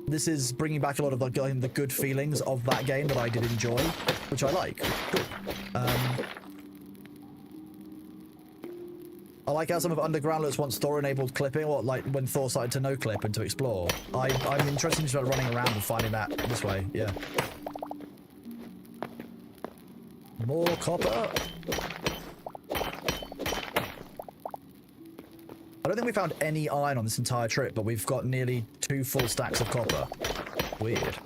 this is bringing back a lot of the good feelings of that game that I did enjoy, which I like. Good. I like how some of Underground looks once Thor-enabled clipping, or like when Thor started to no-clip and to explore. I'm interested in start running around and finding that this way, yeah. More copper. I don't think we found any iron on this entire trip, but we've got nearly 2 full stacks of copper. Weird.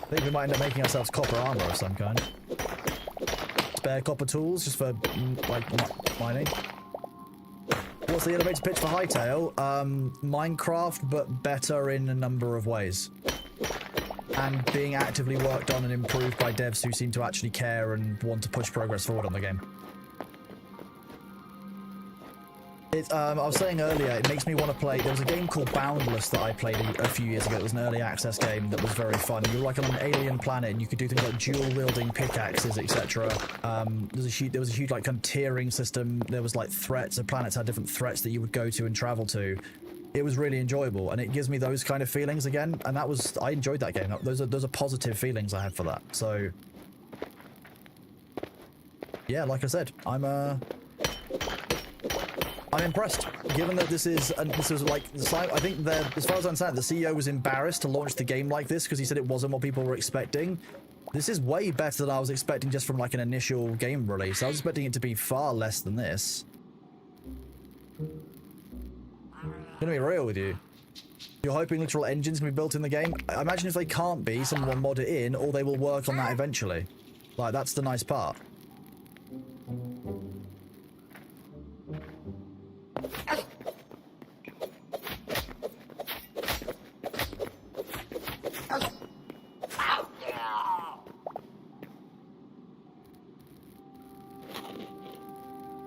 I think we might end up making ourselves copper armor of some kind. Spare copper tools just for, like, mining. What's the elevator pitch for Hytale? Minecraft, but better in a number of ways. And being actively worked on and improved by devs who seem to actually care and want to push progress forward on the game. I was saying earlier, it makes me want to play. There was a game called Boundless that I played a few years ago. It was an early access game that was very fun. You were like on an alien planet, and you could do things like dual-wielding pickaxes, etc. There was a huge like kind of tiering system. There was like threats. The planets had different threats that you would go to and travel to. It was really enjoyable, and it gives me those kind of feelings again. And I enjoyed that game. Those are positive feelings I have for that. So yeah, like I said, I'm impressed, given that this was like, I think as far as I understand, the CEO was embarrassed to launch the game like this because he said it wasn't what people were expecting. This is way better than I was expecting just from like an initial game release. I was expecting it to be far less than this. I'm gonna be real with you. You're hoping literal engines can be built in the game? I imagine if they can't be, someone will mod it in, or they will work on that eventually. Like, that's the nice part.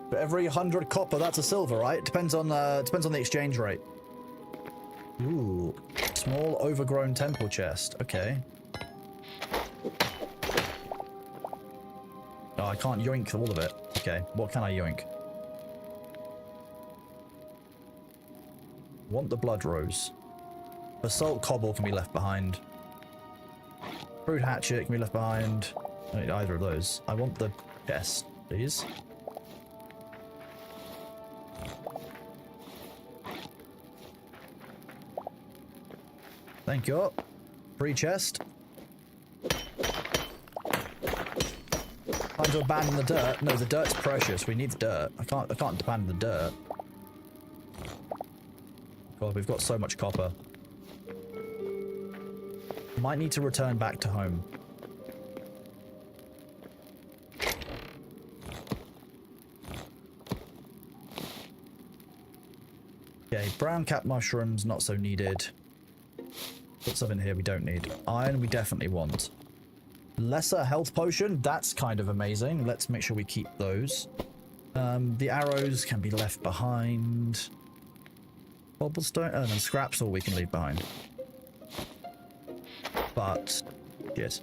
For every 100 copper, that's a silver, right? Depends on the exchange rate. Ooh, small overgrown temple chest. Okay. Oh, I can't yoink all of it. Okay, what can I yoink? Want the blood rose. Basalt cobble can be left behind. Crude hatchet can be left behind. I don't need either of those. I want the chest, please. Thank you. Free chest. Time to abandon the dirt. No, the dirt's precious. We need the dirt. I can't abandon the dirt. God, we've got so much copper. Might need to return back to home. Okay, brown cap mushrooms, not so needed. Put some in here we don't need. Iron we definitely want. Lesser health potion, that's kind of amazing. Let's make sure we keep those. The arrows can be left behind. Cobblestone, and then scraps all we can leave behind. But, yes.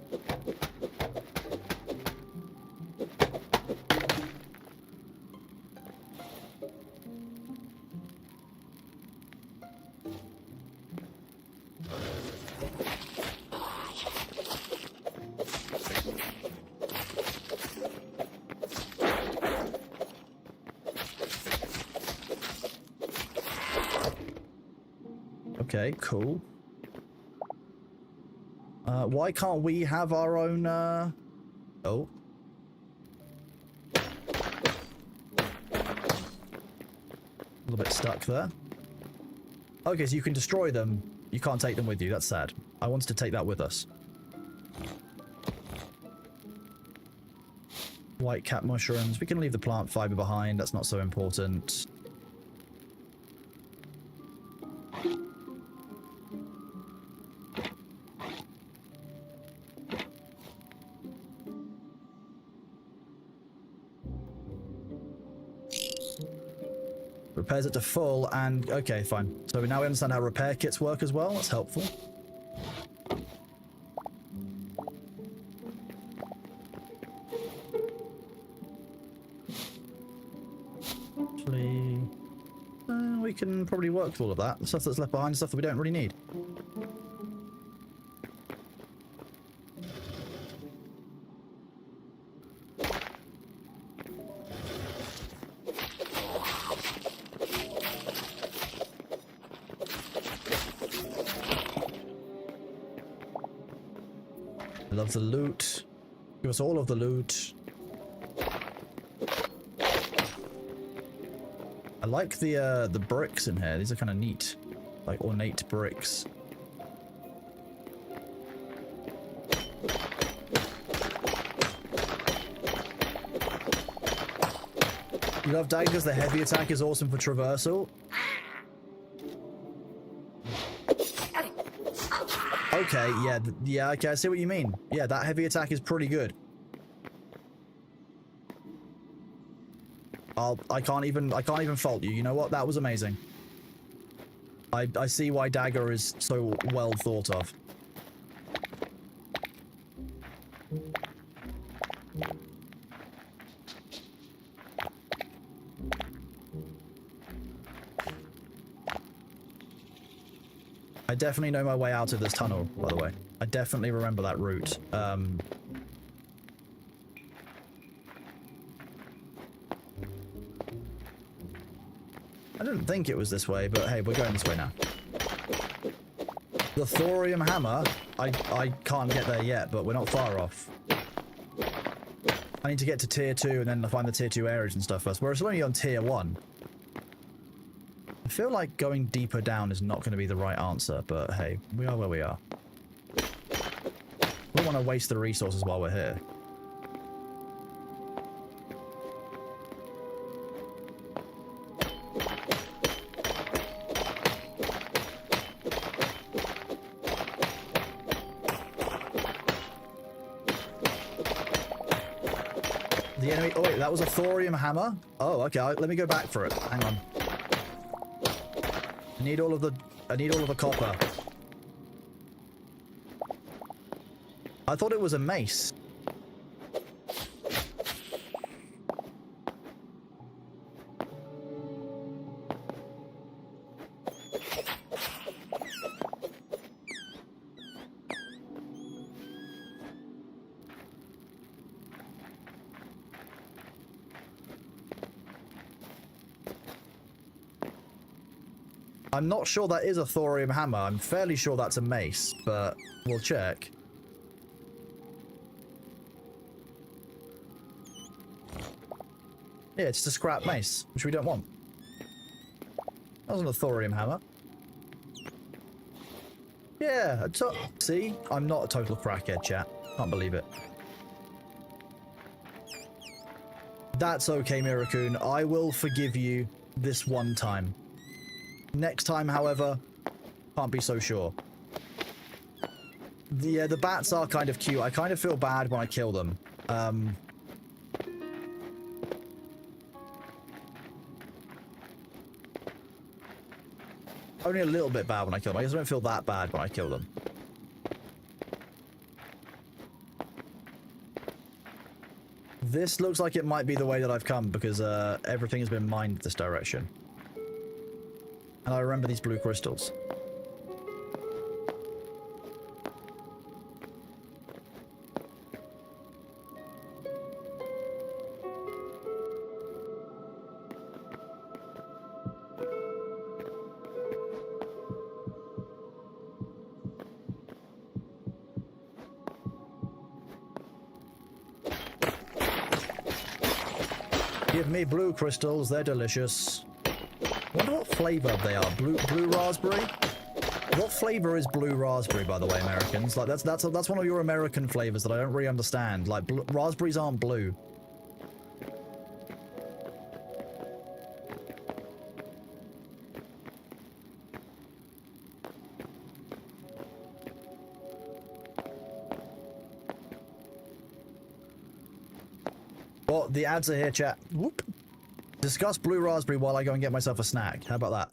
Okay, cool. Why can't we have our own, Oh. A little bit stuck there. Okay, so you can destroy them. You can't take them with you. That's sad. I wanted to take that with us. White cap mushrooms. We can leave the plant fiber behind. That's not so important. Repairs it to full, and okay, fine. So now we understand how repair kits work as well. That's helpful. Actually, we can probably work with all of that. The stuff that's left behind, stuff that we don't really need. Love the loot. Give us all of the loot. I like the bricks in here. These are kind of neat, like ornate bricks. You love dagger because the heavy attack is awesome for traversal. Okay, yeah, okay, I see what you mean. Yeah, that heavy attack is pretty good. I can't even fault you. You know what? That was amazing. I see why dagger is so well thought of. I definitely know my way out of this tunnel, by the way. I definitely remember that route. I didn't think it was this way, but hey, we're going this way now. The thorium hammer, I can't get there yet, but we're not far off. I need to get to tier 2 and then find the tier 2 areas and stuff first. We're only on tier 1. I feel like going deeper down is not going to be the right answer, but hey, we are where we are. We don't want to waste the resources while we're here. The enemy... Oh, wait, that was a thorium hammer? Oh, okay. Let me go back for it. Hang on. I need all of the copper. I thought it was a mace. I'm not sure that is a thorium hammer. I'm fairly sure that's a mace, but we'll check. Yeah, it's a scrap mace, which we don't want. That wasn't a thorium hammer. Yeah, see? I'm not a total crackhead, chat. Can't believe it. That's okay, Mirakun. I will forgive you this one time. Next time, however, can't be so sure. The bats are kind of cute. I kind of feel bad when I kill them. Only a little bit bad when I kill them. I guess I don't feel that bad when I kill them. This looks like it might be the way that I've come because everything has been mined this direction. And I remember these blue crystals. Give me blue crystals, they're delicious. Wonder what flavor they are. Blue raspberry? What flavor is blue raspberry, by the way, Americans? Like that's one of your American flavors that I don't really understand. Like raspberries aren't blue. Well, the ads are here, chat. Whoop. Discuss blue raspberry while I go and get myself a snack. How about that?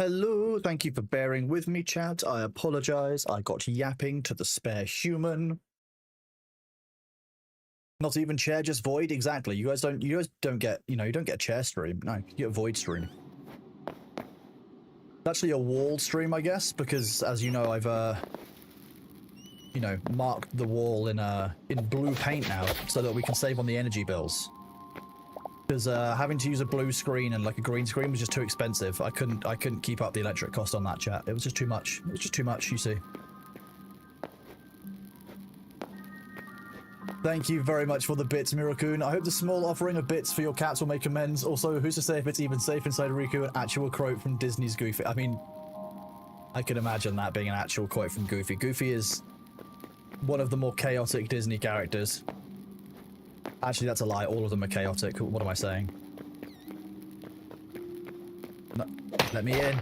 Hello, thank you for bearing with me, chat. I apologize. I got yapping to the spare human. Not even chair, just void. Exactly. You guys don't get, you don't get a chair stream. No, you get a void stream. It's actually a wall stream, I guess, because as you know, I've marked the wall in blue paint now, so that we can save on the energy bills. Because having to use a blue screen and like a green screen was just too expensive. I couldn't keep up the electric cost on that, chat. It was just too much. It was just too much, you see. Thank you very much for the bits, Mirakun. I hope the small offering of bits for your cats will make amends. Also, who's to say if it's even safe inside Riku, an actual quote from Disney's Goofy? I mean, I can imagine that being an actual quote from Goofy. Goofy is one of the more chaotic Disney characters. Actually, that's a lie. All of them are chaotic. What am I saying? No, let me in.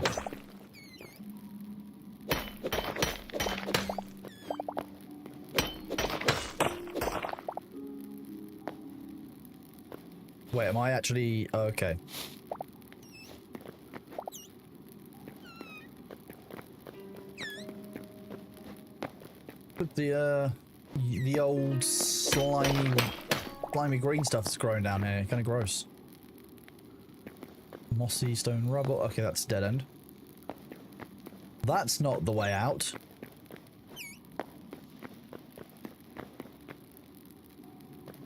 Wait, am I actually... okay. But the old slimy green stuff that's growing down here. Kind of gross. Mossy stone rubble. Okay, that's dead end. That's not the way out.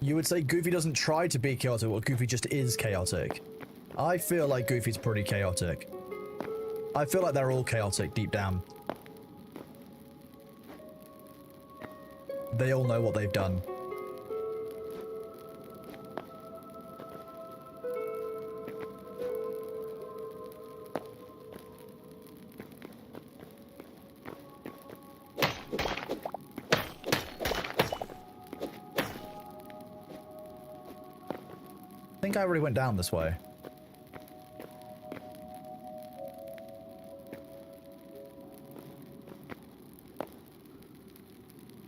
You would say Goofy doesn't try to be chaotic, or Goofy just is chaotic. I feel like Goofy's pretty chaotic. I feel like they're all chaotic deep down. They all know what they've done. I think I already went down this way.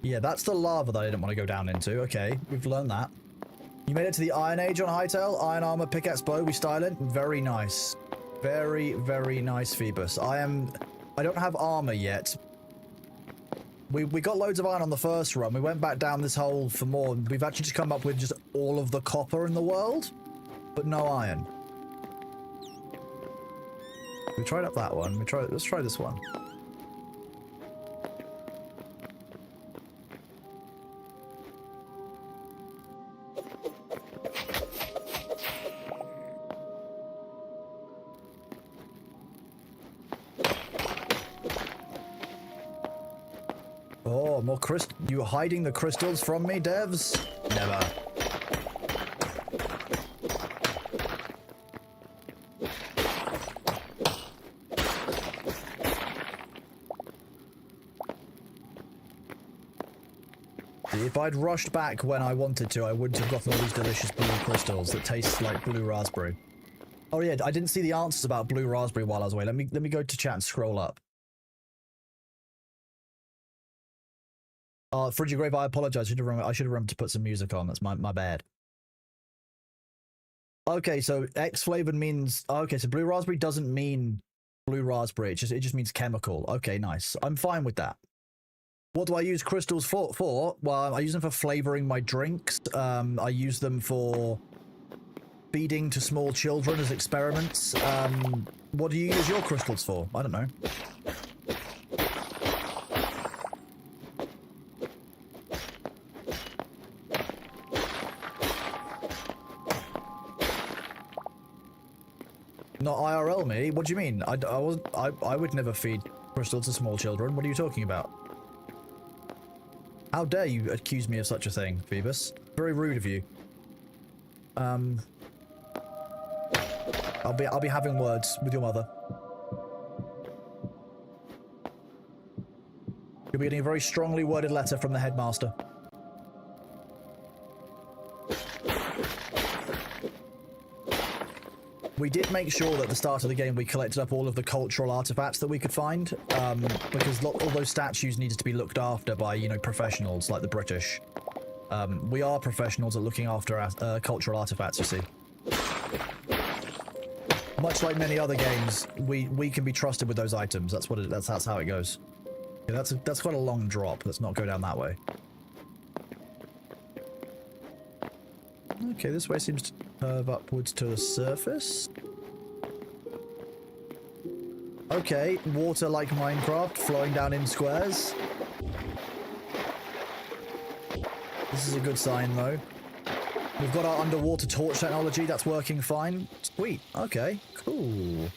Yeah, that's the lava that I didn't want to go down into. Okay, we've learned that. You made it to the Iron Age on Hytale. Iron armor, pickaxe, bow, we style it. Very nice. Very, very nice, Phoebus. I don't have armor yet. We got loads of iron on the first run. We went back down this hole for more. We've actually just come up with just all of the copper in the world, but no iron. We tried up that one. Let's try this one. Oh, more you hiding the crystals from me, devs? Never. If I'd rushed back when I wanted to, I wouldn't have gotten all these delicious blue crystals that taste like blue raspberry. Oh yeah, I didn't see the answers about blue raspberry while I was away. Let me go to chat and scroll up. Frigid Grave, I apologize. I should have remembered to put some music on. That's my bad. Okay, so X-flavored means... okay, so blue raspberry doesn't mean blue raspberry. It just means chemical. Okay, nice. I'm fine with that. What do I use crystals for? Well, I use them for flavoring my drinks. I use them for feeding to small children as experiments. What do you use your crystals for? I don't know. Not IRL me? What do you mean? I would never feed crystals to small children. What are you talking about? How dare you accuse me of such a thing, Phoebus? Very rude of you. I'll be having words with your mother. You'll be getting a very strongly worded letter from the headmaster. We did make sure that at the start of the game we collected up all of the cultural artifacts that we could find, because all those statues needed to be looked after by, professionals like the British. We are professionals at looking after cultural artifacts, you see. Much like many other games, we can be trusted with those items. That's what that's how it goes. Yeah, that's quite a long drop. Let's not go down that way. Okay, this way seems to curve upwards to the surface. Okay, water like Minecraft, flowing down in squares. This is a good sign, though. We've got our underwater torch technology. That's working fine. Sweet. Okay, cool.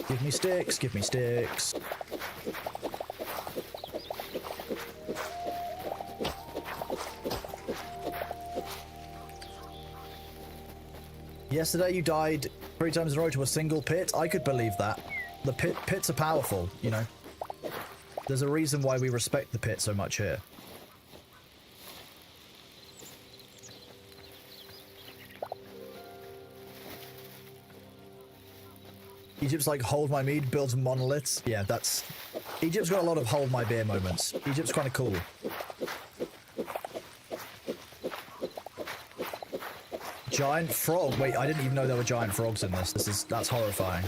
Give me sticks, give me sticks. Yesterday you died 3 times in a row to a single pit. I could believe that. The pits are powerful, you know. There's a reason why we respect the pit so much here. Egypt's like, hold my mead, builds monoliths. Yeah, that's... Egypt's got a lot of hold my beer moments. Egypt's kind of cool. Giant frog. Wait, I didn't even know there were giant frogs in this. That's horrifying.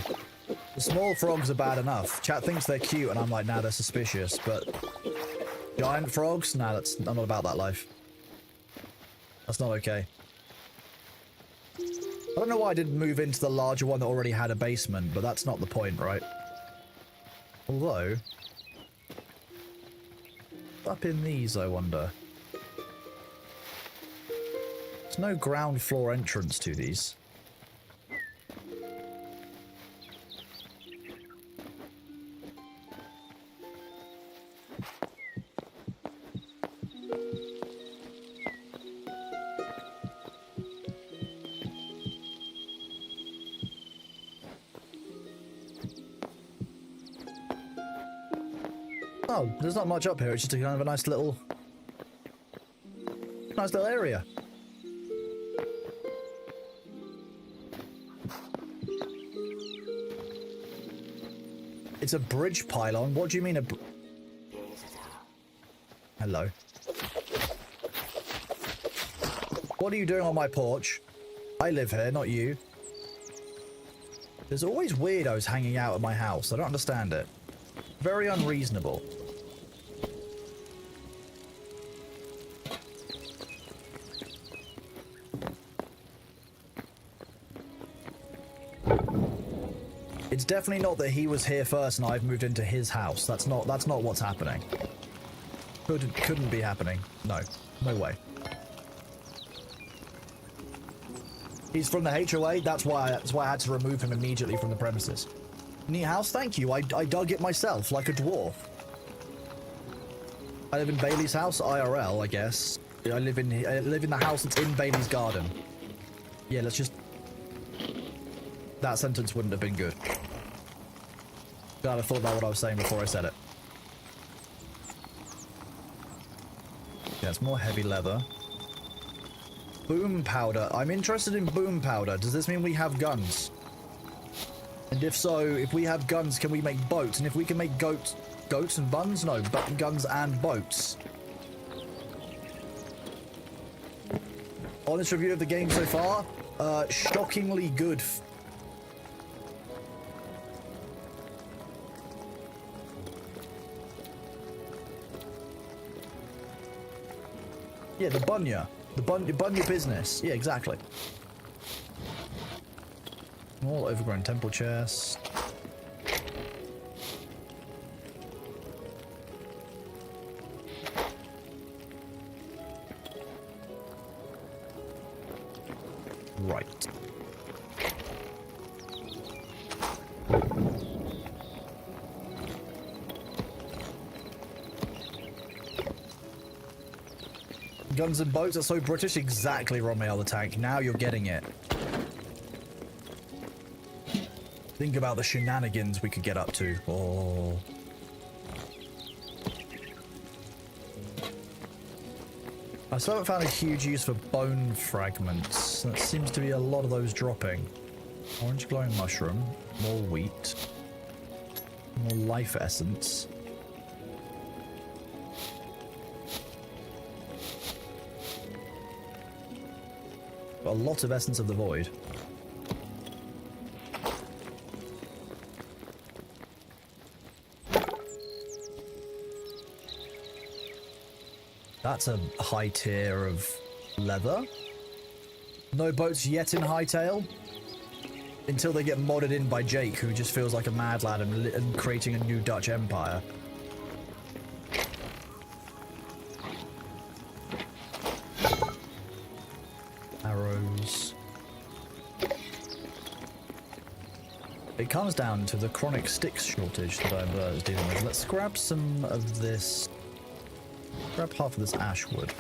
The small frogs are bad enough. Chat thinks they're cute, and I'm like, nah, they're suspicious. But giant frogs? Nah, I'm not about that life. That's not okay. I don't know why I didn't move into the larger one that already had a basement, but that's not the point, right? Although, up in these, I wonder. There's no ground floor entrance to these. Oh, there's not much up here. It's just a kind of a nice little area. It's a bridge pylon. What do you mean a Hello. What are you doing on my porch? I live here, not you. There's always weirdos hanging out at my house. I don't understand it. Very unreasonable. It's definitely not that he was here first and I've moved into his house. That's not what's happening. Couldn't be happening. No. No way. He's from the HOA, that's why I had to remove him immediately from the premises. Neat house, thank you. I dug it myself like a dwarf. I live in Bailey's house, IRL, I guess. I live in the house that's in Bailey's garden. Yeah, let's just... That sentence wouldn't have been good. Glad I thought about what I was saying before I said it. Yeah, it's more heavy leather. Boom powder. I'm interested in boom powder. Does this mean we have guns? And if so, if we have guns, can we make boats? And if we can make goats and buns? No, but guns and boats. Honest review of the game so far? Shockingly good. Yeah, the bunya. The bunya business. Yeah, exactly. All overgrown temple chest. Right. Guns and boats are so British. Exactly, Romeo the Tank. Now you're getting it. Think about the shenanigans we could get up to. Oh. I still haven't found a huge use for bone fragments. That seems to be a lot of those dropping. Orange glowing mushroom. More wheat. More life essence. A lot of Essence of the Void. That's a high tier of leather. No boats yet in Hytale. Until they get modded in by Jake, who just feels like a mad lad and creating a new Dutch empire. Arrows. It comes down to the chronic sticks shortage that I'm dealing with. Let's grab some of this. Grab half of this ash wood.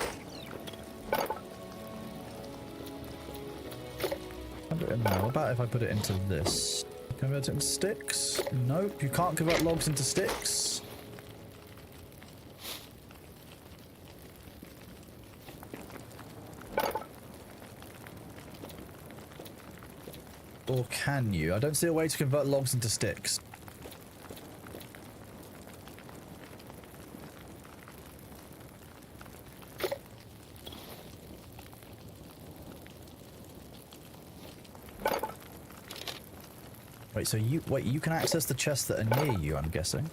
Put it in there. What about if I put it into this? Convert it into sticks? Nope, you can't convert logs into sticks. Or can you? I don't see a way to convert logs into sticks. Wait, so you can access the chests that are near you, I'm guessing.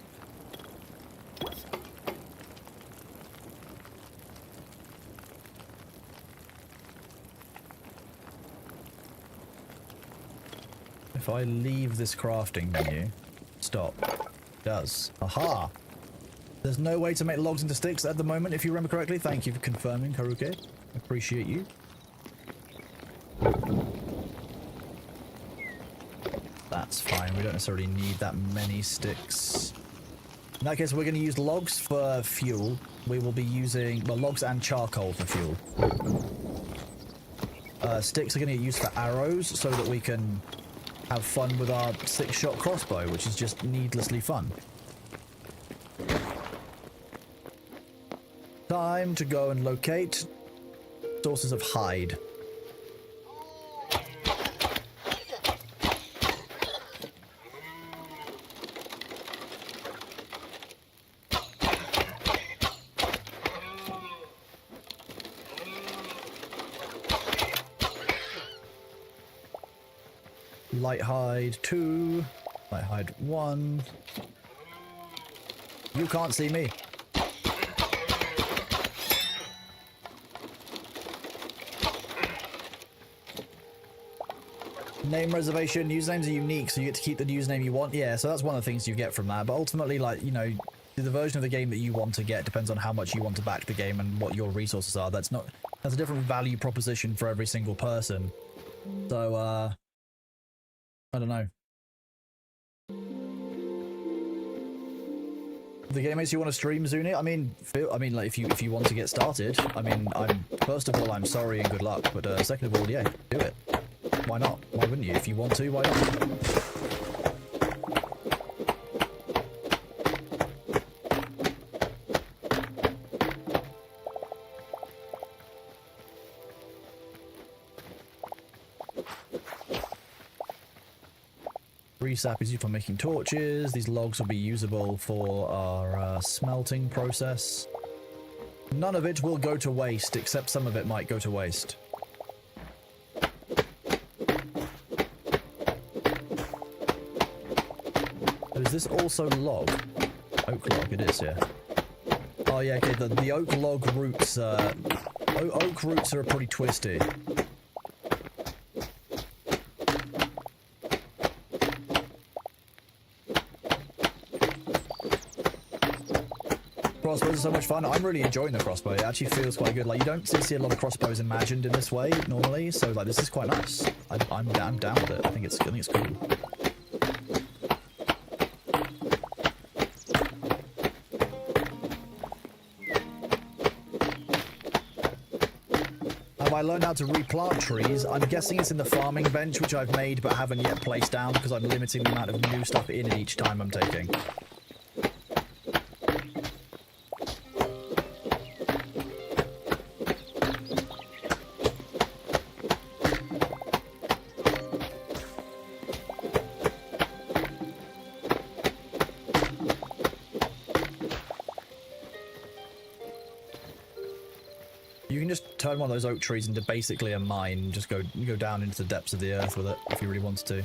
If I leave this crafting menu, stop. It does. Aha! There's no way to make logs into sticks at the moment, if you remember correctly. Thank you for confirming, Haruke. Appreciate you. That's fine, we don't necessarily need that many sticks. In that case, we're going to use logs for fuel. We will be using, well, logs and charcoal for fuel. Sticks are going to get used for arrows so that we can have fun with our 6-shot crossbow, which is just needlessly fun. Time to go and locate sources of hide. Light hide 2, light hide 1. You can't see me. Name reservation, usernames are unique, so you get to keep the username you want. Yeah, so that's one of the things you get from that. But ultimately, like, you know, the version of the game that you want to get depends on how much you want to back the game and what your resources are. That's a different value proposition for every single person. So, I don't know. The game makes you want to stream, Zuni? I mean, like if you want to get started, I mean, first of all, I'm sorry and good luck, but second of all, yeah, do it. Why not? Why wouldn't you? If you want to, why not? Sap is used for making torches. These logs will be usable for our smelting process. None of it will go to waste, except some of it might go to waste. Is this also log? Oak log, it is, yeah. Oh yeah, okay, the oak log roots, oak roots are pretty twisty. Crossbows are so much fun. I'm really enjoying the crossbow. It actually feels quite good. Like, you don't see a lot of crossbows imagined in this way normally, so like this is quite nice. I'm down with it. I think it's cool. Have I learned how to replant trees? I'm guessing it's in the farming bench, which I've made but haven't yet placed down because I'm limiting the amount of new stuff in it each time I'm taking. turn one of those oak trees into basically a mine. Just go down into the depths of the earth with it if you really wanted to.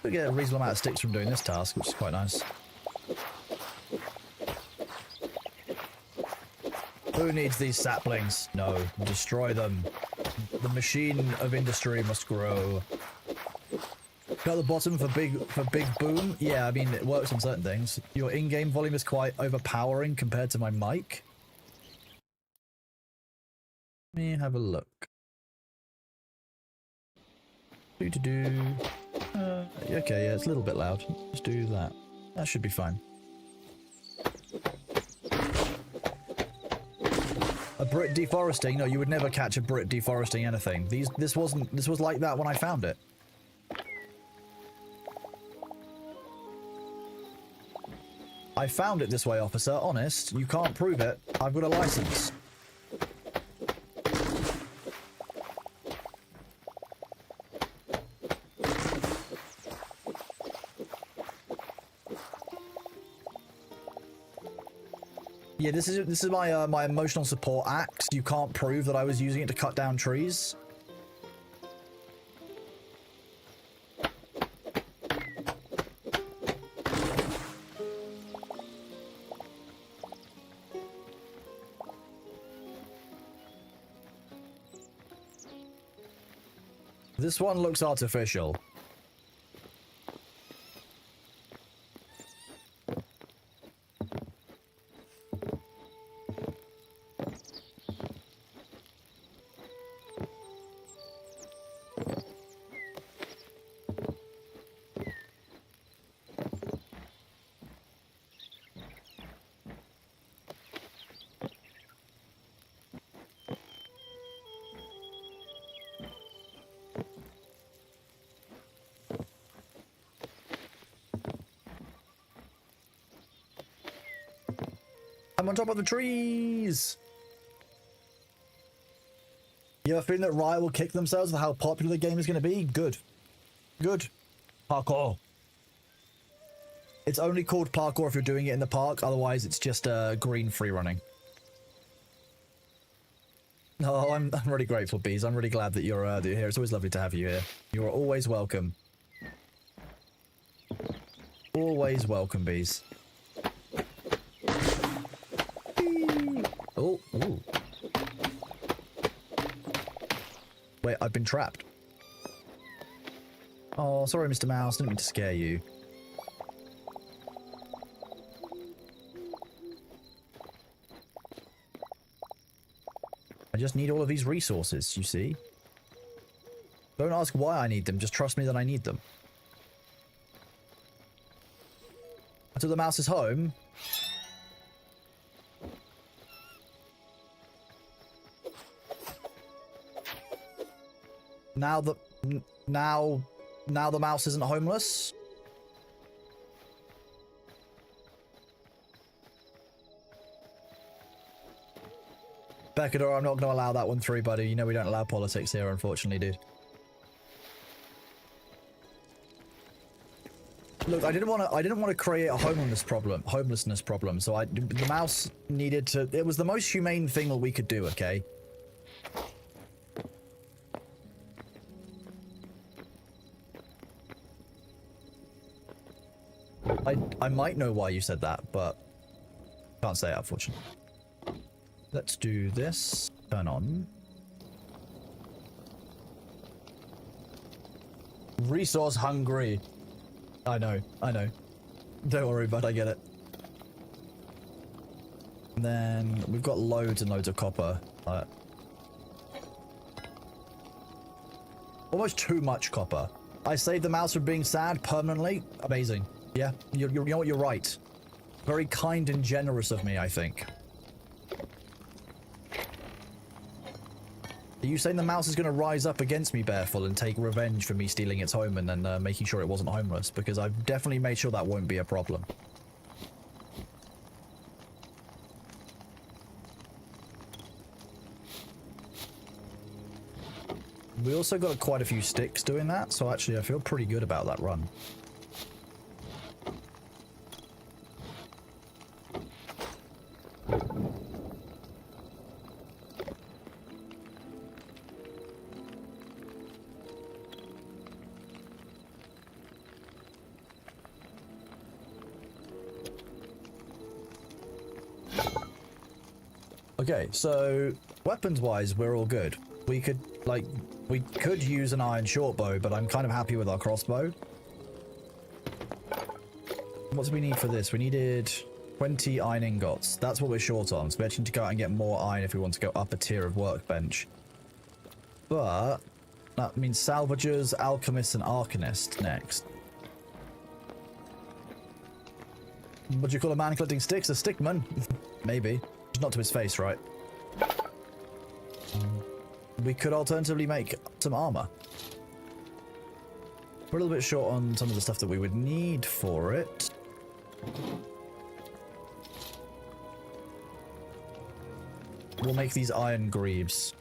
We get a reasonable amount of sticks from doing this task, which is quite nice. Who needs these saplings? No, destroy them. The machine of industry must grow. Got the bottom for big boom. Yeah, I mean it works on certain things. Your in-game volume is quite overpowering compared to my mic. Let me have a look. Okay, yeah, it's a little bit loud. Let's do that. That should be fine. A Brit deforesting? No, you would never catch a Brit deforesting anything. This was like that when I found it. I found it this way, officer. Honest, you can't prove it. I've got a license. Yeah, this is my my emotional support axe. You can't prove that I was using it to cut down trees. This one looks artificial. I'm on top of the trees! You have a feeling that Riot will kick themselves for how popular the game is going to be? Good. Good. Parkour. It's only called parkour if you're doing it in the park, otherwise it's just green free running. Oh, I'm really grateful, Bees. I'm really glad that you're here. It's always lovely to have you here. You are always welcome. Always welcome, Bees. Oh, ooh. Wait, I've been trapped. Oh, sorry, Mr. Mouse. Didn't mean to scare you. I just need all of these resources, you see? Don't ask why I need them, just trust me that I need them. Until the mouse is home. Now the mouse isn't homeless. Beckador, I'm not going to allow that one through, buddy. You know we don't allow politics here, unfortunately, dude. Look, I didn't want to create a homelessness problem. So the mouse needed to. It was the most humane thing that we could do. Okay. I might know why you said that, but can't say it, unfortunately. Let's do this. Turn on. Resource hungry. I know. Don't worry, bud, I get it. And then we've got loads and loads of copper. Almost too much copper. I saved the mouse from being sad permanently. Amazing. Yeah, you know what, you're right. Very kind and generous of me, I think. Are you saying the mouse is going to rise up against me, Bearful, and take revenge for me stealing its home and then making sure it wasn't homeless? Because I've definitely made sure that won't be a problem. We also got quite a few sticks doing that, so actually I feel pretty good about that run. Okay, so weapons-wise, we're all good. We could use an iron short bow, but I'm kind of happy with our crossbow. What do we need for this? We needed 20 iron ingots. That's what we're short on, so we actually need to go out and get more iron if we want to go up a tier of workbench. But that means salvagers, alchemists, and arcanists next. What do you call a man collecting sticks? A stickman? Maybe. Not to his face, right? We could alternatively make some armor. We're a little bit short on some of the stuff that we would need for it. We'll make these iron greaves.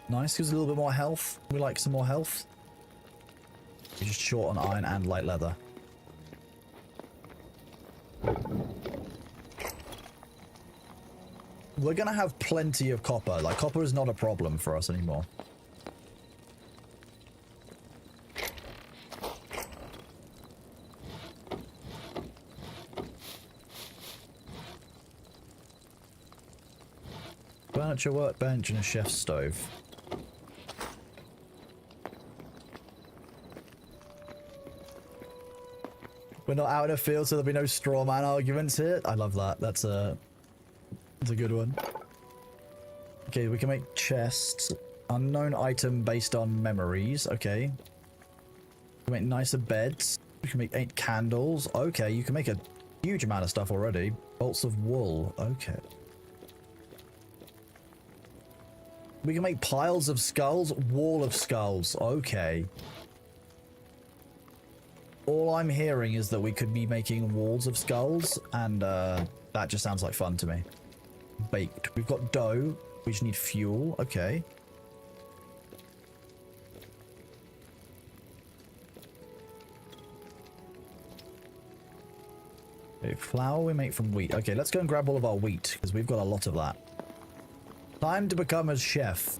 Nice, gives a little bit more health. We like some more health. We're just short on iron and light leather. We're gonna have plenty of copper. Like, copper is not a problem for us anymore. Furniture, workbench, and a chef's stove. We're not out in a field, so there'll be no straw man arguments here. I love that. That's a good one. Okay, we can make chests. Unknown item based on memories. Okay. We can make nicer beds. We can make 8 candles. Okay, you can make a huge amount of stuff already. Bolts of wool. Okay. We can make piles of skulls. Wall of skulls. Okay. All I'm hearing is that we could be making walls of skulls, and that just sounds like fun to me. Baked. We've got dough. We just need fuel. Okay. Okay, flour we make from wheat. Okay, let's go and grab all of our wheat, because we've got a lot of that. Time to become a chef.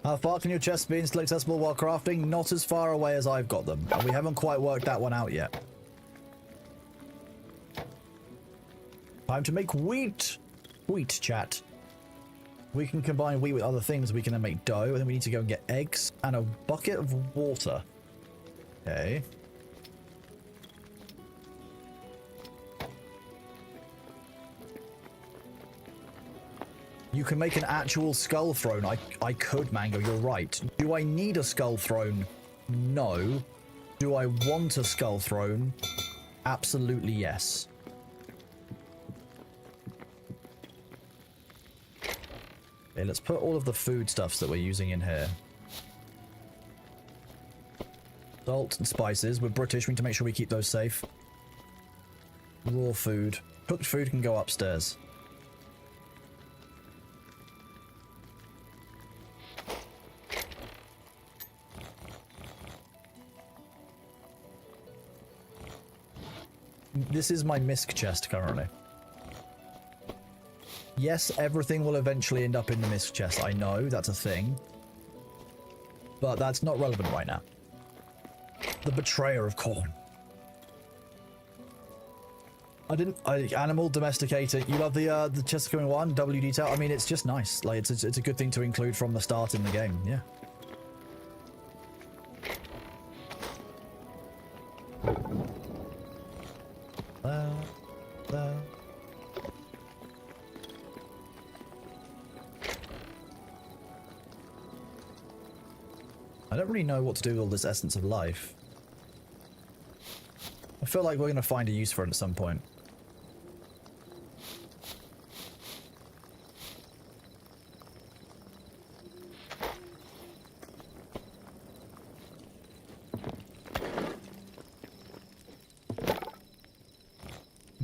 How far can your chests be still accessible while crafting? Not as far away as I've got them. And we haven't quite worked that one out yet. Time to make wheat. Wheat, chat. We can combine wheat with other things. We can then make dough. And then we need to go and get eggs and a bucket of water. Okay. You can make an actual skull throne. I could, Mango, you're right. Do I need a skull throne? No. Do I want a skull throne? Absolutely yes. Okay, let's put all of the foodstuffs that we're using in here. Salt and spices. We're British, we need to make sure we keep those safe. Raw food. Cooked food can go upstairs. This is my misc chest currently. Yes, everything will eventually end up in the misc chest. I know, that's a thing. But that's not relevant right now. The betrayer of corn. Animal domesticated. You love the chest going one, W detail. I mean, it's just nice. Like, it's a good thing to include from the start in the game. Yeah. I don't really know what to do with all this essence of life. I feel like we're going to find a use for it at some point.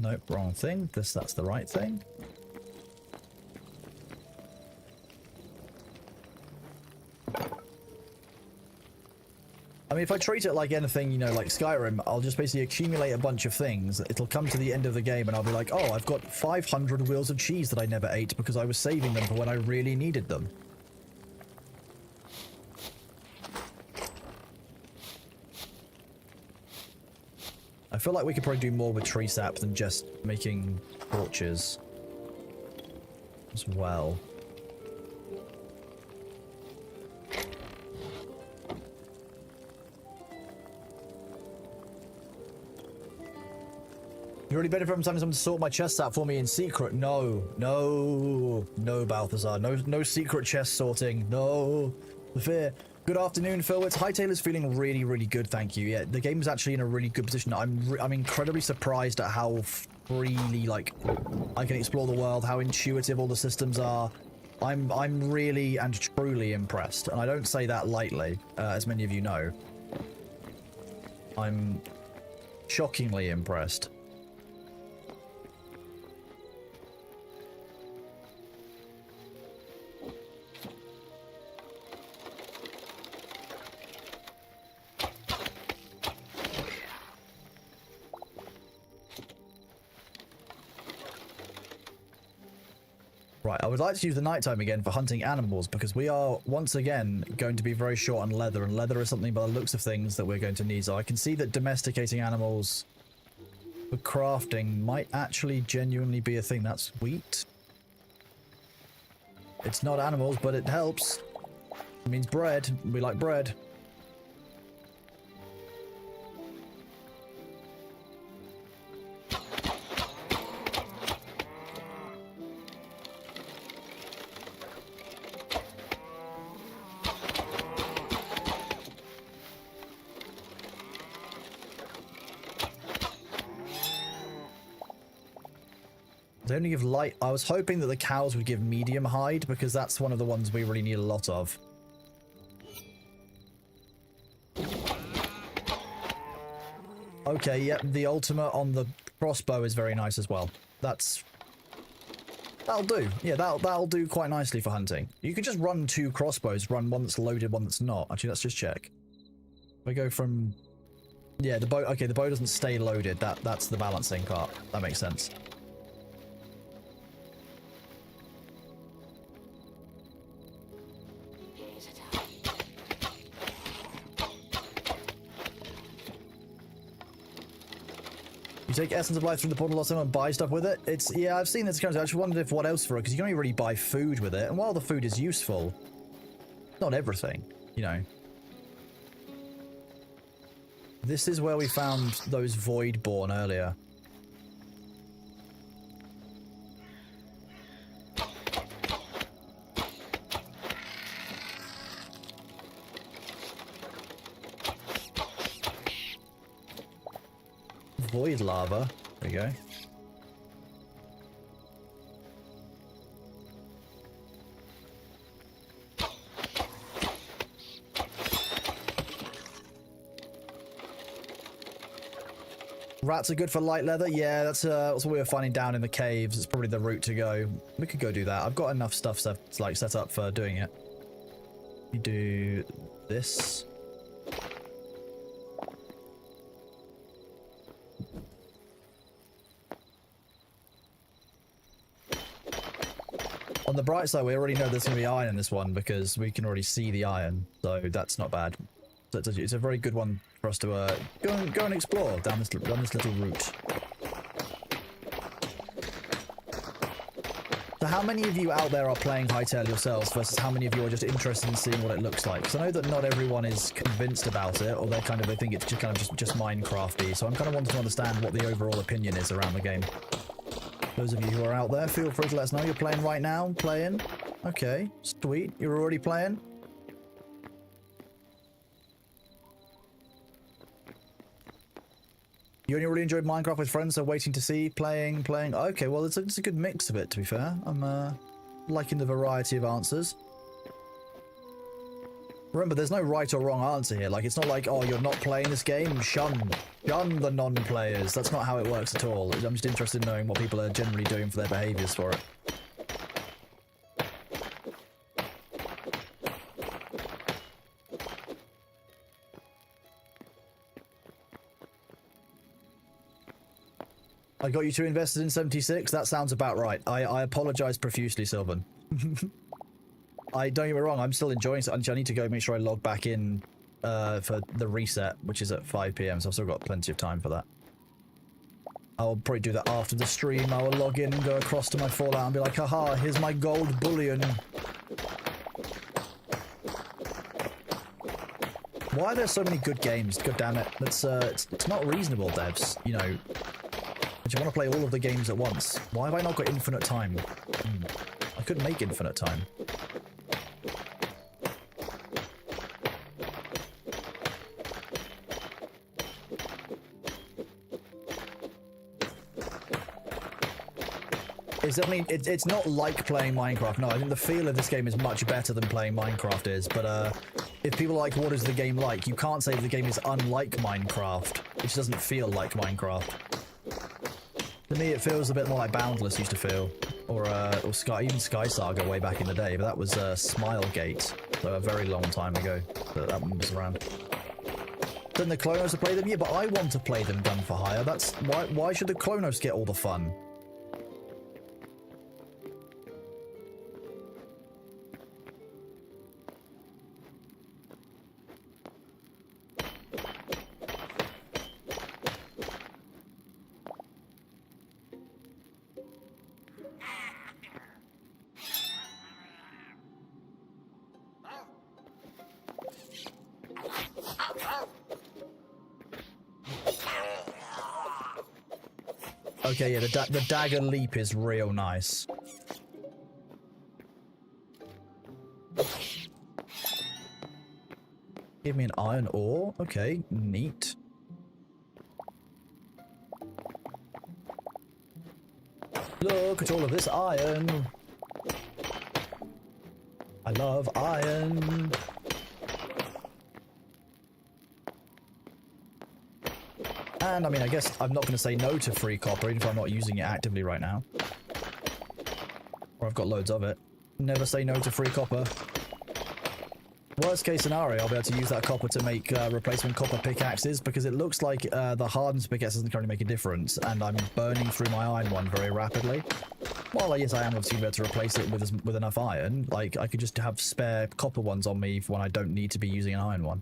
Nope, wrong thing. That's the right thing. I mean, if I treat it like anything, you know, like Skyrim, I'll just basically accumulate a bunch of things. It'll come to the end of the game and I'll be like, oh, I've got 500 wheels of cheese that I never ate because I was saving them for when I really needed them. I feel like we could probably do more with tree sap than just making torches as well. You already benefit from having someone to sort my chests out for me in secret. No, Balthazar. No secret chest sorting. No. The fear. Good afternoon, Phil. It's Hytale is feeling really, really good, thank you. Yeah, the game is actually in a really good position. I'm incredibly surprised at how freely, like, I can explore the world, how intuitive all the systems are. I'm really and truly impressed, and I don't say that lightly, as many of you know. I'm shockingly impressed. Right, I would like to use the nighttime again for hunting animals because we are once again going to be very short on leather, and leather is something by the looks of things that we're going to need. So I can see that domesticating animals for crafting might actually genuinely be a thing. That's wheat. It's not animals, but it helps. It means bread. We like bread. They only give light. I was hoping that the cows would give medium hide because that's one of the ones we really need a lot of. Okay, yep, the ultimate on the crossbow is very nice as well. That'll do. Yeah, that'll do quite nicely for hunting. You could just run two crossbows, run one that's loaded, one that's not. Actually, let's just check. We go from... Yeah, the bow... Okay, the bow doesn't stay loaded. That's the balancing part. That makes sense. You take Essence of Life through the portal last time and buy stuff with it? It's... Yeah, I've seen this kind of... I just wondered if what else for it, because you can only really buy food with it. And while the food is useful, not everything, you know. This is where we found those Voidborn earlier. Void lava. There we go. Rats are good for light leather. Yeah, that's what we were finding down in the caves. It's probably the route to go. We could go do that. I've got enough stuff set up for doing it. You do this. On the bright side, we already know there's going to be iron in this one because we can already see the iron, so that's not bad. So it's a very good one for us to go and explore down this little route. So how many of you out there are playing Hytale yourselves versus how many of you are just interested in seeing what it looks like? Because I know that not everyone is convinced about it, or they think it's just Minecrafty. So I'm kind of wanting to understand what the overall opinion is around the game. Those of you who are out there, feel free to let us know. You're playing right now? Playing? Okay, sweet. You're already playing? You only really enjoyed Minecraft with friends, so waiting to see, playing. Okay, well, it's a good mix of it, to be fair. I'm liking the variety of answers. Remember, there's no right or wrong answer here. Like, it's not like, oh, you're not playing this game, shun the non-players. That's not how it works at all. I'm just interested in knowing what people are generally doing for their behaviors for it. I got you too invested in 76? That sounds about right. I apologize profusely, Sylvan. Don't get me wrong, I'm still enjoying it. I need to go make sure I log back in for the reset, which is at 5 PM, so I've still got plenty of time for that. I'll probably do that after the stream. I will log in and go across to my Fallout and be like, haha, here's my gold bullion. Why are there so many good games? God damn it. It's not reasonable, devs. You know, but you want to play all of the games at once. Why have I not got infinite time? I couldn't make infinite time. It's not like playing Minecraft. No, I think the feel of this game is much better than playing Minecraft is. But if people are like, what is the game like? You can't say the game is unlike Minecraft. It just doesn't feel like Minecraft. To me, it feels a bit more like Boundless used to feel. Or even Sky Saga way back in the day. But that was Smilegate. So a very long time ago that one was around. Then the Clonos to play them? Yeah, but I want to play them gun for hire. That's why should the Clonos get all the fun? Okay, yeah, the dagger leap is real nice. Give me an iron ore. Okay, neat. Look at all of this iron. I love iron. And, I mean, I guess I'm not going to say no to free copper, even if I'm not using it actively right now. Or I've got loads of it. Never say no to free copper. Worst case scenario, I'll be able to use that copper to make replacement copper pickaxes, because it looks like the hardened pickaxe doesn't currently make a difference, and I'm burning through my iron one very rapidly. Well, yes, I am obviously able to replace it with enough iron. Like, I could just have spare copper ones on me for when I don't need to be using an iron one.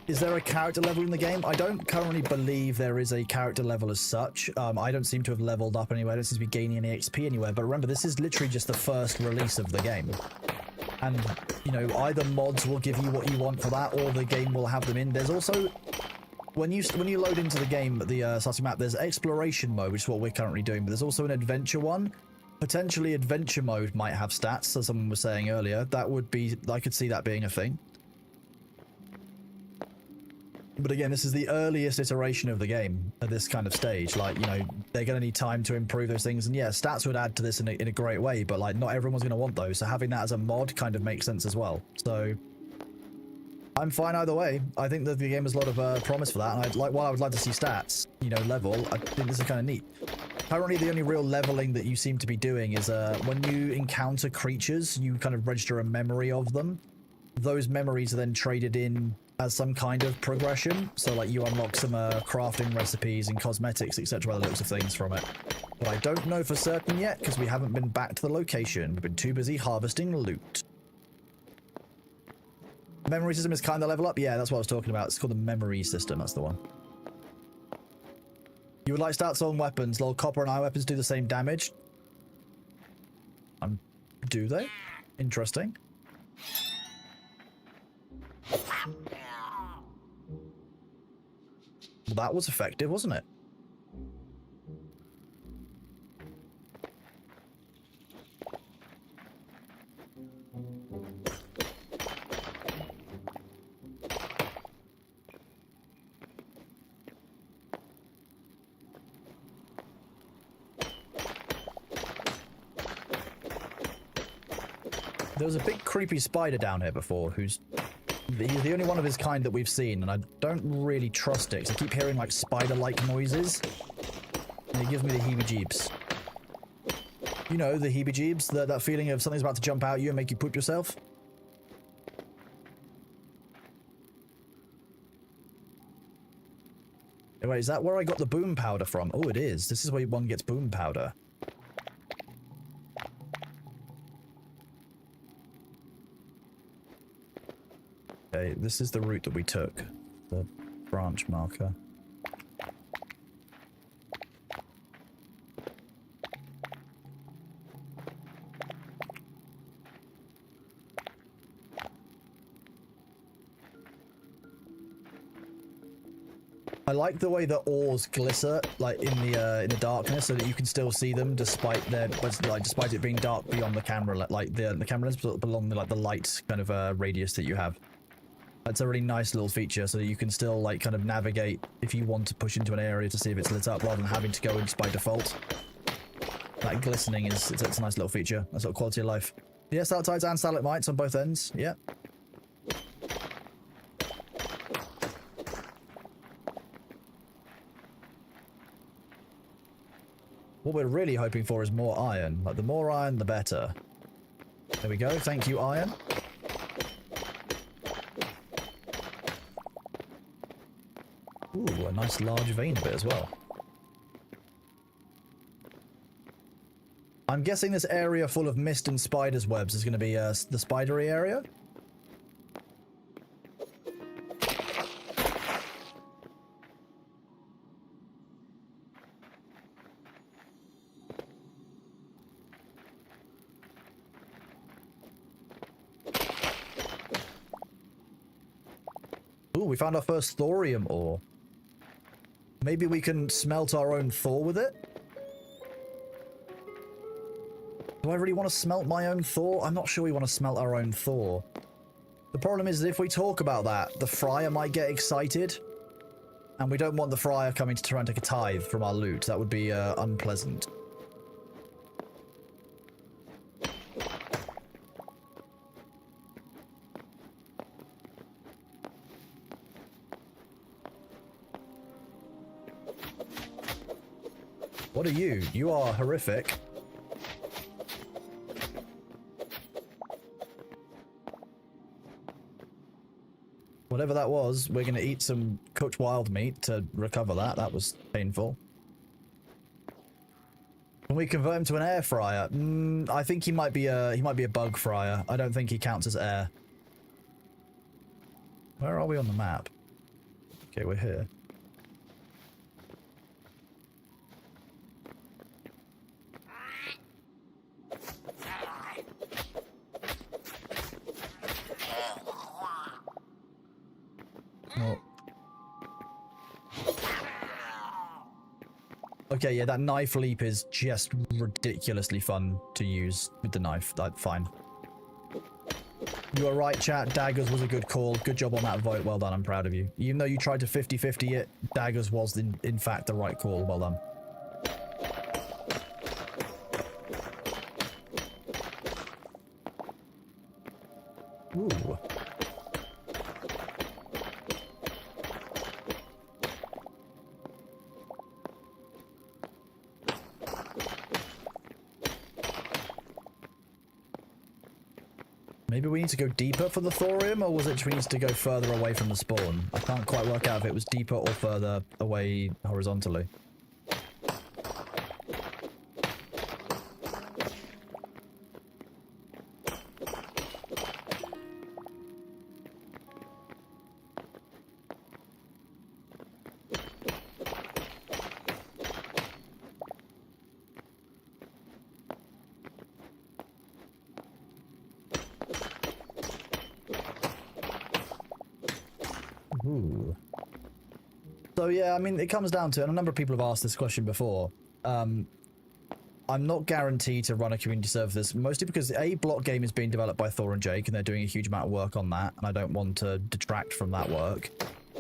Is there a character level in the game? I don't currently believe there is a character level as such. I don't seem to have leveled up anywhere. I don't seem to be gaining any XP anywhere. But remember, this is literally just the first release of the game. And, you know, either mods will give you what you want for that, or the game will have them in. There's also, when you load into the game, the starting map, there's exploration mode, which is what we're currently doing. But there's also an adventure one. Potentially adventure mode might have stats, as someone was saying earlier. That would be, I could see that being a thing. But again, this is the earliest iteration of the game at this kind of stage. Like, you know, they're going to need time to improve those things. And yeah, stats would add to this in a great way, but like, not everyone's going to want those. So having that as a mod kind of makes sense as well. So I'm fine either way. I think that the game has a lot of promise for that. And while I would like to see stats, you know, level, I think this is kind of neat. Currently, the only real leveling that you seem to be doing is when you encounter creatures, you kind of register a memory of them. Those memories are then traded in as some kind of progression. So like you unlock some crafting recipes and cosmetics, etc. by the looks of things from it. But I don't know for certain yet because we haven't been back to the location. We've been too busy harvesting loot. Memory system is kind of level up? Yeah, that's what I was talking about. It's called the memory system. That's the one. You would like stats on weapons. Lol, copper and iron weapons do the same damage. Do they? Interesting. Well, that was effective, wasn't it? There was a big creepy spider down here before, who's he's the only one of his kind that we've seen, and I don't really trust it, because I keep hearing, like, spider-like noises, and it gives me the heebie-jeebs. You know, the heebie-jeebs, that feeling of something's about to jump out at you and make you poop yourself? Wait, is that where I got the boom powder from? Oh, it is. This is where one gets boom powder. Okay, this is the route that we took. The branch marker. I like the way the ores glitter, like in the darkness, so that you can still see them despite their, like, despite it being dark beyond the camera, like the camera lens, but along the, like, the light kind of radius that you have. That's a really nice little feature, so that you can still, like, kind of navigate if you want to push into an area to see if it's lit up, rather than having to go in by default. That glistening is it's a nice little feature. That's sort of quality of life. Yeah, stalactites and stalagmites on both ends. Yeah. What we're really hoping for is more iron. Like, the more iron, the better. There we go. Thank you, iron. Ooh, a nice large vein of it as well. I'm guessing this area full of mist and spiders' webs is going to be the spidery area? Ooh, we found our first thorium ore. Maybe we can smelt our own Thor with it? Do I really want to smelt my own Thor? I'm not sure we want to smelt our own Thor. The problem is that if we talk about that, the Friar might get excited. And we don't want the Friar coming to try and take a tithe from our loot. That would be unpleasant. What are you? You are horrific. Whatever that was, we're going to eat some cooked wild meat to recover that. That was painful. Can we convert him to an air fryer? I think he might be a bug fryer. I don't think he counts as air. Where are we on the map? Okay, we're here. Oh. Okay, yeah, that knife leap is just ridiculously fun to use with the knife. Fine. You are right, chat. Daggers was a good call. Good job on that vote. Well done. I'm proud of you. Even though you tried to 50-50 it, Daggers was in fact the right call. Well done. Ooh. Maybe we need to go deeper for the thorium, or was it we need to go further away from the spawn? I can't quite work out if it was deeper or further away horizontally. Ooh. So yeah, I mean, it comes down to, and a number of people have asked this question before, I'm not guaranteed to run a community server for this, mostly because a block game is being developed by Thor and Jake, and they're doing a huge amount of work on that, and I don't want to detract from that work.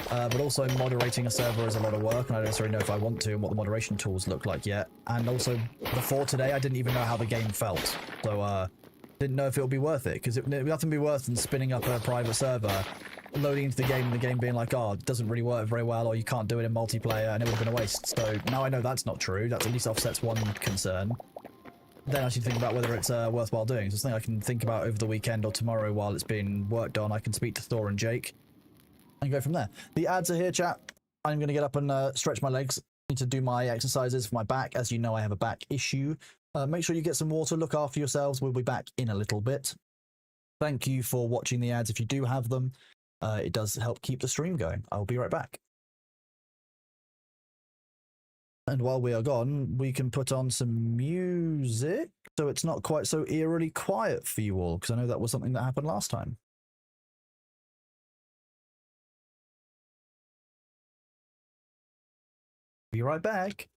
But also moderating a server is a lot of work, and I don't necessarily know if I want to and what the moderation tools look like yet. And also, before today, I didn't even know how the game felt. So, didn't know if it would be worth it, because it would nothing be worse than spinning up a private server, loading into the game, and the game being like, oh, it doesn't really work very well, or you can't do it in multiplayer, and it would have been a waste. So now I know that's not true. That's at least offsets one concern. Then I should think about whether it's worthwhile doing. So it's something I can think about over the weekend or tomorrow while it's being worked on. I can speak to Thor and Jake and go from there. The ads are here, chat. I'm going to get up and stretch my legs. I need to do my exercises for my back. As you know, I have a back issue. Make sure you get some water. Look after yourselves. We'll be back in a little bit. Thank you for watching the ads if you do have them. It does help keep the stream going. I'll be right back. And while we are gone, we can put on some music so it's not quite so eerily quiet for you all, because I know that was something that happened last time. Be right back.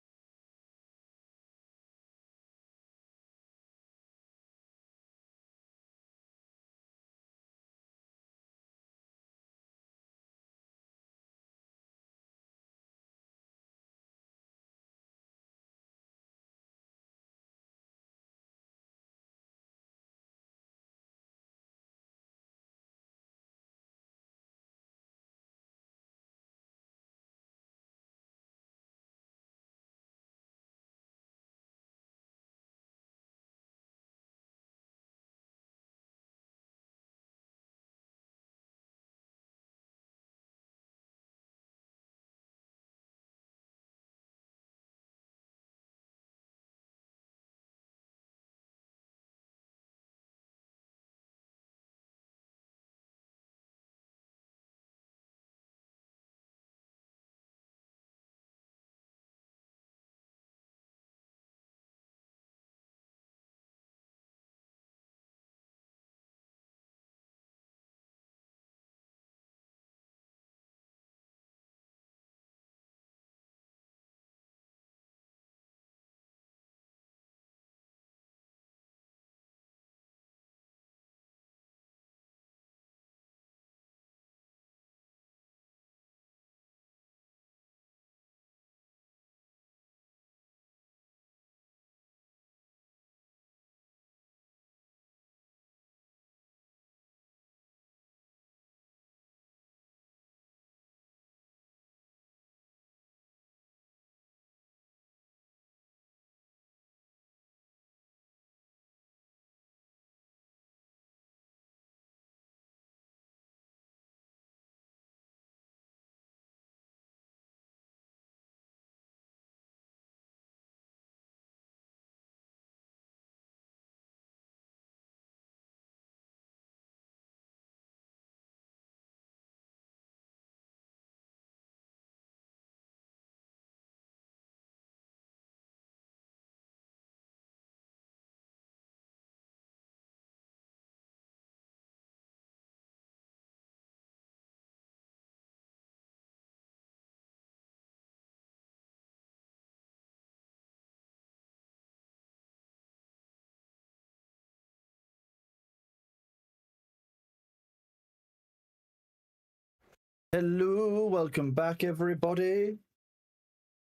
Hello, welcome back, everybody.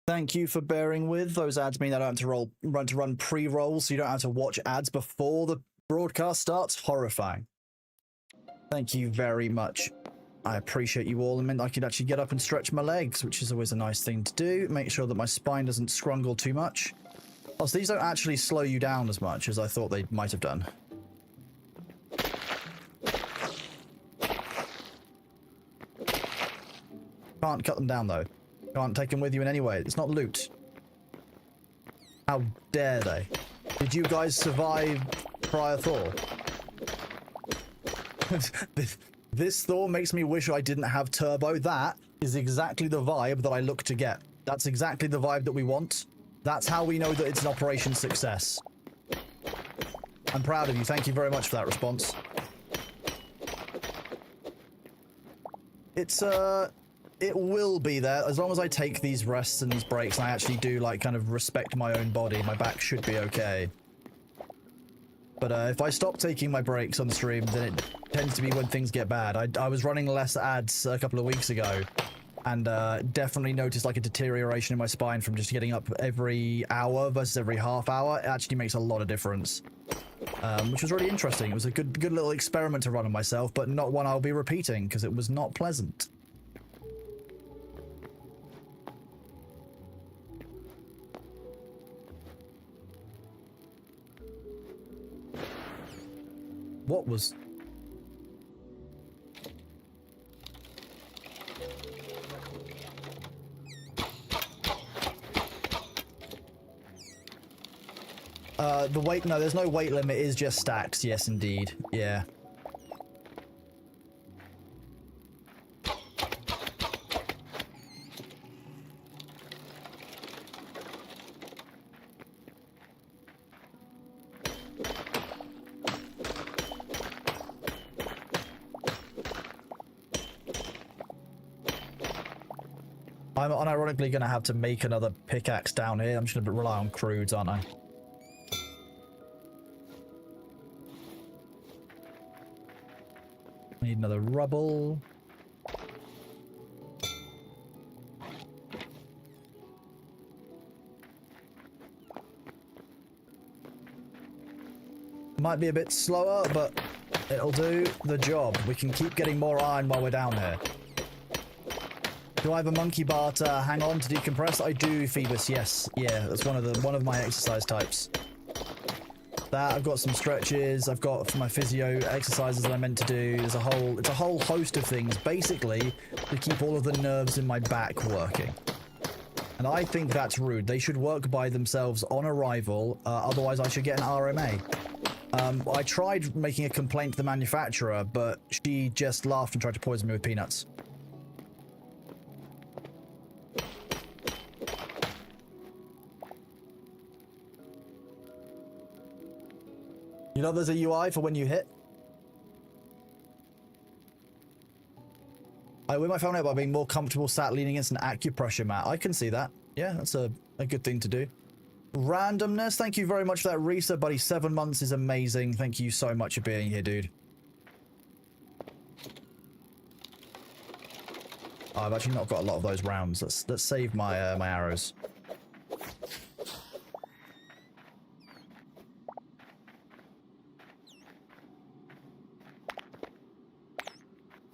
Thank you for bearing with. Those ads mean I don't have to run pre-rolls, so you don't have to watch ads before the broadcast starts. Horrifying. Thank you very much. I appreciate you all. It meant I could actually get up and stretch my legs, which is always a nice thing to do. Make sure that my spine doesn't scrungle too much. Also, these don't actually slow you down as much as I thought they might have done. Can't cut them down, though. Can't take them with you in any way. It's not loot. How dare they? Did you guys survive prior Thor? This Thor makes me wish I didn't have turbo. That is exactly the vibe that I look to get. That's exactly the vibe that we want. That's how we know that it's an operation success. I'm proud of you. Thank you very much for that response. It will be there as long as I take these rests and these breaks and I actually do like kind of respect my own body. My back should be okay. But if I stop taking my breaks on the stream, then it tends to be when things get bad. I was running less ads a couple of weeks ago and definitely noticed like a deterioration in my spine from just getting up every hour versus every half hour. It actually makes a lot of difference. which was really interesting. It was a good little experiment to run on myself, but not one I'll be repeating because it was not pleasant. What was... the weight... No, there's no weight limit. It is just stacks. Yes, indeed. Yeah. I'm unironically going to have to make another pickaxe down here. I'm just going to rely on crudes, aren't I? Need another rubble. Might be a bit slower, but it'll do the job. We can keep getting more iron while we're down here. Do I have a monkey bar to hang on to decompress? I do, Phoebus, yes. Yeah, that's one of my exercise types. That, I've got some stretches, I've got for my physio exercises that I meant to do. It's a whole host of things, basically, to keep all of the nerves in my back working. And I think that's rude. They should work by themselves on arrival, otherwise I should get an RMA. I tried making a complaint to the manufacturer, but she just laughed and tried to poison me with peanuts. You know there's a UI for when you hit? I win my phone out by being more comfortable sat leaning against an acupressure mat. I can see that. Yeah, that's a good thing to do. Randomness, thank you very much for that, Risa, buddy. 7 months is amazing. Thank you so much for being here, dude. Oh, I've actually not got a lot of those rounds. Let's save my my arrows.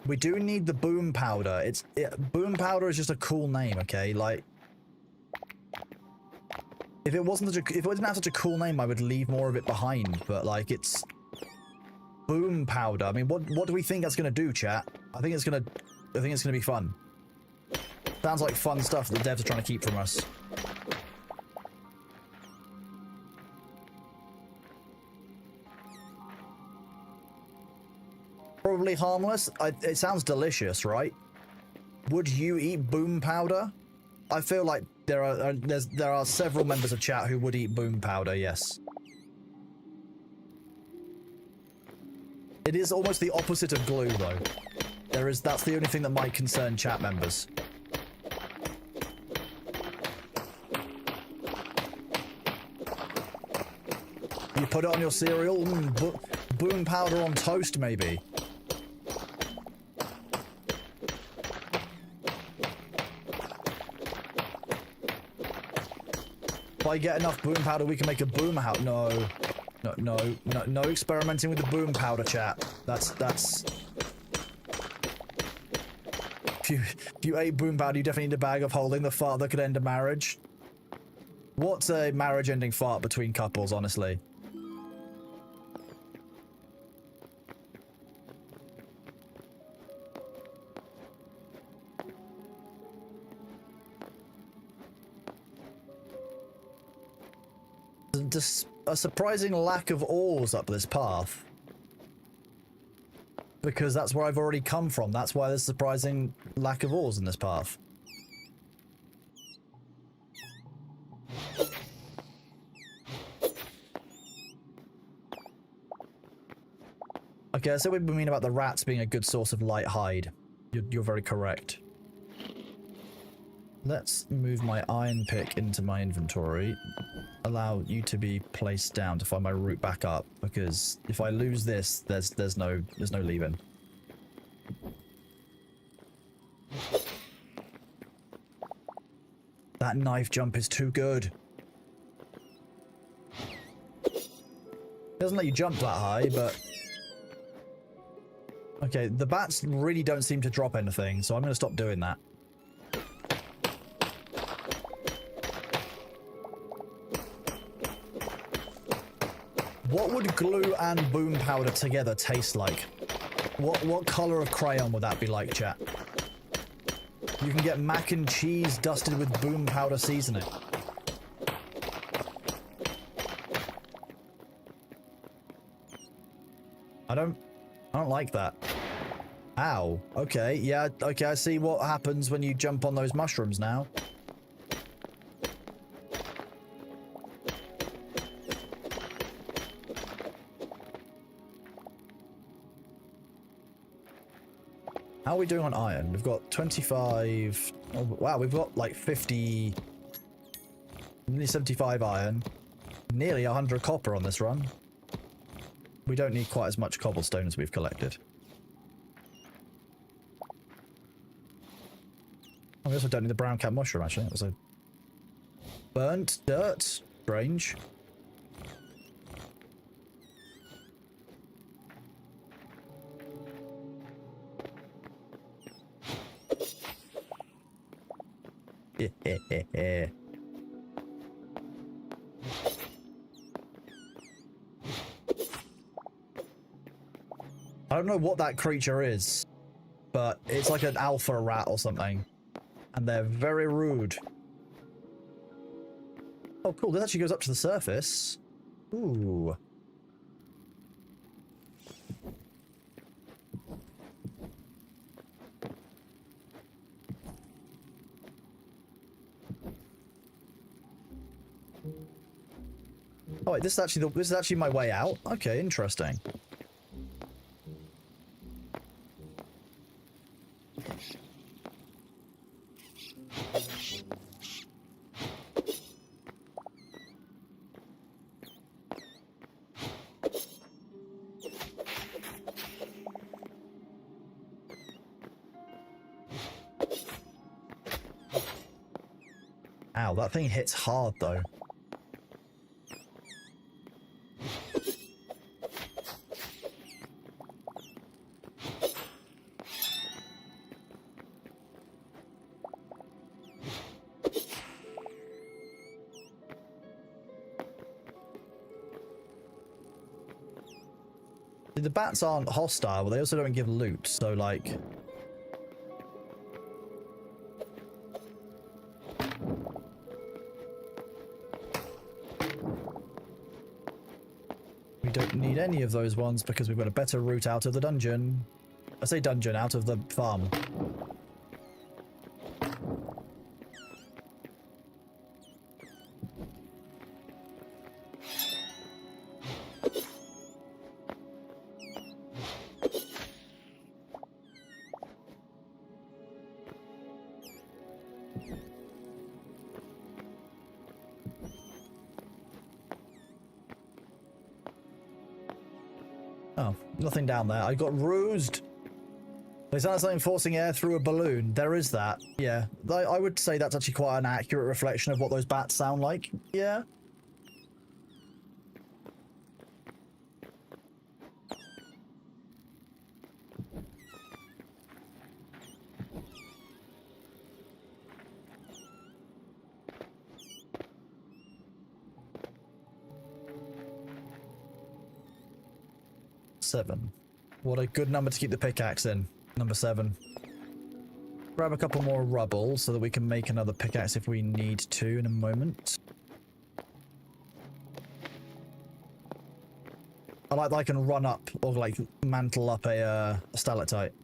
We do need the boom powder. Boom powder is just a cool name, okay? Like, if it didn't have such a cool name, I would leave more of it behind. But like, it's boom powder. I mean, what do we think that's gonna do, chat? I think it's gonna be fun. Sounds like fun stuff that the devs are trying to keep from us. Probably harmless. It sounds delicious, right? Would you eat boom powder? I feel like there are several members of chat who would eat boom powder. Yes. It is almost the opposite of glue, though. That's the only thing that might concern chat members. You put it on your cereal. Boom powder on toast, maybe. If I get enough boom powder, we can make a boom house. No experimenting with the boom powder, chat. That's. If you ate boom powder, you definitely need a bag of holding, the fart that could end a marriage. What's a marriage-ending fart between couples, honestly? A surprising lack of ores up this path. Because that's where I've already come from. That's why there's a surprising lack of ores in this path. Okay, I said what we mean about the rats being a good source of light hide. You're very correct. Let's move my iron pick into my inventory. Allow you to be placed down to find my route back up, because if I lose this, there's no leaving. That knife jump is too good. doesn't let you jump that high, but... Okay, the bats really don't seem to drop anything, so I'm going to stop doing that. What would glue and boom powder together taste like? What color of crayon would that be like, chat? You can get mac and cheese dusted with boom powder seasoning. I don't like that. Ow. Okay, yeah, okay, I see what happens when you jump on those mushrooms now. How are we doing on iron? We've got 25... Oh, wow, we've got like 50... Nearly 75 iron. Nearly 100 copper on this run. We don't need quite as much cobblestone as we've collected. Oh, we also don't need the brown cat mushroom, actually. That was a... Burnt dirt. Strange. I don't know what that creature is, but it's like an alpha rat or something. And they're very rude. Oh, cool. This actually goes up to the surface. Ooh. Oh wait, this is actually my way out. Okay, interesting. Ow, that thing hits hard though. The bats aren't hostile, but they also don't give loot, so like... We don't need any of those ones because we've got a better route out of the dungeon. I say dungeon, out of the farm. Oh, nothing down there. I got rused. They sound like something forcing air through a balloon. There is that. Yeah. I would say that's actually quite an accurate reflection of what those bats sound like. Yeah. Seven. What a good number to keep the pickaxe in. Number 7. Grab a couple more rubble so that we can make another pickaxe if we need to in a moment. I like that I can run up or like mantle up a stalactite.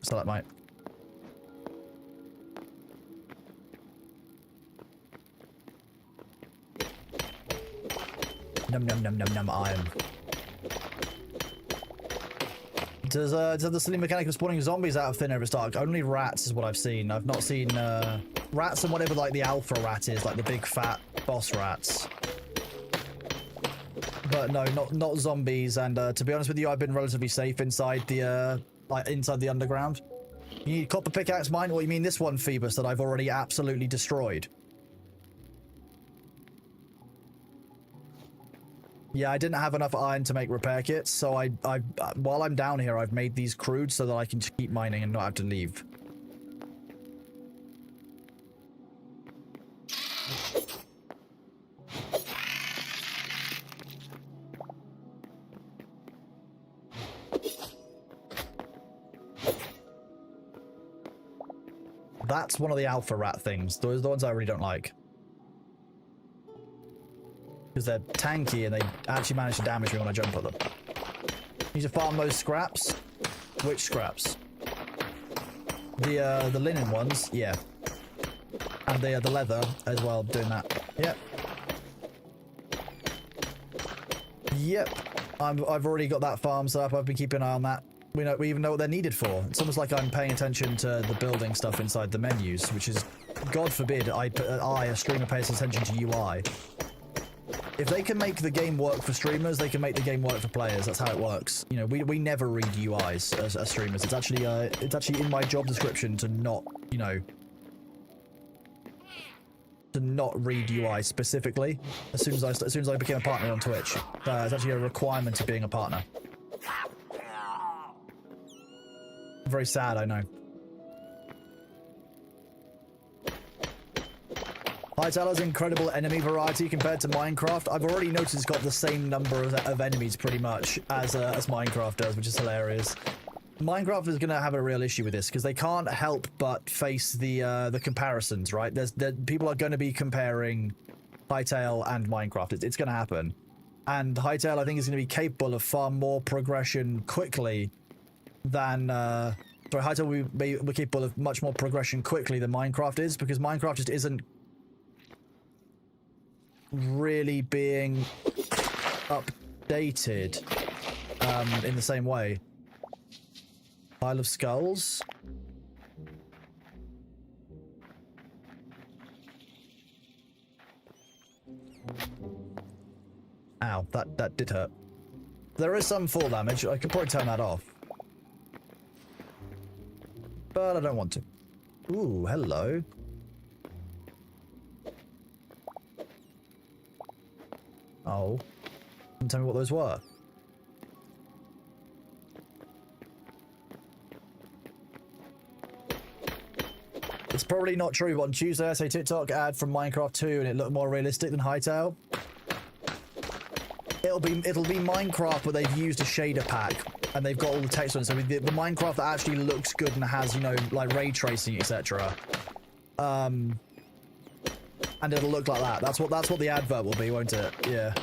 Num num num num num iron. Does the silly mechanic of spawning zombies out of thin air if it's dark? Only rats is what I've seen. I've not seen rats and whatever like the alpha rat is, like the big fat boss rats. But no, not zombies. And to be honest with you, I've been relatively safe inside the inside the underground. You need copper pickaxe mine? What you mean this one, Phoebus, that I've already absolutely destroyed? Yeah, I didn't have enough iron to make repair kits, so I while I'm down here, I've made these crude so that I can keep mining and not have to leave. That's one of the alpha rat things. Those are the ones I really don't like. Because they're tanky and they actually manage to damage me when I jump at them. Need to farm those scraps. Which scraps? The linen ones, yeah. And the leather as well, doing that. Yep. Yep. I've already got that farm set up. I've been keeping an eye on that. We even know what they're needed for. It's almost like I'm paying attention to the building stuff inside the menus, which is, God forbid, I, a streamer, pays attention to UI. If they can make the game work for streamers, they can make the game work for players. That's how it works. You know, we never read UIs as streamers. It's actually in my job description to not, you know, to not read UI specifically. As soon as I became a partner on Twitch, it's actually a requirement of being a partner. Very sad, I know. Hytale's incredible enemy variety compared to Minecraft. I've already noticed it's got the same number of enemies pretty much as Minecraft does, which is hilarious. Minecraft is going to have a real issue with this because they can't help but face the comparisons, right? People are going to be comparing Hytale and Minecraft. It's going to happen. And Hytale, I think, is going to be capable of far more progression quickly than... sorry, Hytale will be capable of much more progression quickly than Minecraft is, because Minecraft just isn't really being updated in the same way. Pile of skulls. Ow, that did hurt. There is some fall damage. I could probably turn that off. But I don't want to. Ooh, hello. Oh. Don't tell me what those were. It's probably not true, but on Tuesday I say TikTok ad from Minecraft 2 and it looked more realistic than Hytale. It'll be Minecraft, but they've used a shader pack and they've got all the text on it. So the Minecraft that actually looks good and has, you know, like ray tracing, etc. And it'll look like that. That's what the advert will be, won't it? Yeah.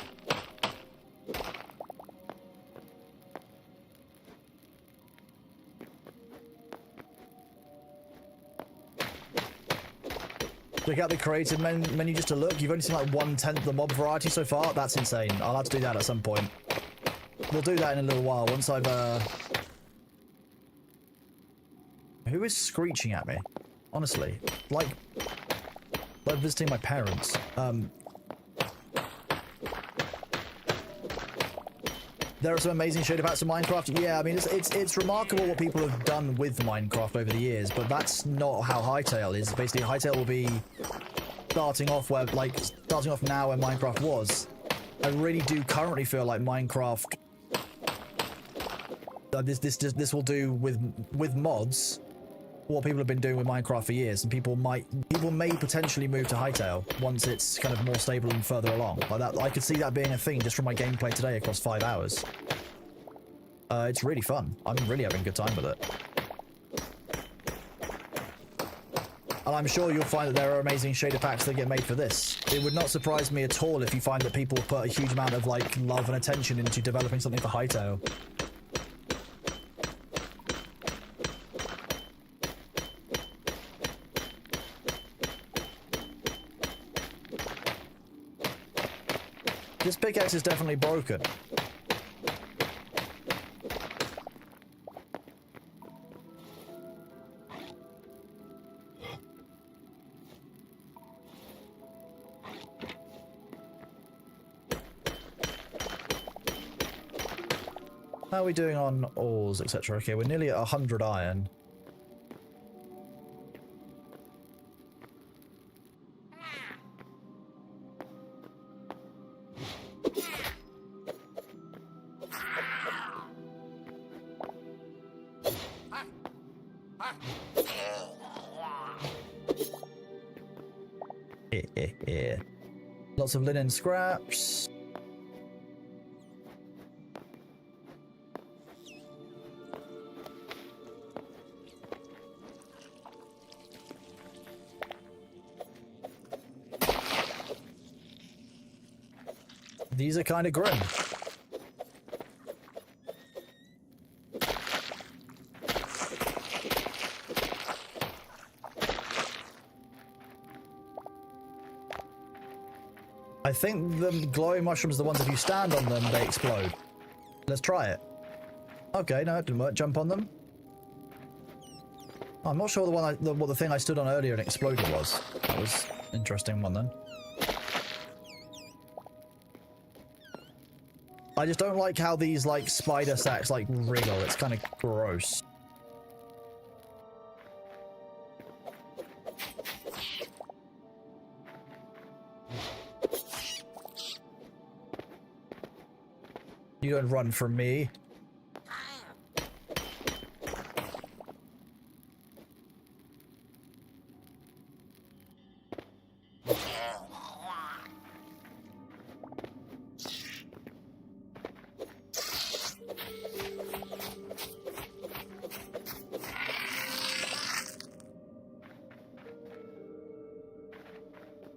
Check out the creative menu just to look. You've only seen like 1/10 the mob variety so far. That's insane. I'll have to do that at some point. We'll do that in a little while once I've Who is screeching at me? Honestly, like visiting my parents. There are some amazing shader packs in Minecraft. Yeah, I mean it's remarkable what people have done with Minecraft over the years, but that's not how Hytale is. Basically, Hytale will be starting off now where Minecraft was. I really do currently feel like Minecraft. This will do with mods what people have been doing with Minecraft for years, and people may potentially move to Hytale once it's kind of more stable and further along. Like that, I could see that being a thing just from my gameplay today across 5 hours. It's really fun. I'm really having a good time with it. And I'm sure you'll find that there are amazing shader packs that get made for this. It would not surprise me at all if you find that people put a huge amount of like love and attention into developing something for Hytale. This pickaxe is definitely broken. How are we doing on ores, etc.? Okay, we're nearly at 100 iron. Lots of linen scraps. These are kind of grim. I think the glowing mushrooms are the ones, if you stand on them, they explode. Let's try it. Okay, no, it didn't work. Jump on them. I'm not sure what the thing I stood on earlier and exploded was. That was an interesting one then. I just don't like how these, like, spider sacks, like, wriggle. It's kind of gross. You don't run from me.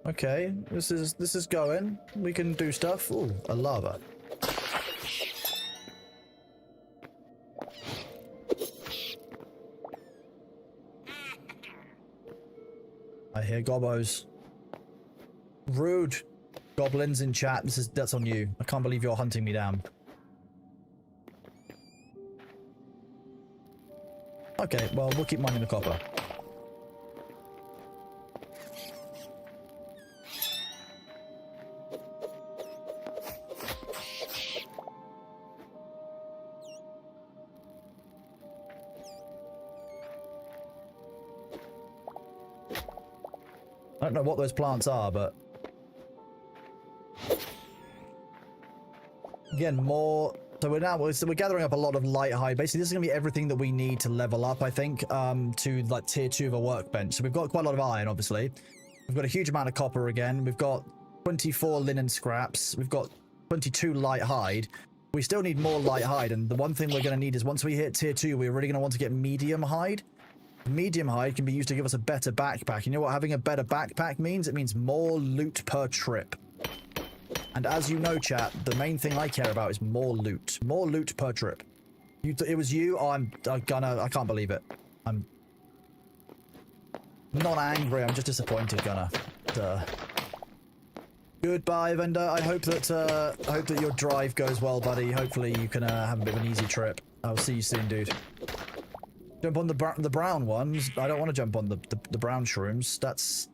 Okay, this is going. We can do stuff. Ooh, a lava. I hear gobos. Rude. Goblins in chat. That's on you. I can't believe you're hunting me down. Okay, well, we'll keep mining the copper. I don't know what those plants are, but again, more. So we're gathering up a lot of light hide. Basically, this is gonna be everything that we need to level up, I think, to like tier 2 of a workbench. So we've got quite a lot of iron, obviously. We've got a huge amount of copper again. We've got 24 linen scraps. We've got 22 light hide. We still need more light hide, and the one thing we're gonna need is once we hit tier 2, we're really gonna want to get medium hide. Medium hide can be used to give us a better backpack. You know what having a better backpack means? It means more loot per trip. And as you know, chat, the main thing I care about is more loot. More loot per trip. It was you? Oh, I can't believe it. I'm not angry, I'm just disappointed, Gunner. Goodbye, vendor. I hope that your drive goes well, buddy. Hopefully you can have a bit of an easy trip. I'll see you soon, dude. Jump on the brown ones. I don't want to jump on the brown shrooms. That's...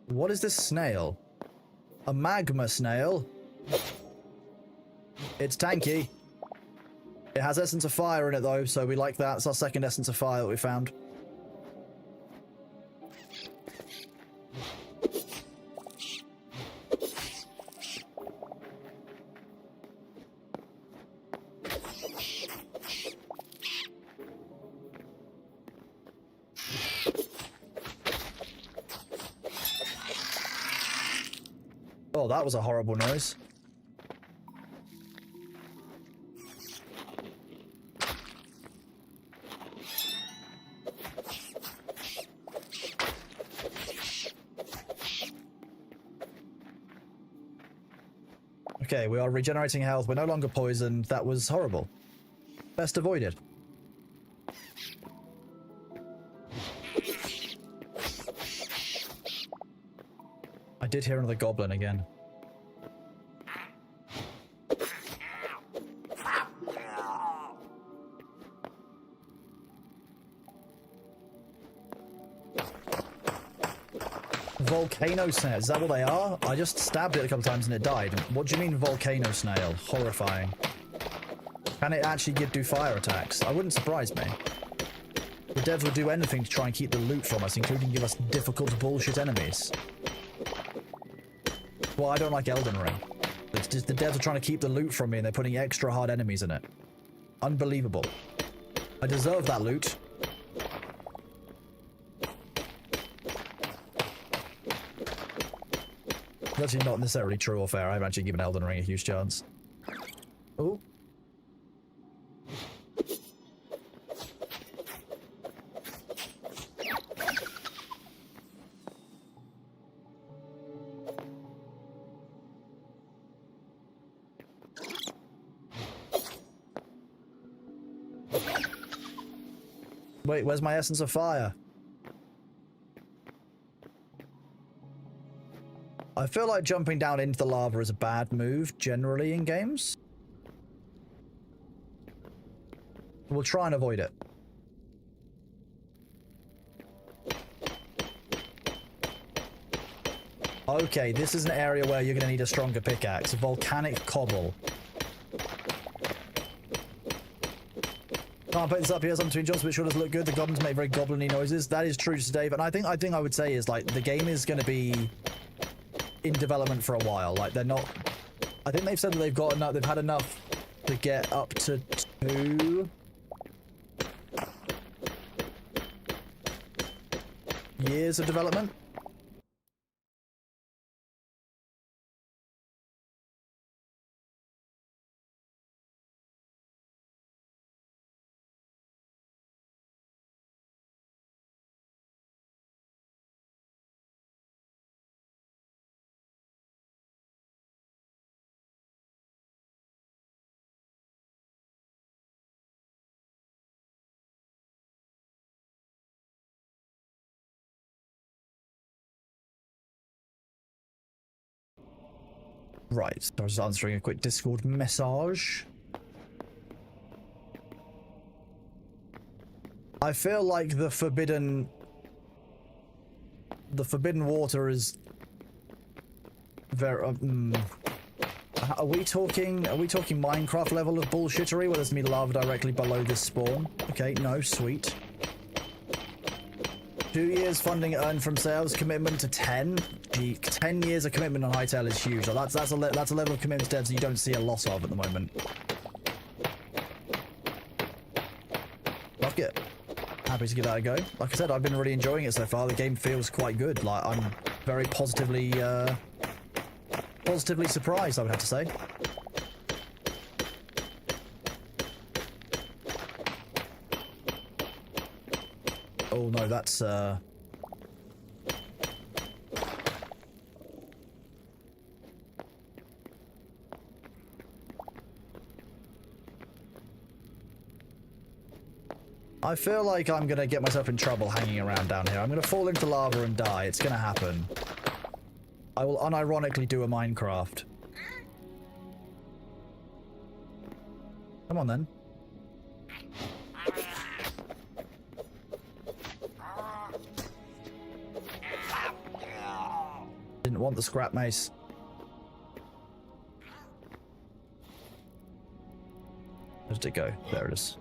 What is this snail? A magma snail? It's tanky. It has essence of fire in it though, so we like that. It's our second essence of fire that we found. Oh, that was a horrible noise. Okay, we are regenerating health. We're no longer poisoned. That was horrible. Best avoided. I did hear another goblin again. Volcano snails, is that what they are? I just stabbed it a couple times and it died. What do you mean volcano snail? Horrifying. Can it actually do fire attacks? I wouldn't surprise me. The devs will do anything to try and keep the loot from us, including give us difficult bullshit enemies. Well, I don't like Elden Ring. It's just the devs are trying to keep the loot from me and they're putting extra hard enemies in it. Unbelievable. I deserve that loot. It's actually not necessarily true or fair. I've actually given Elden Ring a huge chance. Oh. Wait, where's my essence of fire? I feel like jumping down into the lava is a bad move, generally, in games. We'll try and avoid it. Okay, this is an area where you're going to need a stronger pickaxe. Volcanic cobble. Can't put this up here, something between jobs, but sure does look good. The goblins make very goblin-y noises. That is true, Dave. And I think I would say is, like, the game is going to be in development for a while. Like, they're not... I think they've said that they've got enough... They've had enough to get up to 2 years of development. Right, so I was answering a quick Discord message. I feel like the forbidden water is very... Are we talking Minecraft level of bullshittery where there's gonna be lava directly below this spawn? Okay, no, sweet. 2 years funding earned from sales, commitment to 10. Gee, 10 years of commitment on Hytale is huge. Like, that's a level of commitment to devs you don't see a lot of at the moment. Fuck it. Happy to give that a go. Like I said, I've been really enjoying it so far. The game feels quite good. Like, I'm very positively surprised, I would have to say. Oh no, that's I feel like I'm gonna get myself in trouble hanging around down here. I'm gonna fall into lava and die. It's gonna happen. I will unironically do a Minecraft. Come on then. Didn't want the scrap mace. Where did it go? There it is.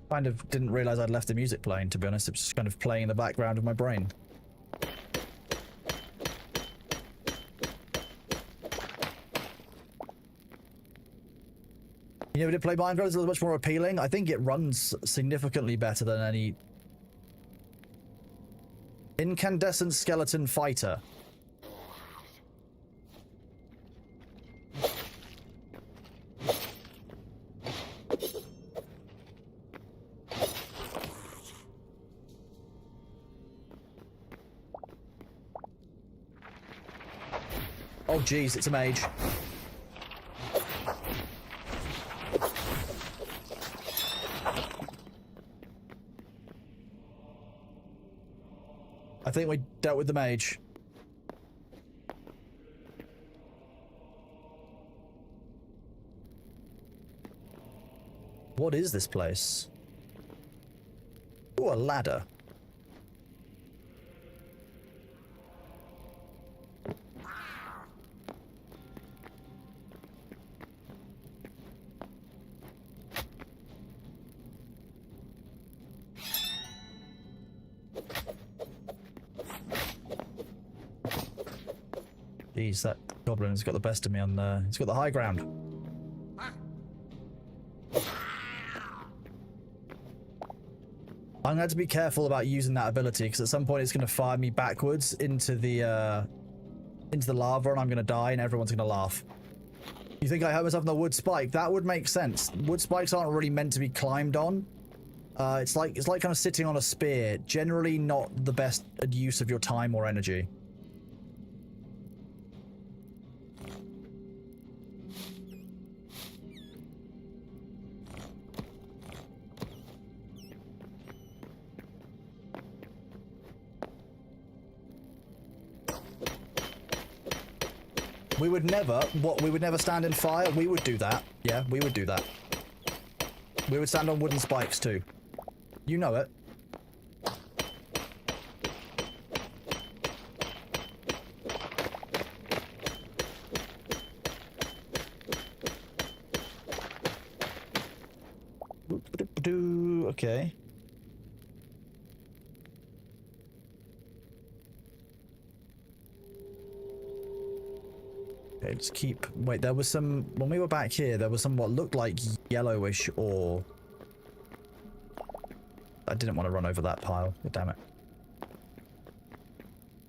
Kind of didn't realize I'd left the music playing, to be honest. It was just kind of playing in the background of my brain. You never did play Minecraft? It's much more appealing. I think it runs significantly better than any... Incandescent skeleton fighter. Oh jeez, it's a mage. I think we dealt with the mage. What is this place? Ooh, a ladder. Jeez, that goblin has got the best of me on he's got the high ground. I'm going to have to be careful about using that ability because at some point it's going to fire me backwards into the lava and I'm going to die and everyone's going to laugh. You think I hurt myself in the wood spike? That would make sense. Wood spikes aren't really meant to be climbed on. It's like kind of sitting on a spear. Generally not the best use of your time or energy. We would never, we would never stand in fire? We would do that. Yeah, we would do that. We would stand on wooden spikes too. You know it. Okay. Okay, just keep... Wait, there was some... When we were back here, there was some what looked like yellowish ore. I didn't want to run over that pile. God damn it.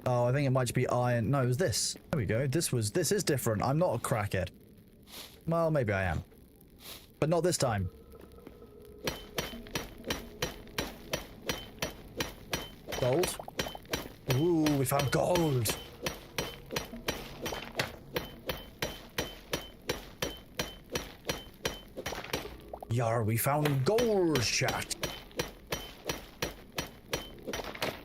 Oh, I think it might just be iron. No, it was this. There we go. This is different. I'm not a crackhead. Well, maybe I am. But not this time. Gold. Ooh, we found gold. Yar, we found gold, chat.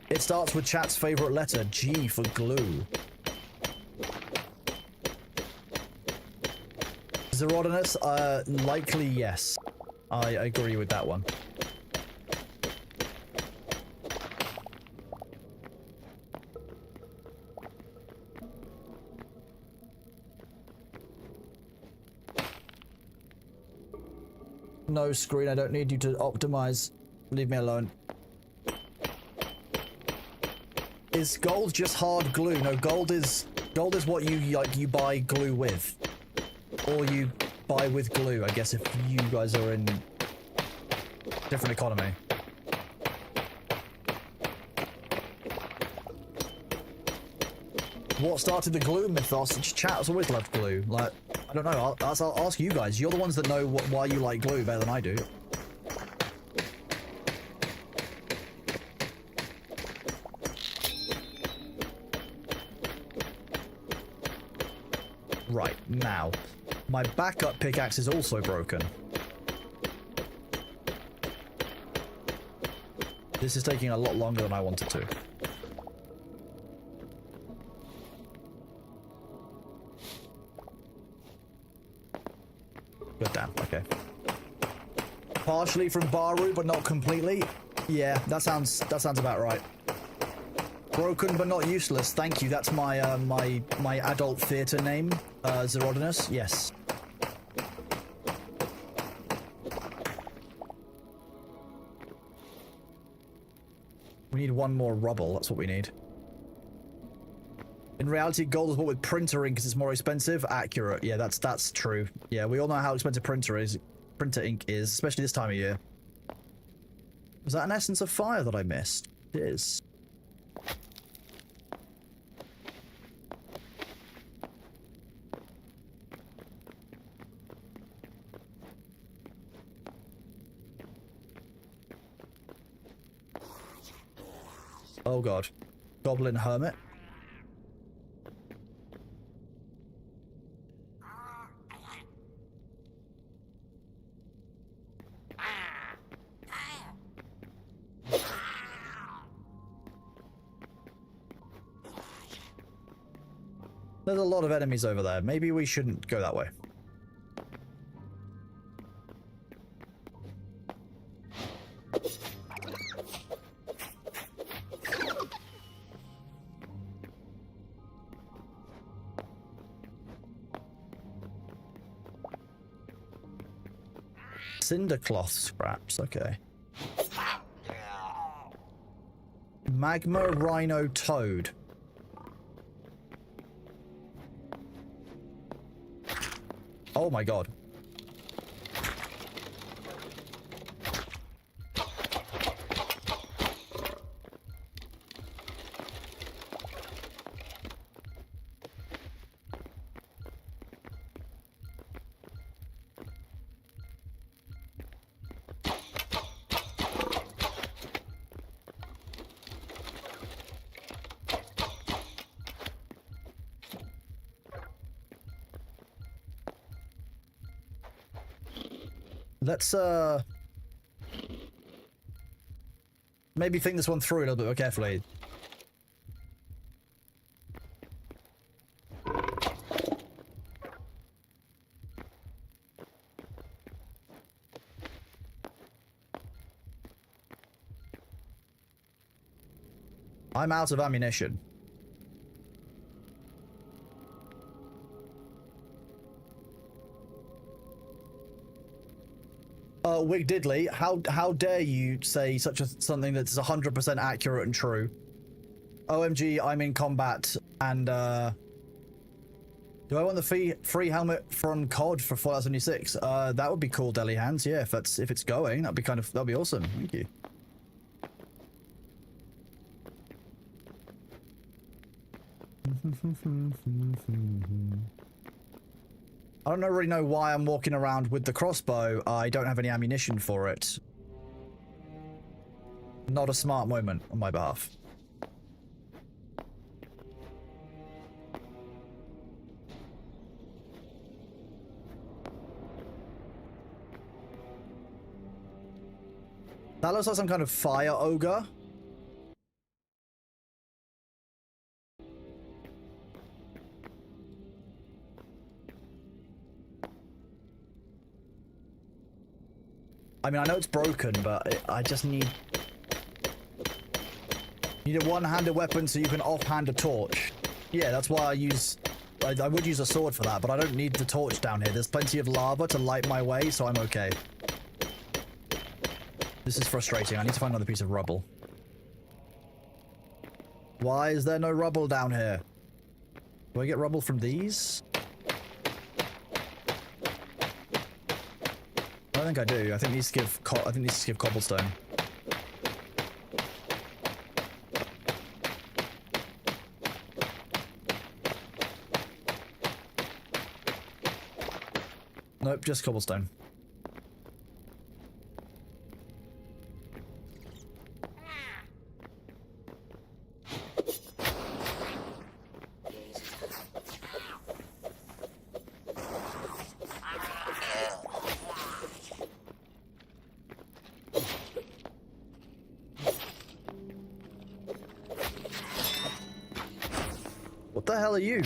It starts with chat's favorite letter, G for glue. Zerodinus, likely yes. I agree with that one. No, screen, I don't need you to optimize. Leave me alone. Is gold just hard glue? No, gold is what you buy glue with. Or you buy with glue, I guess, if you guys are in different economy. What started the glue mythos? Chat has always loved glue. Like, I don't know. I'll ask you guys. You're the ones that know why you like glue better than I do. Right, now. My backup pickaxe is also broken. This is taking a lot longer than I wanted to. Good damn, okay. Partially from Baru, but not completely. Yeah, that sounds about right. Broken but not useless. Thank you. That's my my adult theatre name, Zerodinus. Yes. We need one more rubble. That's what we need. In reality, gold is bought with printer ink because it's more expensive. Accurate. Yeah, that's true. Yeah, we all know how expensive printer ink is, especially this time of year. Was that an essence of fire that I missed? It is. Oh god. Goblin hermit. There's a lot of enemies over there. Maybe we shouldn't go that way. Cinder cloth scraps, okay. Magma rhino toad. Oh my god. Let's maybe think this one through a little bit more carefully. I'm out of ammunition. Wig Diddley, how dare you say something that's 100% accurate and true? OMG, I'm in combat, and do I want the free helmet from COD for Fallout 76? That would be cool, Deli Hands. Yeah, if it's going, that'd be awesome. Thank you. I don't really know why I'm walking around with the crossbow. I don't have any ammunition for it. Not a smart moment on my behalf. That looks like some kind of fire ogre. I mean, I know it's broken, but I just need a one-handed weapon so you can off-hand a torch. Yeah, that's why I would use a sword for that, but I don't need the torch down here. There's plenty of lava to light my way, so I'm okay. This is frustrating. I need to find another piece of rubble. Why is there no rubble down here? Do I get rubble from these? I think I do. I think these give cobblestone. Nope, just cobblestone. What the hell are you?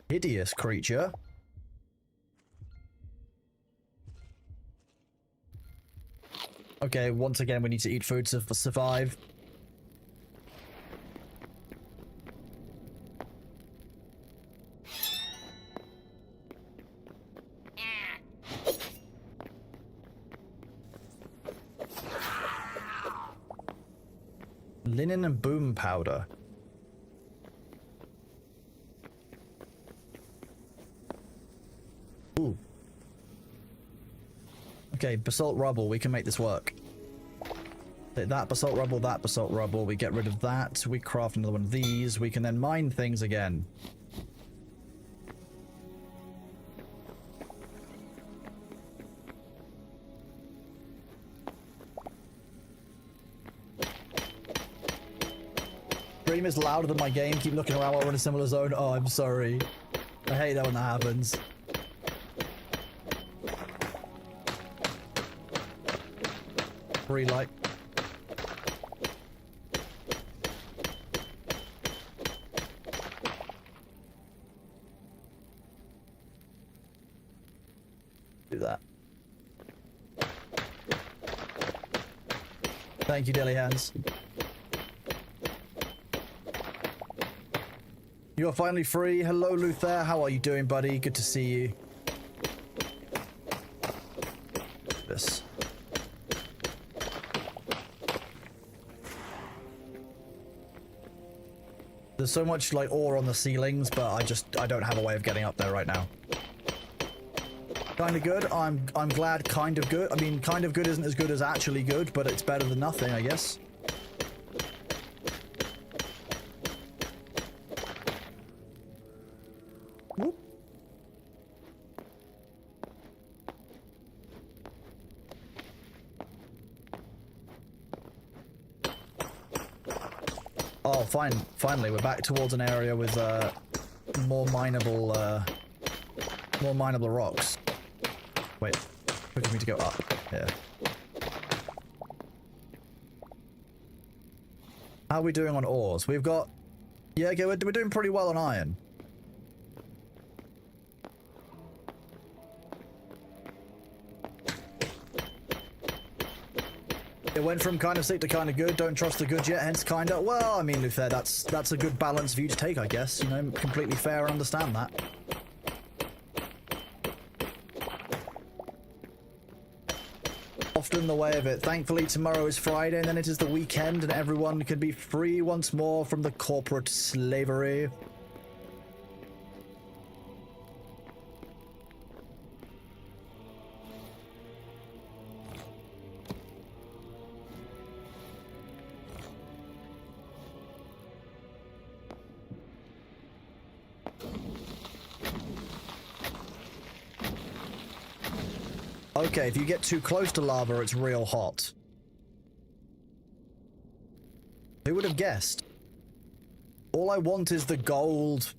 Hideous creature. Okay, once again we need to eat food to survive. Linen and boom powder. Ooh. Okay, basalt rubble. We can make this work. Take that basalt rubble, that basalt rubble. We get rid of that. We craft another one of these. We can then mine things again. Stream is louder than my game. Keep looking around while we're in a similar zone. Oh, I'm sorry. I hate that when that happens. Free light. Do that. Thank you, Deli Hands. You are finally free. Hello, Luther. How are you doing, buddy? Good to see you. This. There's so much like ore on the ceilings, but I don't have a way of getting up there right now. Kind of good. I'm glad. Kind of good. I mean, kind of good isn't as good as actually good, but it's better than nothing, I guess. Whoop. Oh, fine. Finally, we're back towards an area with more mineable rocks. Wait, look for me to go up here. How are we doing on ores? We've got... Yeah, okay, we're doing pretty well on iron. It went from kind of sick to kind of good. Don't trust the good yet, hence kind of... Well, I mean, Luther, that's a good balance for you to take, I guess. You know, completely fair, I understand that. Often the way of it. Thankfully, tomorrow is Friday, and then it is the weekend, and everyone can be free once more from the corporate slavery. Okay, if you get too close to lava, it's real hot. Who would have guessed? All I want is the gold.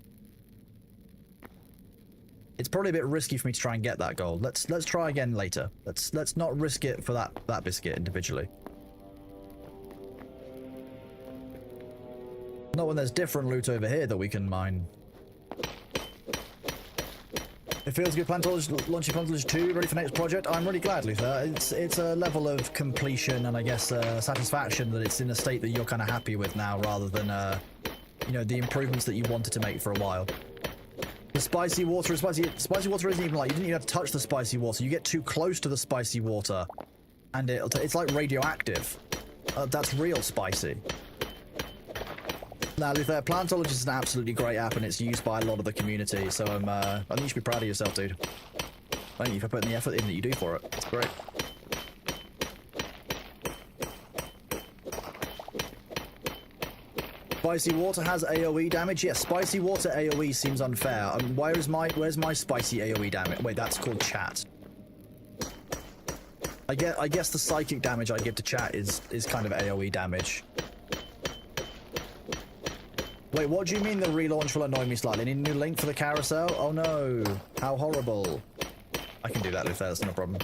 It's probably a bit risky for me to try and get that gold. Let's try again later. Let's not risk it for that biscuit individually. Not when there's different loot over here that we can mine. It feels good. Launching Plantology 2, ready for next project. I'm really glad, Luther. It's a level of completion and I guess satisfaction that it's in a state that you're kind of happy with now, rather than you know, the improvements that you wanted to make for a while. The spicy water is spicy water isn't even like, you didn't even have to touch the spicy water. You get too close to the spicy water, and it's like radioactive. That's real spicy. Now, Luther, Plantologist is an absolutely great app, and it's used by a lot of the community, so I think you should be proud of yourself, dude. Thank you for putting the effort in that you do for it. It's great. Spicy water has AoE damage? Yes, spicy water AoE seems unfair. Where's my spicy AoE damage? Wait, that's called chat. I guess the psychic damage I give to chat is kind of AoE damage. Wait, what do you mean the relaunch will annoy me slightly? Need a new link for the carousel? Oh no. How horrible. I can do that, Luther, that's no problem.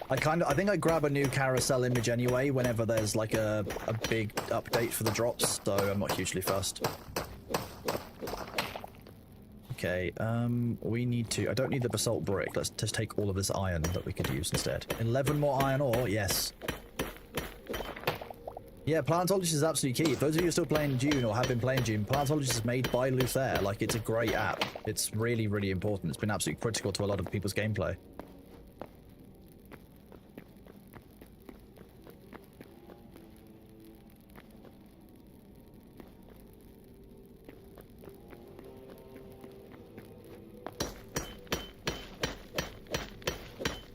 I think I grab a new carousel image anyway whenever there's like a big update for the drops, so I'm not hugely fussed. Okay, we need to... I don't need the basalt brick. Let's just take all of this iron that we could use instead. 11 more iron ore, yes. Yeah, Plantologist is absolutely key. For those of you who are still playing Dune or have been playing Dune, Plantologist is made by Luther. Like, it's a great app. It's really, really important. It's been absolutely critical to a lot of people's gameplay.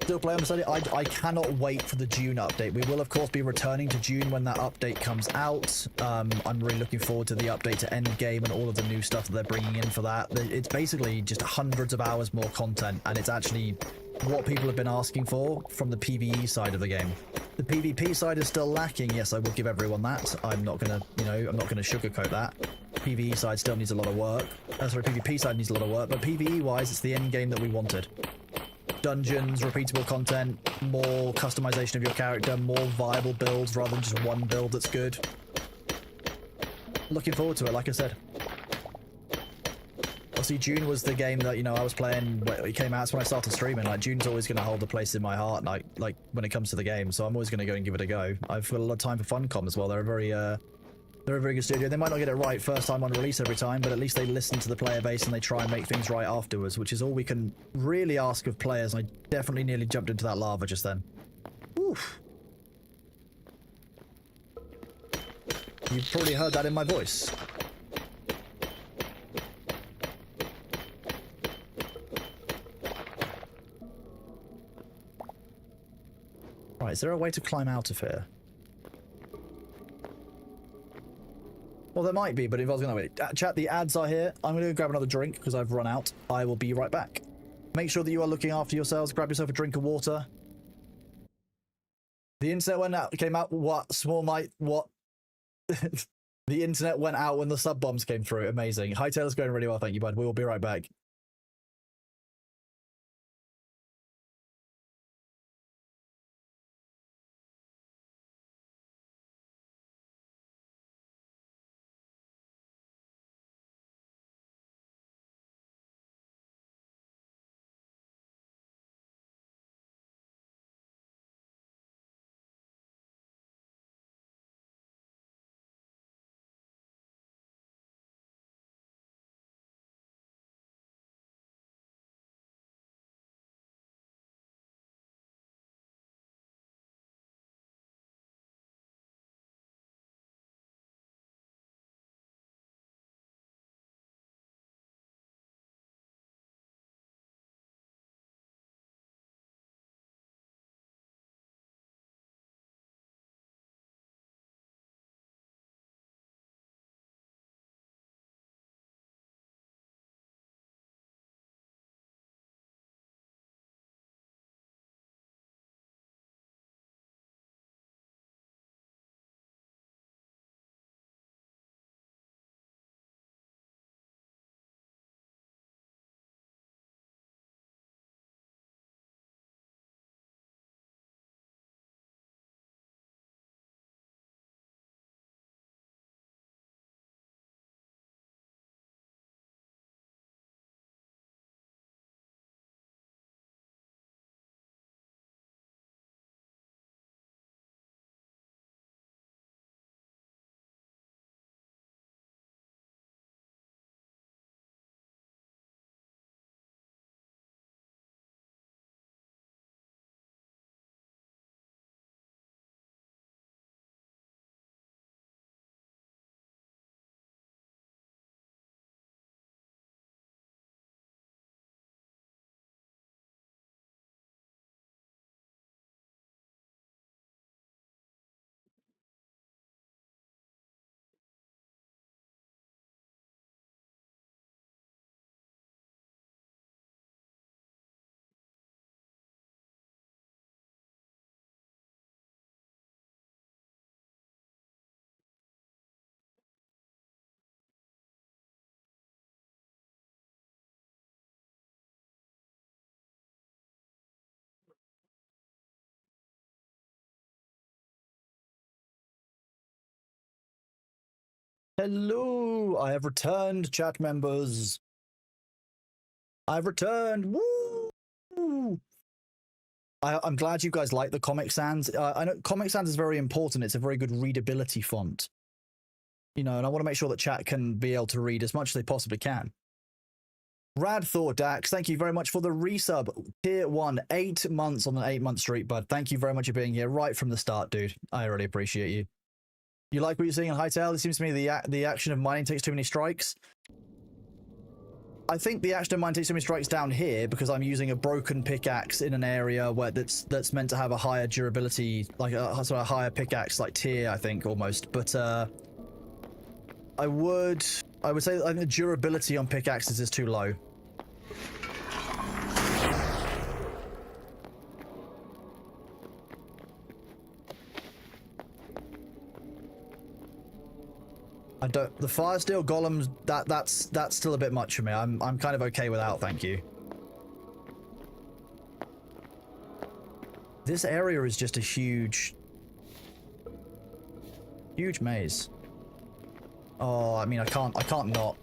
Still play on Sunday. I cannot wait for the Dune update. We will of course be returning to Dune when that update comes out. I'm really looking forward to the update to Endgame and all of the new stuff that they're bringing in for that. It's basically just hundreds of hours more content, and it's actually what people have been asking for from the PvE side of the game. The PvP side is still lacking. Yes, I will give everyone that. I'm not gonna, you know, I'm not gonna sugarcoat that. PvE side still needs a lot of work. Sorry, PvP side needs a lot of work, but PvE wise, it's the end game that we wanted. Dungeons, repeatable content, more customization of your character, more viable builds rather than just one build that's good. Looking forward to it, like I said. Obviously, Dune was the game that, you know, I was playing when it came out. That's when I started streaming. Like, Dune's always going to hold a place in my heart, like when it comes to the game. So I'm always going to go and give it a go. I've got a lot of time for Funcom as well. They're a very good studio. They might not get it right first time on release every time, but at least they listen to the player base and they try and make things right afterwards, which is all we can really ask of players. I definitely nearly jumped into that lava just then. Oof. You've probably heard that in my voice. Right, is there a way to climb out of here? Well, there might be, but if I was going to wait. Chat, the ads are here. I'm going to go grab another drink because I've run out. I will be right back. Make sure that you are looking after yourselves. Grab yourself a drink of water. The internet went out. Came out. What? Small might. What? The internet went out when the sub bombs came through. Amazing. Hytale's going really well, thank you, bud. We will be right back. Hello, I have returned, chat members. I've returned. Woo! I'm glad you guys like the Comic Sans. I know Comic Sans is very important. It's a very good readability font. You know, and I want to make sure that chat can be able to read as much as they possibly can. Rad Thor Dax, thank you very much for the resub. Tier 1, 8 months on an 8-month streak, bud. Thank you very much for being here right from the start, dude. I really appreciate you. You like what you're seeing in Hytale? It seems to me the action of mining takes too many strikes. I think the action of mine takes too many strikes down here because I'm using a broken pickaxe in an area where that's meant to have a higher durability, like a sort of higher pickaxe, like tier, I think, almost. But I would say that I think the durability on pickaxes is too low. The fire steel golems, that's still a bit much for me. I'm kind of okay without, thank you. This area is just a huge maze. Oh, I mean, I can't not.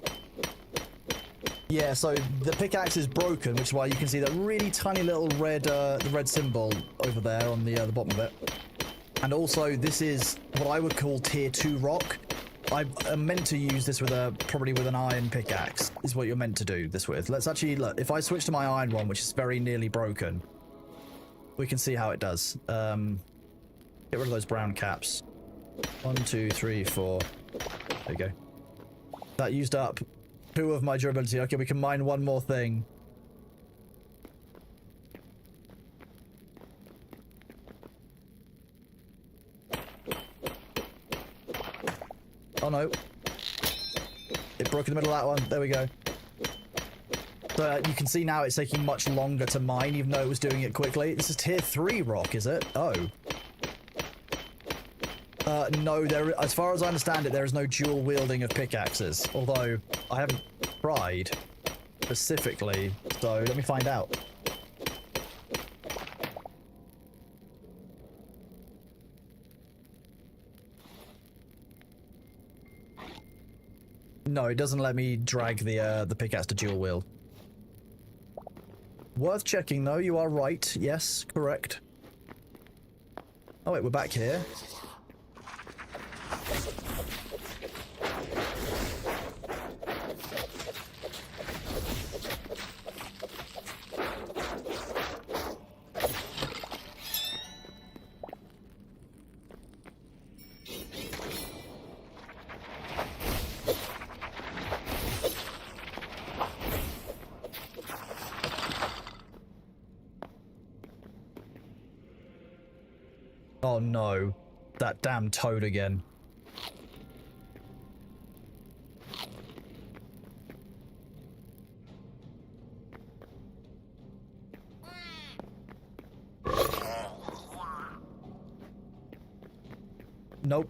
Yeah, so the pickaxe is broken, which is why you can see that really tiny little red the red symbol over there on the bottom of it. And also, this is what I would call tier 2 rock. I'm meant to use this with probably with an iron pickaxe, is what you're meant to do this with. Let's actually look. If I switch to my iron one, which is very nearly broken, we can see how it does. Get rid of those brown caps. 1, 2, 3, 4. There you go. That used up 2 of my durability. Okay, we can mine one more thing. Oh no. It broke in the middle of that one. There we go. So you can see now it's taking much longer to mine, even though it was doing it quickly. This is tier 3 rock, is it? Oh. No, as far as I understand it, there is no dual wielding of pickaxes. Although, I haven't tried specifically, so let me find out. No, it doesn't let me drag the pickaxe to dual wield. Worth checking though, you are right. Yes, correct. Oh wait, we're back here. Oh no, that damn toad again. Nope.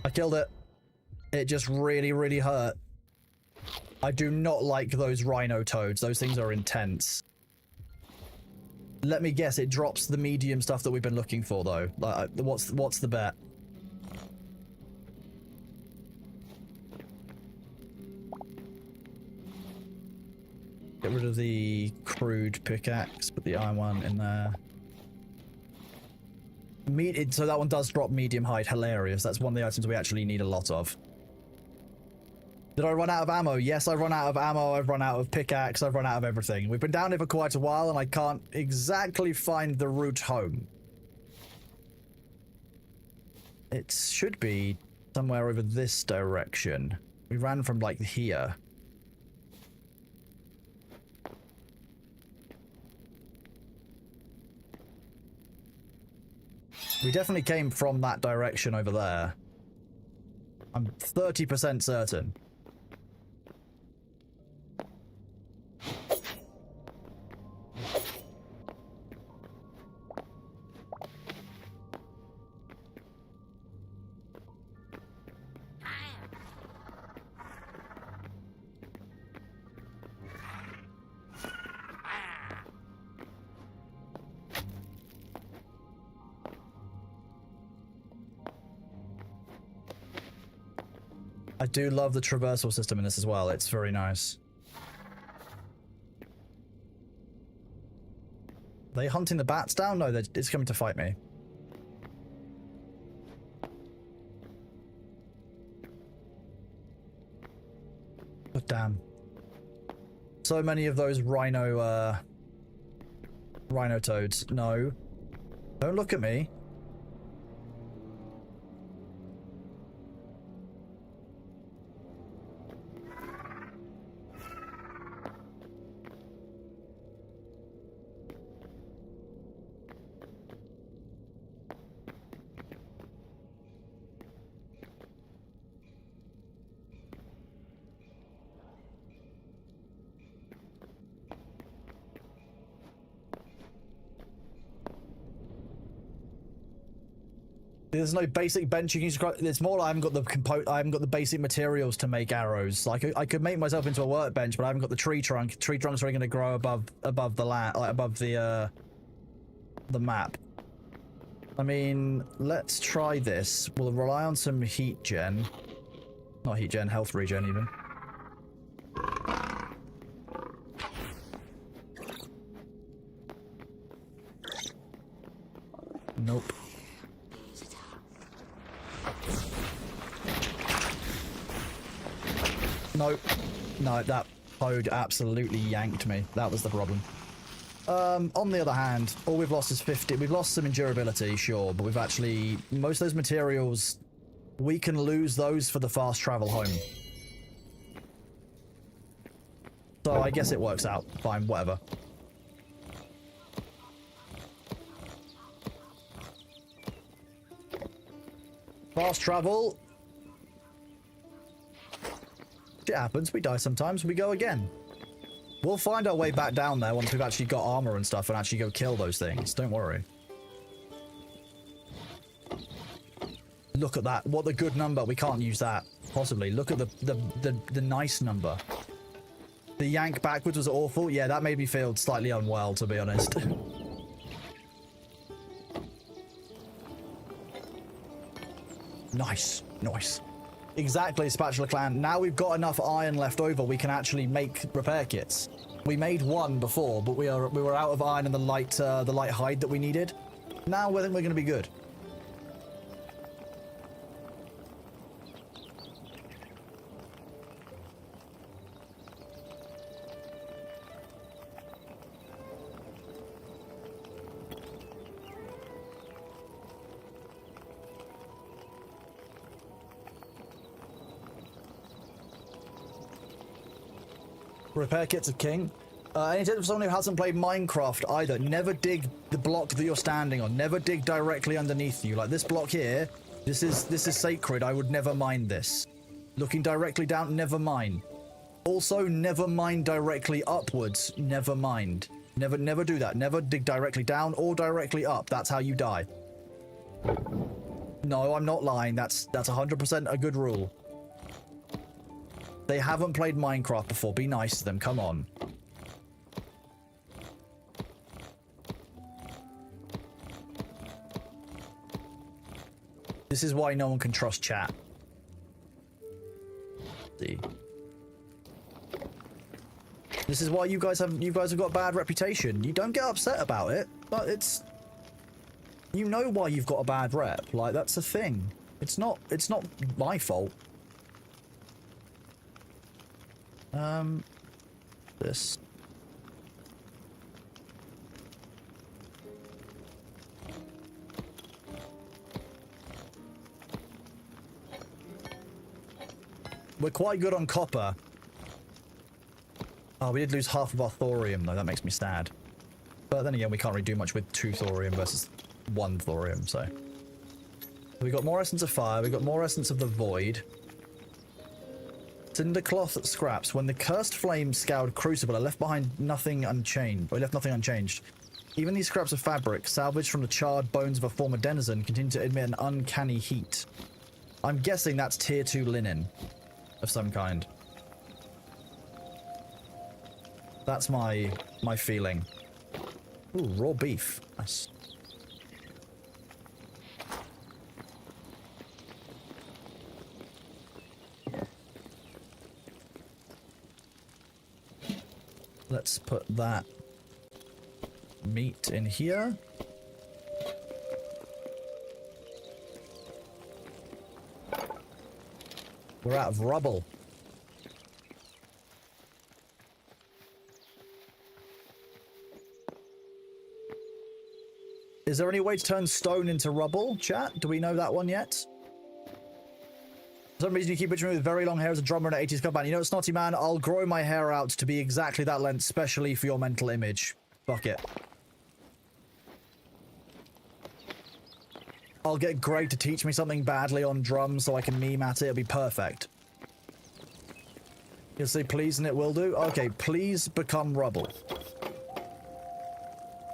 I killed it. It just really, really hurt. I do not like those rhino toads. Those things are intense. Let me guess, it drops the medium stuff that we've been looking for, though. Like, what's the bet? Get rid of the crude pickaxe, put the iron one in there. So that one does drop medium height. Hilarious. That's one of the items we actually need a lot of. Did I run out of ammo? Yes, I've run out of ammo. I've run out of pickaxe. I've run out of everything. We've been down here for quite a while and I can't exactly find the route home. It should be somewhere over this direction. We ran from like here. We definitely came from that direction over there. I'm 30% certain. I do love the traversal system in this as well. It's very nice. Are they hunting the bats down? No, it's coming to fight me. But damn. So many of those rhino toads. No. Don't look at me. There's no basic bench you can use. It's more like I haven't got the basic materials to make arrows. Like I could make myself into a workbench, but I haven't got the tree trunk. Tree trunks are going to grow above the land, like above the map. I mean, let's try this. We'll rely on some heat gen. Not heat gen, health regen even. Nope. Nope. No, that toad absolutely yanked me. That was the problem. On the other hand, all we've lost is 50. We've lost some endurability, sure, but we've actually... Most of those materials, we can lose those for the fast travel home. So I guess it works out. Fine, whatever. Fast travel. It happens. We die sometimes. We go again. We'll find our way back down there once we've actually got armor and stuff and actually go kill those things. Don't worry. Look at that. What a good number. We can't use that. Possibly. Look at the nice number. The yank backwards was awful. Yeah, that made me feel slightly unwell, to be honest. Nice. Nice. Exactly, Spatula Clan. Now we've got enough iron left over, we can actually make repair kits. We made one before, but we were out of iron and the light hide that we needed. Now I think we're going to be good. Repair kits of king. Any tips for someone who hasn't played Minecraft either? Never dig the block that you're standing on. Never dig directly underneath you. Like this block here, this is sacred. I would never mine this. Looking directly down, never mind. Also, never mine directly upwards. Never mind. Never do that. Never dig directly down or directly up. That's how you die. No, I'm not lying. That's 100% a good rule. They haven't played Minecraft before. Be nice to them. Come on. This is why no one can trust chat. See. This is why you guys have got a bad reputation. You don't get upset about it, but it's, you know why you've got a bad rep. Like that's a thing. It's not my fault. This. We're quite good on copper. Oh, we did lose half of our thorium though, that makes me sad. But then again, we can't really do much with 2 thorium versus 1 thorium, so. We got more essence of fire, we got more essence of the void. Cinder cloth scraps. When the cursed flames scoured crucible, I left behind nothing unchanged. Or left nothing unchanged. Even these scraps of fabric, salvaged from the charred bones of a former denizen, continue to emit an uncanny heat. I'm guessing that's tier 2 linen of some kind. That's my feeling. Ooh, raw beef. Nice. Let's put that meat in here. We're out of rubble. Is there any way to turn stone into rubble, chat? Do we know that one yet? For some reason you keep picturing me with very long hair as a drummer in an 80s club band. You know what, Snotty Man? I'll grow my hair out to be exactly that length, specially for your mental image. Fuck it. I'll get Greg to teach me something badly on drums so I can meme at it. It'll be perfect. You'll say please and it will do? Okay, please become rubble.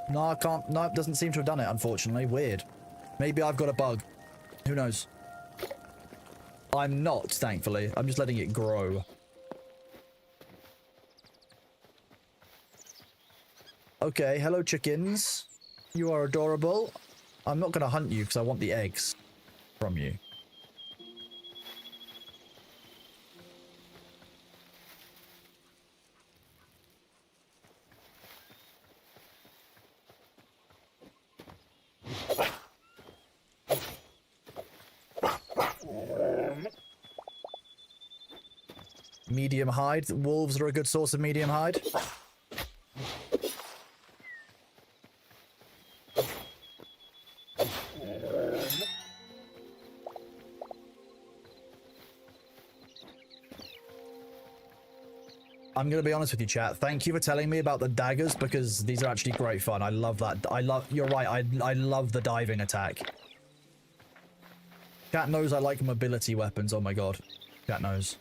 No, I can't. No, it doesn't seem to have done it, unfortunately. Weird. Maybe I've got a bug. Who knows? I'm not, thankfully. I'm just letting it grow. Okay, hello chickens. You are adorable. I'm not going to hunt you because I want the eggs from you. Medium hide. Wolves are a good source of medium hide. I'm gonna be honest with you, chat. Thank you for telling me about the daggers because these are actually great fun. I love that. You're right. I love the diving attack. Chat knows I like mobility weapons. Oh my god. Chat knows.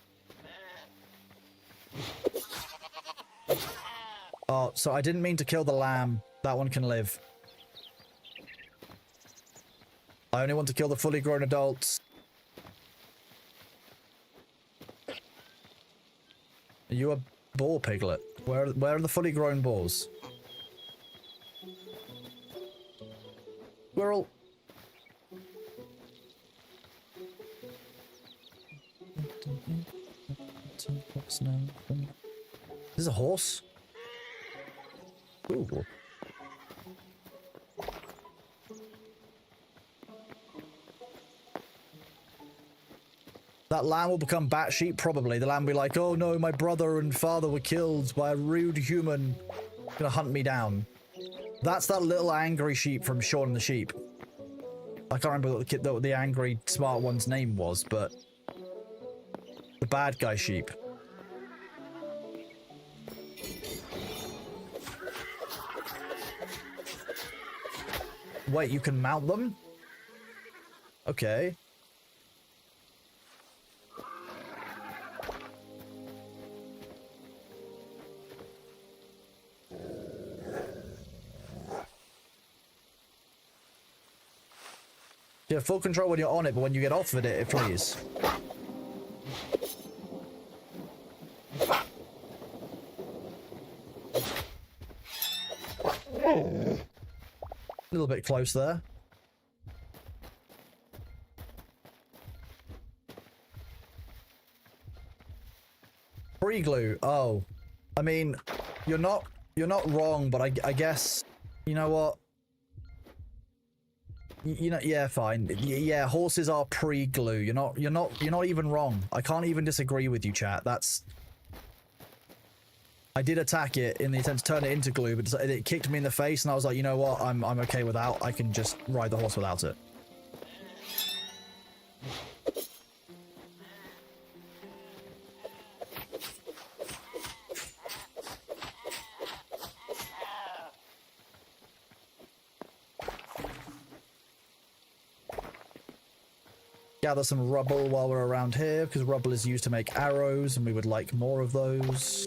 Oh, so I didn't mean to kill the lamb. That one can live. I only want to kill the fully grown adults. Are you a boar piglet? Where are the fully grown boars? Squirrel. This is a horse. Ooh. That lamb will become batshit, probably. The lamb will be like, oh no, my brother and father were killed by a rude human. Gonna hunt me down. That's that little angry sheep from Shaun and the Sheep. I can't remember what the angry smart one's name was, but the bad guy sheep. Wait, you can mount them? Okay. You have full control when you're on it, but when you get off of it, it flees. A little bit close there. Pre-glue. Oh, I mean, you're not wrong, but I guess, you know what? You know, yeah, fine. Yeah, horses are pre-glue. You're not even wrong. I can't even disagree with you, chat. I did attack it in the attempt to turn it into glue, but it kicked me in the face, and I was like, you know what? I'm okay without. I can just ride the horse without it. Gather some rubble while we're around here, because rubble is used to make arrows, and we would like more of those.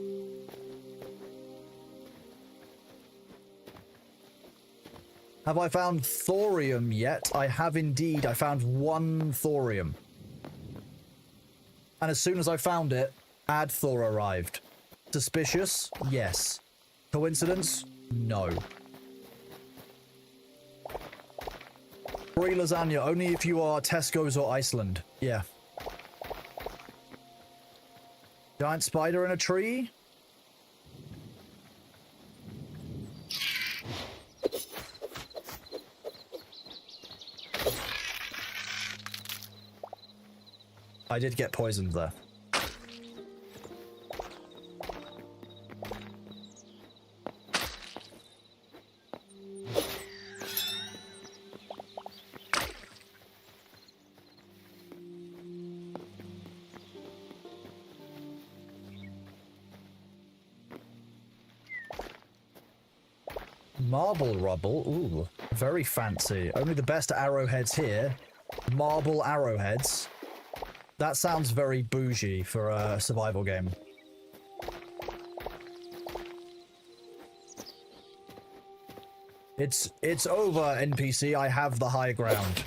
Have I found thorium yet? I have indeed. I found 1 thorium. And as soon as I found it, Ad Thor arrived. Suspicious? Yes. Coincidence? No. Free lasagna, only if you are Tesco's or Iceland. Yeah. Giant spider in a tree? I did get poisoned there. Marble rubble? Ooh, very fancy. Only the best arrowheads here. Marble arrowheads. That sounds very bougie for a survival game. It's over, NPC. I have the high ground.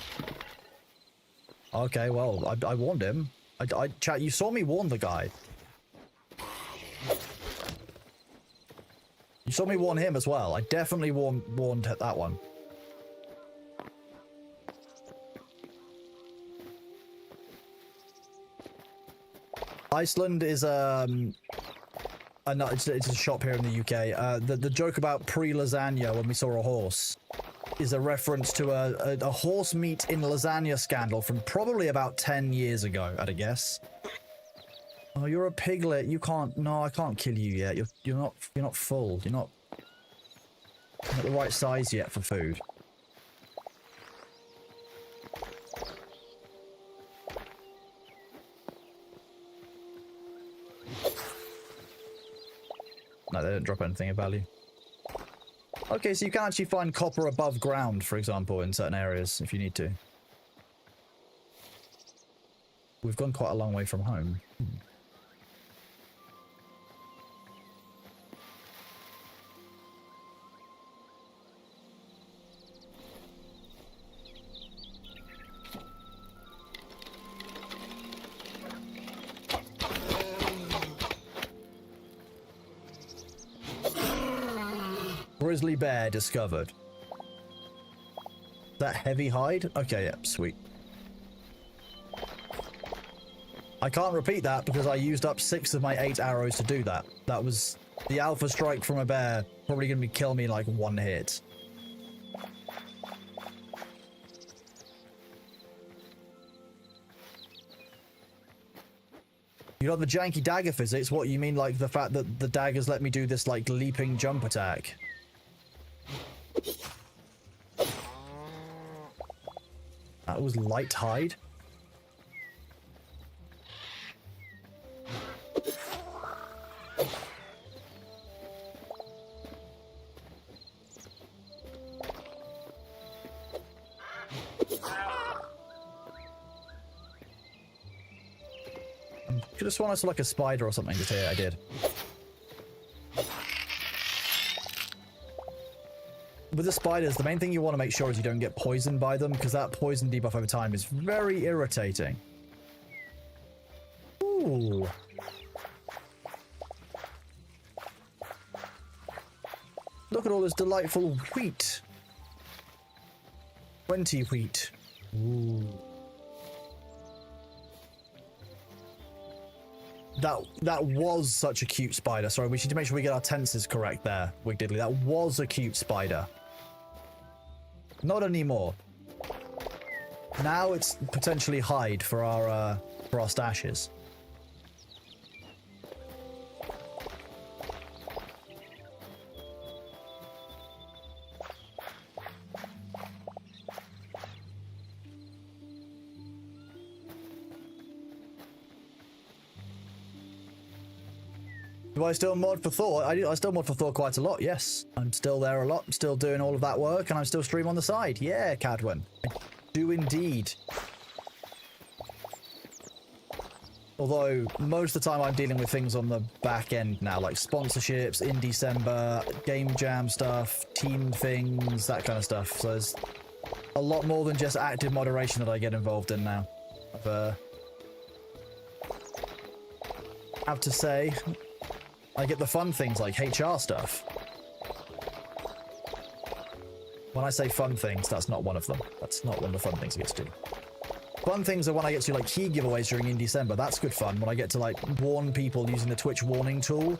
Okay, well, I warned him. Chat, you saw me warn the guy. You saw me warn him as well. I definitely warned that one. Iceland is it's a shop here in the UK. The joke about pre-lasagna when we saw a horse is a reference to a horse meat in lasagna scandal from probably about 10 years ago, I'd guess. Oh, you're a piglet. You can't. No, I can't kill you yet. You're not full. You're not the right size yet for food. No, they don't drop anything of value. Okay, so you can actually find copper above ground, for example, in certain areas, if you need to. We've gone quite a long way from home. Grizzly bear discovered. That heavy hide? Okay, yeah, sweet. I can't repeat that because I used up 6 of my 8 arrows to do that. That was the alpha strike from a bear. Probably going to kill me in like 1 hit. You got the janky dagger physics? What, you mean like the fact that the daggers let me do this like leaping jump attack? That was light hide? Could have sworn I saw like a spider or something just here. I did. With the spiders, the main thing you want to make sure is you don't get poisoned by them, because that poison debuff over time is very irritating. Ooh. Look at all this delightful wheat. 20 wheat. Ooh. That was such a cute spider. Sorry, we need to make sure we get our tenses correct there, Wig Diddly. That was a cute spider. Not anymore. Now it's potentially hide for our stashes. Do I still mod for Thor? I still mod for Thor quite a lot, yes. I'm still there a lot. I'm still doing all of that work, and I'm still stream on the side. Yeah, Cadwin. I do indeed. Although, most of the time I'm dealing with things on the back end now, like sponsorships, in December, game jam stuff, team things, that kind of stuff. So there's a lot more than just active moderation that I get involved in now. I have to say, I get the fun things like HR stuff. When I say fun things, that's not one of them. That's not one of the fun things I get to do. Fun things are when I get to like key giveaways during in December. That's good fun. When I get to like warn people using the Twitch warning tool,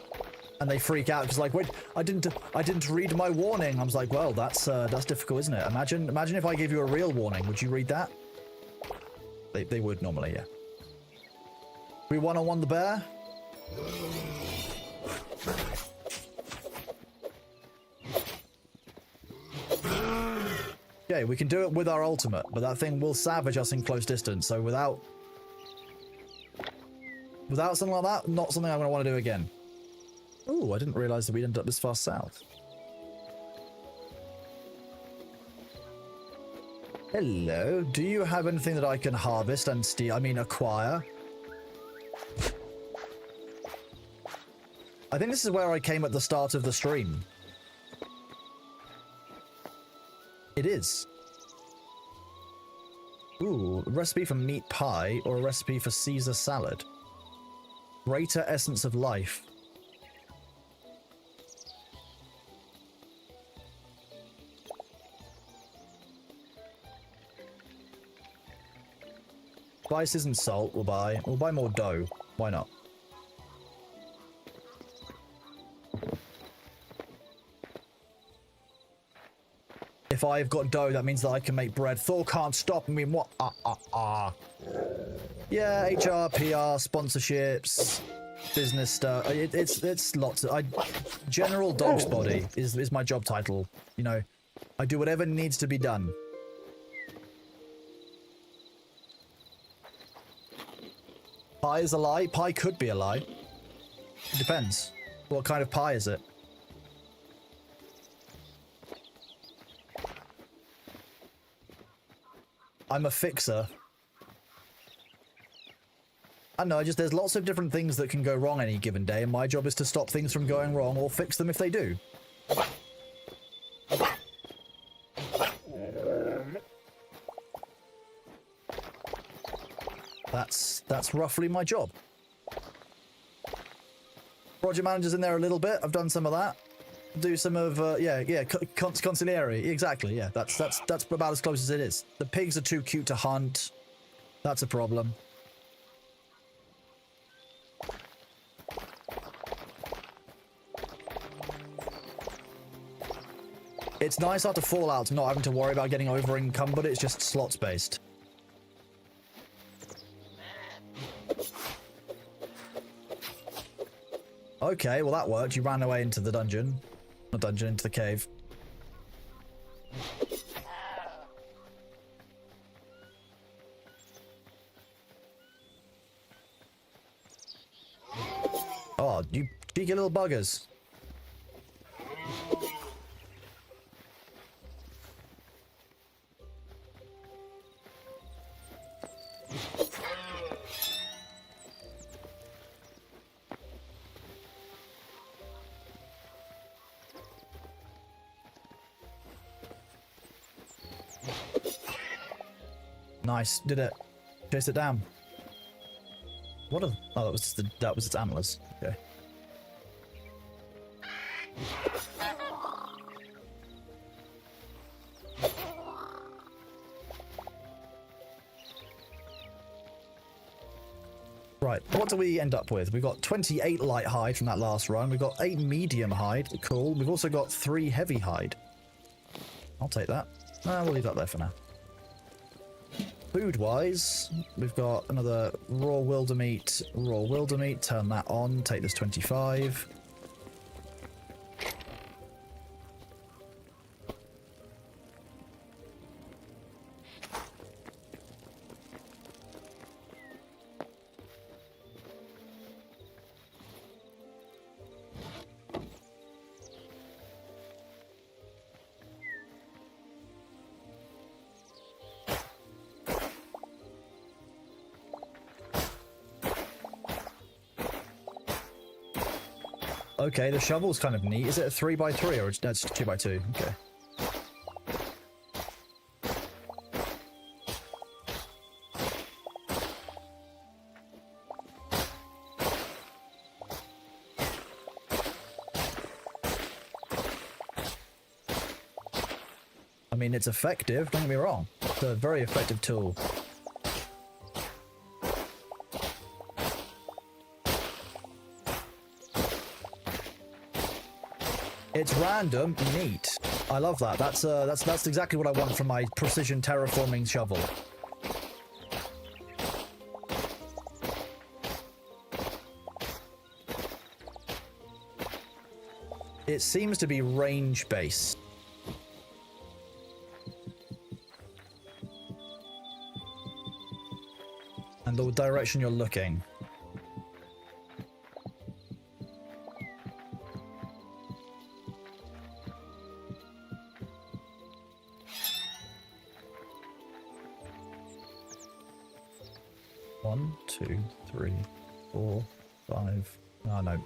and they freak out because like, wait, I didn't read my warning. I was like, well, that's difficult, isn't it? Imagine if I gave you a real warning. Would you read that? They would normally, yeah. We one-on-one the bear. Okay, we can do it with our ultimate, but that thing will savage us in close distance, so without something like that, not something I'm going to want to do again. Ooh, I didn't realise that we'd end up this far south. Hello, do you have anything that I can harvest and steal? I mean, acquire? I think this is where I came at the start of the stream. It is. Ooh, a recipe for meat pie or a recipe for Caesar salad. Greater essence of life. Spices and salt we'll buy. We'll buy more dough. Why not? If I've got dough, that means that I can make bread. Thor can't stop me. What? Yeah, HR, PR, sponsorships, business stuff. It's lots. General dog's body is my job title. You know, I do whatever needs to be done. Pie is a lie. Pie could be a lie. It depends. What kind of pie is it? I'm a fixer. I know, there's lots of different things that can go wrong any given day, and my job is to stop things from going wrong or fix them if they do. That's roughly my job. Project manager's in there a little bit. I've done some of that. do some of consigliere. Exactly. Yeah, that's about as close as it is. The pigs are too cute to hunt. That's a problem. It's nice after Fallout not having to worry about getting over encumbered. It's just slots based. Okay, well that worked. You ran away into the dungeon. Not dungeon, into the cave. Oh, you cheeky little buggers. Nice, did it. Chase it down. What a... Oh, that was its antlers. Okay. Right, what do we end up with? We've got 28 light hide from that last run. We've got 8 medium hide. Cool. We've also got 3 heavy hide. I'll take that. We'll leave that there for now. Food-wise, we've got another raw wildermeat. Raw wildermeat, turn that on. Take this 25. Okay, the shovel's kind of neat. Is it a 3x3 or that's 2x2? Okay. I mean, it's effective, don't get me wrong. It's a very effective tool. It's random, neat. I love that. That's exactly what I want from my precision terraforming shovel. It seems to be range based. And the direction you're looking. One, two, three, four, five. Oh no.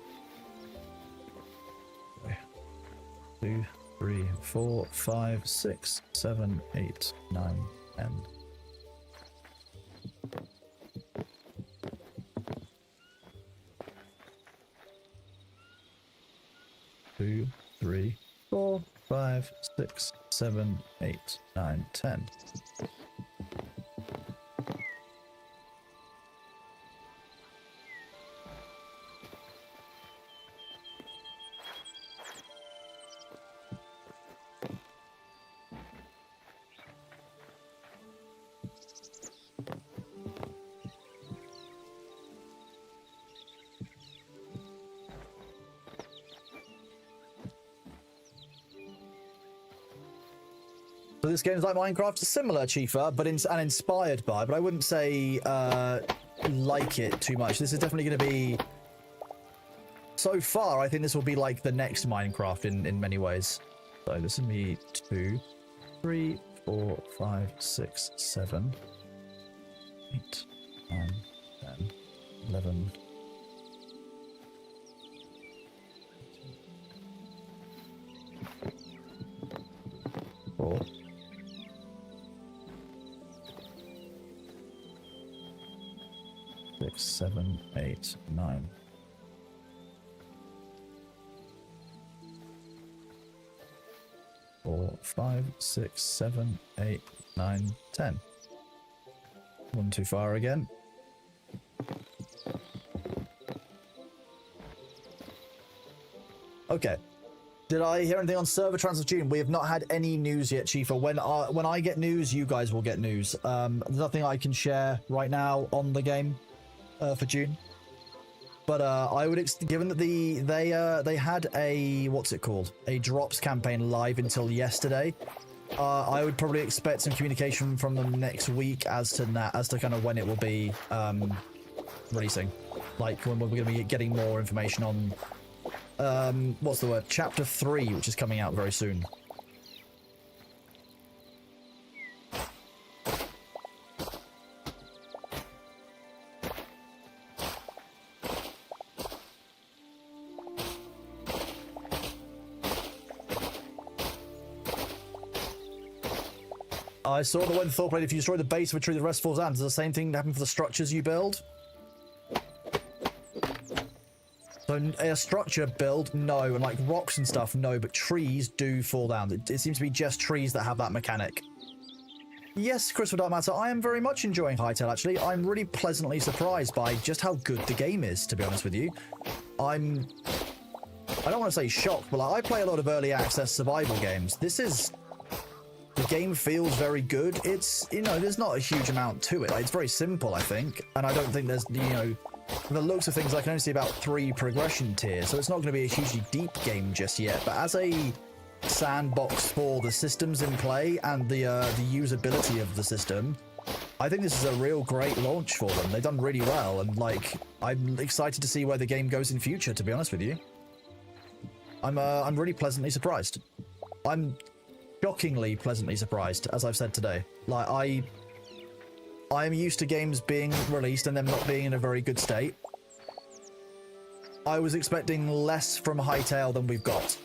2, 3, 4, 5, 6, 7, 8, 9, 10. 2, 3, 4, 5, 6, 7, 8, 9, 10. So this game is like Minecraft, similar, Chifa, but and inspired by, but I wouldn't say like it too much. This is definitely going to be, so far, I think this will be like the next Minecraft in many ways. So this will be 2, 3, 4, 5, 6, 7, 8, 9, 10, 11. 4. 6, 7, 8, 9. 5, 6, 7, 8, 9, 10. One too far again. Okay. Did I hear anything on server transfer June? We have not had any news yet, Chief. When I get news, you guys will get news. There's nothing I can share right now on the game for June. But I would, given that they had a, what's it called, a drops campaign live until yesterday. I would probably expect some communication from them next week as to kind of when it will be releasing, like when we're going to be getting more information on. What's the word? Chapter 3, which is coming out very soon. I saw the one Thor played, if you destroy the base of a tree, the rest falls down. Does the same thing happen for the structures you build? So a structure build, no, and like rocks and stuff, no, but trees do fall down. It seems to be just trees that have that mechanic. Yes, Christopher Dark Matter, I am very much enjoying Hytale, actually. I'm really pleasantly surprised by just how good the game is, to be honest with you. I don't want to say shocked, but like, I play a lot of early access survival games. The game feels very good. It's, you know, there's not a huge amount to it. Like, it's very simple, I think, and I don't think there's, you know, from the looks of things, I can only see about 3 progression tiers, so it's not going to be a hugely deep game just yet. But as a sandbox for the systems in play and the usability of the system, I think this is a real great launch for them. They've done really well, and like, I'm excited to see where the game goes in future, to be honest with you. I'm really pleasantly surprised. I'm shockingly pleasantly surprised, as I've said today. Like, I'm used to games being released and them not being in a very good state. I was expecting less from Hytale than we've got.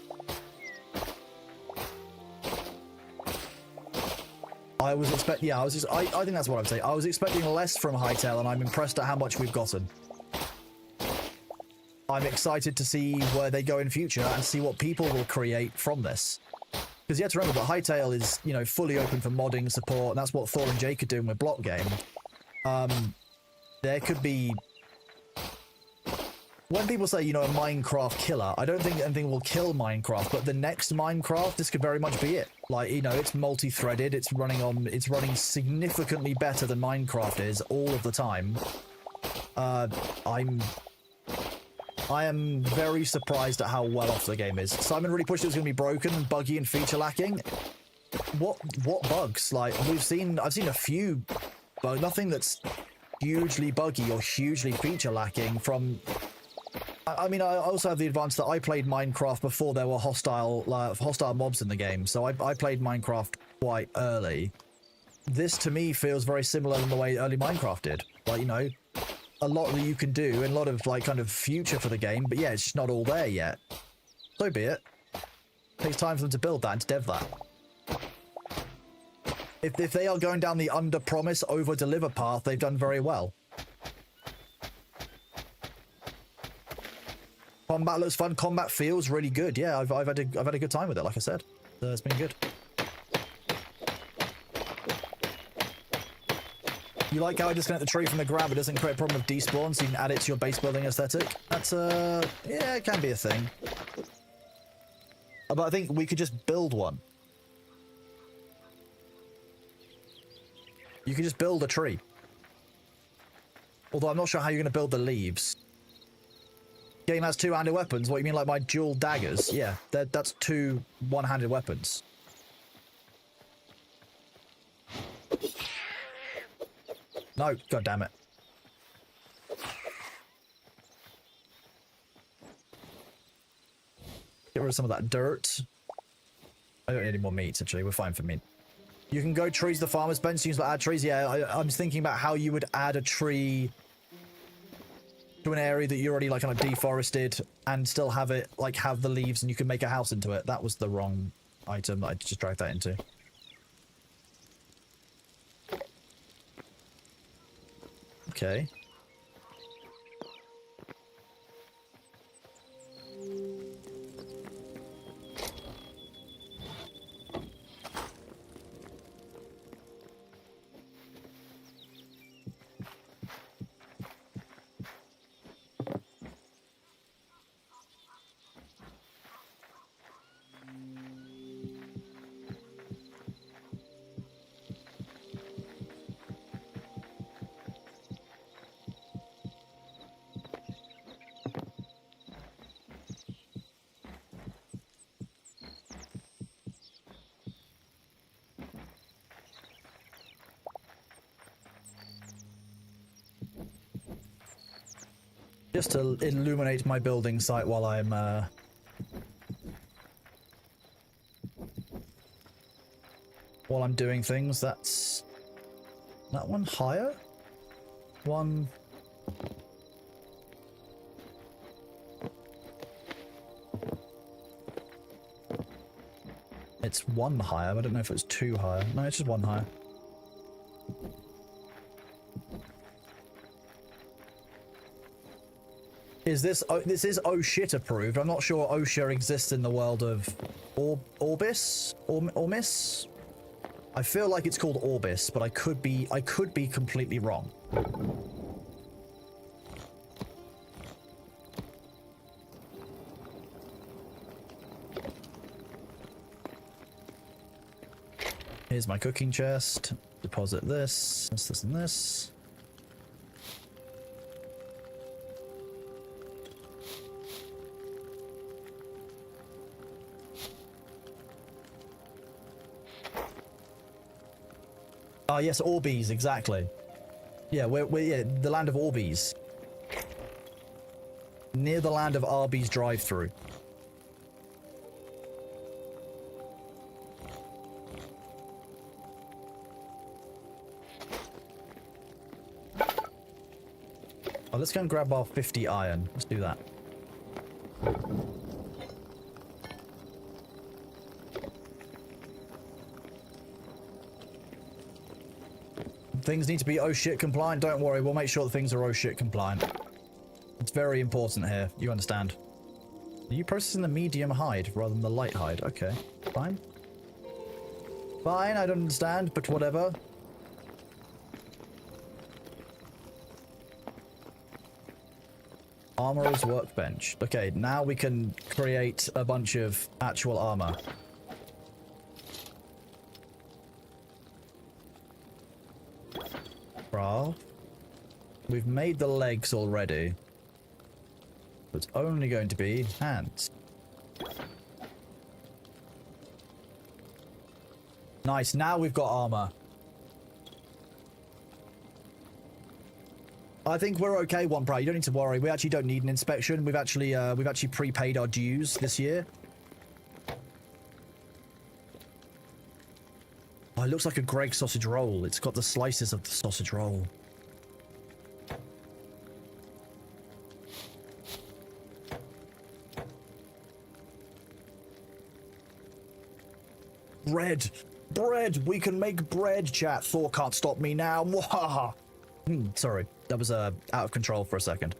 I think that's what I would say. I was expecting less from Hytale, and I'm impressed at how much we've gotten. I'm excited to see where they go in future and see what people will create from this. Because you have to remember that Hytale is, you know, fully open for modding support, and that's what Thor and Jake are doing with Block Game. There could be... When people say, you know, a Minecraft killer, I don't think anything will kill Minecraft, but the next Minecraft, this could very much be it. Like, you know, it's multi-threaded, it's running significantly better than Minecraft is all of the time. I am very surprised at how well off the game is. Simon really pushed it was going to be broken, buggy, and feature lacking. What bugs? Like, I've seen a few, but nothing that's hugely buggy or hugely feature lacking from... I mean, I also have the advantage that I played Minecraft before there were hostile mobs in the game, so I played Minecraft quite early. This, to me, feels very similar in the way early Minecraft did. Like, you know, a lot that you can do and a lot of, like, kind of future for the game, but yeah, it's just not all there yet. So be it. Takes time for them to build that and to dev that. If they are going down the under-promise, over-deliver path, they've done very well. Combat looks fun. Combat feels really good. Yeah, I've had a good time with it, like I said. It's been good. You like how I disconnect the tree from the ground, but it doesn't create a problem of despawn, so you can add it to your base building aesthetic? That's, yeah, it can be a thing. But I think we could just build one. You could just build a tree. Although I'm not sure how you're going to build the leaves. Game has 2-handed weapons. What, you mean like my dual daggers? Yeah, that's 2 one-handed weapons. No, god damn it. Get rid of some of that dirt. I don't need any more meat, actually. We're fine for meat. You can go trees to the farmer's bench, seems like add trees. Yeah, I'm just thinking about how you would add a tree to an area that you already, like, kind of deforested and still have it, like, have the leaves and you can make a house into it. That was the wrong item that I just dragged that into. Okay. Just to illuminate my building site while I'm doing things. That's that one higher? One. It's one higher. I don't know if it's two higher. No, it's just one higher. Is this... Oh, this is oh shit approved. I'm not sure OSHA exists in the world of Orbis? Ormis? I feel like it's called Orbis, but I could be completely wrong. Here's my cooking chest. Deposit this, this, and this. Ah, yes, Orbeez, exactly. Yeah, we're the land of Orbeez. Near the land of Arby's drive-thru. Oh, let's go and grab our 50 iron. Let's do that. Things need to be oh shit compliant. Don't worry, we'll make sure that things are oh shit compliant. It's very important here. You understand. Are you processing the medium hide rather than the light hide? Okay, fine. Fine, I don't understand, but whatever. Armorer's workbench. Okay, now we can create a bunch of actual armor. We've made the legs already. It's only going to be hands. Nice, now we've got armor. I think we're okay, One Pro. You don't need to worry. We actually don't need an inspection. We've actually prepaid our dues this year. Oh, it looks like a Greg sausage roll. It's got the slices of the sausage roll. Bread! Bread! We can make bread, chat. Thor can't stop me now. Mwahaha! Sorry. That was out of control for a second.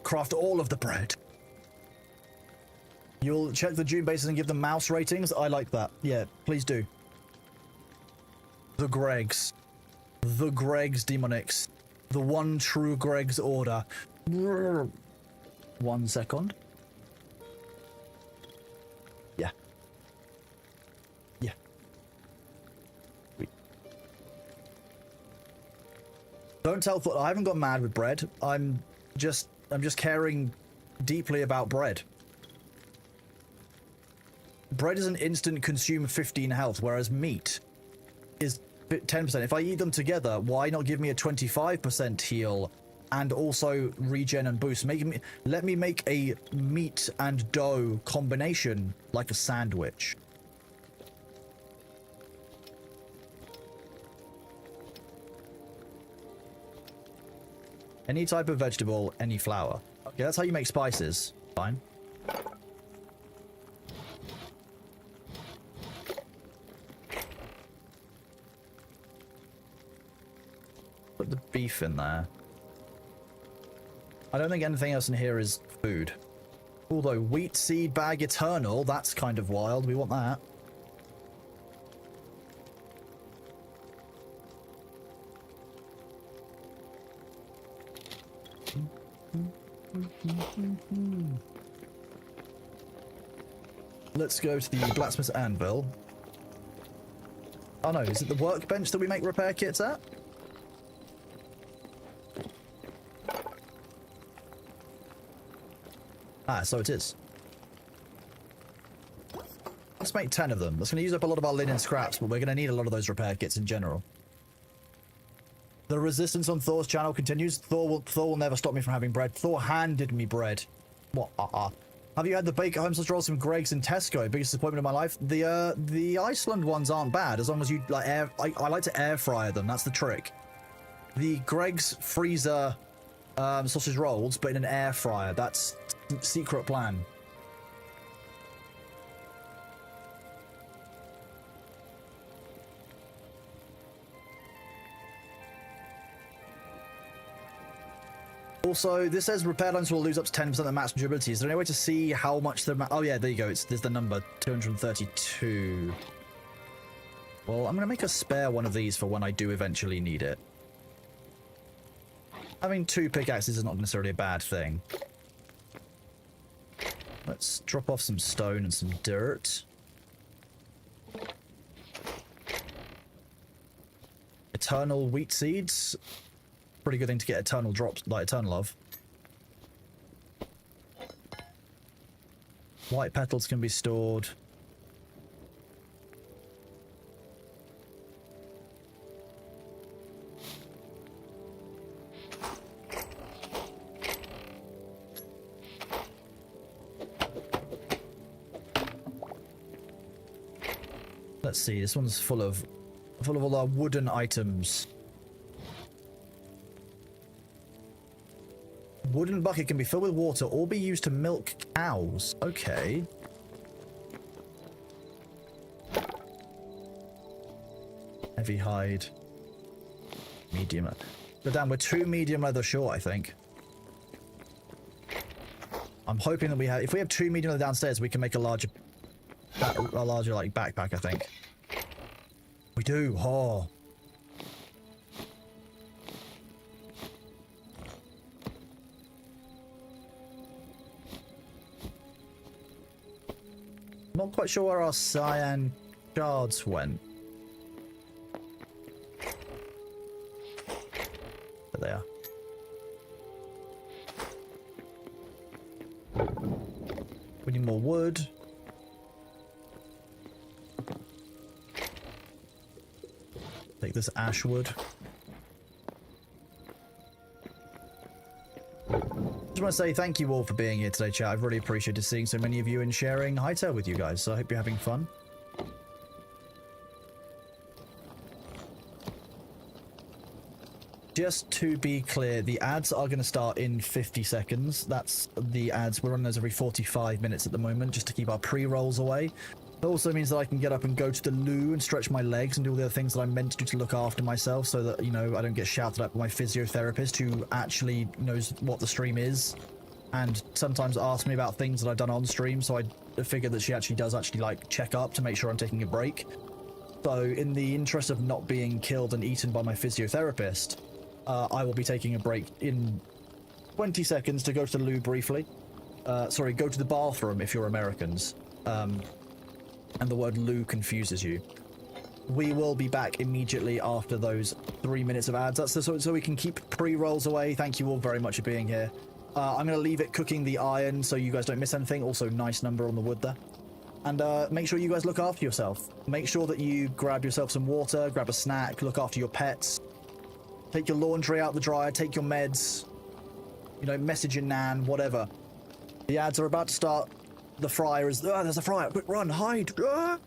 Craft all of the bread. You'll check the Dune bases and give them mouse ratings? I like that. Yeah, please do. The Gregs. The Gregs Demonics. The one true Greg's order. 1 second. Yeah. Yeah. Don't tell Thought I haven't got mad with bread. I'm just caring deeply about bread. Bread is an instant consume 15 health, whereas meat is 10%. If I eat them together, why not give me a 25% heal and also regen and boost? Let me make a meat and dough combination like a sandwich. Any type of vegetable, any flour. Okay, that's how you make spices. Fine. Put the beef in there. I don't think anything else in here is food. Although wheat seed bag eternal, that's kind of wild. We want that. Let's go to the blacksmith's anvil. Oh no, is it the workbench that we make repair kits at? Ah, so it is. Let's make 10 of them. That's going to use up a lot of our linen scraps, but we're going to need a lot of those repair kits in general. The resistance on Thor's channel continues. Thor will never stop me from having bread. Thor handed me bread. What? Have you had the Baker Home sausage rolls from Greg's and Tesco? Biggest disappointment of my life. The Iceland ones aren't bad as long as you like air. I like to air fryer them. That's the trick. The Greg's freezer sausage rolls, but in an air fryer. That's secret plan. Also, this says repair lines will lose up to 10% of the max durability. Is there any way to see how much the... Oh, yeah, there you go. There's the number, 232. Well, I'm going to make a spare one of these for when I do eventually need it. Having 2 pickaxes is not necessarily a bad thing. Let's drop off some stone and some dirt. Eternal wheat seeds. Pretty good thing to get eternal drops, like eternal of. White petals can be stored. Let's see, this one's full of all our wooden items. Wooden bucket can be filled with water or be used to milk cows. Okay. Heavy hide. Medium. But damn, we're 2 medium leather short, I think. I'm hoping that if we have 2 medium leather downstairs, we can make a larger like backpack, I think. We do. Oh. Not quite sure where our cyan shards went. There they are. We need more wood. Take this ash wood. Just want to say thank you all for being here today, chat. I've really appreciated seeing so many of you and sharing Hytale with you guys. So I hope you're having fun. Just to be clear, the ads are going to start in 50 seconds. That's the ads. We're running those every 45 minutes at the moment, just to keep our pre-rolls away. It also means that I can get up and go to the loo and stretch my legs and do all the other things that I'm meant to do to look after myself so that, you know, I don't get shouted at by my physiotherapist who actually knows what the stream is and sometimes asks me about things that I've done on stream. So I figured that she actually does like check up to make sure I'm taking a break. So in the interest of not being killed and eaten by my physiotherapist, I will be taking a break in 20 seconds to go to the loo briefly. Sorry, go to the bathroom if you're Americans. And the word loo confuses you. We will be back immediately after those 3 minutes of ads. That's so we can keep pre-rolls away. Thank you all very much for being here. I'm going to leave it cooking the iron so you guys don't miss anything. Also, nice number on the wood there. And make sure you guys look after yourself. Make sure that you grab yourself some water, grab a snack, look after your pets. Take your laundry out the dryer, take your meds. You know, message your nan, whatever. The ads are about to start. The fryer is... Ah, there's a fryer. Quick, run, hide. Ah!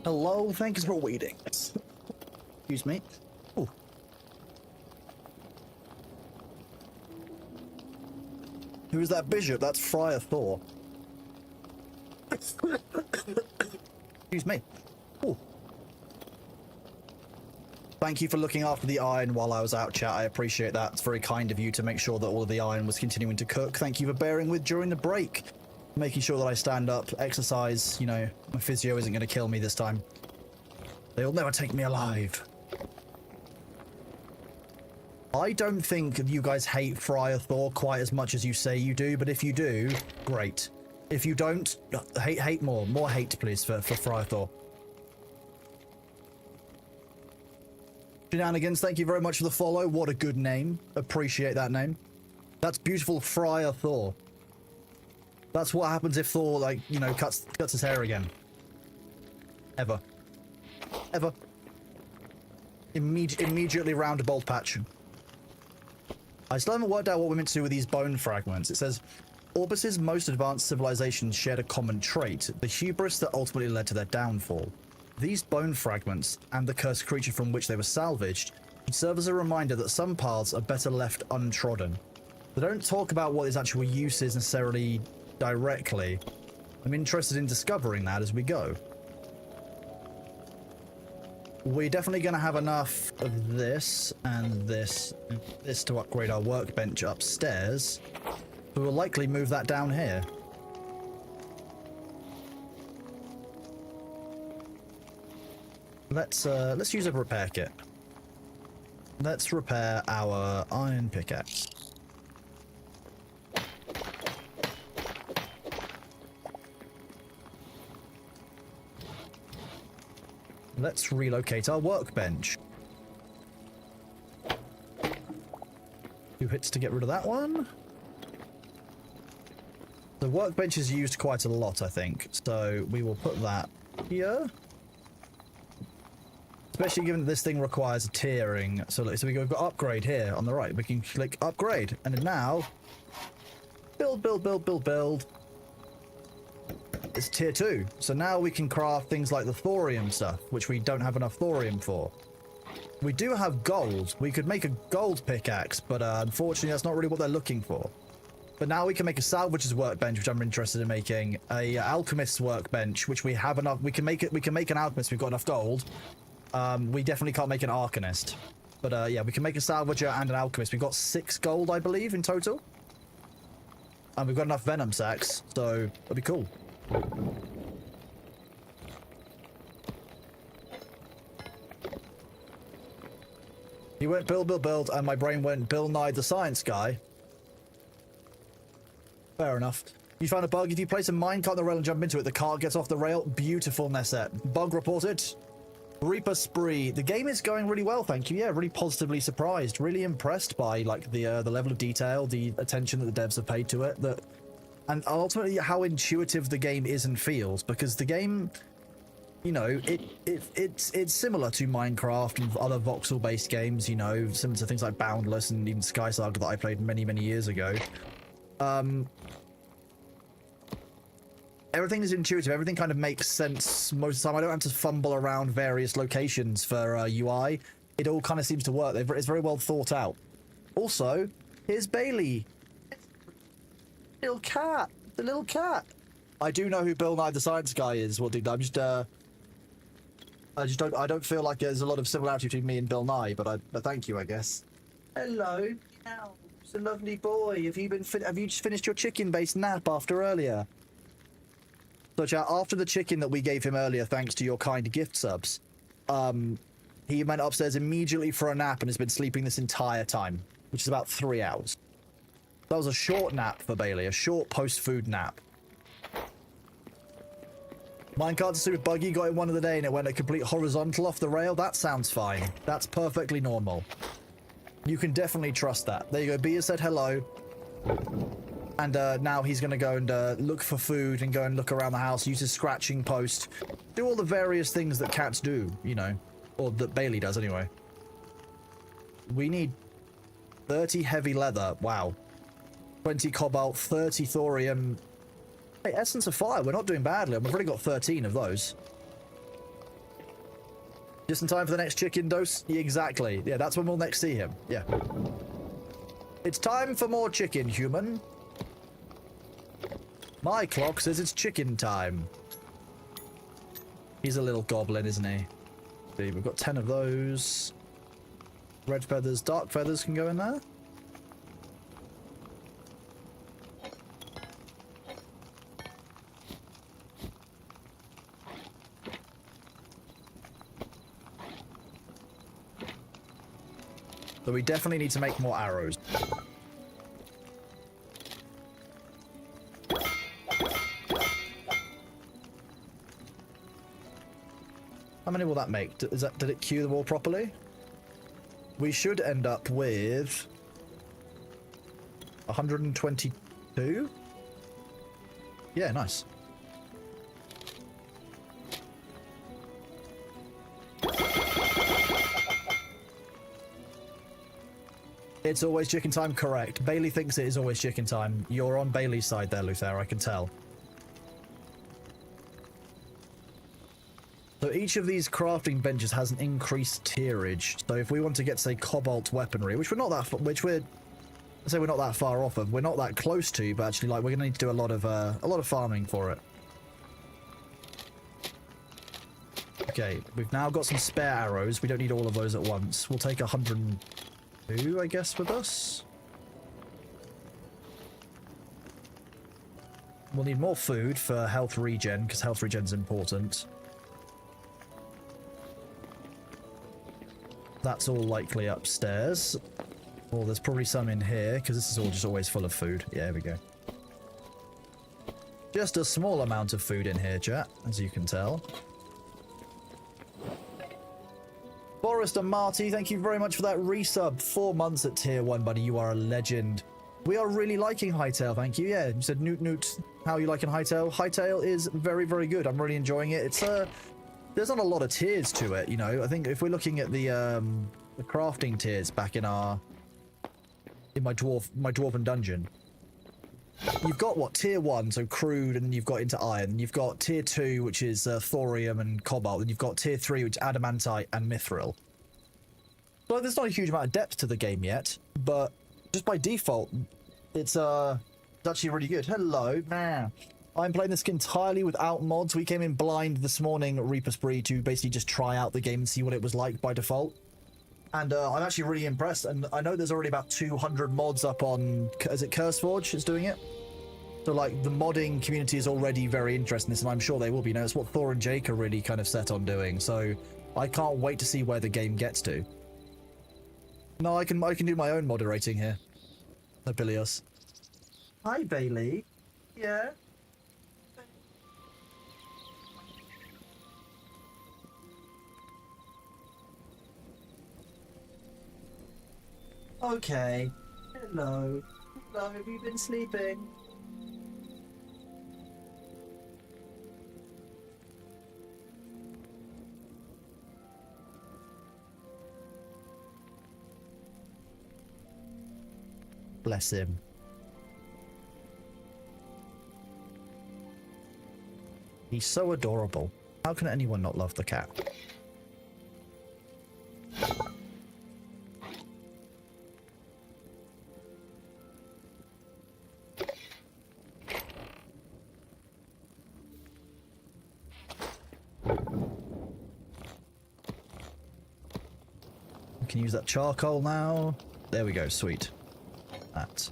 Hello, thank you for waiting. Excuse me. Ooh. Who is that bishop? That's Friar Thor. Excuse me. Ooh. Thank you for looking after the iron while I was out, chat. I appreciate that. It's very kind of you to make sure that all of the iron was continuing to cook. Thank you for bearing with during the break. Making sure that I stand up, exercise, you know, my physio isn't going to kill me this time. They'll never take me alive. I don't think you guys hate Friar Thor quite as much as you say you do, but if you do, great. If you don't, hate more. More hate, please, for Friar Thor. Shenanigans, thank you very much for the follow. What a good name. Appreciate that name. That's beautiful, Friar Thor. That's what happens if Thor, like, you know, cuts his hair again. Ever. Ever. Immediately round a bald patch. I still haven't worked out what we're meant to do with these bone fragments. It says, Orbis's most advanced civilizations shared a common trait, the hubris that ultimately led to their downfall. These bone fragments, and the cursed creature from which they were salvaged, should serve as a reminder that some paths are better left untrodden. They don't talk about what its actual use is necessarily directly. I'm interested in discovering that as we go. We're definitely going to have enough of this and this to upgrade our workbench upstairs. We will likely move that down here. Let's use a repair kit. Let's repair our iron pickaxe. Let's relocate our workbench. 2 hits to get rid of that one. The workbench is used quite a lot, I think, so we will put that here. Especially given that this thing requires a tiering. So we've got upgrade here on the right. We can click upgrade, and now build. It's tier 2. So now we can craft things like the thorium stuff, which we don't have enough thorium for. We do have gold. We could make a gold pickaxe, but unfortunately that's not really what they're looking for. But now we can make a salvager's workbench, which I'm interested in making. A alchemist's workbench, which we have enough. We can make it. We can make an alchemist. We've got enough gold. We definitely can't make an arcanist. But yeah, we can make a salvager and an alchemist. We've got 6 gold, I believe, in total. And we've got enough venom sacks, so that'll be cool. He went build, and my brain went Bill Nye the Science Guy. Fair enough. You found a bug. If you place a minecart on the rail and jump into it, the cart gets off the rail. Beautiful, Nesset. Bug reported. Reaper Spree. The game is going really well, thank you. Yeah, really positively surprised. Really impressed by like the level of detail, the attention that the devs have paid to it, and ultimately how intuitive the game is and feels. Because the game, you know, it's similar to Minecraft and other voxel-based games. You know, similar to things like Boundless and even Sky Saga that I played many years ago. Everything is intuitive. Everything kind of makes sense most of the time. I don't have to fumble around various locations for UI. It all kind of seems to work. It's very well thought out. Also, here's Bailey. Little cat. The little cat. I do know who Bill Nye the Science Guy is. Well, dude, I don't feel like there's a lot of similarity between me and Bill Nye, but thank you, I guess. Hello. It's a lovely boy. Have you just finished your chicken-based nap after earlier? So, chat, after the chicken that we gave him earlier, thanks to your kind gift subs, he went upstairs immediately for a nap and has been sleeping this entire time, which is about 3 hours. That was a short nap for Bailey, a short post-food nap. Minecart's super buggy, got it one of the day and it went a complete horizontal off the rail. That sounds fine. That's perfectly normal. You can definitely trust that. There you go, Bia said hello. And now he's going to go and look for food and go and look around the house, use his scratching post, do all the various things that cats do, you know, or that Bailey does anyway. We need 30 heavy leather. Wow. 20 cobalt, 30 thorium. Hey, essence of fire. We're not doing badly. We've already got 13 of those. Just in time for the next chicken dose? Yeah, exactly. Yeah, that's when we'll next see him. Yeah. It's time for more chicken, human. My clock says it's chicken time. He's a little goblin, isn't he? See, we've got 10 of those. Red feathers, dark feathers can go in there. So we definitely need to make more arrows. How many will that make? Did it cue them all properly? We should end up with 122. Yeah, nice. It's always chicken time, correct. Bailey thinks it is always chicken time. You're on Bailey's side there, Luther, I can tell. So each of these crafting benches has an increased tierage. So if we want to get, say, cobalt weaponry, which we're not that, we're not that far off of, we're not that close to, but actually, like, we're gonna need to do a lot of farming for it. Okay, we've now got some spare arrows. We don't need all of those at once. We'll take 102, I guess, with us. We'll need more food for health regen, because health regen's important. That's all likely upstairs. Well, there's probably some in here, because this is all just always full of food. Yeah, there we go. Just a small amount of food in here, chat, as you can tell. Forrester Marty, thank you very much for that resub. 4 months at tier 1, buddy. You are a legend. We are really liking Hytale, thank you. Yeah, you said Newt Newt. How are you liking Hytale? Hytale is very, very good. I'm really enjoying it. It's there's not a lot of tiers to it, you know. I think if we're looking at the crafting tiers back in my dwarven dungeon, you've got what, tier 1, so crude, and then you've got into iron, and you've got tier 2, which is thorium and cobalt, and you've got tier 3, which is adamantite and mithril. So there's not a huge amount of depth to the game yet, but just by default, it's actually really good. Hello, man. I'm playing this entirely without mods. We came in blind this morning, Reaper Spree, to basically just try out the game and see what it was like by default. And I'm actually really impressed. And I know there's already about 200 mods up on, is it CurseForge is doing it? So like the modding community is already very interested in this, and I'm sure they will be. You know, it's what Thor and Jake are really kind of set on doing. So I can't wait to see where the game gets to. No, I can do my own moderating here. Nobilious. Hi, Bailey. Yeah. Okay. Hello. Hello, have you been sleeping? Bless him. He's so adorable. How can anyone not love the cat? We can use that charcoal now. There we go, sweet. That.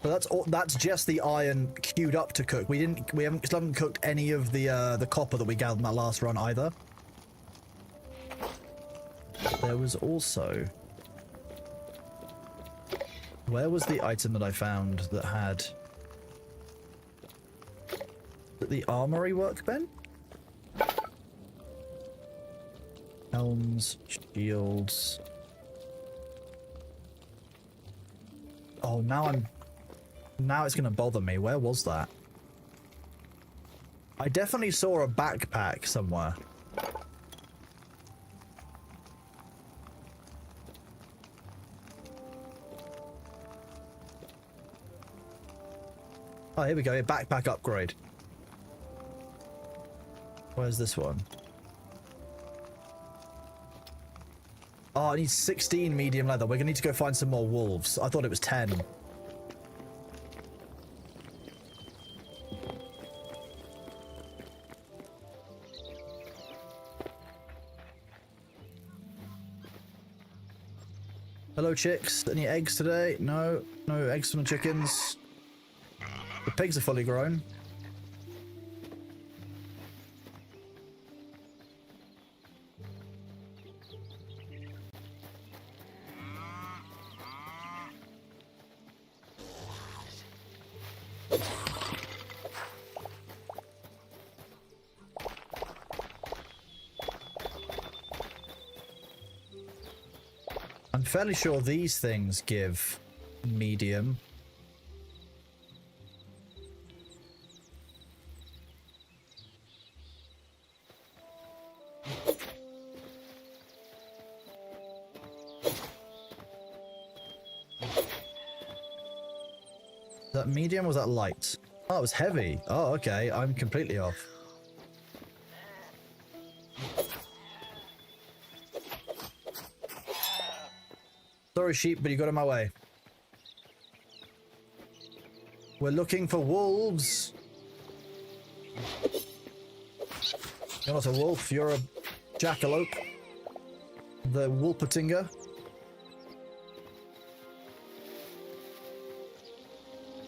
So that's just the iron queued up to cook. We haven't cooked any of the copper that we gathered in that last run either. There was also, where was the item that I found that had the armory workbench? Helms, shields. Oh, now it's gonna bother me. Where was that? I definitely saw a backpack somewhere. Oh, here we go. A backpack upgrade. Where's this one? Oh, I need 16 medium leather. We're gonna need to go find some more wolves. I thought it was 10. Hello, chicks. Any eggs today? No. No eggs from the chickens. The pigs are fully grown. I'm fairly sure these things give medium. Is that medium or was that light? Oh, it was heavy. Oh, okay. I'm completely off. Sorry, sheep, but you got in my way. We're looking for wolves. You're not a wolf, you're a jackalope. The Wolpertinger.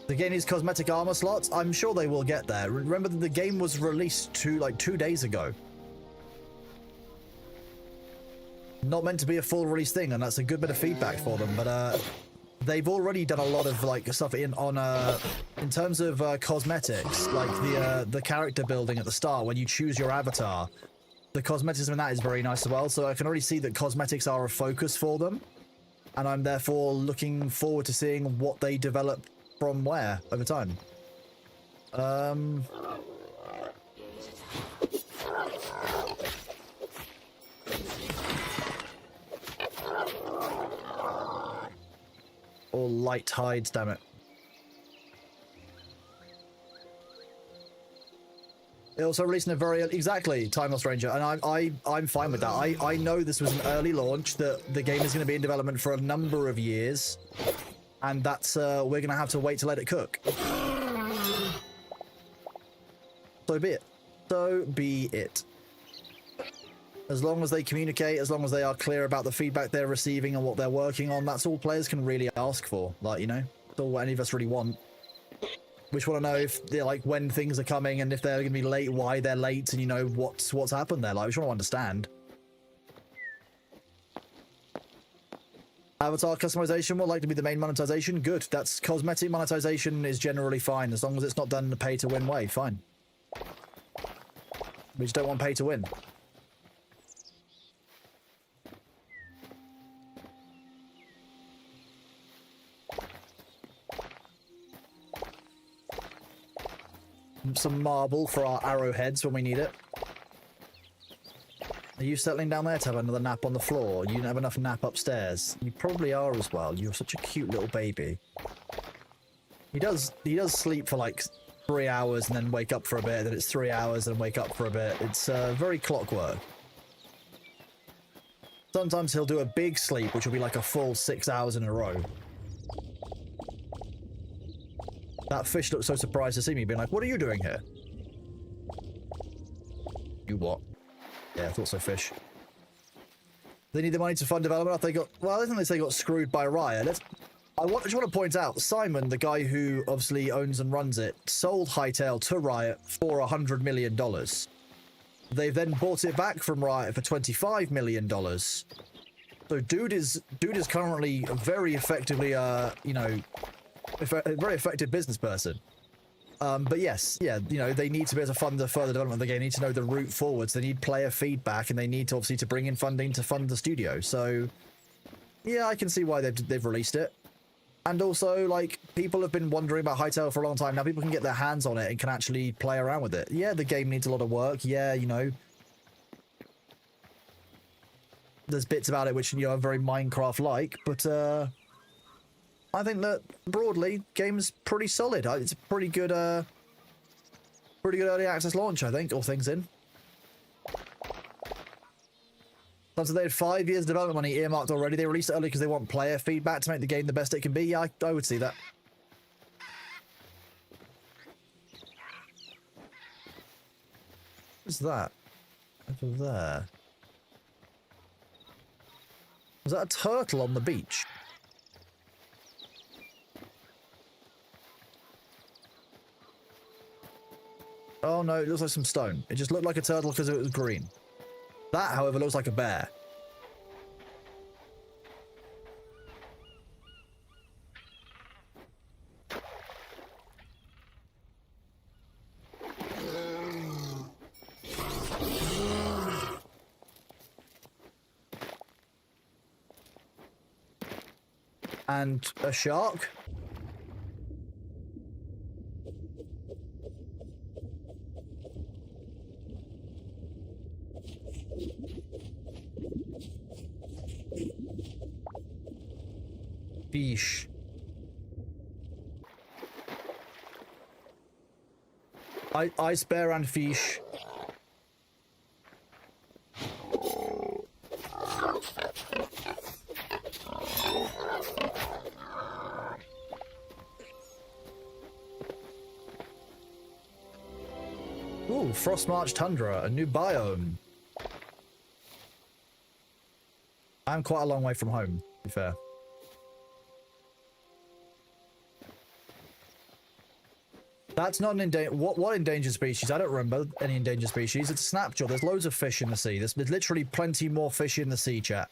The game needs cosmetic armor slots. I'm sure they will get there. Remember that the game was released like 2 days ago. Not meant to be a full release thing, and that's a good bit of feedback for them. But they've already done a lot of like stuff in terms of cosmetics, like the character building at the start when you choose your avatar. The cosmetics in that is very nice as well. So I can already see that cosmetics are a focus for them, and I'm therefore looking forward to seeing what they develop from where over time. Or light hides, damn it. It also released in a very exactly Timeless Ranger, and I'm fine with that. I know this was an early launch, that the game is going to be in development for a number of years, and that's we're going to have to wait to let it cook. So be it. So be it. As long as they communicate, as long as they are clear about the feedback they're receiving and what they're working on, that's all players can really ask for. Like, you know, that's all any of us really want. We just want to know if they're like when things are coming and if they're going to be late, why they're late, and you know what's happened there. Like, we just want to understand. Avatar customization will like to be the main monetization. Good. That's cosmetic monetization is generally fine as long as it's not done in a pay to win way. Fine. We just don't want pay to win. Some marble for our arrowheads when we need it. Are you settling down there to have another nap on the floor? You don't have enough nap upstairs. You probably are as well. You're such a cute little baby. He does sleep for like 3 hours and then wake up for a bit, then it's 3 hours and wake up for a bit. It's very clockwork. Sometimes he'll do a big sleep, which will be like a full 6 hours in a row. That fish looked so surprised to see me, being like, what are you doing here? You what? Yeah, I thought so, fish. They need the money to fund development. They got, well, I think they got screwed by Riot. I just want to point out, Simon, the guy who obviously owns and runs it, sold Hytale to Riot for $100 million. They then bought it back from Riot for $25 million. So dude is currently very effectively, you know, a very effective business person. But yes, yeah, you know, they need to be able to fund the further development of the game. They need to know the route forwards. They need player feedback, and they need to obviously to bring in funding to fund the studio. So yeah, I can see why they've released it. And also, like, people have been wondering about Hytale for a long time. Now people can get their hands on it and can actually play around with it. Yeah, the game needs a lot of work. Yeah, you know, there's bits about it which, you know, are very Minecraft-like, but I think that broadly, game's pretty solid. It's a pretty good early access launch, I think, all things in. So they had 5 years development money earmarked already. They released it early because they want player feedback to make the game the best it can be. Yeah, I would see that. What's that? Over there. Was that a turtle on the beach? Oh no, it looks like some stone. It just looked like a turtle because it was green. That, however, looks like a bear. And a shark? Fish. Ice bear and fish. Ooh, Frost March Tundra, a new biome. I'm quite a long way from home, to be fair. That's not an endangered... What endangered species? I don't remember any endangered species. It's a snapshot. There's loads of fish in the sea. There's literally plenty more fish in the sea, chat.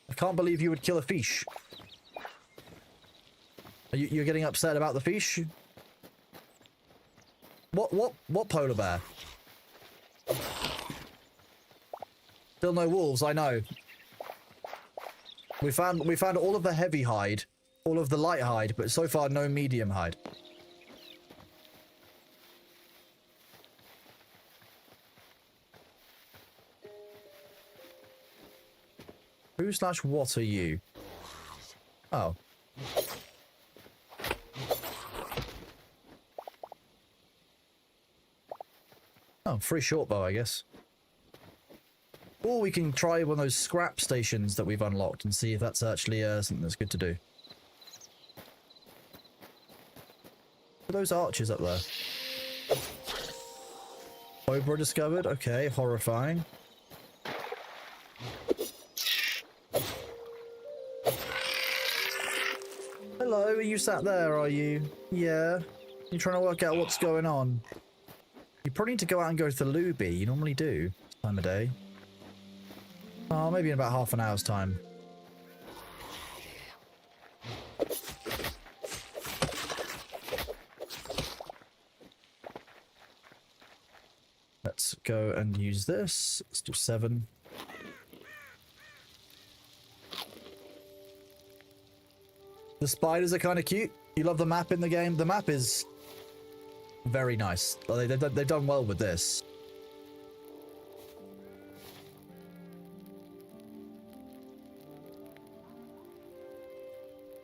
I can't believe you would kill a fish. You're getting upset about the fish? What polar bear? Still no wolves, I know. We found all of the heavy hide, all of the light hide, but so far no medium hide. Who/what are you? Oh. Oh, free short bow, I guess. Or we can try one of those scrap stations that we've unlocked and see if that's actually something that's good to do. What are those arches up there? Cobra discovered? Okay, horrifying. Hello, are you sat there, are you? Yeah? You trying to work out what's going on? You probably need to go out and go to the lobby. You normally do this time of day. Oh, maybe in about half an hour's time. Let's go and use this. Let's do 7. The spiders are kind of cute. You love the map in the game? The map is very nice. They've done well with this.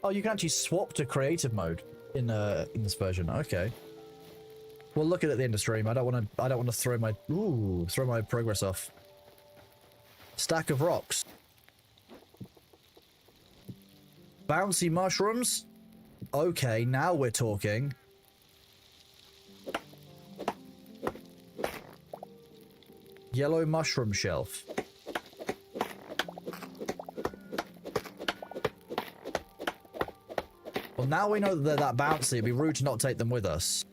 Oh, you can actually swap to creative mode in this version. Okay. We'll look at it at the end of stream. I don't want to throw my progress off. Stack of rocks. Bouncy mushrooms. Okay, now we're talking. Yellow mushroom shelf. Well, now we know that they're that bouncy, it'd be rude to not take them with us.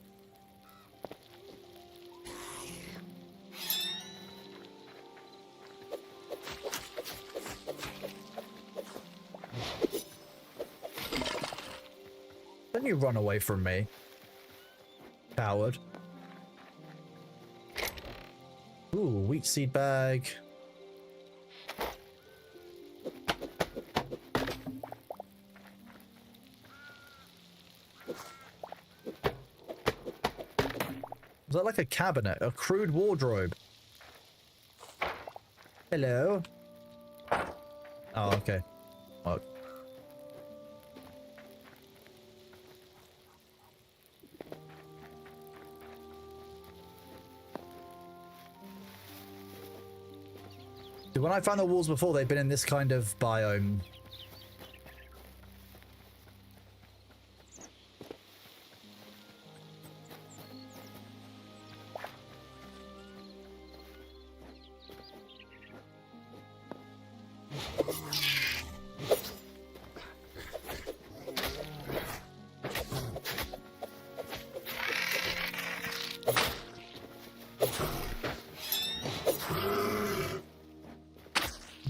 Don't you run away from me, coward. Ooh, wheat seed bag. Is that like a cabinet? A crude wardrobe? Hello? Oh, okay. Oh. When I found the walls before, they've been in this kind of biome.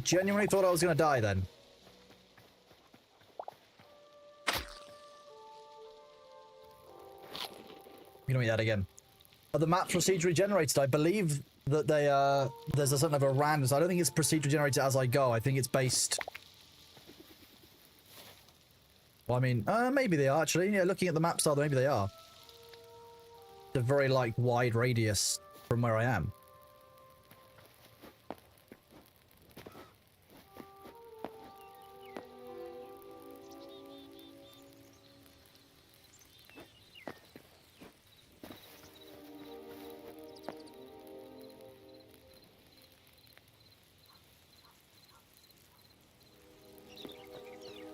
Genuinely thought I was going to die then. You know, eat that again. The map's procedurally generated. I believe that they there's a something of a random. So I don't think it's procedurally generated as I go. I think it's based. Well, I mean, maybe they are actually. Yeah, looking at the map style, maybe they are. It's a very like wide radius from where I am.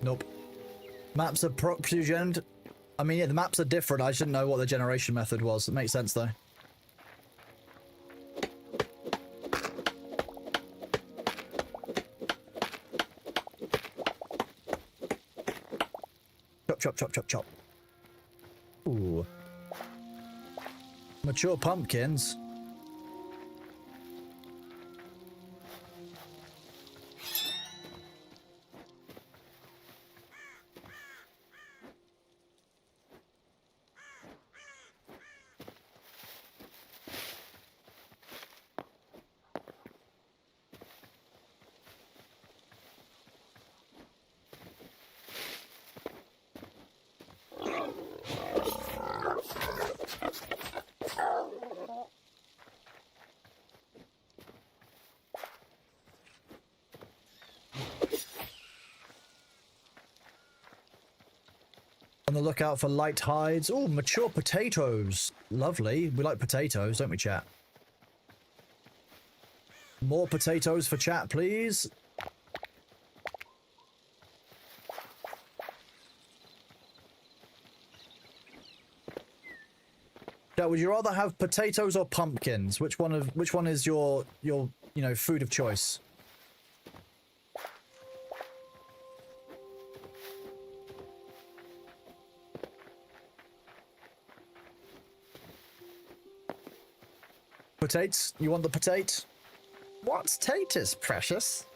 Nope. Maps are procedure-gened. I mean, yeah, the maps are different. I shouldn't know what the generation method was. It makes sense, though. Chop, chop, chop, chop, chop. Ooh. Mature pumpkins. On the lookout for light hides. Oh, mature potatoes. Lovely. We like potatoes, don't we, chat? More potatoes for chat, please. Now, would you rather have potatoes or pumpkins? Which one is your you know, food of choice? Potatoes? You want the potato? What's taters, precious?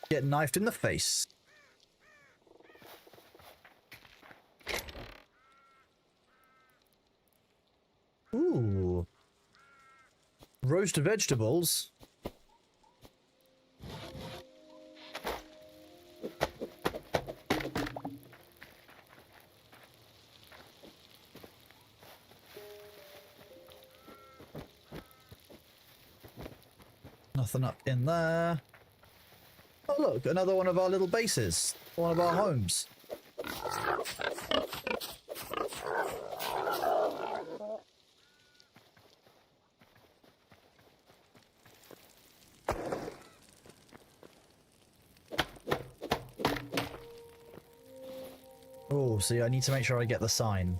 Get knifed in the face. Ooh. Roast vegetables. Nothing up in there. Oh look, another one of our little bases. One of our homes. Oh, see, I need to make sure I get the sign.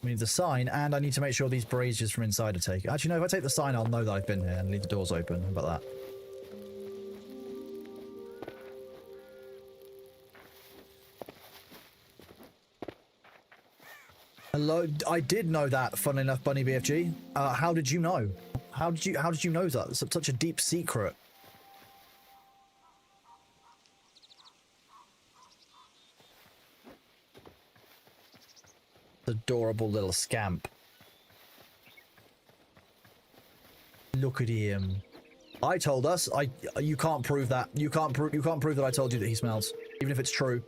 We need the sign, and I need to make sure these braziers from inside are taken. Actually, no, if I take the sign, I'll know that I've been here and leave the doors open. How about that? Hello, I did know that, funnily enough, Bunny BFG. How did you know? How did you know that? It's such a deep secret. Adorable little scamp. Look at him. I told us. You can't prove that. You can't prove that I told you that he smells, even if it's true.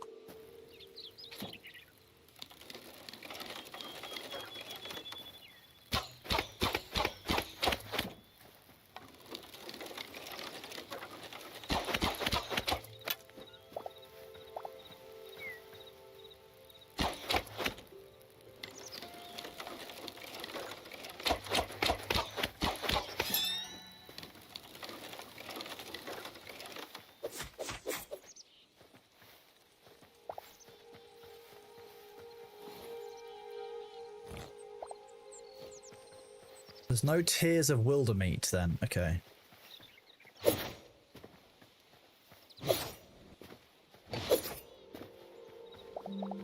There's no tiers of wildermeat then. Okay.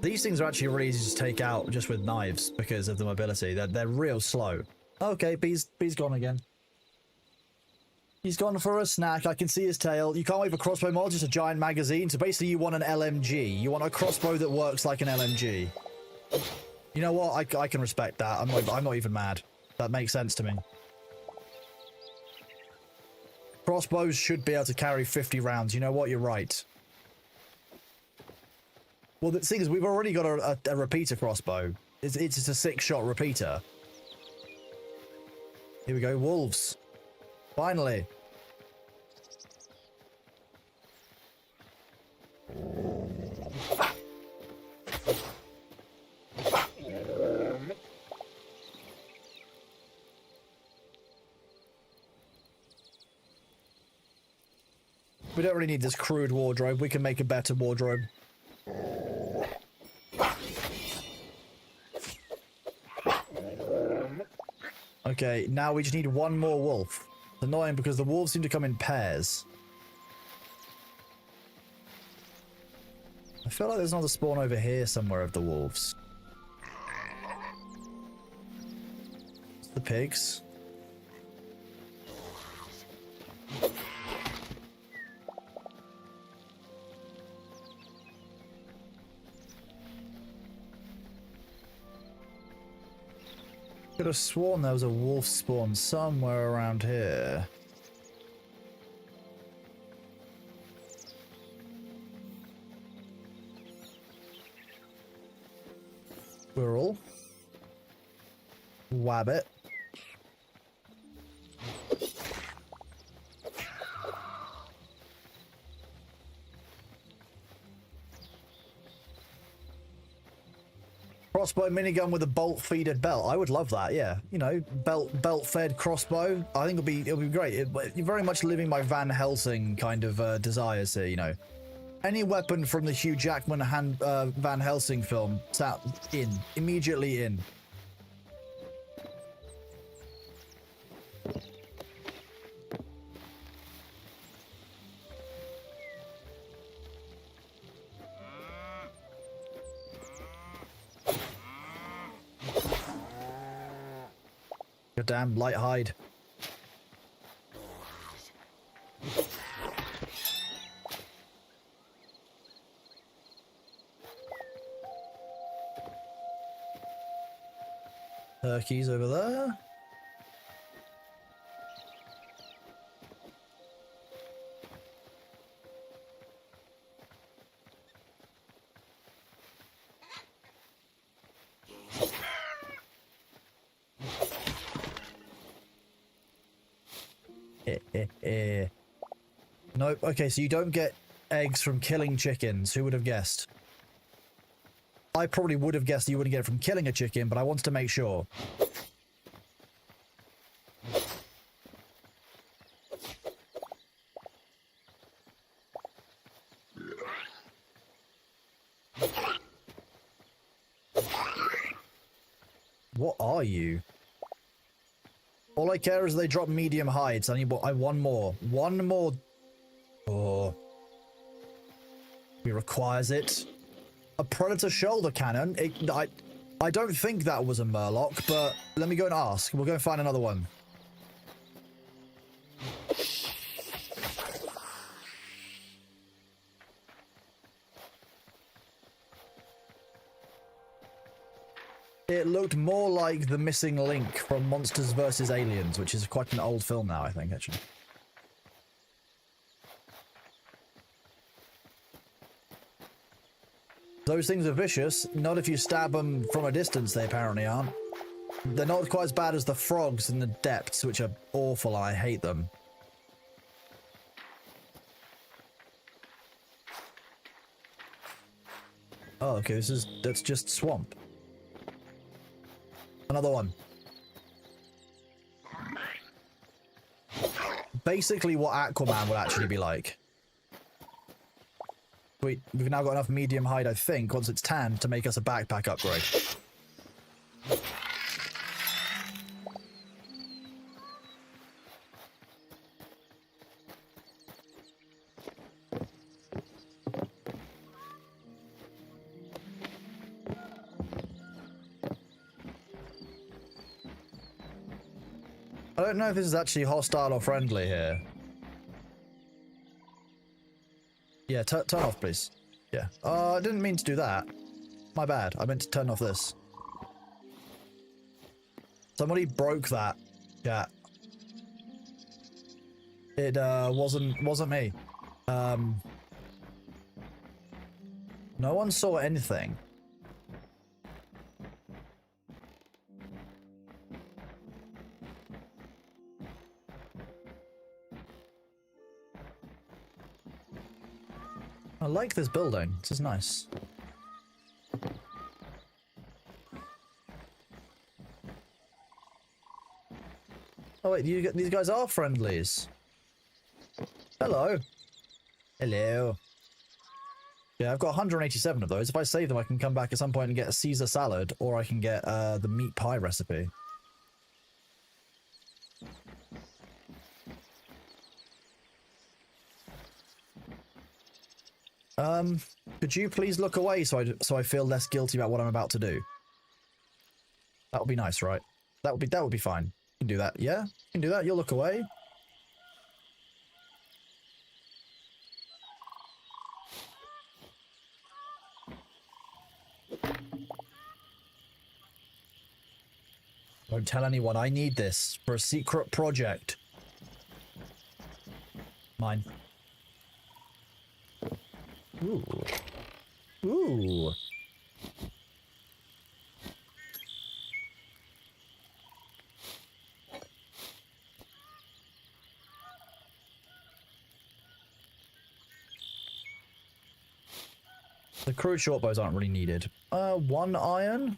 These things are actually really easy to take out just with knives because of the mobility. They're real slow. Okay, B's gone again. He's gone for a snack. I can see his tail. You can't wait for crossbow mod, just a giant magazine. So basically you want an LMG. You want a crossbow that works like an LMG. You know what? I can respect that. I'm not even mad. That makes sense to me. Crossbows should be able to carry 50 rounds. You know what? You're right. Well, the thing is, we've already got a repeater crossbow. It's just a 6-shot repeater. Here we go, wolves. Finally. We don't really need this crude wardrobe. We can make a better wardrobe. Okay, now we just need one more wolf. It's annoying because the wolves seem to come in pairs. I feel like there's another spawn over here somewhere of the wolves. It's the pigs. Could have sworn there was a wolf spawn somewhere around here. Squirrel. Wabbit. Crossbow minigun with a bolt-feeded belt. I would love that, yeah. You know, belt-fed crossbow. I think it'll be great. You're very much living my Van Helsing kind of desires here, you know. Any weapon from the Hugh Jackman Van Helsing film, immediately in. Goddamn, light hide. Turkeys over there. Nope. Okay, so you don't get eggs from killing chickens. Who would have guessed? I probably would have guessed you wouldn't get it from killing a chicken, but I wanted to make sure. What are you? All I care is they drop medium hides. I one more. One more. Oh. He requires it. A predator shoulder cannon. I don't think that was a murloc, but let me go and ask. We'll go and find another one. It looked more like the missing link from Monsters vs. Aliens, which is quite an old film now, I think, actually. Those things are vicious. Not if you stab them from a distance, they apparently aren't. They're not quite as bad as the frogs in the depths, which are awful. I hate them. Oh, okay, that's just swamp. Another one. Basically what Aquaman would actually be like. We've now got enough medium hide, I think, once it's tanned, to make us a backpack upgrade. don't know if this is actually hostile or friendly here. Yeah, turn off, please. Yeah. I didn't mean to do that. My bad. I meant to turn off this. Somebody broke that. Yeah. It wasn't me. No one saw anything. I like this building. This is nice. Oh wait, these guys are friendlies. Hello. Hello. Yeah, I've got 187 of those. If I save them, I can come back at some point and get a Caesar salad, or I can get the meat pie recipe. Could you please look away so I feel less guilty about what I'm about to do? That would be nice, right? That would be fine. You can do that. Yeah, you can do that. You'll look away. Don't tell anyone. I need this for a secret project. Mine. Ooh. Ooh. The crude shortbows aren't really needed. 1 iron?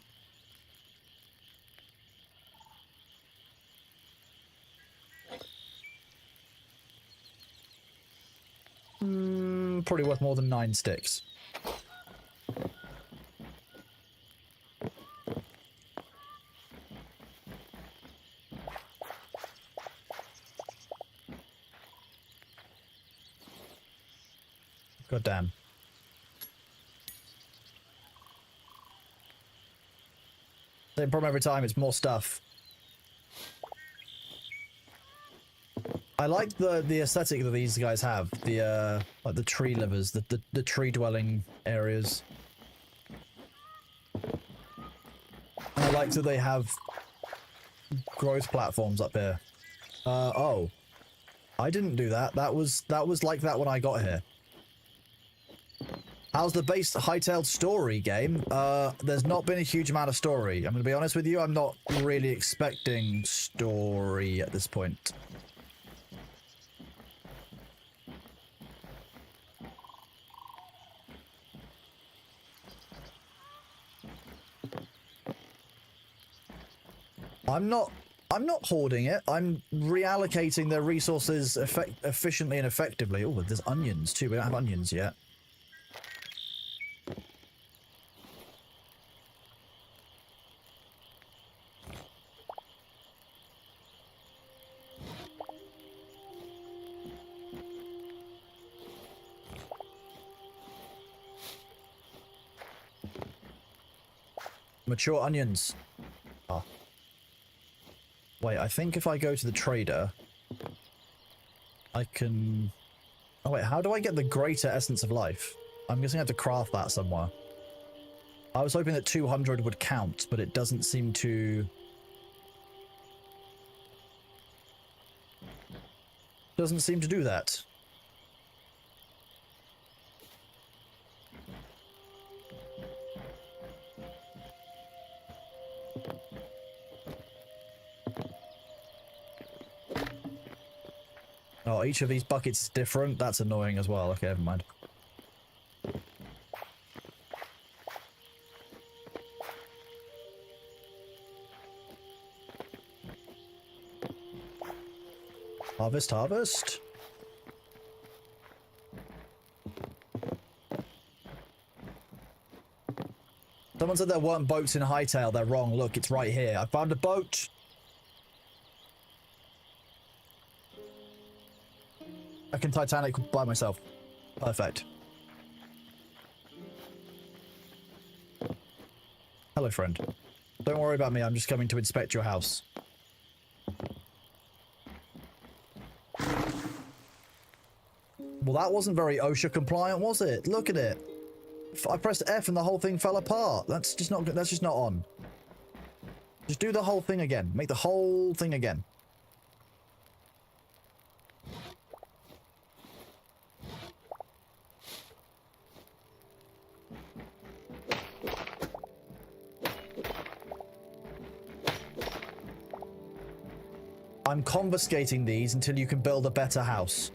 Probably worth more than 9 sticks. God damn. Same problem every time, it's more stuff. I like the aesthetic that these guys have. The like the tree livers, the tree dwelling areas. And I like that they have growth platforms up here. Oh. I didn't do that. That was like that when I got here. How's the base Hytale story game? There's not been a huge amount of story. I'm gonna be honest with you, I'm not really expecting story at this point. I'm not hoarding it. I'm reallocating their resources efficiently and effectively. Oh, there's onions too. We don't have onions yet. Mature onions. Ah. Wait, I think if I go to the trader, I can... Oh wait, how do I get the greater essence of life? I'm guessing I have to craft that somewhere. I was hoping that 200 would count, but it doesn't seem to... Doesn't seem to do that. Oh, each of these buckets is different? That's annoying as well. Okay, never mind. Harvest, harvest. Someone said there weren't boats in Hytale. They're wrong. Look, it's right here. I found a boat. I can Titanic by myself. Perfect. Hello, friend. Don't worry about me. I'm just coming to inspect your house. Well, that wasn't very OSHA compliant, was it? Look at it. I pressed F and the whole thing fell apart. That's just not good. That's just not on. Just do the whole thing again. Make the whole thing again. I'm confiscating these until you can build a better house.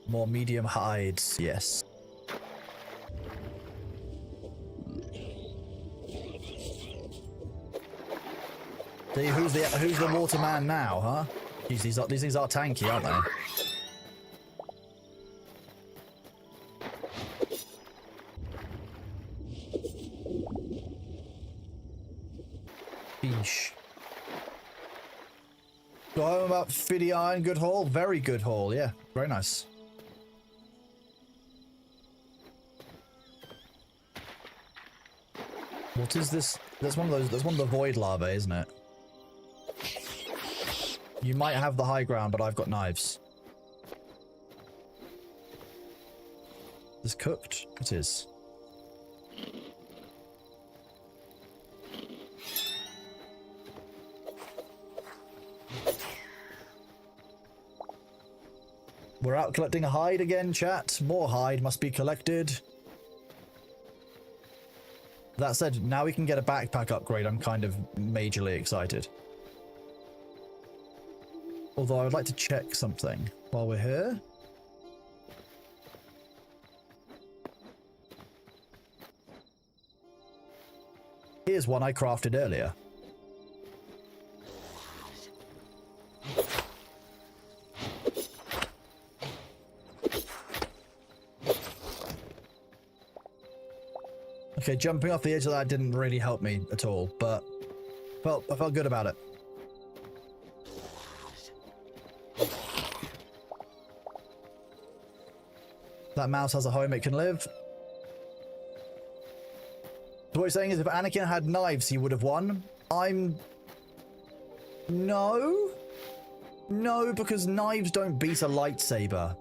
More medium hides, yes. See, who's the waterman now, huh? Jeez, these things are tanky, aren't they? Sheesh. Go home about Fiddy Iron, good haul, very good haul, yeah, very nice. What is this? That's one of the void larvae, isn't it? You might have the high ground, but I've got knives. Is this cooked? It is. We're out collecting a hide again, chat. More hide must be collected. That said, now we can get a backpack upgrade. I'm kind of majorly excited. Although I would like to check something while we're here. Here's one I crafted earlier. Okay, jumping off the edge of that didn't really help me at all, but I felt good about it. That mouse has a home it can live. So what you're saying is if Anakin had knives, he would have won? No? No, because knives don't beat a lightsaber.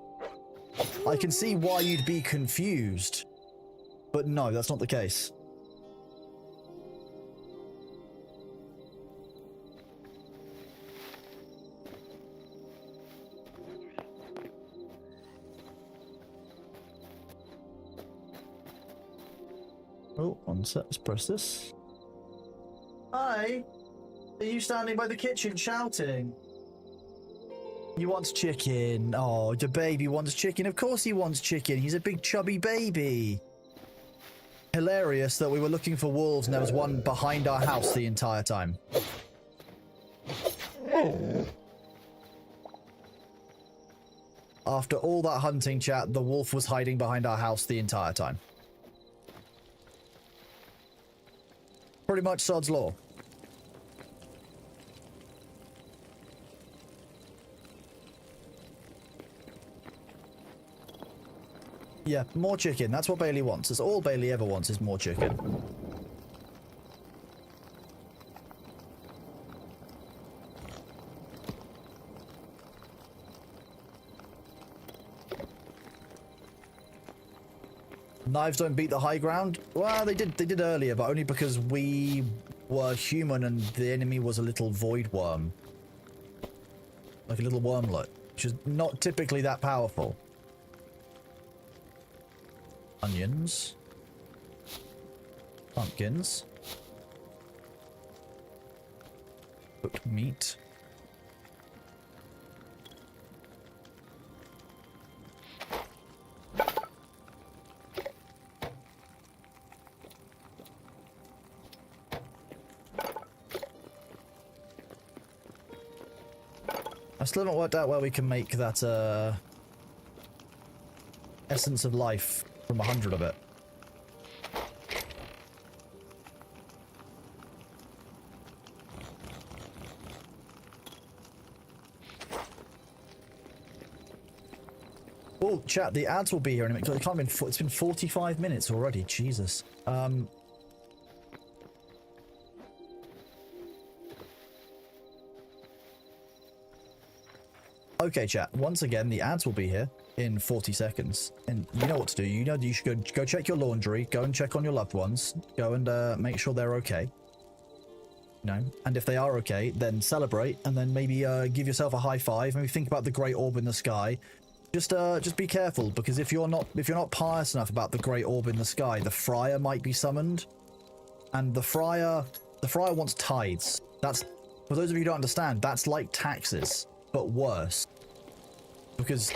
I can see why you'd be confused. But no, that's not the case. Oh, one sec, let's press this. Hi! Are you standing by the kitchen shouting? You want chicken? Oh, the baby wants chicken. Of course he wants chicken. He's a big chubby baby. Hilarious that we were looking for wolves and there was one behind our house the entire time. After all that hunting, chat, the wolf was hiding behind our house the entire time. Pretty much Sod's Law. Yeah, more chicken. That's what Bailey wants. That's all Bailey ever wants is more chicken. Knives don't beat the high ground? Well, they did earlier, but only because we were human and the enemy was a little void worm. Like a little wormlet, which is not typically that powerful. Onions. Pumpkins. Cooked meat. I still haven't worked out where we can make that essence of life from 100 of it. Oh, chat, the ads will be here in a minute. It can't have been, it's been 45 minutes already. Jesus. Okay, chat. Once again, the ads will be here in 40 seconds. And you know what to do. You know you should go check your laundry, go and check on your loved ones, go and make sure they're okay. You know, and if they are okay, then celebrate, and then maybe give yourself a high five. Maybe think about the great orb in the sky. Just be careful, because if you're not pious enough about the great orb in the sky, the friar might be summoned, and the friar wants tithes. That's, for those of you who don't understand, that's like taxes, but worse. Because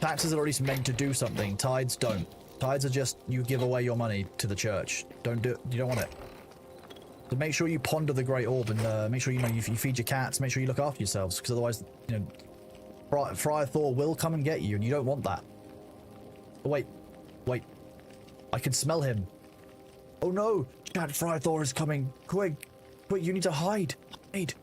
taxes are at least meant to do something. Tithes don't. Tithes are just you give away your money to the church. You don't want it. So make sure you ponder the great orb, and make sure you feed your cats. Make sure you look after yourselves, because otherwise, Friar Thor will come and get you, and you don't want that. Oh, wait, I can smell him. Oh no, Chad, Friar Thor is coming. Quick, you need to hide. Hide.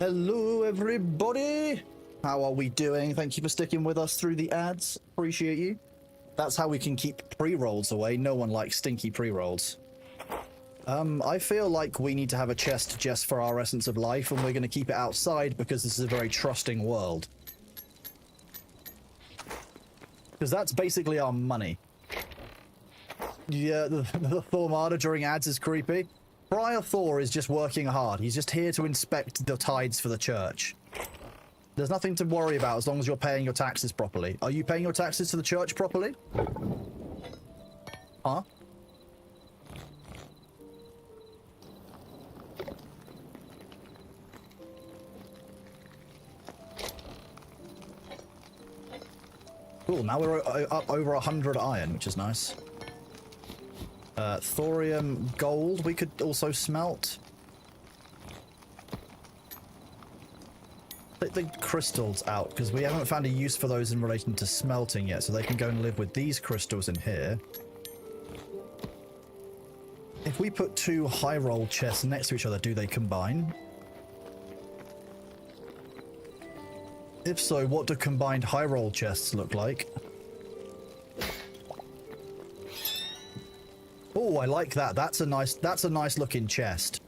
Hello, everybody. How are we doing? Thank you for sticking with us through the ads. Appreciate you. That's how we can keep pre-rolls away. No one likes stinky pre-rolls. I feel like we need to have a chest just for our essence of life, and we're going to keep it outside because this is a very trusting world. Because that's basically our money. Yeah, the Thormada during ads is creepy. Friar Thor is just working hard. He's just here to inspect the tides for the church. There's nothing to worry about as long as you're paying your taxes properly. Are you paying your taxes to the church properly? Huh? Cool, now we're up over 100 iron, which is nice. Thorium gold we could also smelt. Take the crystals out, because we haven't found a use for those in relation to smelting yet, so they can go and live with these crystals in here. If we put two high roll chests next to each other, do they combine? If so, what do combined high roll chests look like? Oh, I like that. That's a nice looking chest.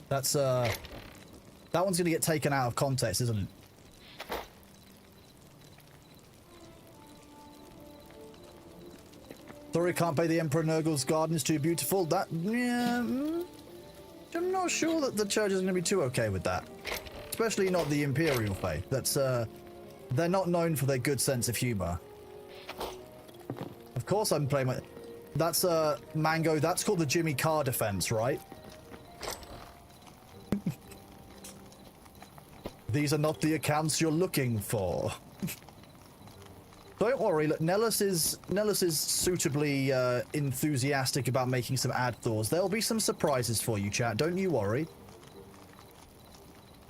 That's that one's gonna get taken out of context, isn't it? Sorry, can't pay the Emperor Nurgle's garden is too beautiful. That, yeah, I'm not sure that the church is gonna be too okay with that. Especially not the Imperial faith. That's, they're not known for their good sense of humor. Of course I'm playing my... That's, Mango, that's called the Jimmy Carr defense, right? These are not the accounts you're looking for. Don't worry, look, Nellis is suitably, enthusiastic about making some ad Thors. There'll be some surprises for you, chat. Don't you worry.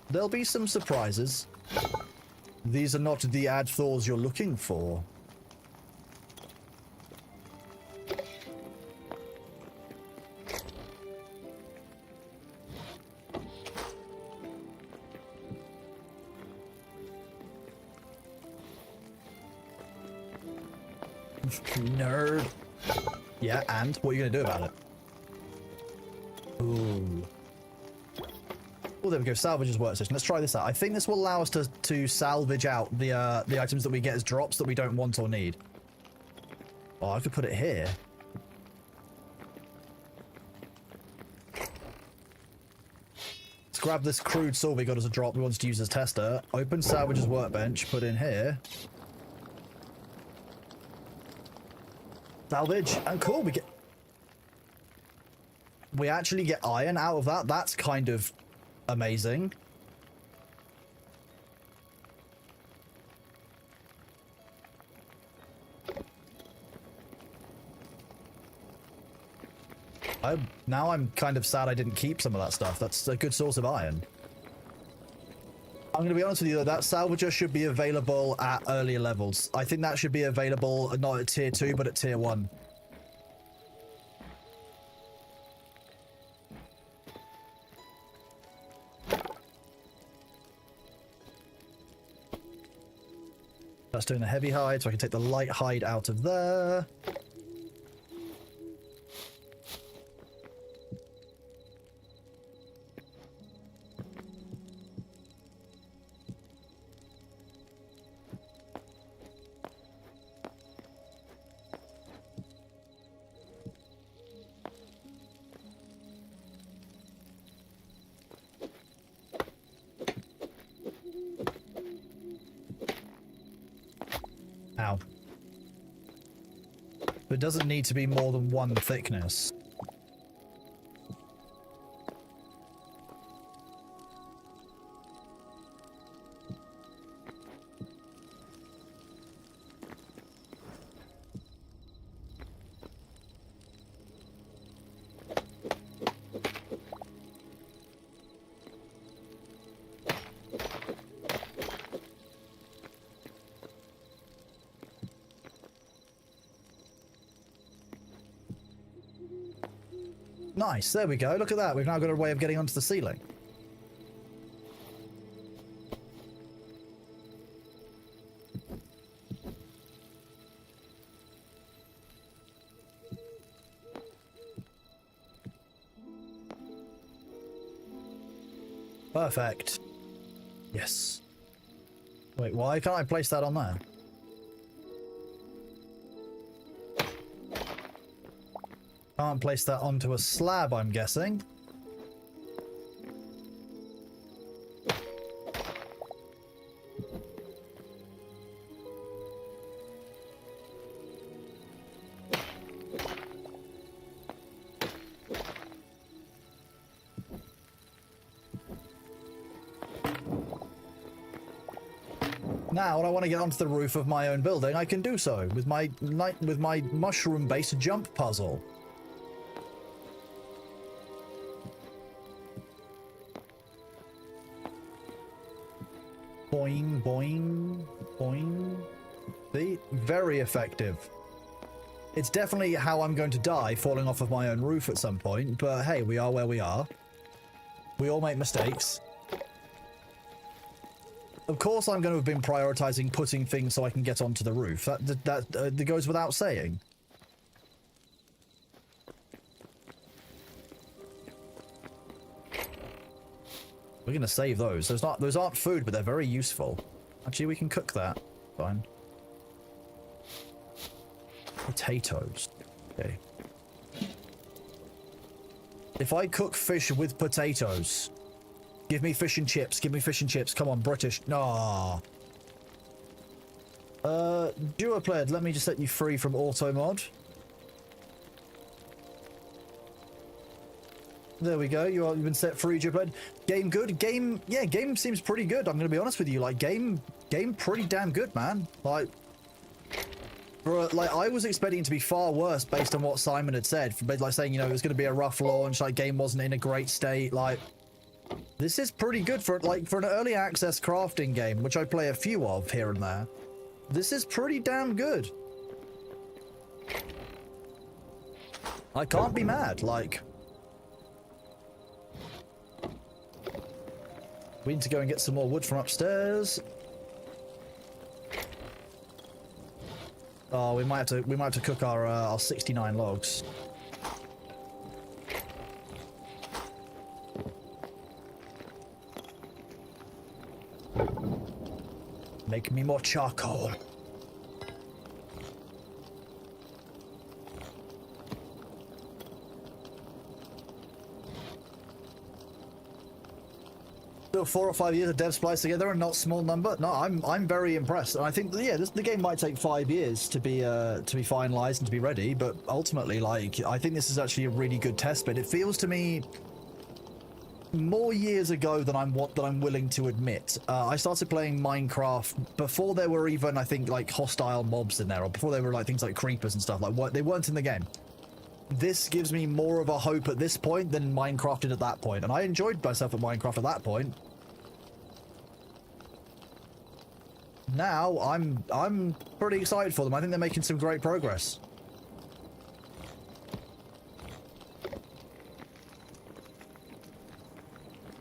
There'll be some surprises. These are not the ad Thors you're looking for. Nerd. Yeah, and what are you gonna do about it? Ooh. Oh, there we go. Salvage's workstation. Let's try this out. I think this will allow us to salvage out the items that we get as drops that we don't want or need. Oh, I could put it here. Let's grab this crude silver we got as a drop we wanted to use as tester. Open Salvage's workbench. Put in here. Salvage. And cool, we actually get iron out of that. That's kind of amazing. Now I'm kind of sad I didn't keep some of that stuff. That's a good source of iron. I'm going to be honest with you, though, that salvager should be available at earlier levels. I think that should be available not at tier 2, but at tier 1. That's doing the heavy hide, so I can take the light hide out of there. Ow. But it doesn't need to be more than one thickness. Nice, there we go. Look at that. We've now got a way of getting onto the ceiling. Perfect. Yes. Wait, why can't I place that on there? Can't place that onto a slab, I'm guessing. Now, when I want to get onto the roof of my own building, I can do so with my mushroom-based jump puzzle. Boing, boing, boing. See? Very effective. It's definitely how I'm going to die, falling off of my own roof at some point, but hey, we are where we are. We all make mistakes. Of course I'm going to have been prioritizing putting things so I can get onto the roof. That goes without saying. We're going to save those. Those aren't food, but they're very useful. Actually, we can cook that. Fine. Potatoes. Okay. If I cook fish with potatoes... Give me fish and chips. Give me fish and chips. Come on, British. No. Duopled, let me just set you free from auto mod. There we go. You've been set free, Duopled. Game good. Game seems pretty good. I'm gonna be honest with you. Like game pretty damn good, man. Like I was expecting it to be far worse based on what Simon had said. Like saying, you know, it was gonna be a rough launch. Like game wasn't in a great state. Like. This is pretty good for an early access crafting game, which I play a few of here and there. This is pretty damn good. I can't be mad, like... We need to go and get some more wood from upstairs. Oh, we might have to cook our 69 logs. Make me more charcoal. Still 4 or 5 years of dev splice together and not small number. No, I'm very impressed. And I think yeah, the game might take 5 years to be finalized and to be ready, but ultimately, like, I think this is actually a really good test bed. It feels to me more years ago than I'm willing to admit. I started playing Minecraft before there were even, I think, like hostile mobs in there, or before there were like things like creepers and stuff. Like what they weren't in the game. This gives me more of a hope at this point than Minecraft did at that point, and I enjoyed myself at Minecraft at that point. Now I'm pretty excited for them. I think they're making some great progress.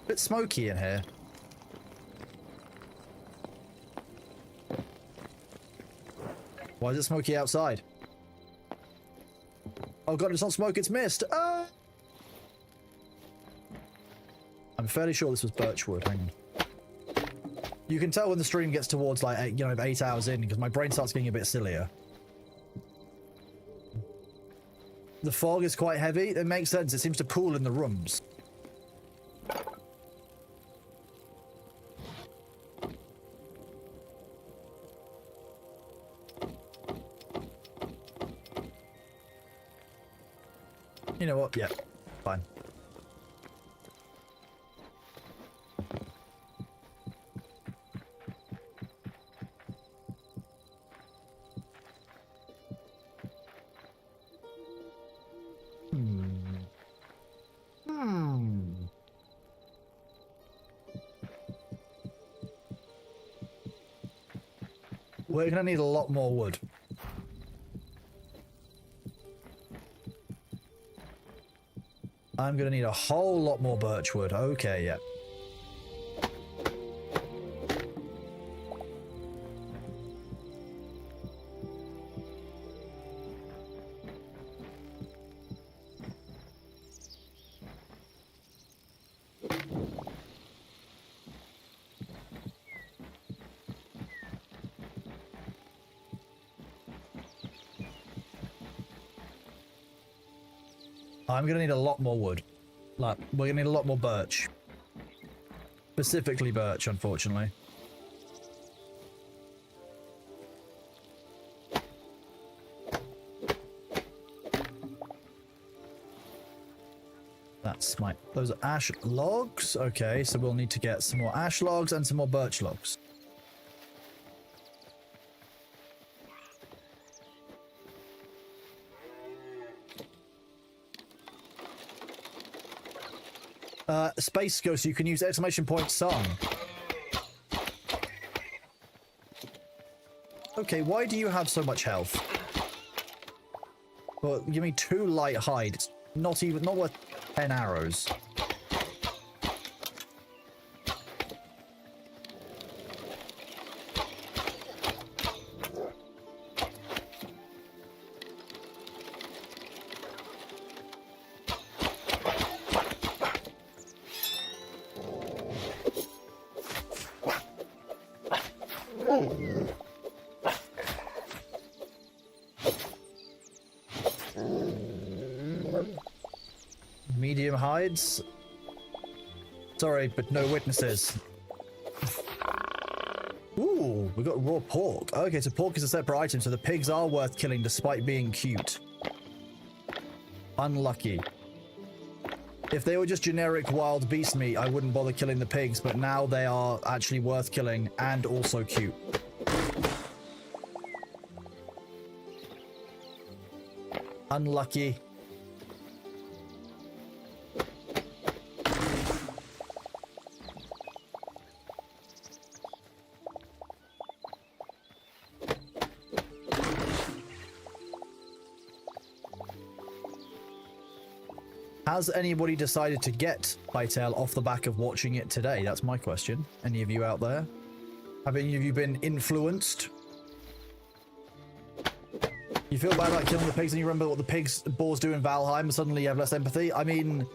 Bit smoky in here. Why is it smoky outside? Oh god, it's not smoke, it's mist. I'm fairly sure this was birchwood. Hang on. You can tell when the stream gets towards like 8 hours in, because my brain starts getting a bit sillier. The fog is quite heavy. It makes sense. It seems to pool in the rooms. You know what? Yeah, fine. We're gonna need a lot more wood. I'm gonna need a whole lot more birchwood. Okay, yeah. I'm gonna need a lot more wood. Like, we're gonna need a lot more birch. Specifically birch, unfortunately. That's my... Those are ash logs. Okay, so we'll need to get some more ash logs and some more birch logs. Space Ghost, you can use exclamation point song. Okay, why do you have so much health? Well, give me 2 light hide. It's not worth 10 arrows. Medium hides. Sorry, but no witnesses. Ooh, we got raw pork. Okay, so pork is a separate item, so the pigs are worth killing despite being cute. Unlucky. If they were just generic wild beast meat, I wouldn't bother killing the pigs, but now they are actually worth killing and also cute. Unlucky. Has anybody decided to get Hytale off the back of watching it today? That's my question. Any of you out there? Have any of you been influenced? You feel bad about killing the pigs and you remember what the boars do in Valheim and suddenly you have less empathy? I mean...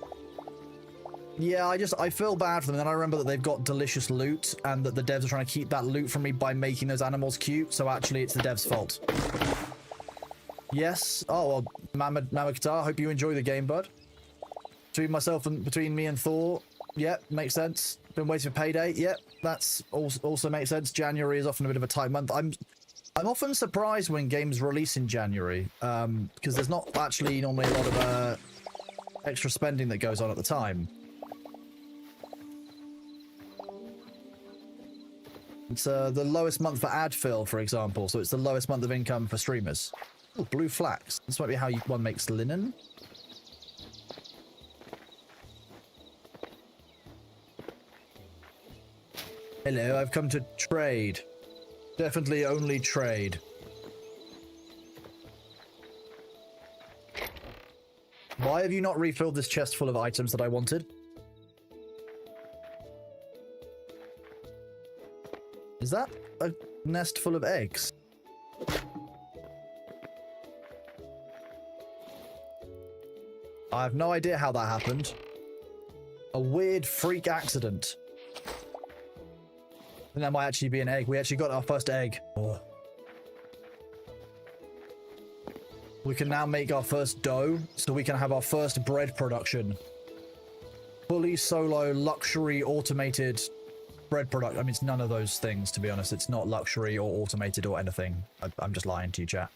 Yeah, I feel bad for them, and then I remember that they've got delicious loot and that the devs are trying to keep that loot from me by making those animals cute, so actually it's the devs' fault. Yes? Oh, well, Mama Qatar, hope you enjoy the game, bud. Between me and Thor, yep, makes sense. Been waiting for payday, yep, that's also makes sense. January is often a bit of a tight month. I'm often surprised when games release in January, because there's not actually normally a lot of extra spending that goes on at the time. It's the lowest month for ad fill, for example, so it's the lowest month of income for streamers. Ooh, blue flax. This might be how one makes linen. Hello, I've come to trade. Definitely only trade. Why have you not refilled this chest full of items that I wanted? Is that a nest full of eggs? I have no idea how that happened. A weird freak accident. And that might actually be an egg. We actually got our first egg. Oh. We can now make our first dough, so we can have our first bread production. Fully solo, luxury, automated bread product. I mean, it's none of those things, to be honest. It's not luxury or automated or anything. I'm just lying to you, chat.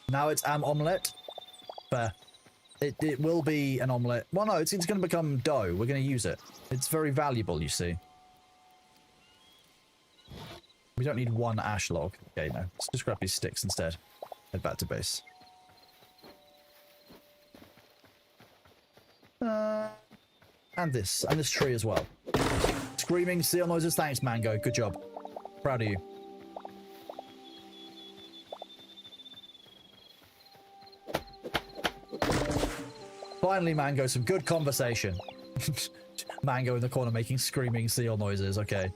Now it's omelette. Fair. It will be an omelette. Well, no, it's going to become dough. We're going to use it. It's very valuable, you see. We don't need 1 ash log. Okay, no. Let's just grab these sticks instead. Head back to base. And this tree as well. Screaming seal noises. Thanks, Mango. Good job. Proud of you. Finally, Mango, some good conversation. Mango in the corner making screaming seal noises. Okay.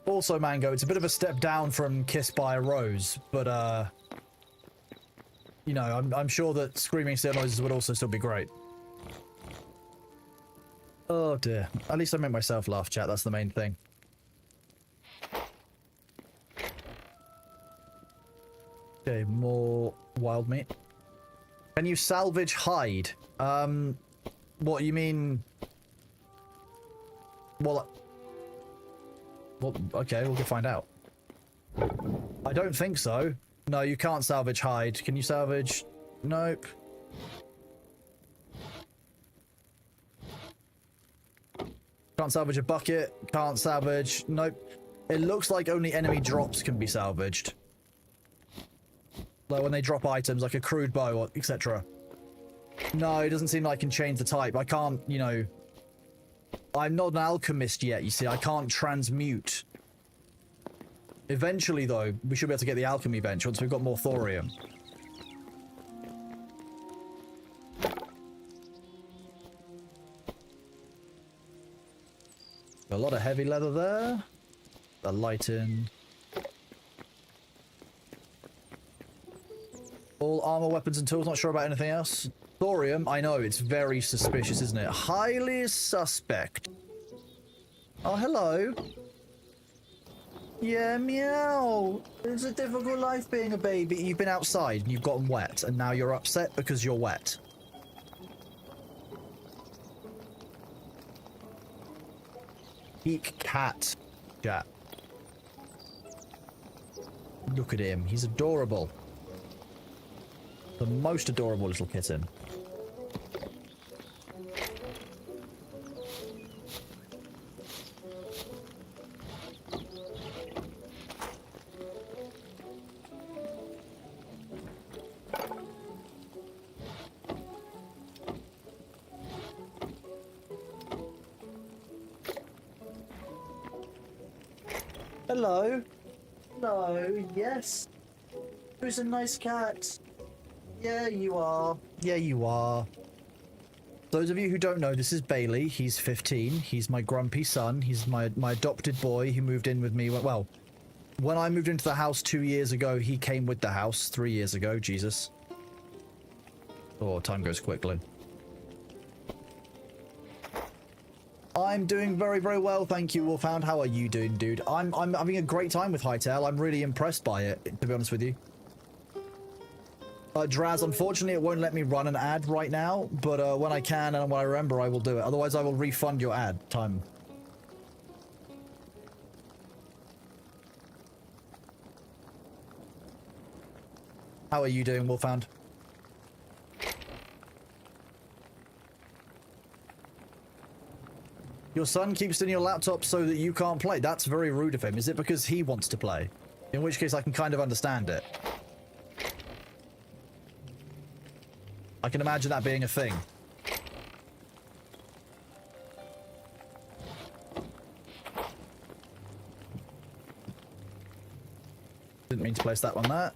Also, Mango, it's a bit of a step down from Kissed by a Rose, but you know, I'm sure that screaming steel noises would also still be great. Oh dear. At least I make myself laugh, chat. That's the main thing. Okay, more wild meat. Can you salvage hide? What you mean? Well, okay, we'll find out. I don't think so. No, you can't salvage hide. Can you salvage? Nope. Can't salvage a bucket. Can't salvage. Nope. It looks like only enemy drops can be salvaged. Like when they drop items, like a crude bow, etc. No, it doesn't seem like I can change the type. I can't, you know... I'm not an alchemist yet, you see. I can't transmute. Eventually, though, we should be able to get the alchemy bench once we've got more thorium. A lot of heavy leather there. The lighten. All armor, weapons, and tools. Not sure about anything else. Thorium, I know, it's very suspicious, isn't it? Highly suspect. Oh, hello. Yeah, meow. It's a difficult life being a baby. You've been outside and you've gotten wet, and now you're upset because you're wet. Peak cat. Chat. Look at him. He's adorable. The most adorable little kitten. Hello. Hello. Yes. Who's a nice cat? Yeah, you are. Yeah, you are. Those of you who don't know, this is Bailey. He's 15. He's my grumpy son. He's my adopted boy who moved in with me. Well, when I moved into the house 2 years ago, he came with the house 3 years ago. Jesus. Oh, time goes quickly. I'm doing very, very well, thank you, Wolfhound. How are you doing, dude? I'm having a great time with Hytale. I'm really impressed by it, to be honest with you. Draz, unfortunately, it won't let me run an ad right now, but when I can and when I remember, I will do it. Otherwise, I will refund your ad time. How are you doing, Wolfhound? Your son keeps in your laptop so that you can't play. That's very rude of him. Is it because he wants to play? In which case, I can kind of understand it. I can imagine that being a thing. Didn't mean to place that one there.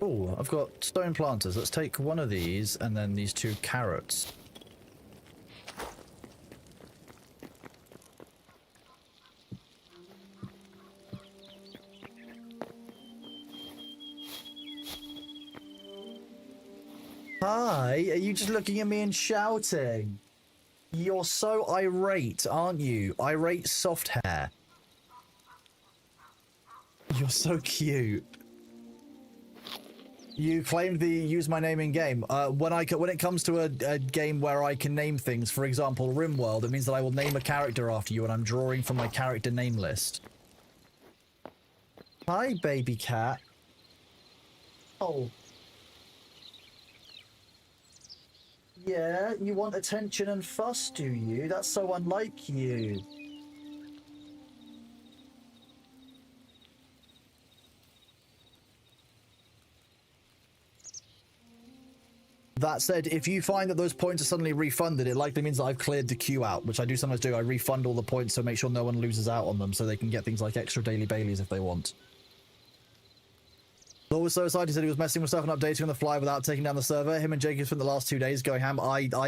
Oh, I've got stone planters. Let's take one of these and then these 2 carrots. Hi, are you just looking at me and shouting? You're so irate, aren't you? Irate soft hair. You're so cute. You claimed the use my name in game. When it comes to a game where I can name things, for example, RimWorld, it means that I will name a character after you, and I'm drawing from my character name list. Hi, baby cat. Oh. Yeah, you want attention and fuss, do you? That's so unlike you. That said, if you find that those points are suddenly refunded, it likely means that I've cleared the queue out, which I do sometimes do. I refund all the points to make sure no one loses out on them so they can get things like extra daily Baileys if they want. Law was so excited, he said he was messing with stuff and updating on the fly without taking down the server. Him and Jacob spent the last 2 days going ham.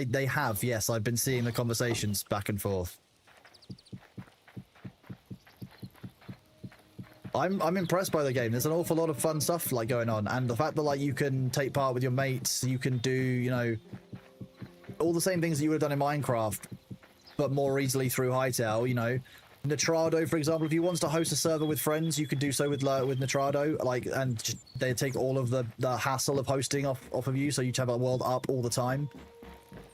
They have, yes. I've been seeing the conversations back and forth. I'm impressed by the game. There's an awful lot of fun stuff like going on, and the fact that like you can take part with your mates, you can do, you know, all the same things that you would have done in Minecraft, but more easily through Hytale. You know, Nitrado, for example, if you want to host a server with friends, you could do so with Nitrado, like, and they take all of the hassle of hosting off of you, so you have a world up all the time.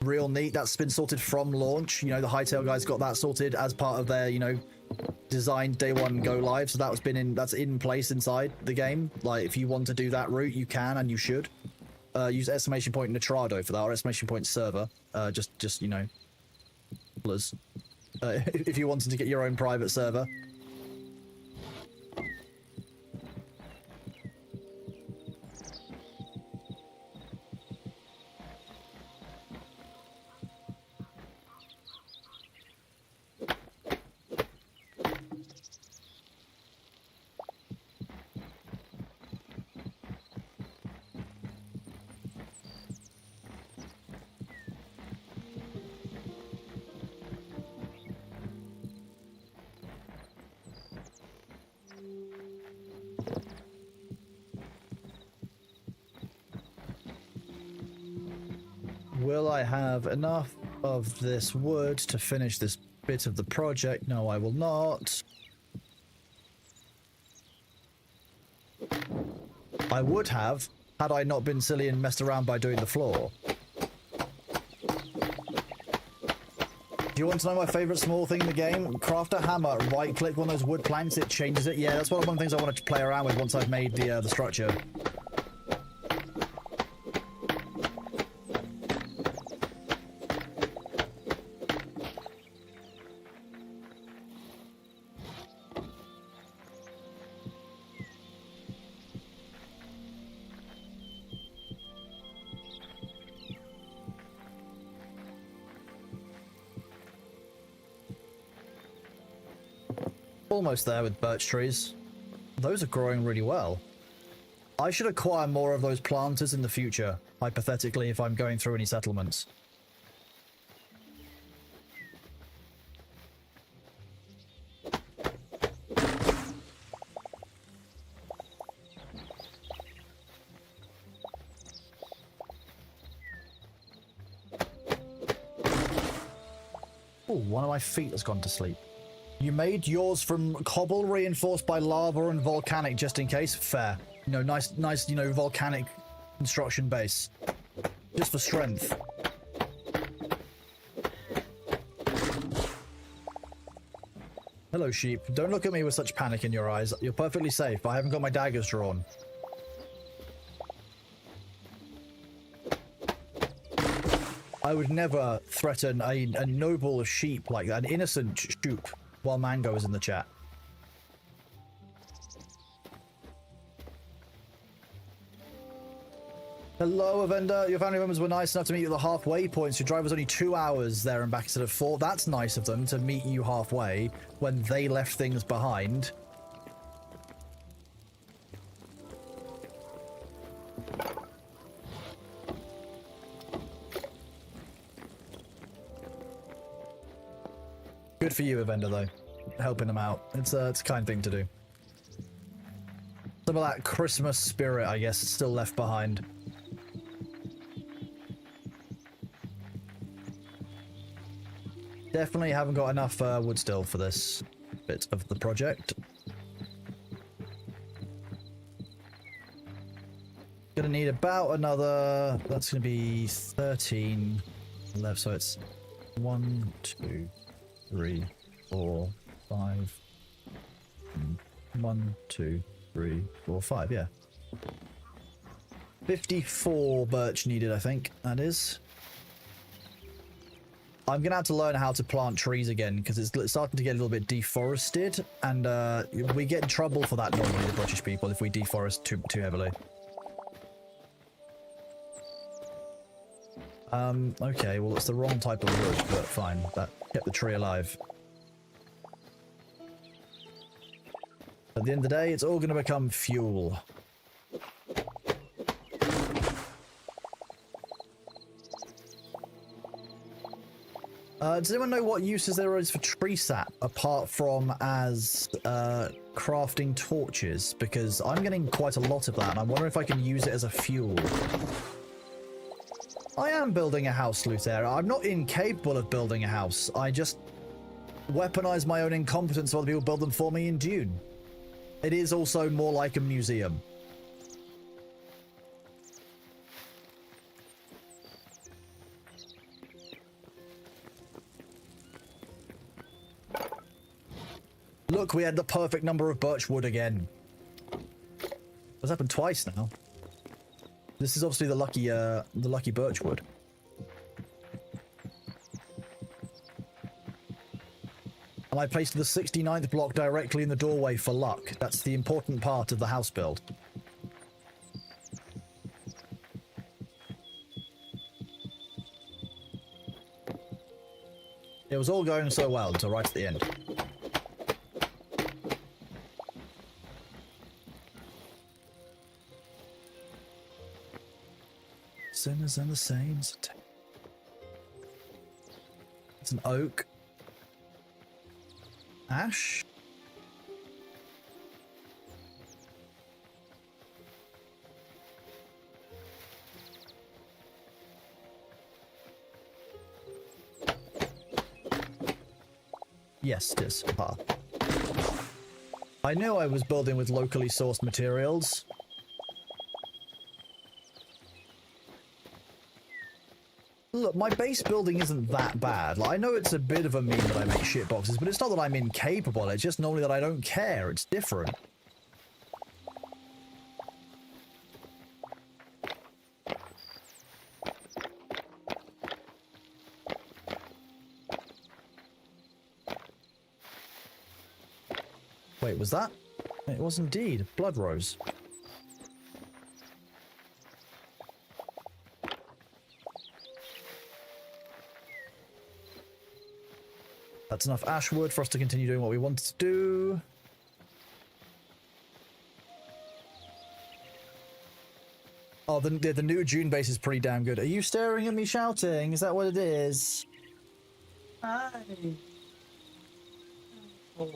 Real neat. That's been sorted from launch. You know, the Hytale guys got that sorted as part of their, you know, design day one go live, so that's in place inside the game. Like, if you want to do that route, you can and you should use exclamation point Nitrado for that, or exclamation point server, just you know, if you wanted to get your own private server. Will I have enough of this wood to finish this bit of the project? No, I will not. I would have, had I not been silly and messed around by doing the floor. Do you want to know my favorite small thing in the game? Craft a hammer, right click one of those wood planks, it changes it. Yeah, that's one of the things I wanted to play around with once I've made the structure. Almost there with birch trees. Those are growing really well. I should acquire more of those planters in the future, hypothetically, if I'm going through any settlements. Oh, one of my feet has gone to sleep. You made yours from cobble reinforced by lava and volcanic, just in case. Fair. You know, nice, you know, volcanic construction base. Just for strength. Hello, sheep. Don't look at me with such panic in your eyes. You're perfectly safe, but I haven't got my daggers drawn. I would never threaten a noble sheep like that, an innocent sheep, while Mango is in the chat. Hello, Avenda. Your family members were nice enough to meet you at the halfway points. Your drive was only 2 hours there and back instead of 4. That's nice of them to meet you halfway when they left things behind. Good for you, Avenda, though. Helping them out. It's a kind thing to do. Some of that Christmas spirit, I guess, is still left behind. Definitely haven't got enough wood still for this bit of the project. Gonna need about another... That's gonna be 13 left, so it's 1, 2, 3, 4, 5. 1, 2, 3, 4, 5, yeah. 54 birch needed, I think, that is. I'm gonna have to learn how to plant trees again, because it's starting to get a little bit deforested, and we get in trouble for that normally, the British people, if we deforest too heavily. Okay, well, it's the wrong type of wood, but fine. That kept the tree alive. At the end of the day, it's all going to become fuel. Does anyone know what uses there is for tree sap apart from as crafting torches? Because I'm getting quite a lot of that, and I wonder if I can use it as a fuel. I am building a house, Luther. I'm not incapable of building a house. I just weaponize my own incompetence while other people build them for me in Dune. It is also more like a museum. Look, we had the perfect number of birch wood again. That's happened twice now. This is obviously the lucky birch wood. And I placed the 69th block directly in the doorway for luck. That's the important part of the house build. It was all going so well until right at the end. Sinners and the saints. It's an oak. Ash? Yes, it is. Ah. I knew I was building with locally sourced materials. Look, my base building isn't that bad. Like, I know it's a bit of a meme that I make shit boxes, but it's not that I'm incapable. It's just normally that I don't care. It's different. Wait, was that? It was indeed. Blood rose. That's enough ash wood for us to continue doing what we wanted to do. Oh, the new June base is pretty damn good. Are you staring at me shouting? Is that what it is? Hi. Oh.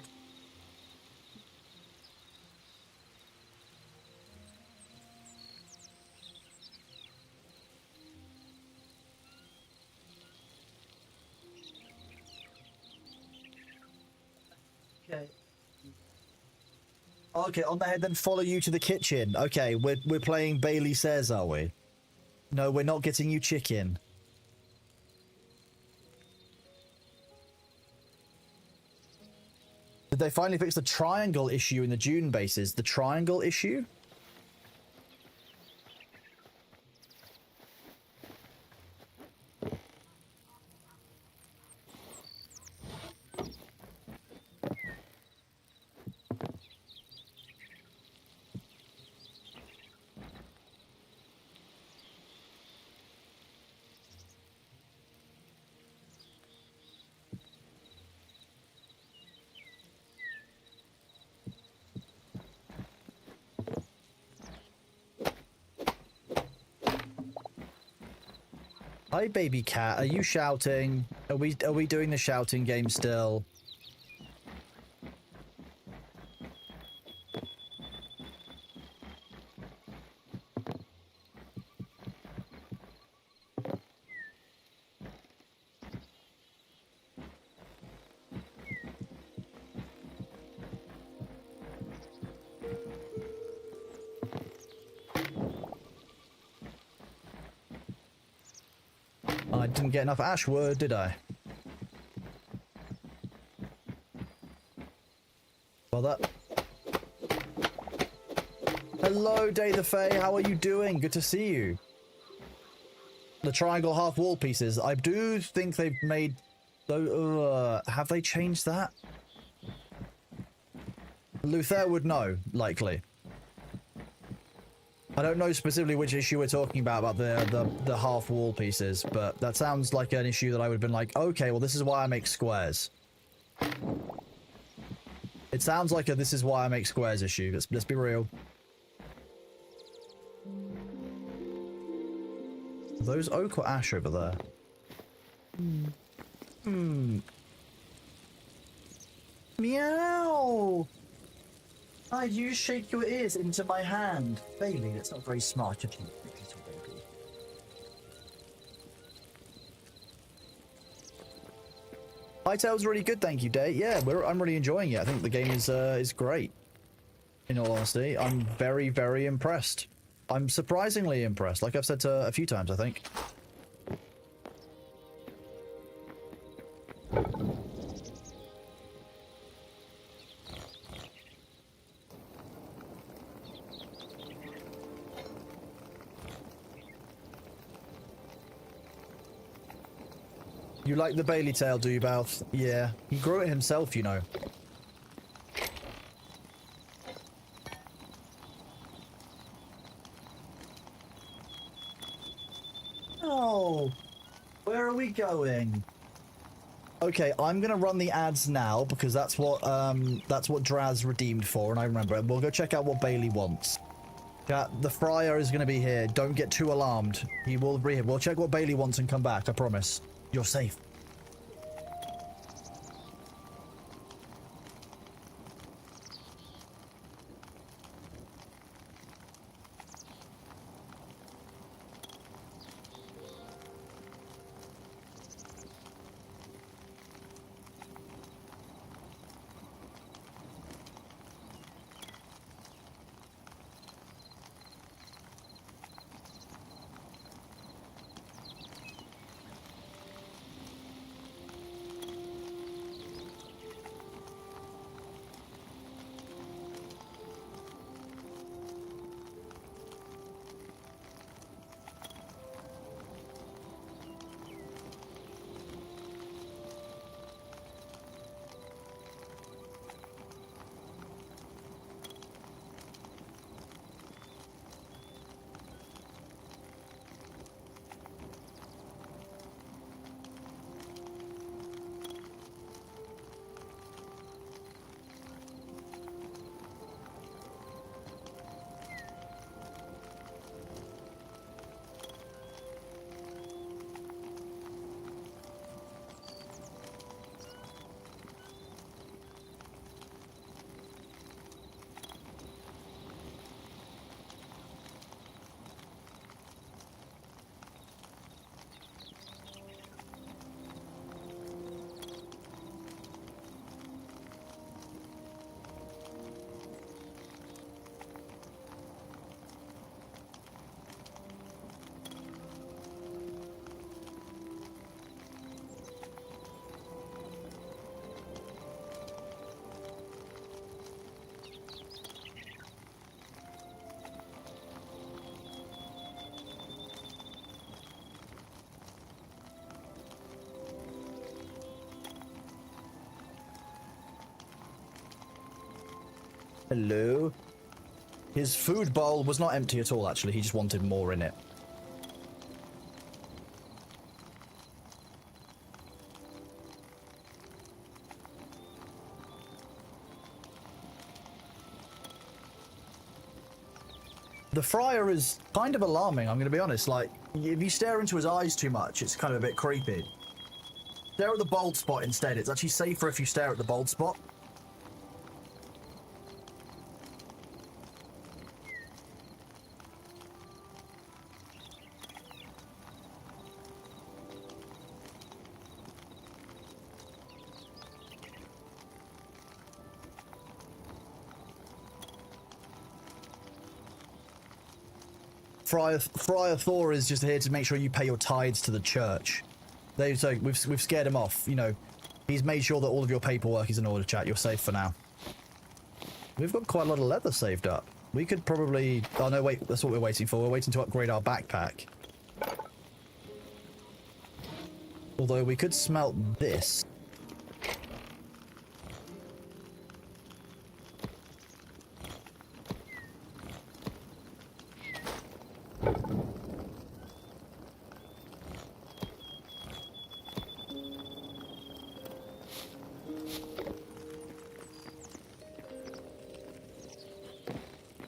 Okay, on the head, then follow you to the kitchen. Okay, we're playing Bailey Says, are we? No, we're not getting you chicken. Did they finally fix the triangle issue in the Dune bases? The triangle issue? Hi, baby cat. Are you shouting? Are we doing the shouting game still? I didn't get enough ash wood, did I? Well, that... Hello, Day the Fae. How are you doing? Good to see you. The triangle half wall pieces. I do think they've made... have they changed that? Luther would know, likely. I don't know specifically which issue we're talking about the half wall pieces, but that sounds like an issue that I would have been like, okay, well, this is why I make squares. It sounds like a this is why I make squares issue. Let's be real. Are those oak or ash over there? Meow! You shake your ears into my hand. Bailey, that's not very smart of you, little baby. Hytale's really good, thank you, Day. Yeah, I'm really enjoying it. I think the game is great. In all honesty, I'm very, very impressed. I'm surprisingly impressed, like I've said a few times, I think. You like the Bailey tail, do you, Balth? Yeah. He grew it himself, you know. Oh, where are we going? Okay, I'm gonna run the ads now because that's what Draz redeemed for, and I remember it. We'll go check out what Bailey wants. The Friar is gonna be here. Don't get too alarmed. He will be here. We'll check what Bailey wants and come back. I promise. You're safe. Hello. His food bowl was not empty at all, actually. He just wanted more in it. The Friar is kind of alarming, I'm going to be honest. Like, if you stare into his eyes too much, it's kind of a bit creepy. Stare at the bald spot instead. It's actually safer if you stare at the bald spot. Friar Thor is just here to make sure you pay your tithes to the church. So we've scared him off. You know, he's made sure that all of your paperwork is in order, chat. You're safe for now. We've got quite a lot of leather saved up. We could probably... Oh, no, wait. That's what we're waiting for. We're waiting to upgrade our backpack. Although we could smelt this.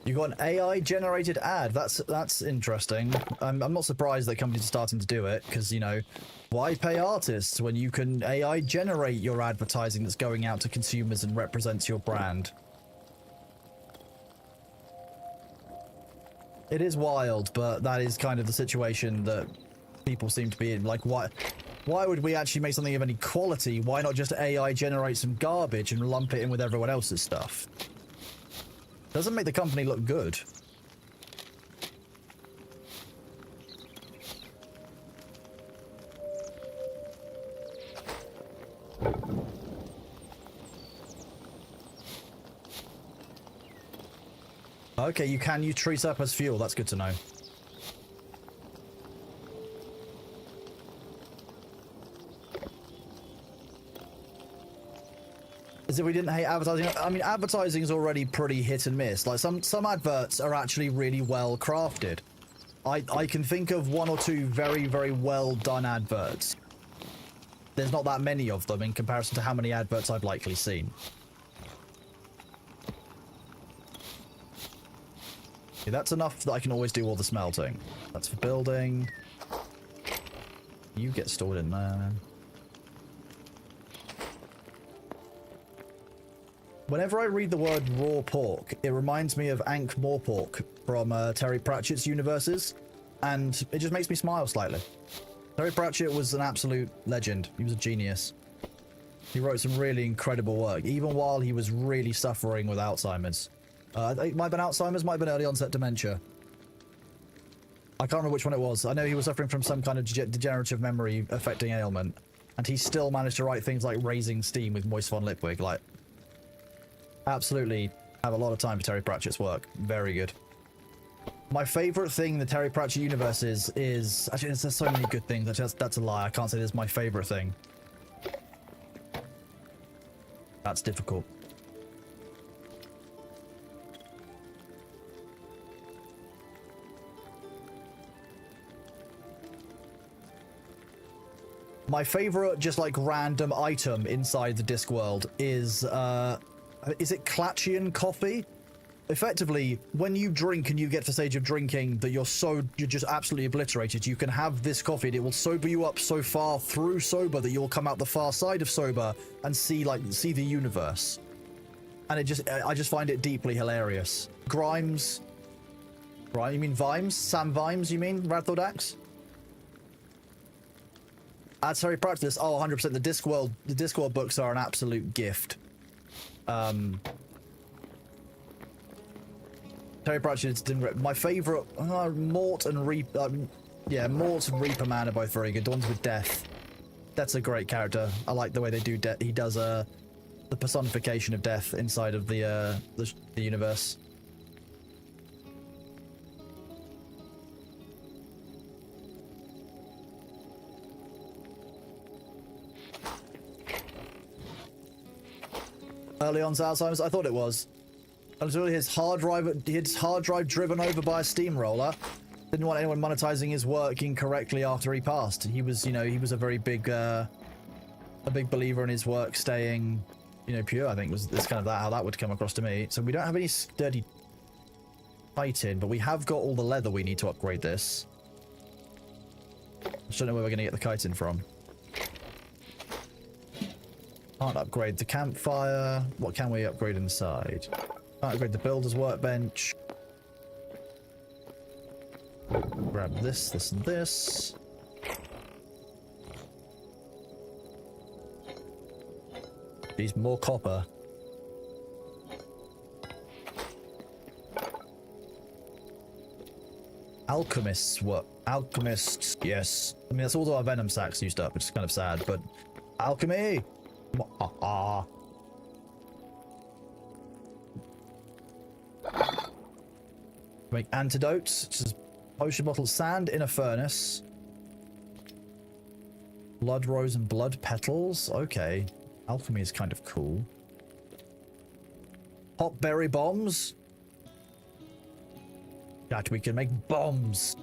You You got an AI generated ad. That's interesting. I'm not surprised that companies are starting to do it because, you know, why pay artists when you can AI generate your advertising that's going out to consumers and represents your brand? It is wild, but that is kind of the situation that people seem to be in. Like, why would we actually make something of any quality? Why not just AI generate some garbage and lump it in with everyone else's stuff? Doesn't make the company look good. Okay, you can use trees up as fuel. That's good to know. As if we didn't hate advertising. I mean, advertising is already pretty hit and miss. Like some adverts are actually really well crafted. I can think of one or two very, very well done adverts. There's not that many of them in comparison to how many adverts I've likely seen. Okay, that's enough that I can always do all the smelting. That's for building. You get stored in there. Whenever I read the word raw pork, it reminds me of Ankh-Morpork from Terry Pratchett's universes, and it just makes me smile slightly. Terry Pratchett was an absolute legend. He was a genius. He wrote some really incredible work, even while he was really suffering with Alzheimer's. It might have been Alzheimer's, might have been early onset dementia. I can't remember which one it was. I know he was suffering from some kind of degenerative memory affecting ailment, and he still managed to write things like Raising Steam with Moist von Lipwig. Like, absolutely have a lot of time for Terry Pratchett's work. Very good. My favorite thing in the Terry Pratchett universe is actually, there's so many good things. That's a lie. I can't say this is my favorite thing. That's difficult. My favorite, just like random item inside the Discworld is it Clatchian coffee? Effectively, when you drink and you get to the stage of drinking that you're just absolutely obliterated, you can have this coffee and it will sober you up so far through sober that you'll come out the far side of sober and see the universe. And I just find it deeply hilarious. Grimes, right? You mean Vimes? Sam Vimes? You mean Radthodax? Adds Terry Pratchett to this. Oh, 100%. The Discworld books are an absolute gift. Terry Pratchett's my favorite, Mort and Reaper. Yeah, Mort and Reaper Man are both very good. The ones with Death. That's a great character. I like the way they do Death. He does the personification of Death inside of the universe. Early on's Alzheimer's? I thought it was. Until his hard drive driven over by a steamroller. Didn't want anyone monetizing his work incorrectly after he passed. He was, he was a very big, a big believer in his work staying, pure. I think it's kind of how that would come across to me. So we don't have any sturdy chitin, but we have got all the leather we need to upgrade this. I just don't know where we're going to get the chitin from. Can't upgrade the campfire. What can we upgrade inside? Can't upgrade the builder's workbench. Grab this, and this. These more copper. Alchemists work. Alchemists, yes. I mean, that's all our venom sacks used up, which is kind of sad, but alchemy! Make antidotes, such as potion bottle, sand in a furnace, blood rose and blood petals. Okay, alchemy is kind of cool. Hot berry bombs. That we can make bombs.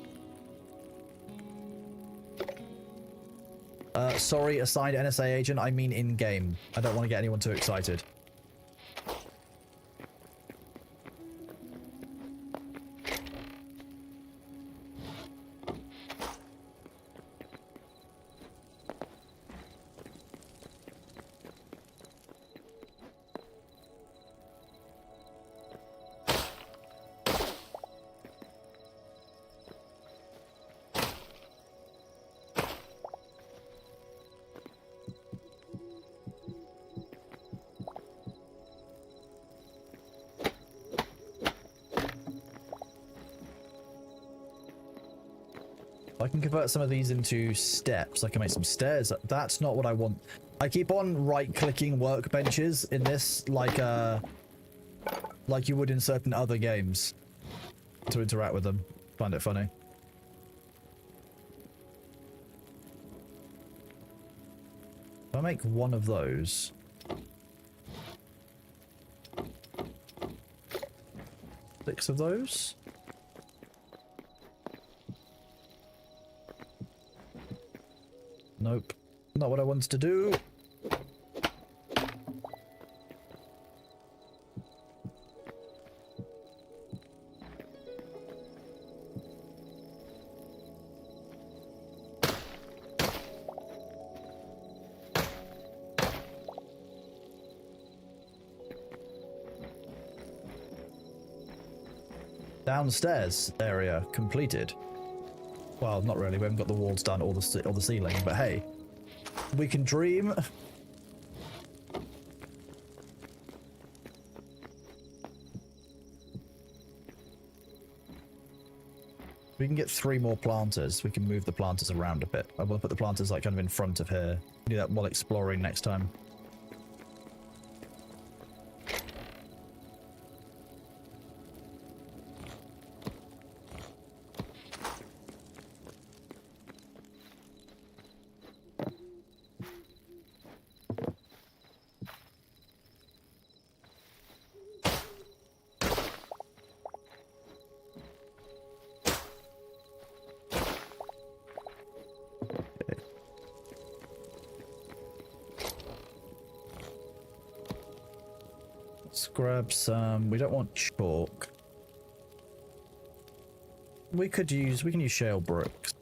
Sorry, assigned NSA agent. I mean in-game. I don't want to get anyone too excited. I can convert some of these into steps. I can make some stairs. That's not what I want. I keep on right-clicking workbenches in this, like you would in certain other games, to interact with them. Find it funny. If I make one of those, 6 of those. Nope. Not what I wanted to do. Downstairs area completed. Well, not really. We haven't got the walls done or the ceiling, but hey, we can dream. We can get 3 more planters. We can move the planters around a bit. I will put the planters like kind of in front of here. Do that while exploring next time. Let's grab some. We don't want chalk. We can use shale bricks.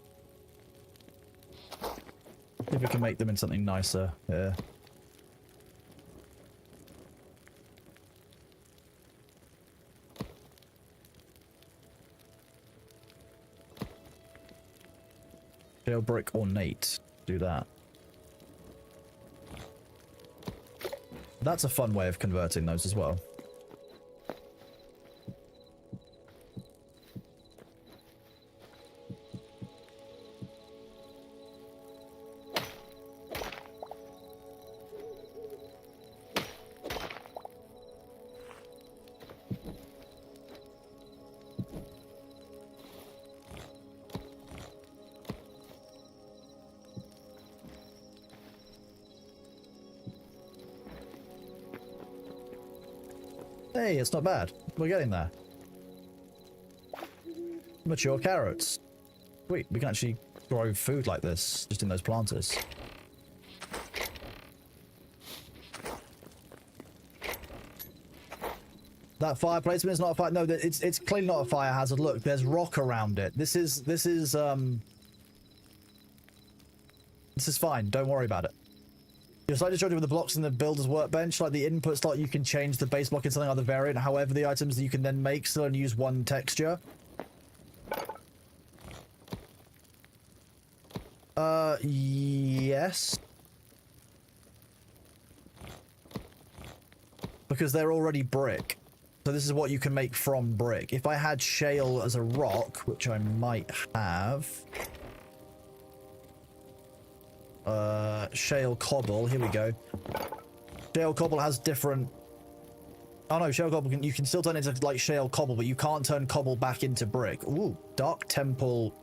See if we can make them in something nicer here. Shale brick ornate. Do that. That's a fun way of converting those as well. Hey, it's not bad. We're getting there. Mature carrots. Wait, we can actually grow food like this, just in those planters. That fireplace is not a fire. No, it's clearly not a fire hazard. Look, there's rock around it. This is fine. Don't worry about it. Just like I showed you with the blocks in the builder's workbench, like the input slot, you can change the base block in something like the variant. However, the items that you can then make still only use one texture. Yes. Because they're already brick. So this is what you can make from brick. If I had shale as a rock, which I might have... shale cobble, here we go. Shale cobble has different... Oh no, shale cobble, you can still turn it into like shale cobble, but you can't turn cobble back into brick. Ooh, dark temple.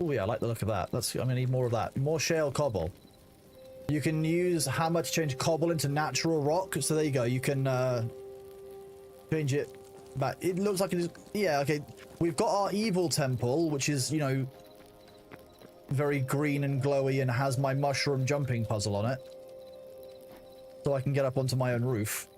Oh yeah, I like the look of that. I'm gonna need more of that. More shale cobble. You can use hammer to change cobble into natural rock. So there you go. You can change it back. It looks like it is. Yeah, okay. We've got our evil temple, which is, you know, very green and glowy and has my mushroom jumping puzzle on it. So I can get up onto my own roof.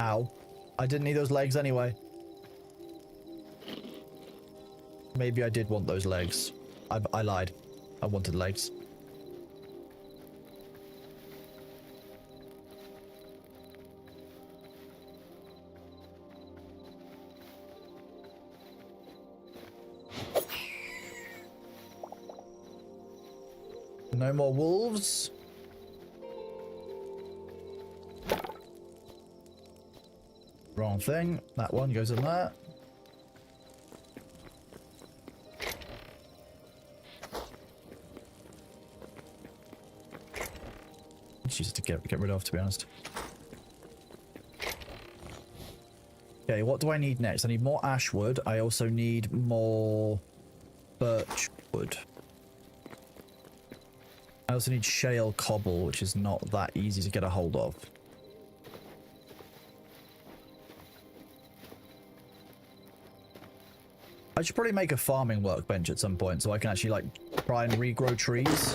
Ow. I didn't need those legs anyway. Maybe I did want those legs. I lied. I wanted legs. No more wolves. Wrong thing. That one goes in there. It's easy to get rid of, to be honest. Okay, what do I need next? I need more ash wood. I also need more birch wood. I also need shale cobble, which is not that easy to get a hold of. I should probably make a farming workbench at some point so I can actually, like, try and regrow trees.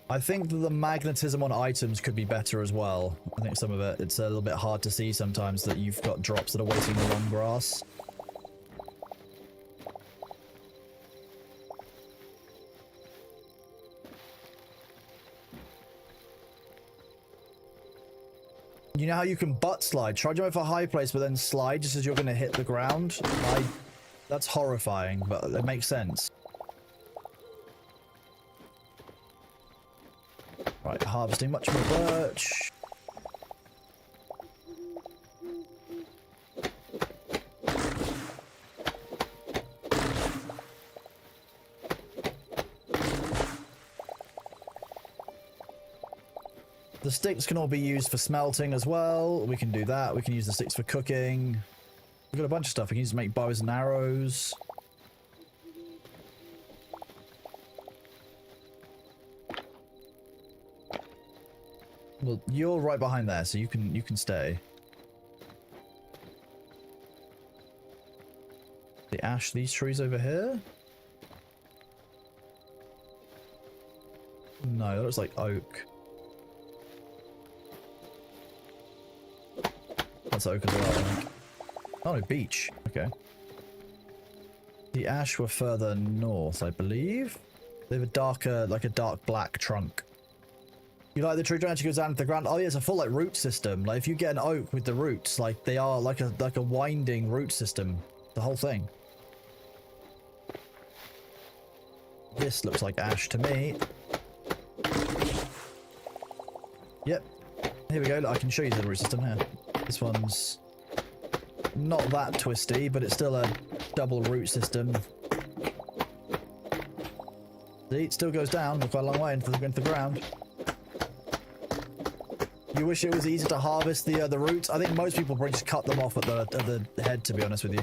I think that the magnetism on items could be better as well. I think some of it's a little bit hard to see sometimes that you've got drops that are waiting in the long grass. You know how you can butt slide? Try jump off a high place but then slide just as you're going to hit the ground? That's horrifying, but it makes sense. Right, harvesting much more birch. The sticks can all be used for smelting as well. We can do that. We can use the sticks for cooking. We've got a bunch of stuff. We can use to make bows and arrows. Well, you're right behind there, so you can stay. The ash, these trees over here? No, that looks like oak. That's oak as well, I think. Oh, no, beech. Okay. The ash were further north, I believe. They have a darker, like a dark black trunk. You like the tree don't actually goes down to the ground? Oh yeah, it's a full like root system. Like if you get an oak with the roots, like they are like a winding root system. The whole thing. This looks like ash to me. Yep. Here we go. Look, I can show you the root system here. This one's not that twisty, but it's still a double root system. See, it still goes down quite a long way into the ground. You wish it was easy to harvest the roots? I think most people probably just cut them off at the head, to be honest with you.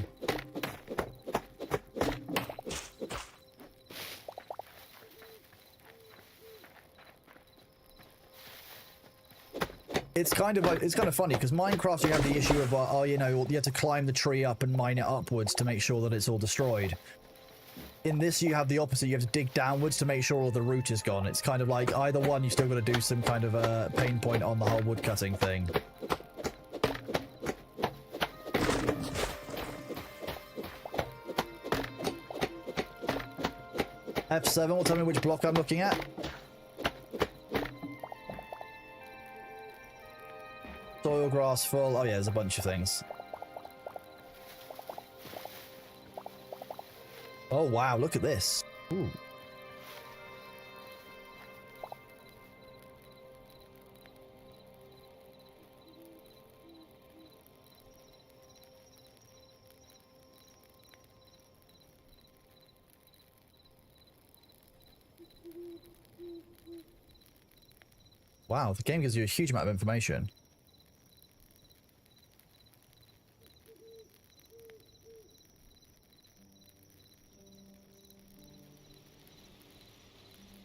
It's kind of funny because Minecraft you have the issue of oh, you know, you have to climb the tree up and mine it upwards to make sure that it's all destroyed. In this you have the opposite. You have to dig downwards to make sure all the root is gone. It's kind of like either one you still got to do some kind of a pain point on the whole wood cutting thing. F7 will tell me which block I'm looking at. Soil grass full. Oh yeah, there's a bunch of things. Oh wow, look at this. Ooh. Wow, the game gives you a huge amount of information.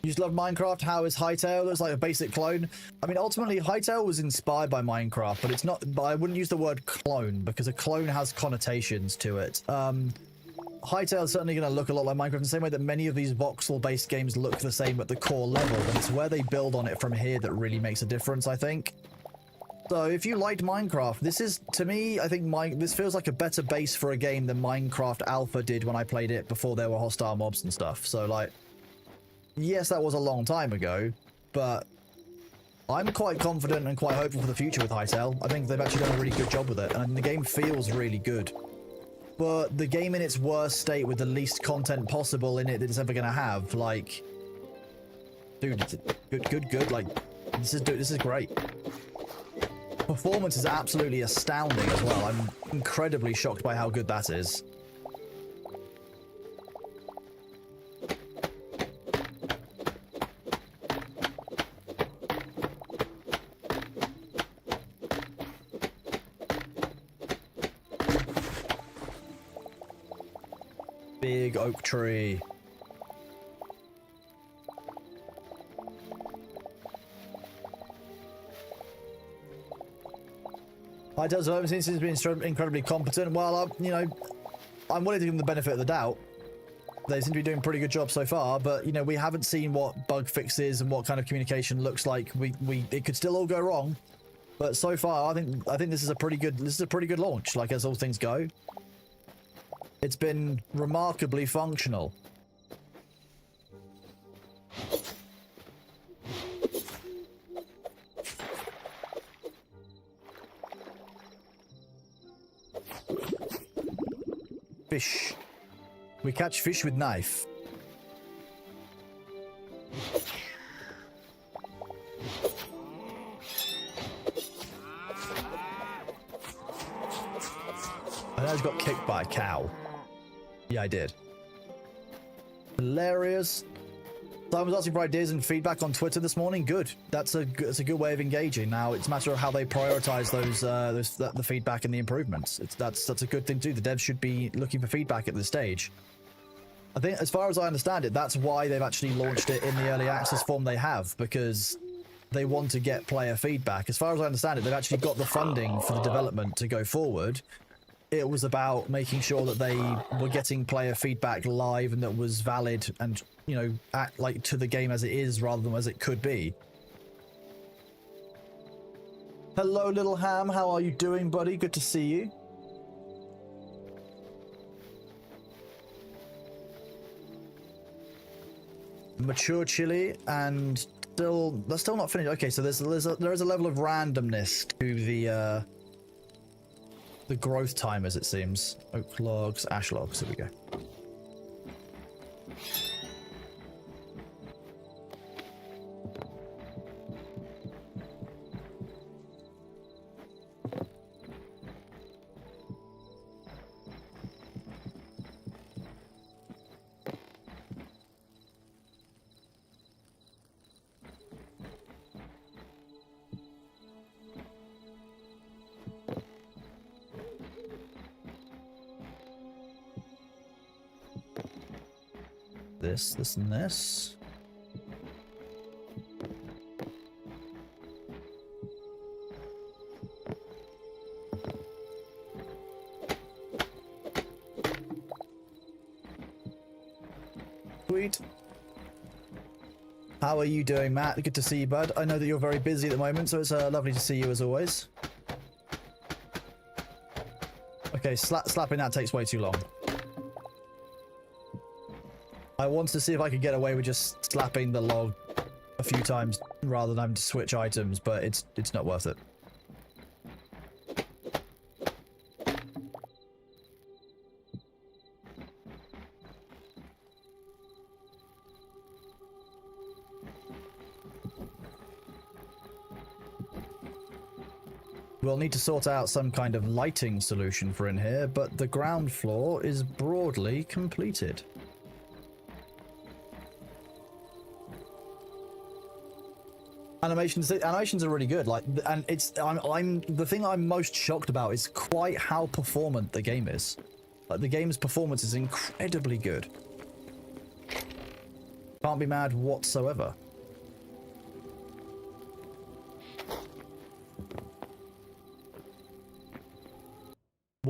You just love Minecraft? How is Hytale? It's like a basic clone. I mean, ultimately, Hytale was inspired by Minecraft, but it's not. But I wouldn't use the word clone because a clone has connotations to it. Hytale is certainly going to look a lot like Minecraft in the same way that many of these voxel-based games look the same at the core level, but it's where they build on it from here that really makes a difference, I think. So if you liked Minecraft, this is, to me, I think this feels like a better base for a game than Minecraft Alpha did when I played it before there were hostile mobs and stuff. So, like, yes, that was a long time ago, but I'm quite confident and quite hopeful for the future with Hytale. I think they've actually done a really good job with it, and the game feels really good. But the game in its worst state with the least content possible in it that it's ever going to have, like, dude, it's good. Like, this is great. Performance is absolutely astounding as well. I'm incredibly shocked by how good that is. Big oak tree. Hytale's development seems to be incredibly competent. Well, you know, I'm willing to give them the benefit of the doubt. They seem to be doing a pretty good job so far, but, you know, we haven't seen what bug fixes and what kind of communication looks like. It could still all go wrong, but so far, I think this is a pretty good launch, like, as all things go. It's been remarkably functional. Fish. We catch fish with knife. I just got kicked by a cow. Yeah, I did. Hilarious. Simon was asking for ideas and feedback on Twitter this morning. Good. That's a good way of engaging. Now it's a matter of how they prioritize the feedback and the improvements. That's a good thing to do. The devs should be looking for feedback at this stage. I think, as far as I understand it, that's why they've actually launched it in the early access form they have, because they want to get player feedback. As far as I understand it, they've actually got the funding for the development to go forward. It was about making sure that they were getting player feedback live and that was valid and, you know, act like to the game as it is rather than as it could be. Hello, little ham. How are you doing, buddy? Good to see you. Mature chili and that's still not finished. Okay, so there is a level of randomness to the growth timers, it seems. Oak logs, ash logs. Here we go. This, and this. Sweet. How are you doing, Matt? Good to see you, bud. I know that you're very busy at the moment, so it's lovely to see you as always. Okay, slapping that takes way too long. I wanted to see if I could get away with just slapping the log a few times rather than having to switch items, but it's not worth it. We'll need to sort out some kind of lighting solution for in here, but the ground floor is broadly completed. Animations are really good, like, and the thing I'm most shocked about is quite how performant the game is. Like, the game's performance is incredibly good. Can't be mad whatsoever.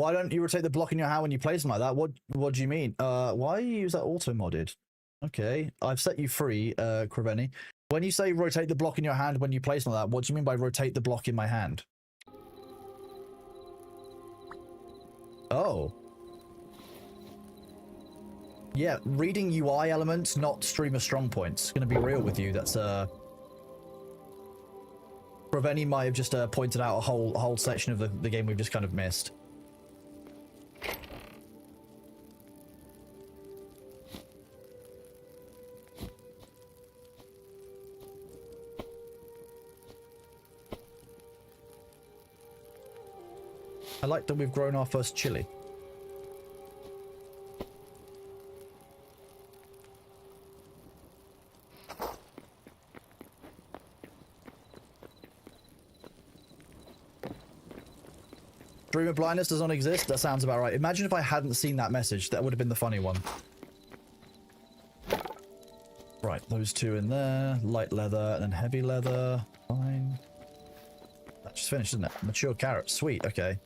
Why don't you rotate the block in your hand when you place them like that? What do you mean? Why you use that auto modded? Okay, I've set you free, Kraveni. When you say rotate the block in your hand when you place them like that, what do you mean by rotate the block in my hand? Oh. Yeah, reading UI elements, not streamer strong points. Gonna be real with you, that's Kraveni might have just pointed out a whole section of the game we've just kind of missed. I like that we've grown our first chili. Streamer blindness does not exist? That sounds about right. Imagine if I hadn't seen that message. That would have been the funny one. Right, those two in there. Light leather and then heavy leather. Fine. That just finished, isn't it? Mature carrots. Sweet, okay.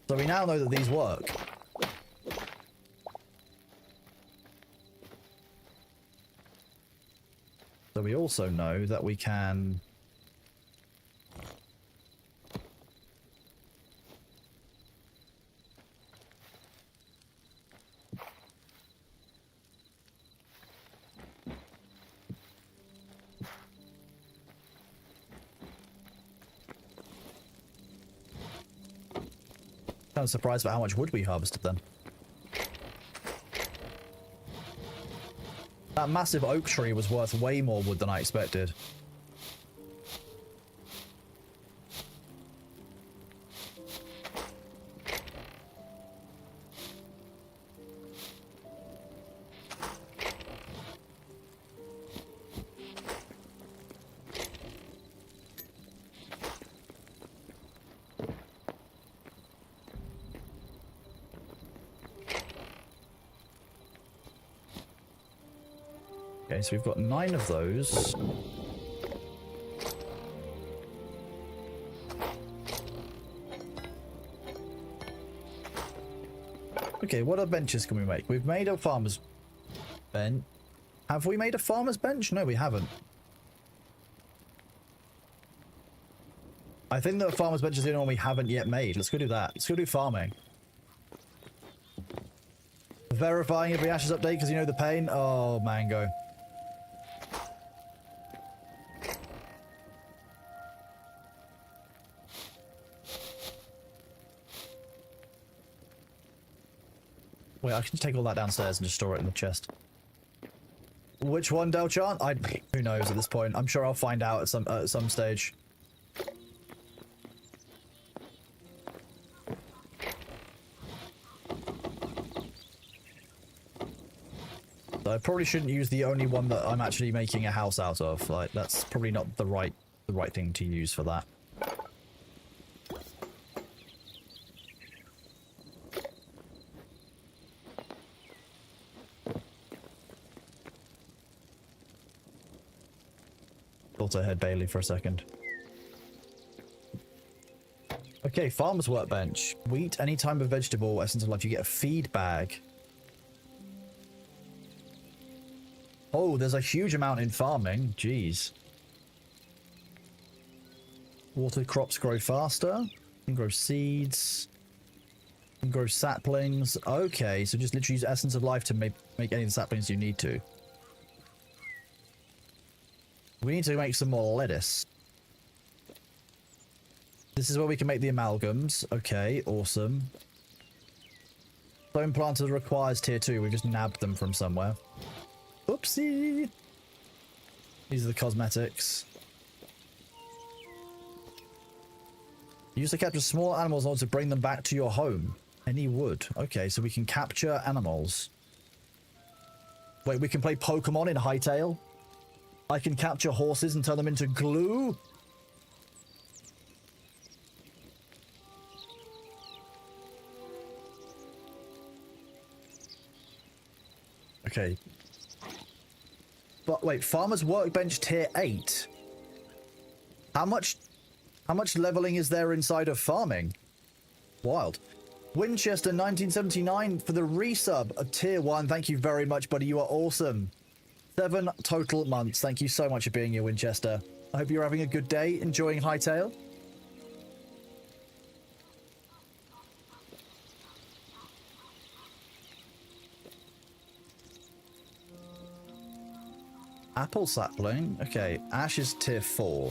So we now know that these work. So we also know that we can... Kind of surprised about how much wood we harvested then. That massive oak tree was worth way more wood than I expected. Okay, so we've got 9 of those. Okay, what other benches can we make? We've made a farmer's bench. Have we made a farmer's bench? No, we haven't. I think that farmer's bench is the only one we haven't yet made. Let's go do that. Let's go do farming. Verifying every Ashes update because you know the pain. Oh, mango. Wait, I can just take all that downstairs and just store it in the chest. Which one, Delchan? Who knows at this point? I'm sure I'll find out at some stage. So I probably shouldn't use the only one that I'm actually making a house out of. Like, that's probably not the right thing to use for that. Thought I heard Bailey for a second. Okay, farmer's workbench. Wheat, any type of vegetable, essence of life, you get a feed bag. Oh, there's a huge amount in farming. Jeez. Water crops grow faster. You can grow seeds. You can grow saplings. Okay, so just literally use essence of life to make any of the saplings you need to. We need to make some more lettuce. This is where we can make the amalgams. Okay, awesome. Stone planter requires tier 2. We just nabbed them from somewhere. Oopsie. These are the cosmetics. Use to capture small animals in order to bring them back to your home. Any wood. Okay, so we can capture animals. Wait, we can play Pokemon in Hytale? I can capture horses and turn them into glue? Okay. But wait, farmer's workbench tier 8. How much leveling is there inside of farming? Wild. Winchester 1979 for the resub of tier 1. Thank you very much, buddy. You are awesome. 7 total months. Thank you so much for being here, Winchester. I hope you're having a good day, enjoying Hytale. Apple sapling. Okay, Ash is tier 4.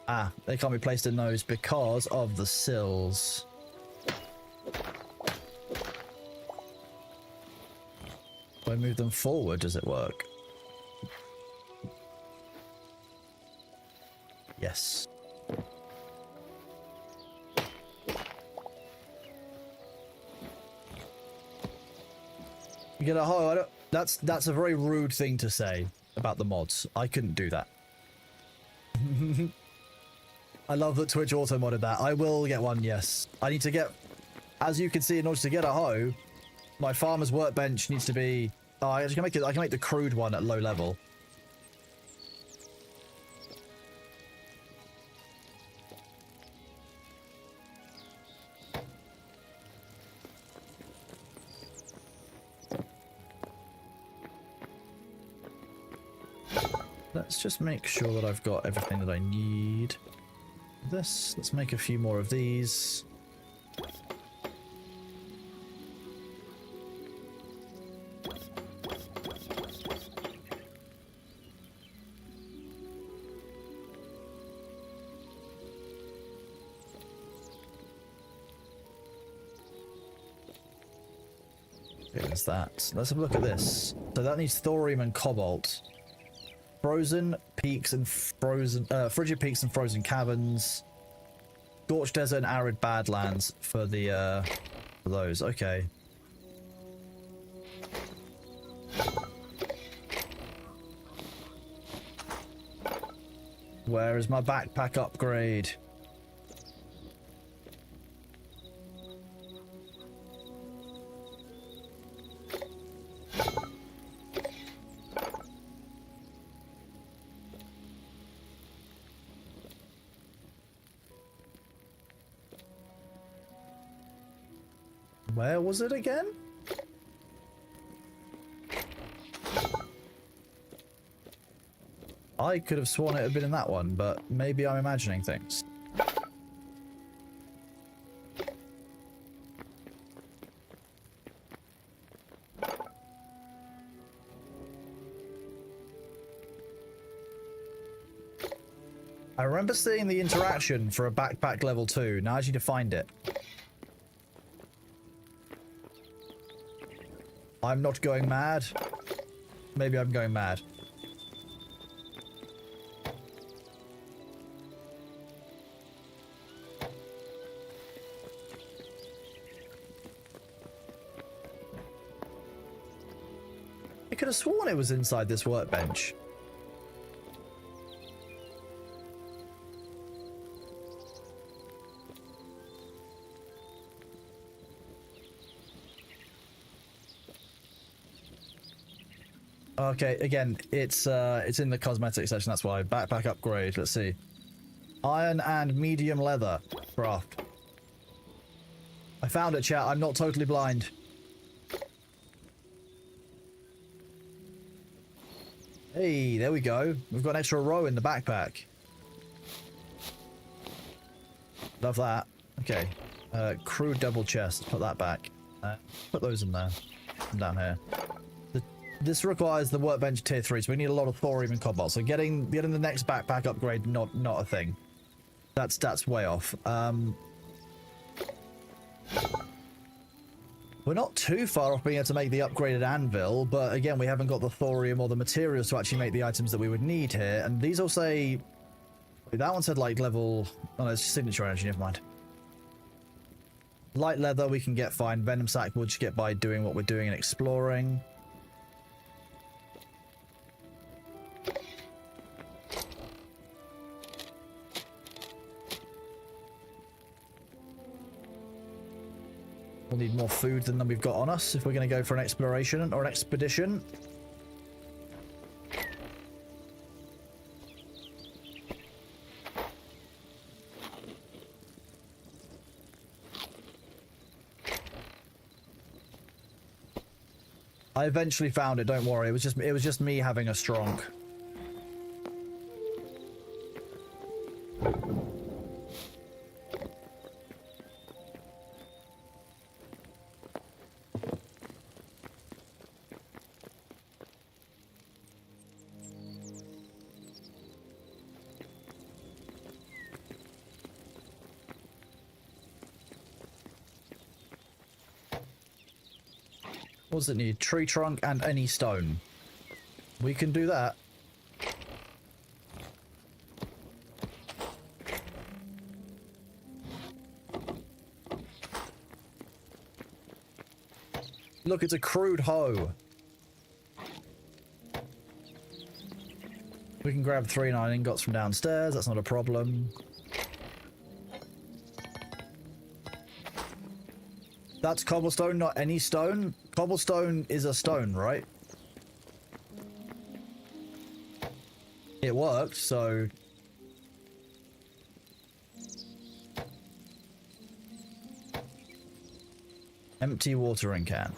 Ah, they can't be placed in those because of the sills. If I move them forward, does it work? Yes. You get a hoe. I don't, that's a very rude thing to say about the mods. I couldn't do that. I love that Twitch auto modded that. I will get one, yes. I need to get, as you can see, in order to get a hoe, my farmer's workbench needs to be. Oh, I can make it. I can make the crude one at low level. Let's just make sure that I've got everything that I need. This. Let's make a few more of these. There's that. Let's have a look at this. So that needs thorium and cobalt. Frozen peaks and frozen, frigid peaks and frozen caverns. Scorched desert and arid badlands for the, for those. Okay. Where is my backpack upgrade? Where was it again? I could have sworn it had been in that one, but maybe I'm imagining things. I remember seeing the interaction for a backpack level 2. Now I just need to find it. I'm not going mad. Maybe I'm going mad. I could have sworn it was inside this workbench. Okay, again, it's in the cosmetic section, that's why. Backpack upgrade, let's see. Iron and medium leather craft. I found it, chat. I'm not totally blind. Hey, there we go. We've got an extra row in the backpack. Love that. Okay. Crude double chest. Let's put that back. Put those in there. And down here. This requires the workbench tier 3, so we need a lot of thorium and cobalt. So getting the next backpack upgrade, not a thing. That's way off. We're not too far off being able to make the upgraded anvil, but again, we haven't got the thorium or the materials to actually make the items that we would need here. And these all say... That one said like level... Oh no, it's signature energy, never mind. Light leather we can get fine. Venom sac we'll just get by doing what we're doing and exploring. We'll need more food than we've got on us if we're going to go for an exploration or an expedition. I eventually found it, don't worry. It was just me having a stronk. What does it need? Tree trunk and any stone. We can do that. Look, it's a crude hoe. We can grab 3 9 ingots from downstairs. That's not a problem. That's cobblestone, not any stone. Cobblestone is a stone, right? It worked, so... Empty watering can.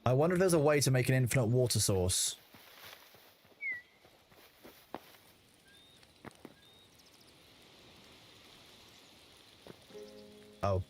I wonder if there's a way to make an infinite water source. Oh.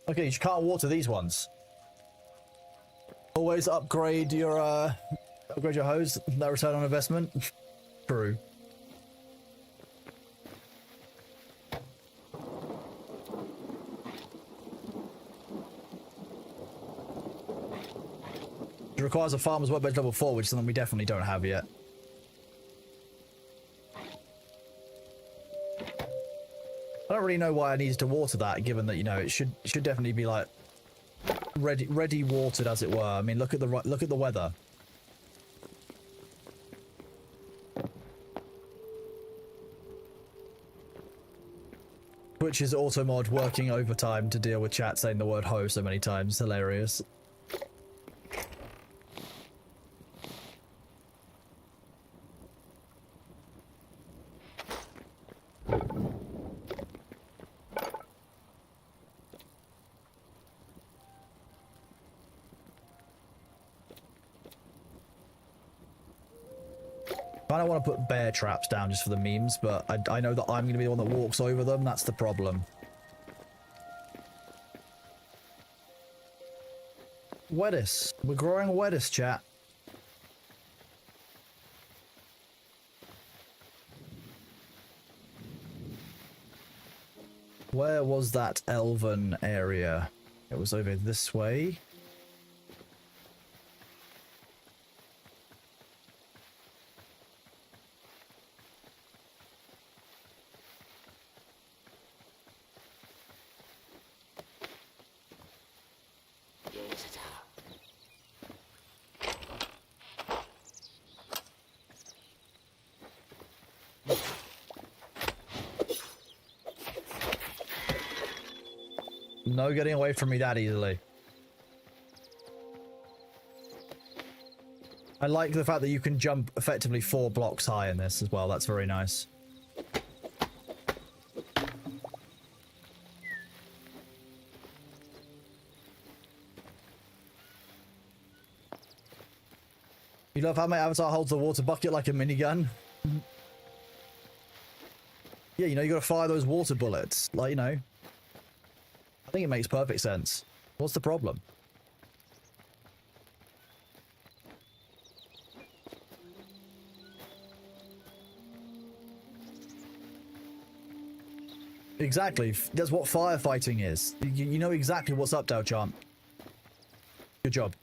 Okay, you can't water these ones. Always upgrade your hose. No return on investment. True. It requires a farmer's workbench level 4, which is something we definitely don't have yet. I don't really know why I needed to water that, given that, you know, it should definitely be like ready watered, as it were. I mean, look at the weather. Twitch's auto mod working overtime to deal with chat saying the word ho so many times. Hilarious. I don't want to put bear traps down just for the memes, but I know that I'm going to be the one that walks over them. That's the problem. Lettuce. We're growing lettuce, chat. Where was that elven area? It was over this way. No getting away from me that easily. I like the fact that you can jump effectively 4 blocks high in this as well. That's very nice. You love how my avatar holds the water bucket like a minigun? Yeah, you know, you gotta fire those water bullets. Like, you know. I think it makes perfect sense. What's the problem? Exactly. That's what firefighting is. You know exactly what's up, Dao Champ. Good job.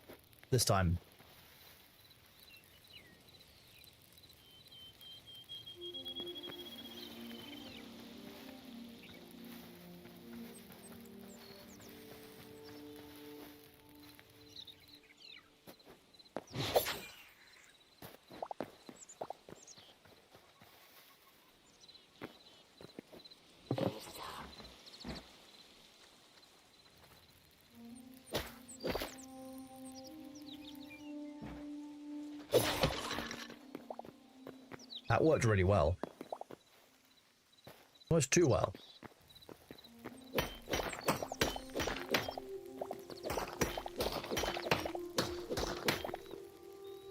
This time. That worked really well. Almost too well.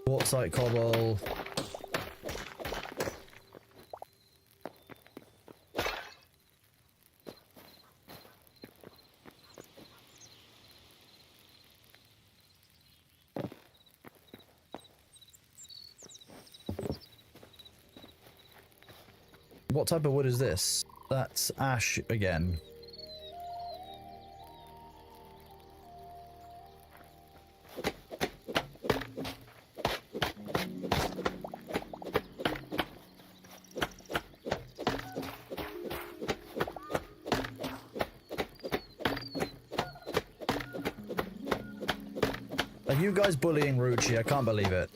Quartzite cobble. What type of wood is this? That's ash again. Are you guys bullying Ruchi? I can't believe it.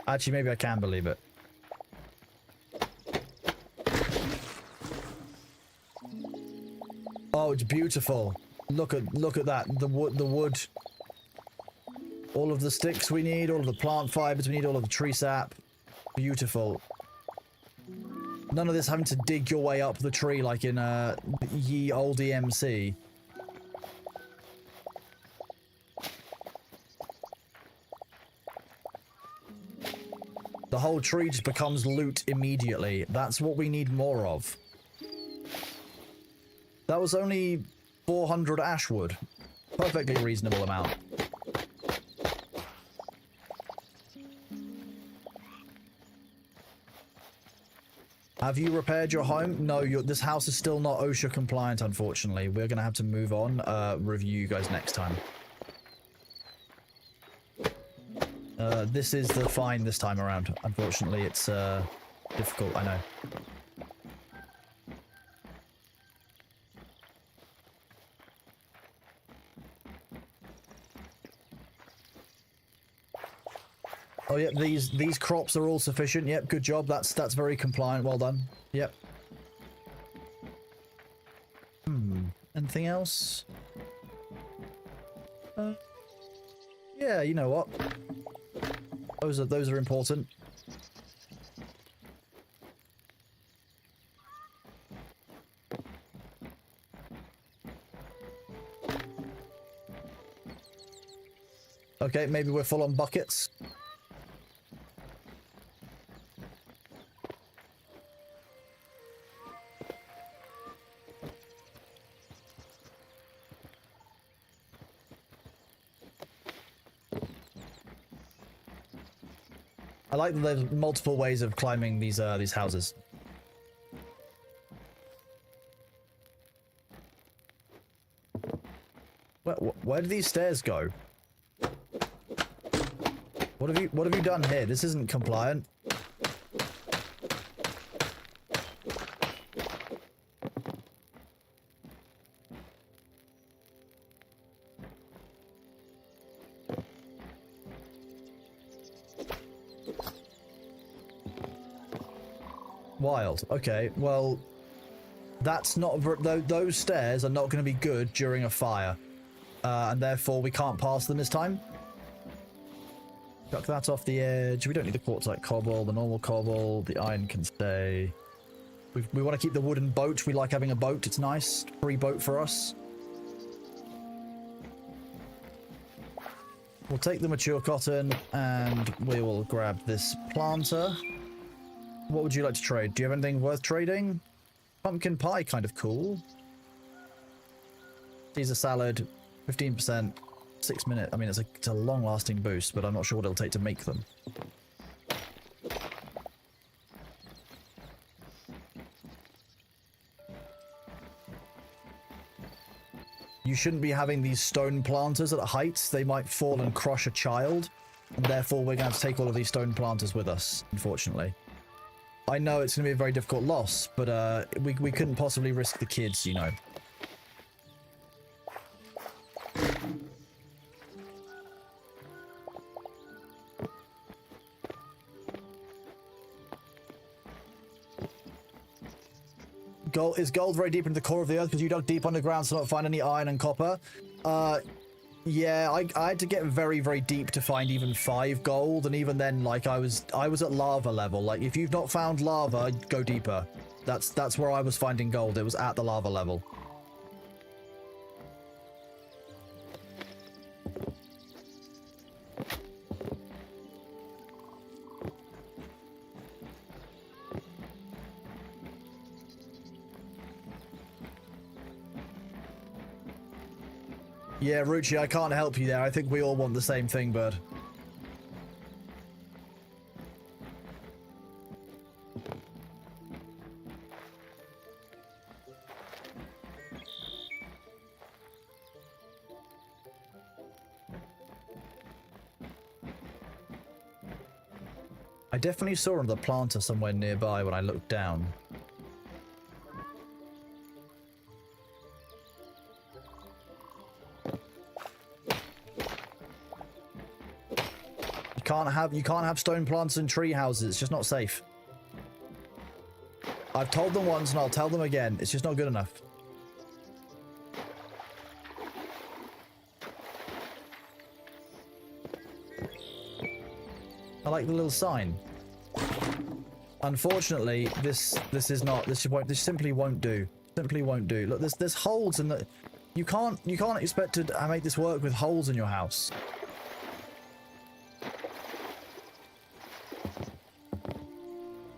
Actually, maybe I can believe it. Oh, it's beautiful. Look at that. The wood. All of the sticks we need, all of the plant fibers we need, all of the tree sap. Beautiful. None of this having to dig your way up the tree like in ye old EMC. The whole tree just becomes loot immediately. That's what we need more of. That was only 400 ash wood. Perfectly reasonable amount. Have you repaired your home? No, this house is still not OSHA compliant, unfortunately. We're going to have to move on. Review you guys next time. This is the fine this time around. Unfortunately, it's difficult, I know. Oh, yep, these crops are all sufficient. Yep, good job. That's very compliant. Well done. Yep. Anything else? Yeah, you know what? Those are important. Okay, maybe we're full on buckets. I like that there's multiple ways of climbing these houses. Where do these stairs go? What have you done here? This isn't compliant. Wild. Okay, well, that's not... Those stairs are not going to be good during a fire. And therefore we can't pass them this time. Chuck that off the edge. We don't need the quartzite cobble, the normal cobble. The iron can stay. We want to keep the wooden boat. We like having a boat. It's nice. Free boat for us. We'll take the mature cotton and we will grab this planter. What would you like to trade? Do you have anything worth trading? Pumpkin pie, kind of cool. Caesar salad, 15%, 6 minutes. I mean, it's a long-lasting boost, but I'm not sure what it'll take to make them. You shouldn't be having these stone planters at heights. They might fall and crush a child, and therefore we're going to have to take all of these stone planters with us, unfortunately. I know it's going to be a very difficult loss, but we couldn't possibly risk the kids, you know. Is gold very deep into the core of the earth because you dug deep underground to not find any iron and copper? Yeah, I had to get very, very deep to find even 5 gold, and even then, like, I was at lava level. Like, if you've not found lava, go deeper. That's where I was finding gold. It was at the lava level. Yeah, Ruchi, I can't help you there. I think we all want the same thing, bud. I definitely saw another planter somewhere nearby when I looked down. You can't have stone plants and tree houses. It's just not safe. I've told them once and I'll tell them again. It's just not good enough. I like the little sign. Unfortunately, this simply won't do. Simply won't do. Look, there's holes in the. You can't expect to make this work with holes in your house.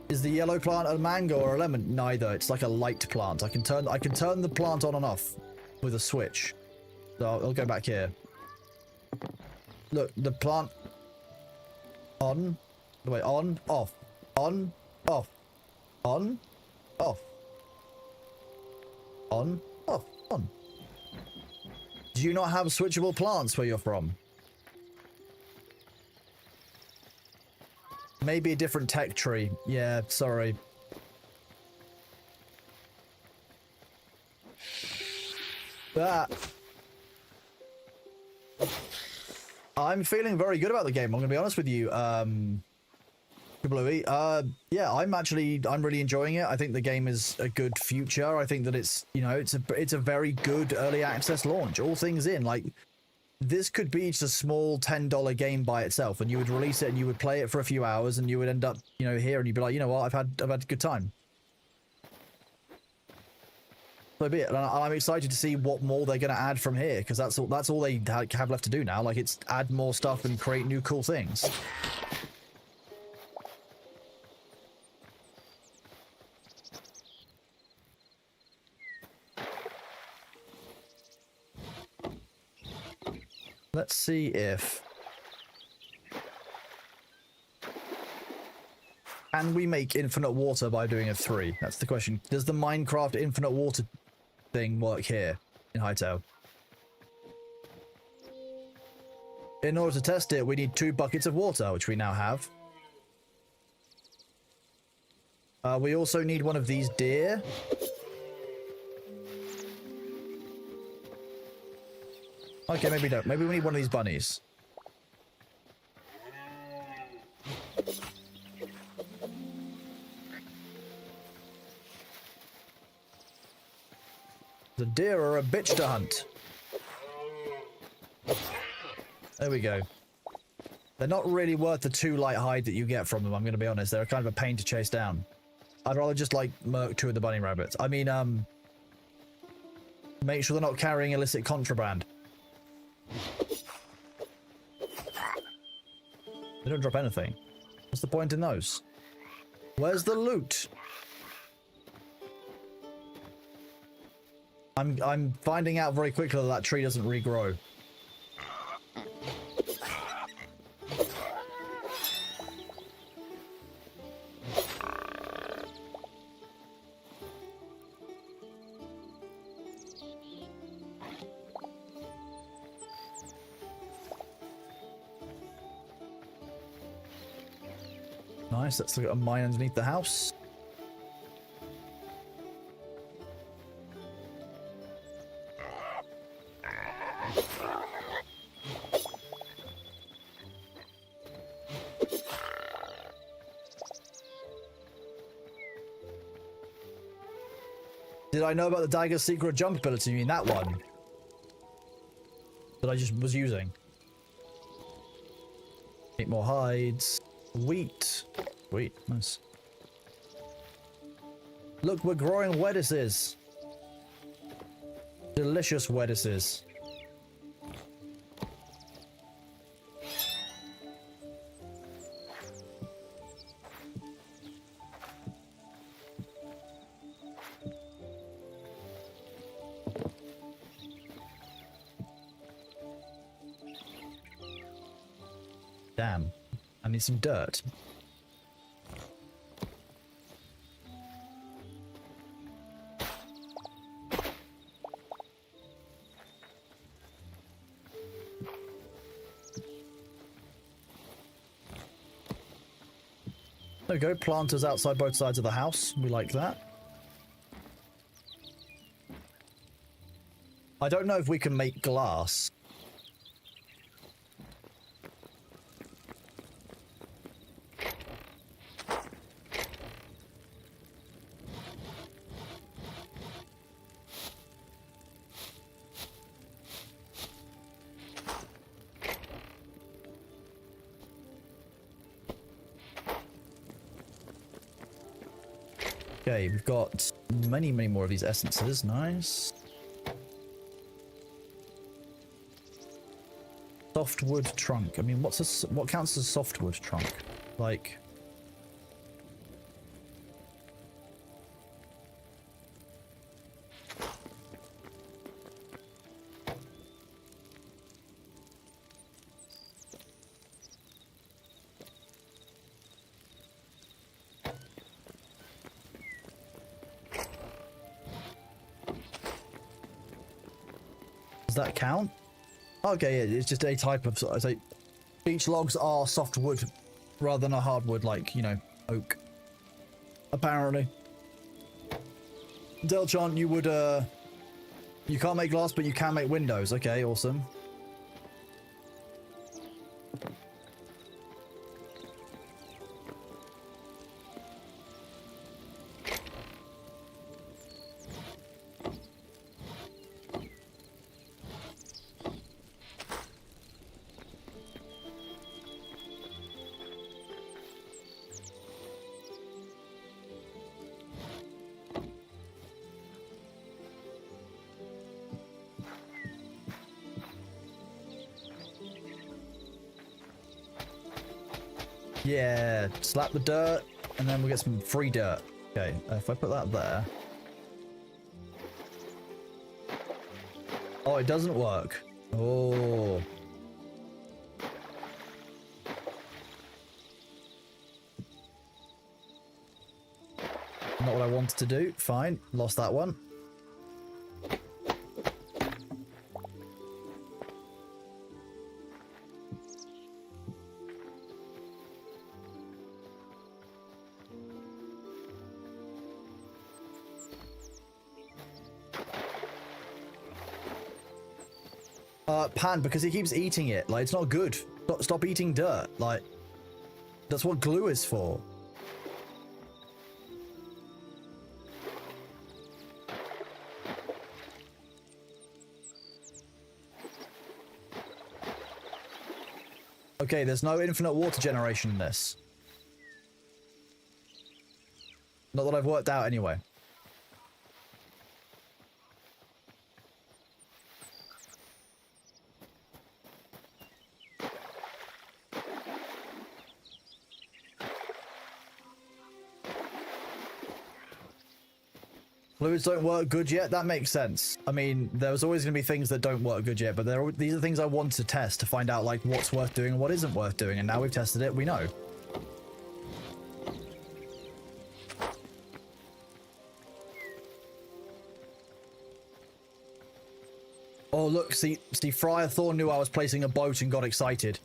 Is the yellow plant a mango or a lemon? Neither. It's like a light plant. I can turn the plant on and off with a switch. So I'll go back here. Look, the plant on. Wait, on, off, on, off, on, off, on, off, on. Do you not have switchable plants where you're from? Maybe a different tech tree. Yeah, sorry. I'm feeling very good about the game. I'm gonna be honest with you. Bluey. Yeah, I'm really enjoying it. I think the game is a good future. I think that it's a very good early access launch. All things in, like, this could be just a small $10 game by itself, and you would release it and you would play it for a few hours and you would end up, here, and you'd be like, you know what, I've had a good time. So be it. And I'm excited to see what more they're going to add from here, because that's all they have left to do now. Like, it's add more stuff and create new cool things. Let's see if... Can we make infinite water by doing a 3? That's the question. Does the Minecraft infinite water thing work here in Hytale? In order to test it, we need 2 buckets of water, which we now have. We also need one of these deer. Okay, maybe don't. Maybe we need one of these bunnies. The deer are a bitch to hunt. There we go. They're not really worth the 2 light hide that you get from them, I'm going to be honest. They're kind of a pain to chase down. I'd rather just, like, murk 2 of the bunny rabbits. I mean, make sure they're not carrying illicit contraband. They don't drop anything. What's the point in those? Where's the loot? I'm finding out very quickly that that tree doesn't regrow. Nice, let's look at a mine underneath the house. Did I know about the dagger's secret jump ability? You mean that one? That I just was using. 8 more hides. Wheat. Wheat, nice. Look, we're growing lettuces. Delicious lettuces. Damn. I need some dirt. There we go, planters outside both sides of the house. We like that. I don't know if we can make glass. Okay, we've got many more of these essences. Nice. Softwood trunk. I mean, what counts as a softwood trunk? Like... Does that count? Okay, yeah, it's just a type of... So beech logs are softwood rather than a hardwood like, you know, oak. Apparently. Delchant, you would, you can't make glass, but you can make windows. Okay, awesome. Yeah, slap the dirt, and then we'll get some free dirt. Okay, if I put that there... Oh, it doesn't work. Oh. Not what I wanted to do. Fine, lost that one. Pan, because he keeps eating it. Like, it's not good. Stop eating dirt. Like, that's what glue is for. Okay, there's no infinite water generation in this. Not that I've worked out anyway. Fluids don't work good yet? That makes sense. I mean, there's always going to be things that don't work good yet, but these are things I want to test to find out, like, what's worth doing and what isn't worth doing, and now we've tested it, we know. Oh, look, see, Friar Thorn knew I was placing a boat and got excited.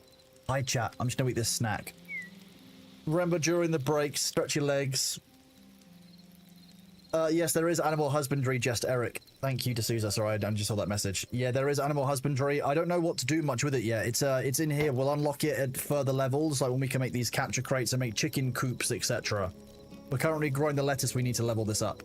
Hi, chat. I'm just going to eat this snack. Remember, during the break, stretch your legs. Yes, there is animal husbandry, just Eric. Thank you, D'Souza. Sorry, I just saw that message. Yeah, there is animal husbandry. I don't know what to do much with it yet. It's in here. We'll unlock it at further levels, like when we can make these capture crates and make chicken coops, etc. We're currently growing the lettuce. We need to level this up.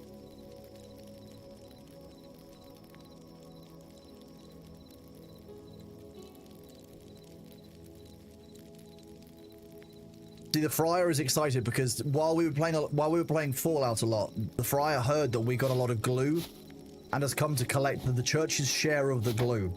See, the Friar is excited because while we were playing Fallout a lot, the Friar heard that we got a lot of glue and has come to collect the church's share of the glue.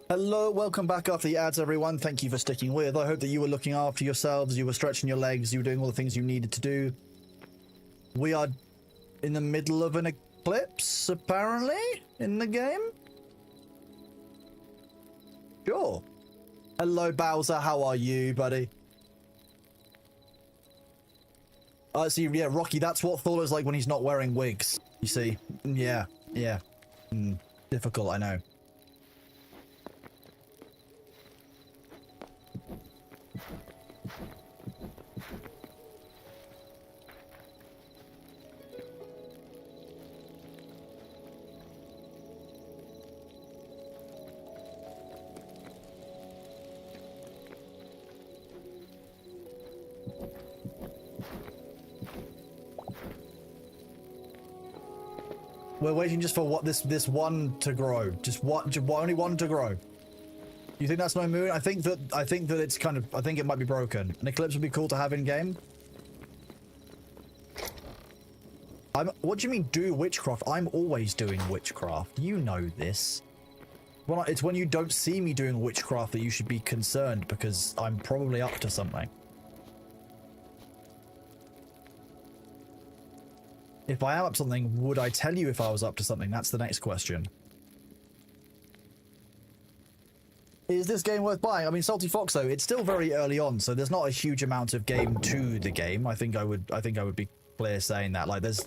Hello, welcome back after the ads, everyone. Thank you for sticking with. I hope that you were looking after yourselves, you were stretching your legs, you were doing all the things you needed to do. We are in the middle of an eclipse, apparently, in the game. Sure. Hello, Bowser. How are you, buddy? See, yeah, Rocky, that's what Thor is like when he's not wearing wigs. You see? Yeah. Difficult, I know. We're waiting just for what this one to grow. Just only one to grow. You think that's no moon? I think that it's kind of, I think it might be broken. An eclipse would be cool to have in game. What do you mean do witchcraft? I'm always doing witchcraft. You know this. Well, it's when you don't see me doing witchcraft that you should be concerned, because I'm probably up to something. If I am up to something, would I tell you if I was up to something? That's the next question. Is this game worth buying? I mean, Salty Fox, though, it's still very early on, so there's not a huge amount of game to the game. I think I would be clear saying that. Like, there's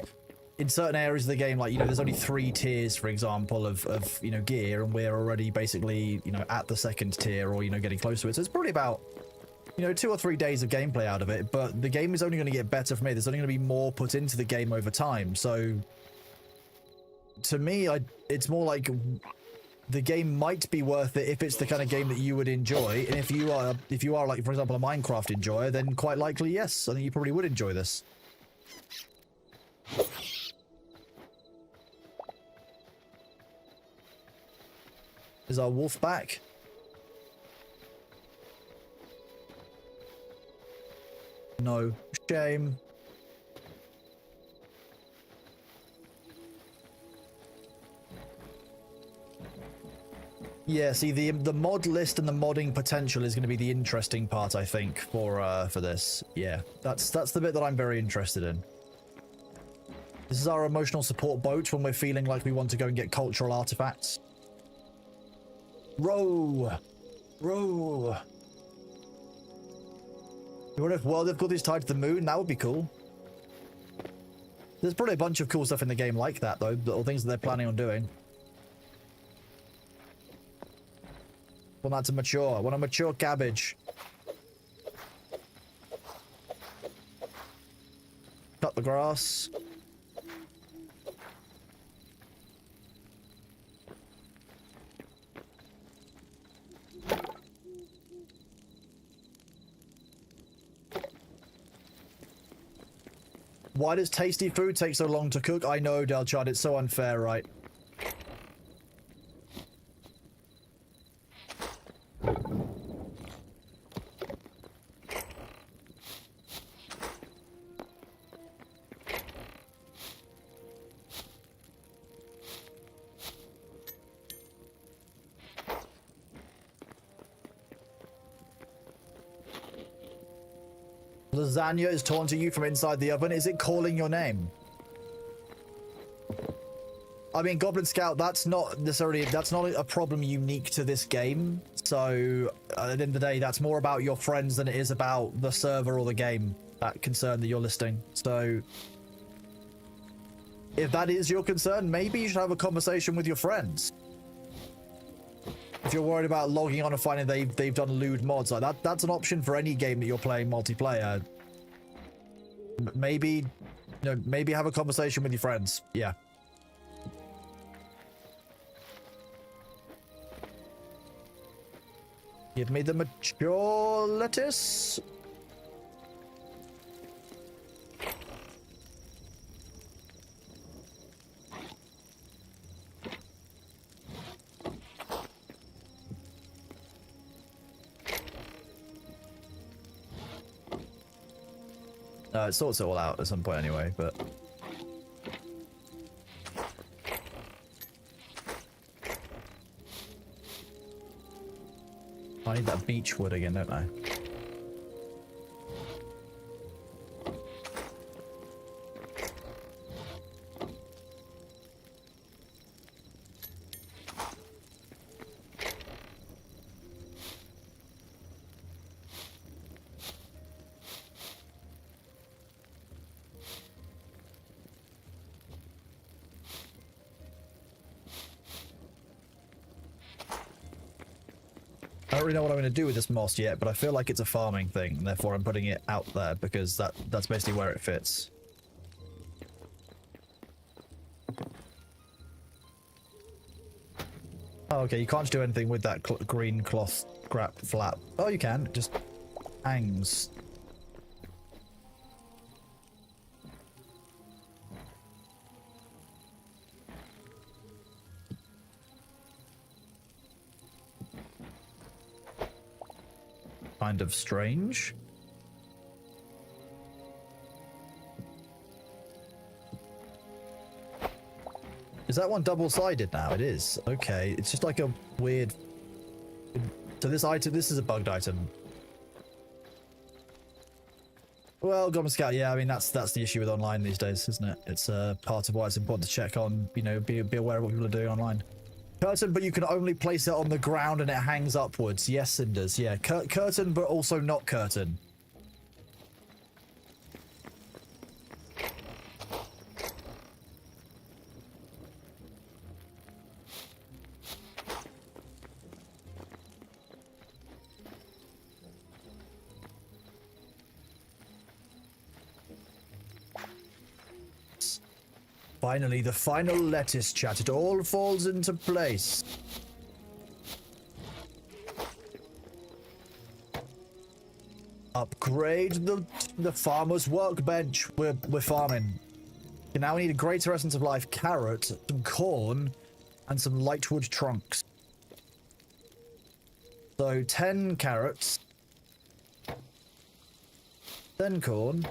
in certain areas of the game, like, you know, there's only 3 tiers, for example, of you know, gear, and we're already basically, you know, at the 2nd tier, or, you know, getting close to it. So it's probably about, you know, 2 or 3 days of gameplay out of it, but the game is only going to get better for me. There's only going to be more put into the game over time. So to me, it's more like the game might be worth it if it's the kind of game that you would enjoy. And if you are like, for example, a Minecraft enjoyer, then quite likely, yes, I think you probably would enjoy this. Is our wolf back? No. Shame. Yeah, see, the mod list and the modding potential is going to be the interesting part, I think, for this. Yeah, that's the bit that I'm very interested in. This is our emotional support boat when we're feeling like we want to go and get cultural artifacts. Row! Row! What if world difficulty is tied to the moon? That would be cool. There's probably a bunch of cool stuff in the game like that, though, little things that they're planning on doing. Want that to mature. I want a mature cabbage. Cut the grass. Why does tasty food take so long to cook? I know, Delchard, it's so unfair, right? Lasagna is taunting you from inside the oven. Is it calling your name? I mean, Goblin Scout, that's not a problem unique to this game. So at the end of the day, that's more about your friends than it is about the server or the game, that concern that you're listing. So if that is your concern, maybe you should have a conversation with your friends. If you're worried about logging on and finding they've done lewd mods like that, that's an option for any game that you're playing multiplayer. Maybe, you know, maybe have a conversation with your friends. Yeah. Give me the mature lettuce. It sorts it all out at some point anyway, but... I need that beech wood again, don't I? I don't really know what I'm going to do with this moss yet, but I feel like it's a farming thing, and therefore I'm putting it out there because that's basically where it fits. Oh, okay, you can't do anything with that green cloth scrap flap. Oh, you can. It just hangs. Kind of strange. Is that one double-sided now? It is. Okay, it's just like a weird... So this item, this is a bugged item. Well, Goblin Scout, yeah, I mean, that's the issue with online these days, isn't it? It's part of why it's important to check on, you know, be aware of what people are doing online. Curtain, but you can only place it on the ground and it hangs upwards. Yes, Cinders. Yeah, curtain, but also not curtain. Finally, the final lettuce chat. It all falls into place. Upgrade the farmer's workbench. We're farming. Okay, now we need a greater essence of life carrot, some corn, and some lightwood trunks. So 10 carrots, 10 corn,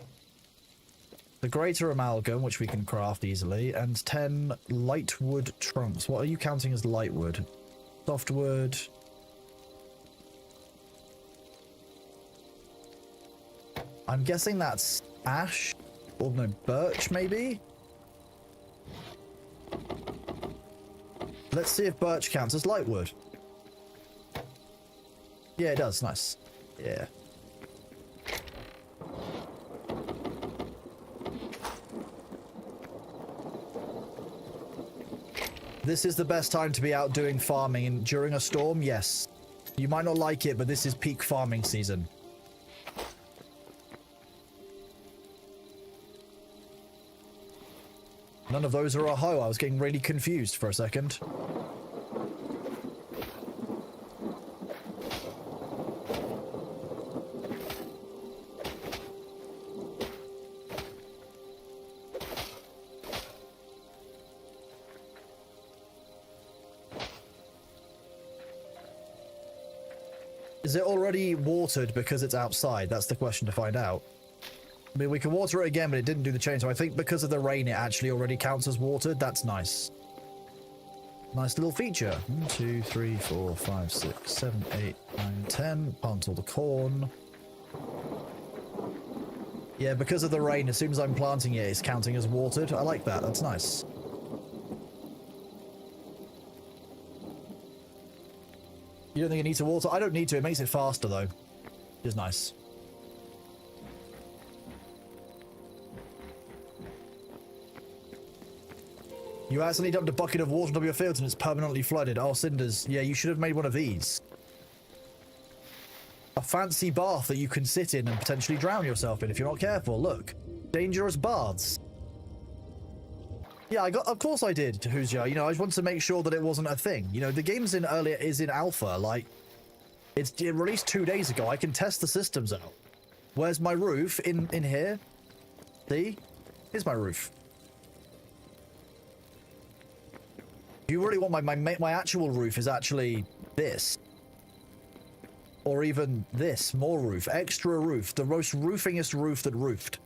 the greater amalgam, which we can craft easily, and 10 lightwood trunks. What are you counting as lightwood? Softwood. I'm guessing that's ash, or no, birch maybe? Let's see if birch counts as lightwood. Yeah, it does. Nice. Yeah. This is the best time to be out doing farming during a storm, yes. You might not like it, but this is peak farming season. None of those are a hoe. I was getting really confused for a second. Is it already watered because it's outside? That's the question to find out. I mean, we can water it again, but it didn't do the change. So I think because of the rain, it actually already counts as watered. That's nice. Nice little feature. 1, 2, 3, 4, 5, 6, 7, 8, 9, 10. Plant all the corn. Yeah, because of the rain, as soon as I'm planting it, it's counting as watered. I like that. That's nice. You don't think it needs to water? I don't need to. It makes it faster, though. Which is nice. You accidentally dumped a bucket of water on top of your fields and it's permanently flooded. Oh, Cinders. Yeah, you should have made one of these. A fancy bath that you can sit in and potentially drown yourself in if you're not careful. Look. Dangerous baths. Yeah, of course I did, Huzia. You know, I just wanted to make sure that it wasn't a thing. You know, the game's in alpha. Like, it released 2 days ago. I can test the systems out. Where's my roof? In here? See? Here's my roof. Do you really want my actual roof is actually this? Or even this, more roof, extra roof, the most roofingest roof that roofed.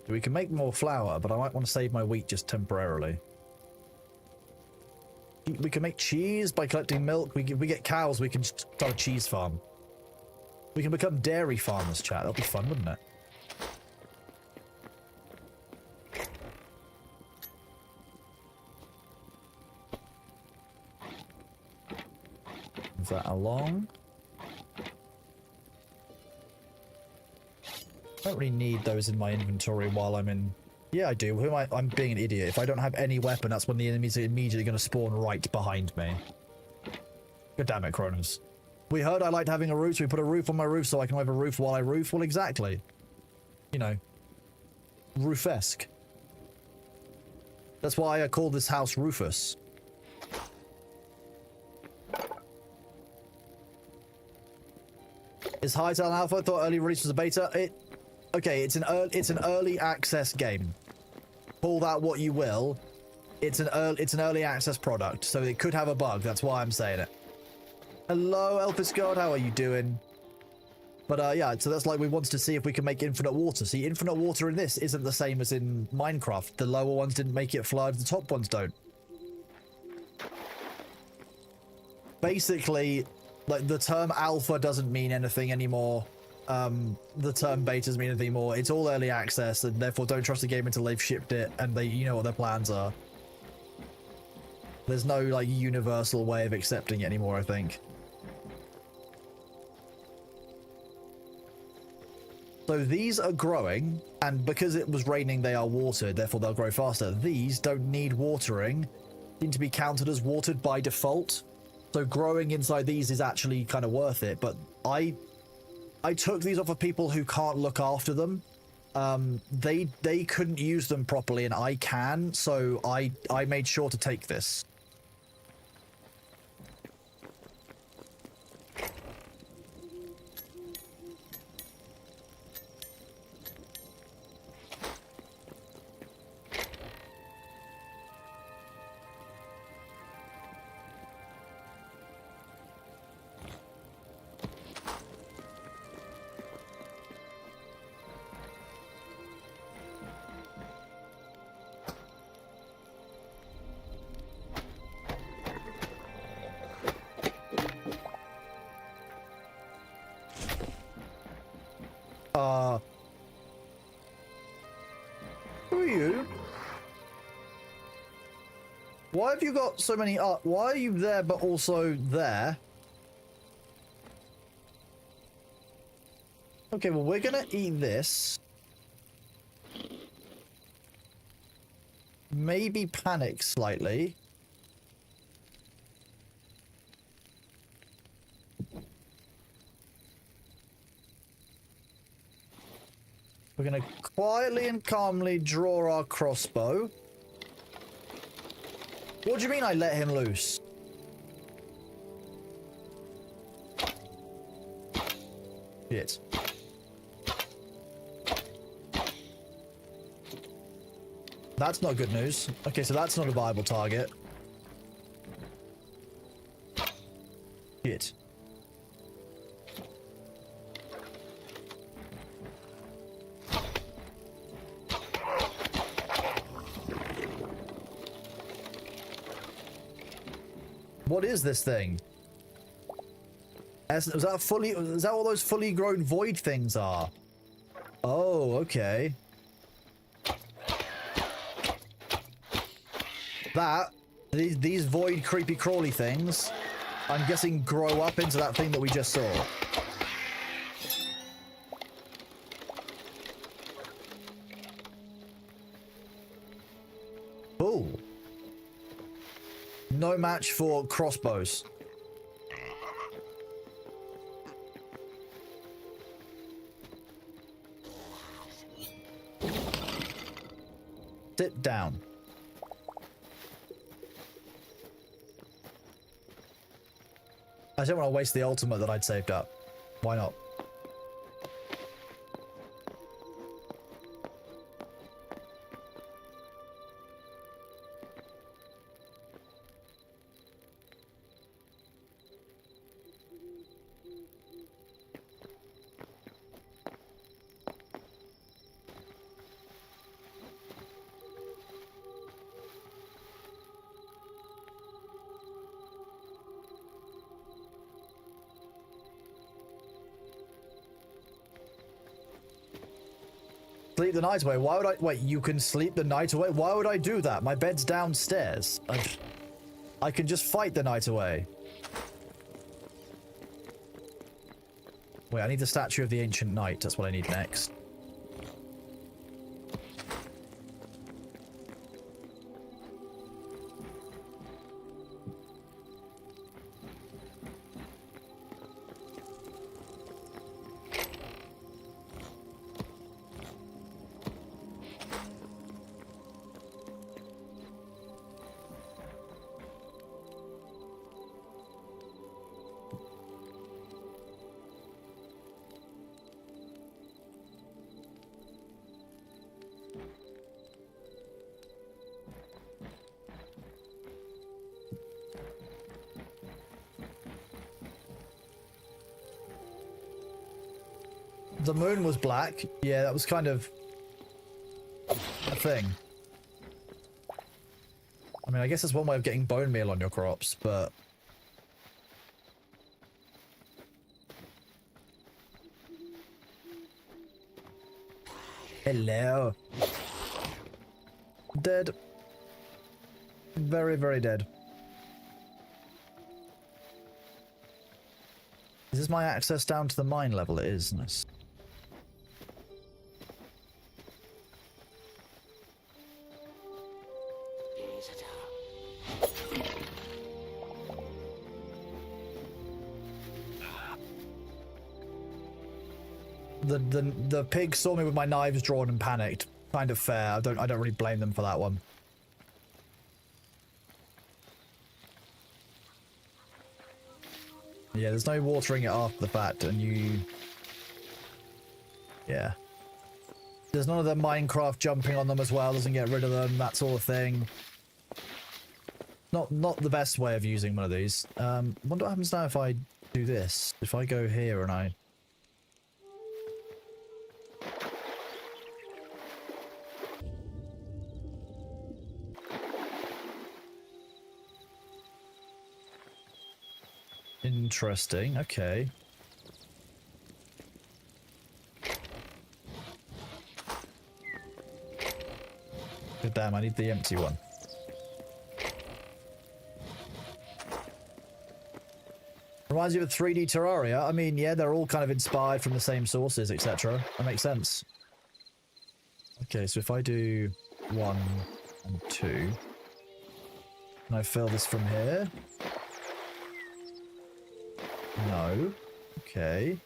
We can make more flour, but I might want to save my wheat just temporarily. We can make cheese by collecting milk. We get cows, we can start a cheese farm. We can become dairy farmers, chat. That'll be fun, wouldn't it? Move that along. I don't really need those in my inventory while I'm in... Yeah, I do. I'm being an idiot. If I don't have any weapon, that's when the enemies are immediately going to spawn right behind me. God damn it, Kronos. We heard I liked having a roof, so we put a roof on my roof so I can have a roof while I roof. Well, exactly. You know. Roofesque. That's why I call this house Rufus. Is Hytale Alpha? I thought early release was a beta. Okay, it's an early access game. Call that what you will. It's an early access product, so it could have a bug. That's why I'm saying it. Hello, Elphys God. How are you doing? But yeah, so that's like we wanted to see if we can make infinite water. See, infinite water in this isn't the same as in Minecraft. The lower ones didn't make it flood. The top ones don't. Basically, like the term alpha doesn't mean anything anymore. The term beta doesn't mean anything more. It's all early access, and therefore don't trust the game until they've shipped it and you know what their plans are. There's no like universal way of accepting it anymore, I think. So these are growing, and because it was raining, they are watered, therefore they'll grow faster. These don't need watering, seem to be counted as watered by default. So growing inside these is actually kind of worth it, but I took these off of people who can't look after them. They couldn't use them properly, and I can, so I made sure to take this. Who are you? Why have you got so many why are you there but also there? Okay, well, we're gonna eat this. Maybe panic slightly. We're gonna quietly and calmly draw our crossbow. What do you mean I let him loose? Shit. That's not good news. Okay, so that's not a viable target. Shit. What is this thing? Is that all those fully grown void things are? Oh, okay. These void creepy crawly things, I'm guessing grow up into that thing that we just saw. Ooh. No match for crossbows. Sit down. I don't want to waste the ultimate that I'd saved up. Why not? Sleep the night away. Why would I? Wait, you can sleep the night away? Why would I do that? My bed's downstairs. I can just fight the night away. Wait, I need the statue of the ancient knight. That's what I need next. The moon was black. Yeah, that was kind of a thing. I mean, I guess that's one way of getting bone meal on your crops, but... Hello. Dead. Very, very dead. Is this my access down to the mine level? It is. Nice. the pig saw me with my knives drawn and panicked. Kind of fair. I don't really blame them for that one. Yeah, there's no watering it after the fact, and you... Yeah. There's none of the Minecraft jumping on them as well, doesn't get rid of them, that sort of thing. Not the best way of using one of these. Wonder what happens now if I do this. If I go here and I... Interesting, okay. Good damn, I need the empty one. Reminds you of 3D Terraria. I mean, yeah, they're all kind of inspired from the same sources, etc. That makes sense. Okay, so if I do 1 and 2, can I fill this from here? No. Okay.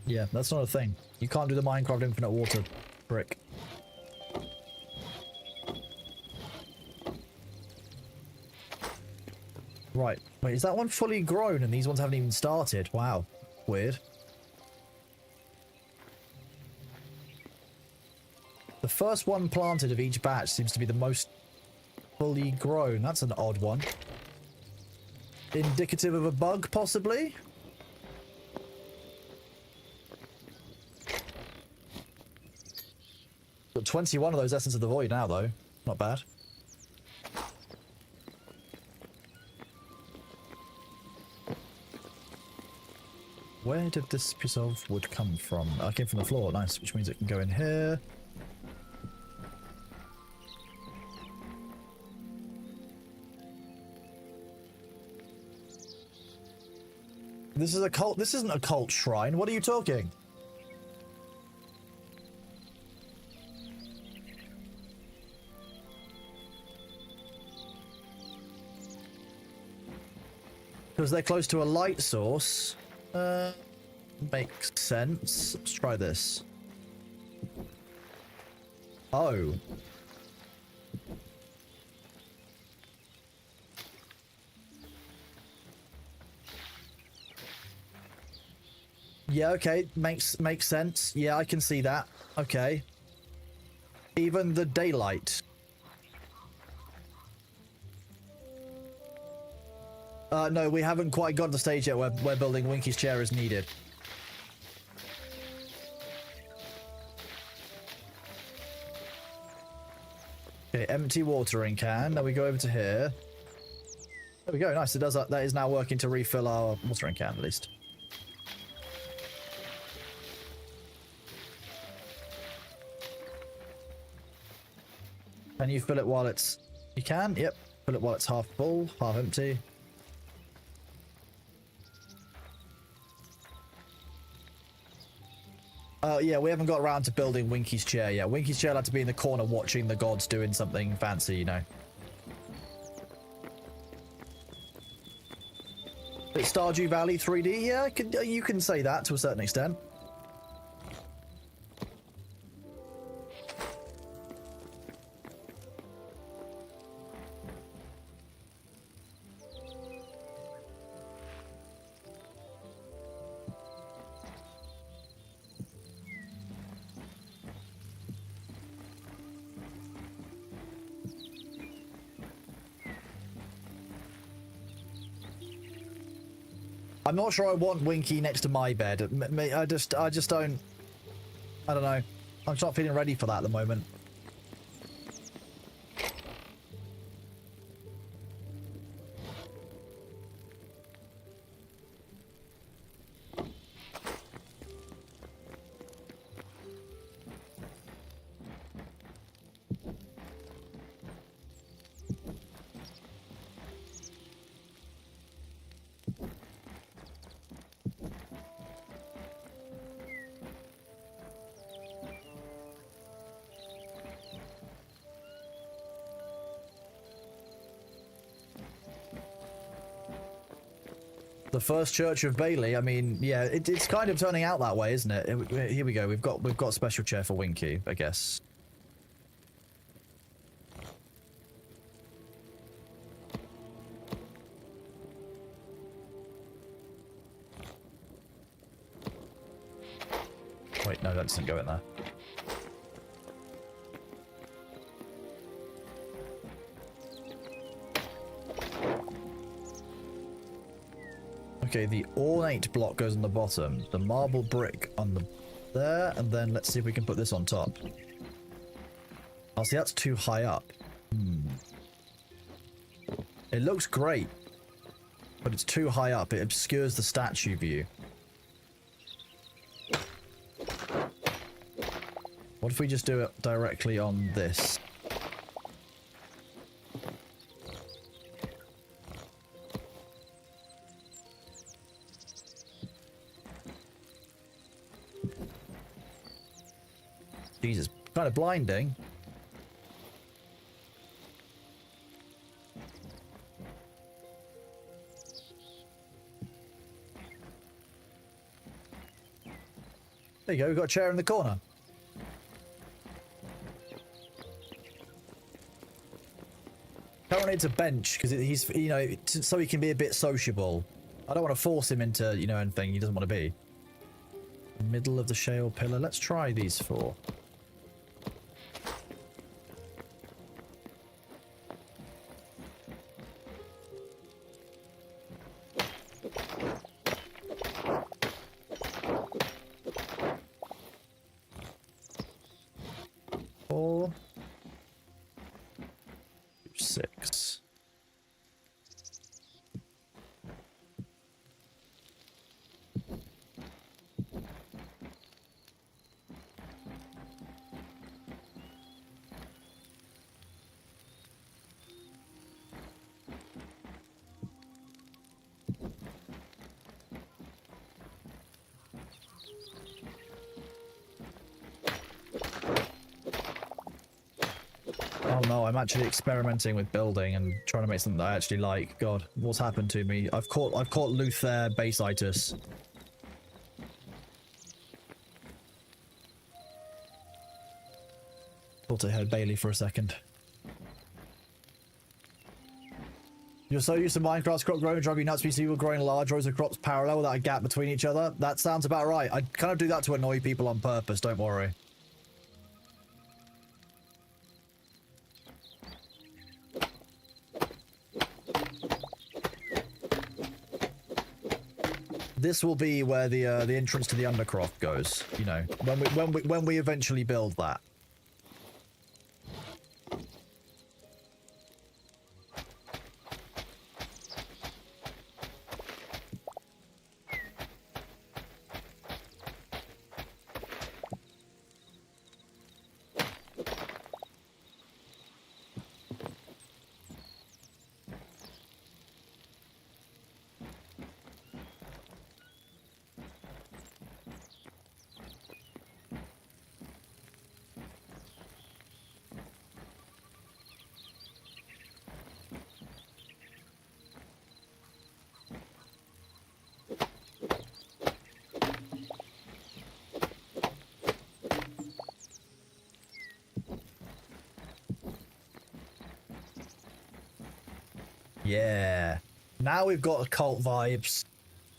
Yeah, that's not a thing. You can't do the Minecraft infinite water brick. Right. Wait, is that one fully grown and these ones haven't even started? Wow. Weird. The first one planted of each batch seems to be the most fully grown. That's an odd one. Indicative of a bug, possibly? Got 21 of those Essence of the Void now, though. Not bad. Where did this piece of wood come from? Oh, it came from the floor. Nice, which means it can go in here. This is a cult. This isn't a cult shrine. What are you talking? Because they're close to a light source. Makes sense. Let's try this. Oh. Yeah, okay. Makes sense. Yeah, I can see that. Okay. Even the daylight. No, we haven't quite got to the stage yet where building Winky's chair is needed. Okay, empty watering can. Now we go over to here. There we go. Nice. It does that. That is now working to refill our watering can, at least. Can you fill it while it's... You can? Yep. Fill it while it's half full, half empty. Yeah, we haven't got around to building Winky's chair yet. Winky's chair had to be in the corner watching the gods doing something fancy, you know. It's Stardew Valley 3D? Yeah, you can say that to a certain extent. I'm not sure I want Winky next to my bed. I just don't... I don't know. I'm just not feeling ready for that at the moment. The first Church of Bailey. I mean, yeah, it's kind of turning out that way, isn't it? Here we go. We've got a special chair for Winky, I guess. Wait, no, that doesn't go in there. Okay, the ornate block goes on the bottom, the marble brick on the there, and then let's see if we can put this on top. Oh, see, that's too high up. It looks great, but it's too high up. It obscures the statue view. What if we just do it directly on this? Jesus, kind of blinding. There you go, we've got a chair in the corner. Currently it's a bench, because he's, you know, so he can be a bit sociable. I don't want to force him into, you know, anything he doesn't want to be. Middle of the shale pillar. Let's try these four. Four. 6. Oh no, I'm actually experimenting with building and trying to make something that I actually like. God, what's happened to me? I've caught Luther Baseitis. Thought I heard Bailey for a second. You're so used to Minecraft's crop growing, driving you nuts because you were growing large rows of crops parallel without a gap between each other. That sounds about right. I kind of do that to annoy people on purpose, don't worry. This will be where the entrance to the Undercroft goes, you know, when we eventually build that. Yeah. Now we've got occult vibes.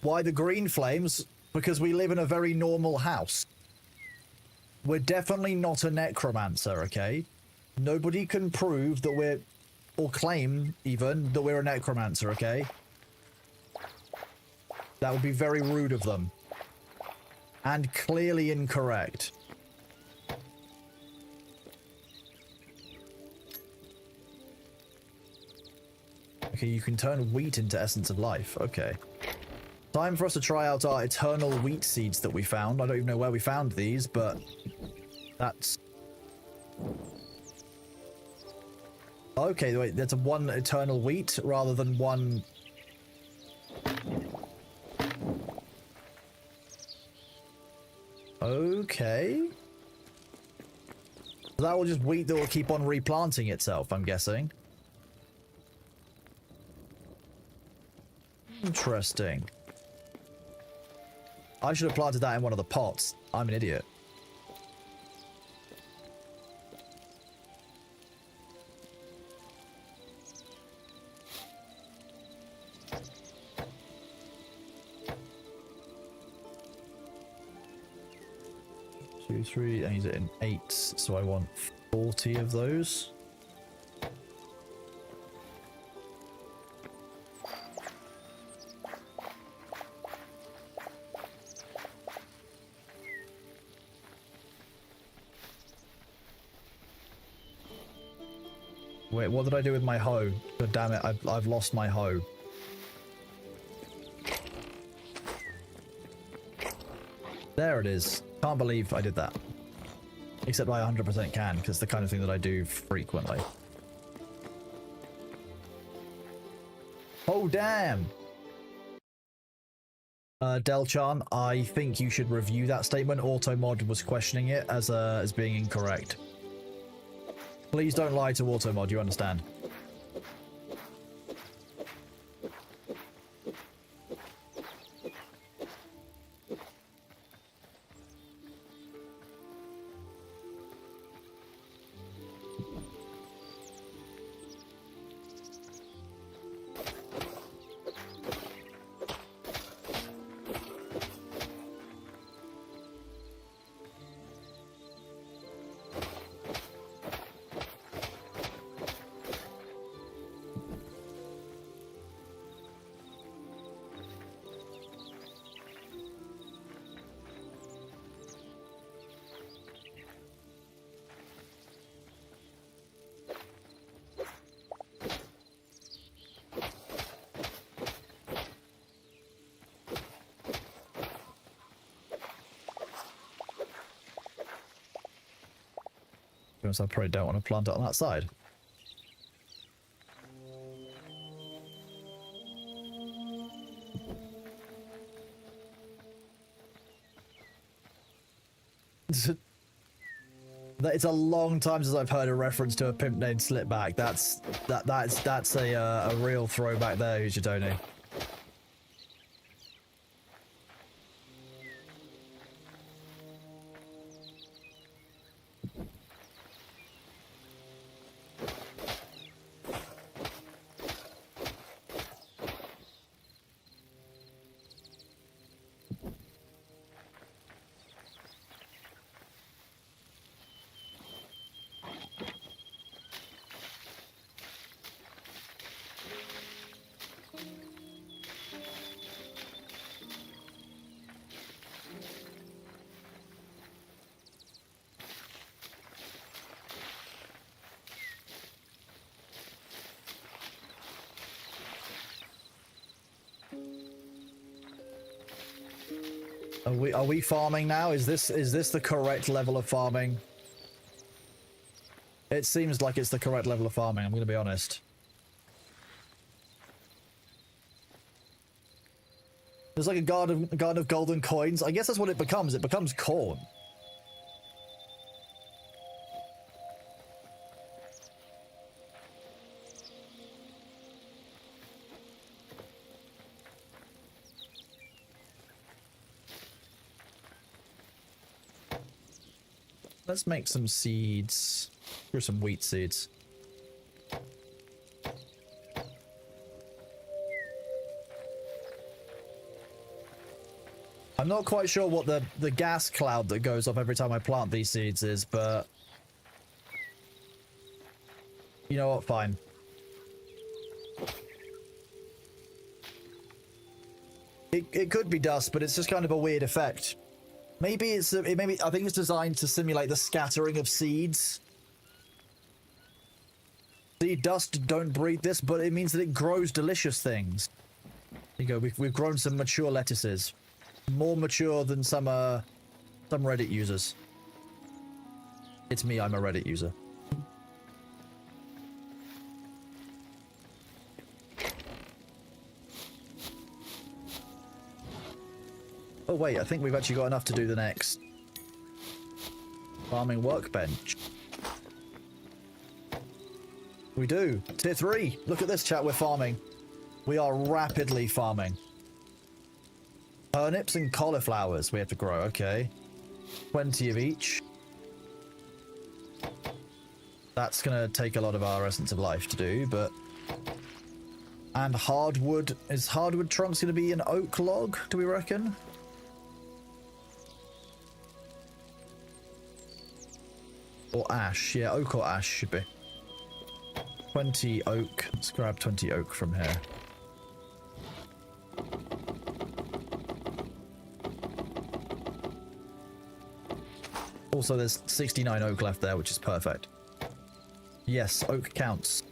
Why the green flames? Because we live in a very normal house. We're definitely not a necromancer, okay? Nobody can prove that we're, or claim even, that we're a necromancer, okay? That would be very rude of them. And clearly incorrect. Okay, you can turn wheat into essence of life. Okay. Time for us to try out our eternal wheat seeds that we found. I don't even know where we found these, but that's... Okay, wait, there's a one eternal wheat rather than one... Okay. That will just wheat that will keep on replanting itself, I'm guessing. Interesting. I should have planted that in one of the pots. I'm an idiot. Two, three, and he's at an 8, so I want 40 of those. Wait, what did I do with my hoe? God damn it, I've lost my hoe. There it is. Can't believe I did that. Except I 100% can, because it's the kind of thing that I do frequently. Oh, damn! Delchan, I think you should review that statement. Automod was questioning it as being incorrect. Please don't lie to Automod, you understand. I probably don't want to plant it on that side. It's a long time since I've heard a reference to a pimp named Slipback. That's a real throwback there, Ujitoni. Are we farming now? Is this the correct level of farming? It seems like it's the correct level of farming, I'm going to be honest. There's like a garden of golden coins. I guess that's what it becomes. It becomes corn. Let's make some seeds. Here's some wheat seeds. I'm not quite sure what the gas cloud that goes off every time I plant these seeds is, but you know what? Fine. It could be dust, but it's just kind of a weird effect. Maybe I think it's designed to simulate the scattering of seeds. Seed dust don't breed this, but it means that it grows delicious things. There you go. We've grown some mature lettuces, more mature than some Reddit users. It's me. I'm a Reddit user. Oh wait, I think we've actually got enough to do the next farming workbench. We do. Tier 3. Look at this, chat. We're farming. We are rapidly farming. Turnips and cauliflowers we have to grow. Okay. 20 of each. That's going to take a lot of our essence of life to do, but... And hardwood. Is hardwood trunks going to be an oak log, do we reckon? Or ash. Yeah, oak or ash should be. 20 oak. Let's grab 20 oak from here. Also, there's 69 oak left there, which is perfect. Yes, oak counts.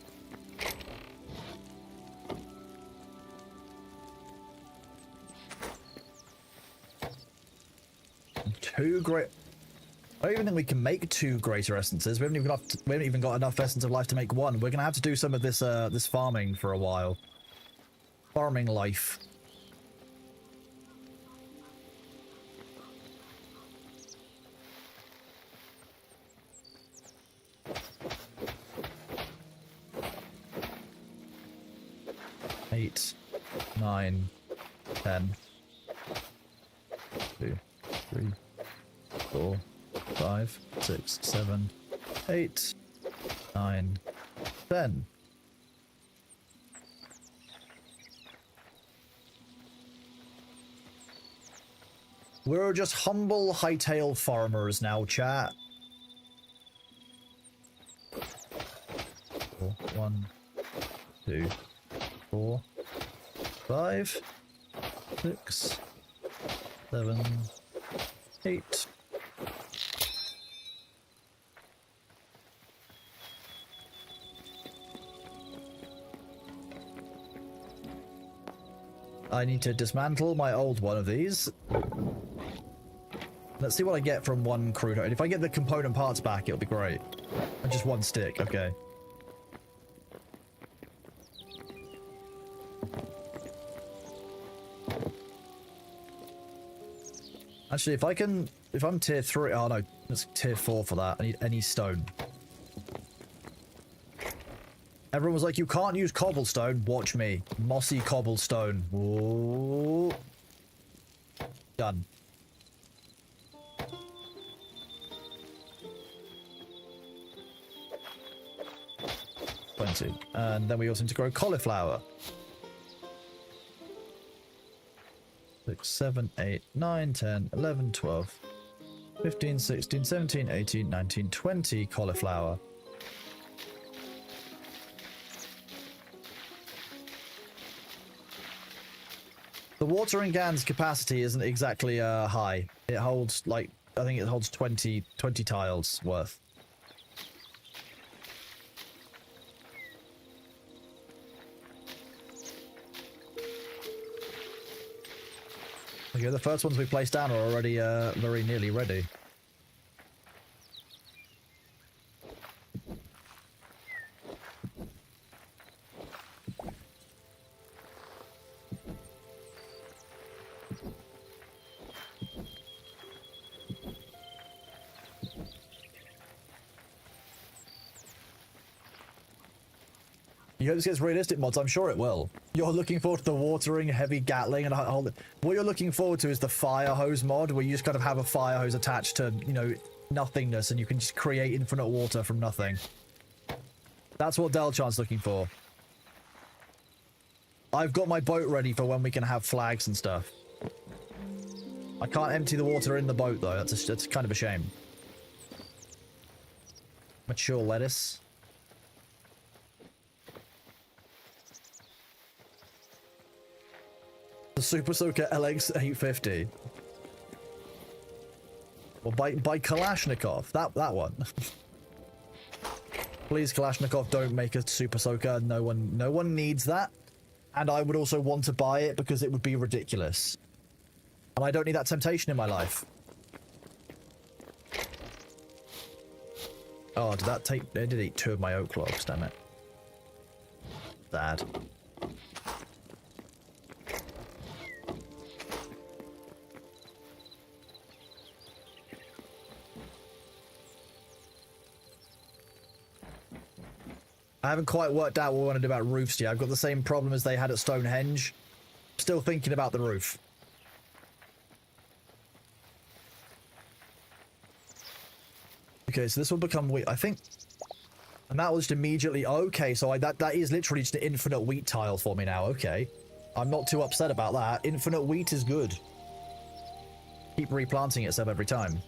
Two great... I don't even think we can make 2 greater essences. We haven't even got enough essence of life to make 1. We're gonna have to do some of this this farming for a while. Farming life. Eight, 9, 10. 2, 3, 4, 5, 6, 7, 8, 9, 10. We're just humble Hytale farmers now, chat. 1, 2, 4, 5, 6, 7, 8. I need to dismantle my old one of these. Let's see what I get from 1 crude. If I get the component parts back, it'll be great. And just 1 stick, okay. Actually, if I'm tier 3, oh no, it's tier 4 for that. I need any stone. Everyone was like, you can't use cobblestone. Watch me. Mossy cobblestone. Ooh. Done. And then we also need to grow cauliflower. 6, 7, 8, 9, 10, 11, 12, 15, 16, 17, 18, 19, 20 cauliflower. The watering can's capacity isn't exactly high. It holds, like, I think it holds 20 tiles worth. Okay, the first ones we placed down are already very nearly ready. You hope this gets realistic mods? I'm sure it will. You're looking forward to the watering, heavy Gatling, and what you're looking forward to is the fire hose mod, where you just kind of have a fire hose attached to, you know, nothingness, and you can just create infinite water from nothing. That's what Delchan's looking for. I've got my boat ready for when we can have flags and stuff. I can't empty the water in the boat, though. That's kind of a shame. Mature lettuce. The Super Soaker LX850. Or by Kalashnikov. That one. Please, Kalashnikov, don't make a Super Soaker. No one needs that. And I would also want to buy it because it would be ridiculous. And I don't need that temptation in my life. Oh, did that take... It did eat 2 of my oak logs, damn it. Sad. I haven't quite worked out what I want to do about roofs yet. I've got the same problem as they had at Stonehenge. Still thinking about the roof. Okay, so this will become wheat. I think. And that was just immediately okay. So that is literally just an infinite wheat tile for me now. Okay, I'm not too upset about that. Infinite wheat is good. Keep replanting itself every time.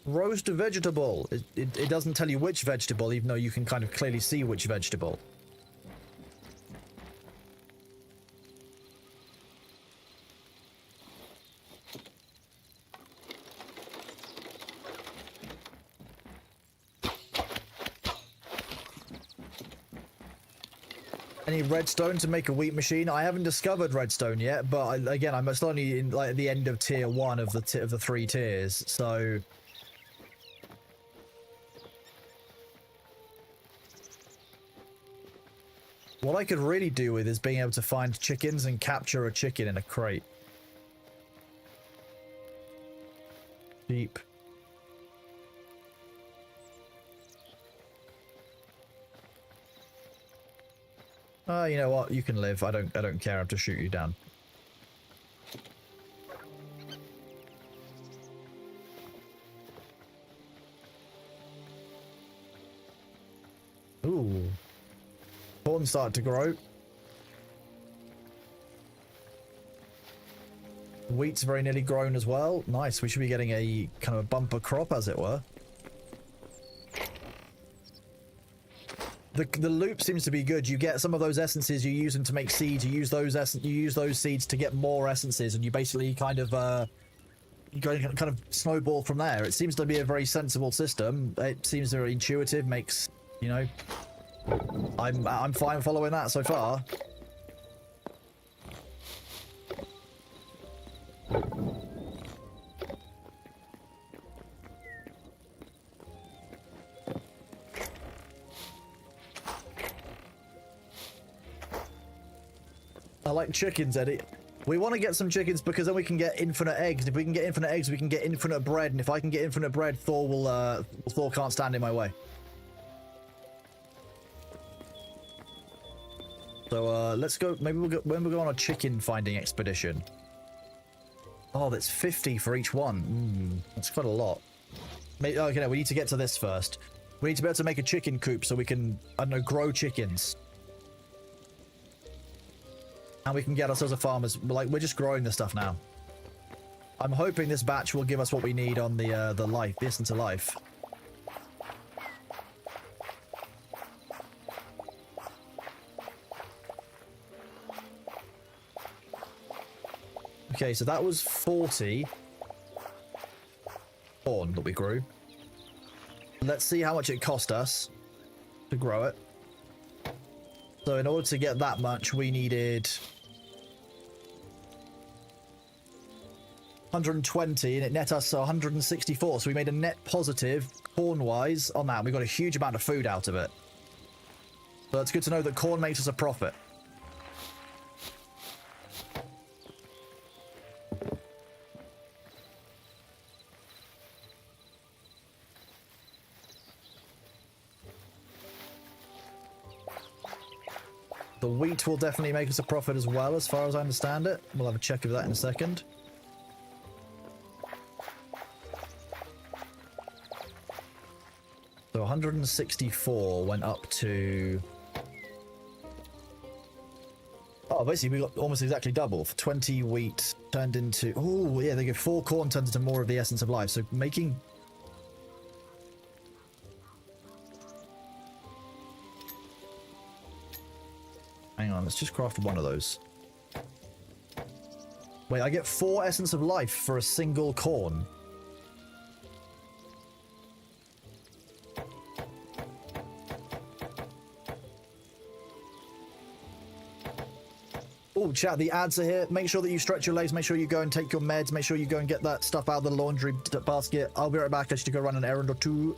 Roast a vegetable. It doesn't tell you which vegetable, even though you can kind of clearly see which vegetable. Any redstone to make a wheat machine? I haven't discovered redstone yet, but again, I'm still only in like the end of tier 1 of the 3 tiers, so. What I could really do with is being able to find chickens and capture a chicken in a crate. Sheep. You know what? You can live. I don't care. I have to shoot you down. Ooh. Corn started to grow. Wheat's very nearly grown as well. Nice. We should be getting a kind of a bumper crop, as it were. The loop seems to be good. You get some of those essences, you use them to make seeds. You use those seeds to get more essences, and you basically kind of snowball from there. It seems to be a very sensible system. It seems very intuitive. Makes, you know, I'm fine following that so far. I like chickens, Eddie. We want to get some chickens because then we can get infinite eggs. If we can get infinite eggs, we can get infinite bread. And if I can get infinite bread, Thor can't stand in my way. So let's go. Maybe we'll go on a chicken finding expedition. Oh, that's 50 for each one. That's quite a lot. Okay, no, we need to get to this first. We need to be able to make a chicken coop so we can, I don't know, grow chickens. And we can get ourselves a farmer's. Like, we're just growing this stuff now. I'm hoping this batch will give us what we need on the essence of life. Okay, so that was 40 corn that we grew. Let's see how much it cost us to grow it. So in order to get that much, we needed 120, and it net us 164. So we made a net positive corn-wise on that. We got a huge amount of food out of it. So it's good to know that corn makes us a profit. The wheat will definitely make us a profit as well, as far as I understand it. We'll have a check of that in a second. So 164 went up to... Oh, basically we got almost exactly double. For 20 wheat turned into... Oh, yeah, they go 4 corn turns into more of the essence of life. So making... Hang on, let's just craft one of those. Wait, I get 4 essence of life for a single corn. Oh, chat, the ads are here. Make sure that you stretch your legs. Make sure you go and take your meds. Make sure you go and get that stuff out of the laundry basket. I'll be right back. I should go run an errand or two.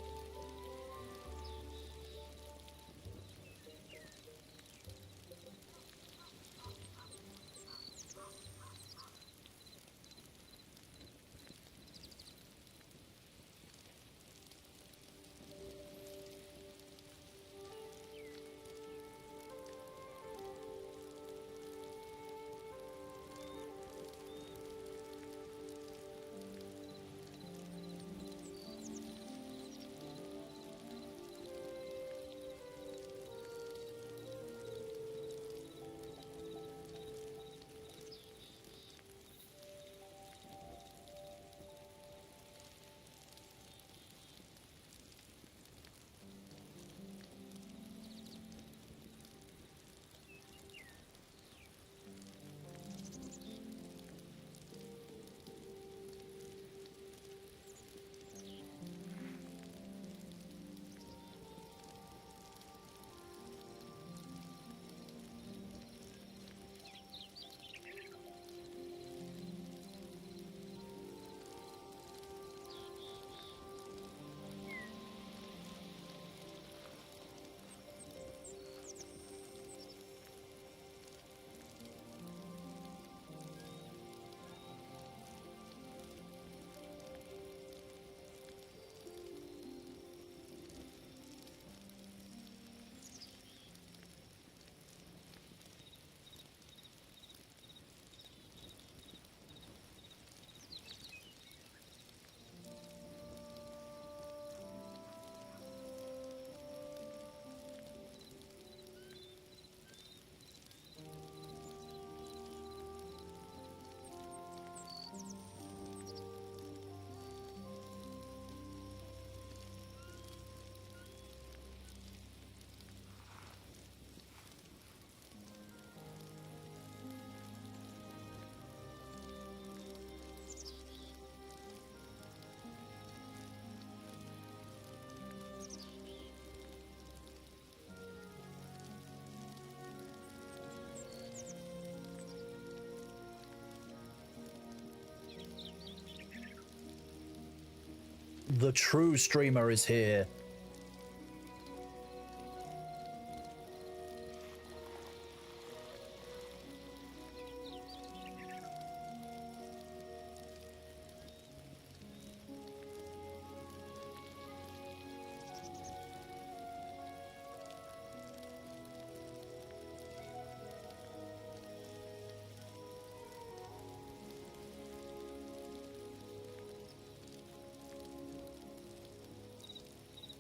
The true streamer is here.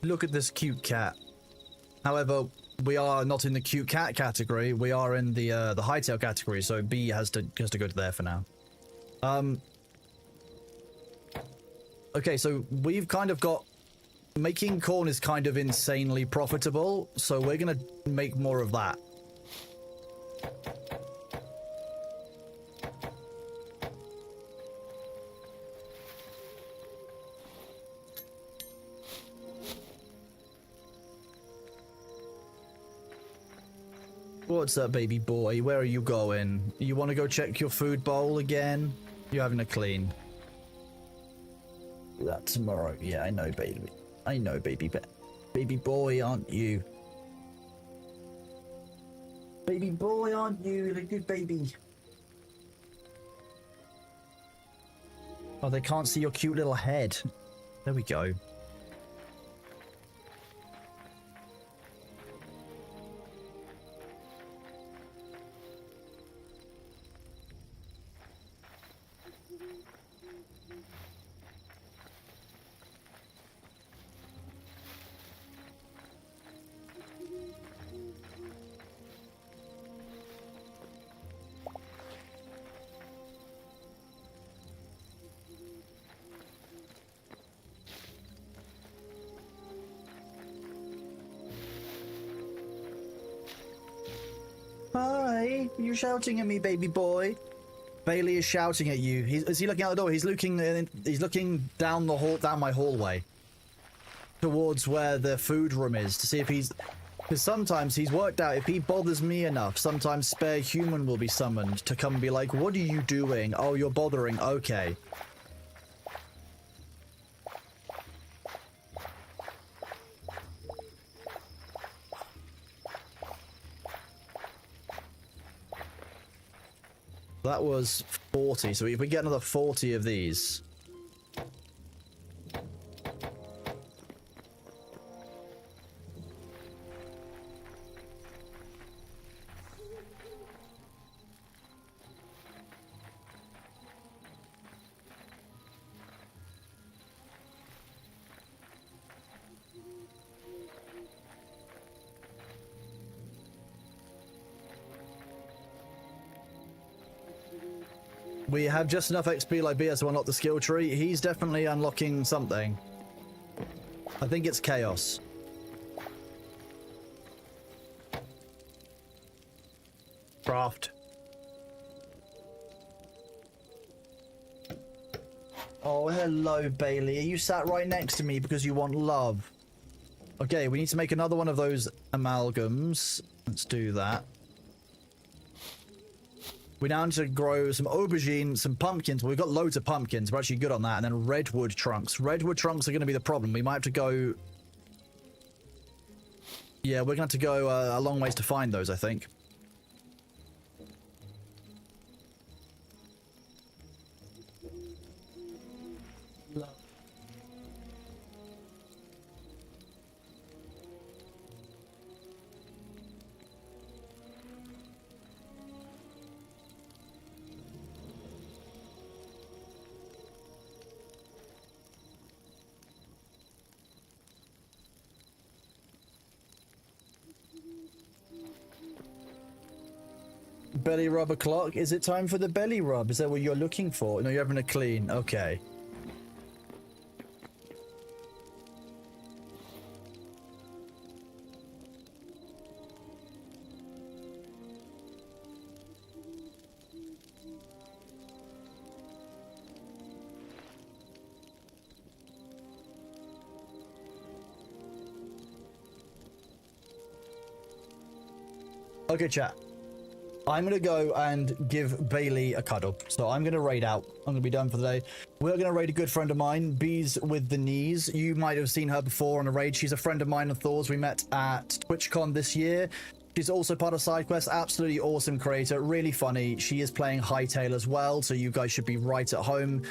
Look at this cute cat. However, we are not in the cute cat category. We are in the Hytale category, so B has to go to there for now. Okay, so we've kind of got... Making corn is kind of insanely profitable, so we're gonna make more of that. What's up, baby boy? Where are you going? You want to go check your food bowl again? You're having a clean. That tomorrow. Yeah, I know, baby. I know, baby. Baby boy, aren't you? Baby boy, aren't you? The good baby. Oh, they can't see your cute little head. There we go. Hi, you're shouting at me, baby boy. Bailey is shouting at you. Is he looking out the door? He's looking down the hall, down my hallway, towards where the food room is, to see if he's. Because sometimes he's worked out if he bothers me enough, sometimes spare human will be summoned to come and be like, "What are you doing? Oh, you're bothering. Okay." That was 40, so if we get another 40 of these... We have just enough XP like BS to unlock the skill tree. He's definitely unlocking something. I think it's chaos. Craft. Oh, hello, Bailey. Are you sat right next to me because you want love? Okay, we need to make another one of those amalgams. Let's do that. We now need to grow some aubergine, some pumpkins. Well, we've got loads of pumpkins. We're actually good on that. And then redwood trunks. Redwood trunks are going to be the problem. We might have to go... Yeah, we're going to have to go a long ways to find those, I think. Belly rub o'clock. Is it time for the belly rub? Is that what you're looking for? No, you're having a clean. Okay. Okay, chat. I'm going to go and give Bailey a cuddle. So I'm going to raid out. I'm going to be done for the day. We're going to raid a good friend of mine, Bees with the Knees. You might have seen her before on a raid. She's a friend of mine and Thor's. We met at TwitchCon this year. She's also part of SideQuest. Absolutely awesome creator. Really funny. She is playing Hytale as well, so you guys should be right at home.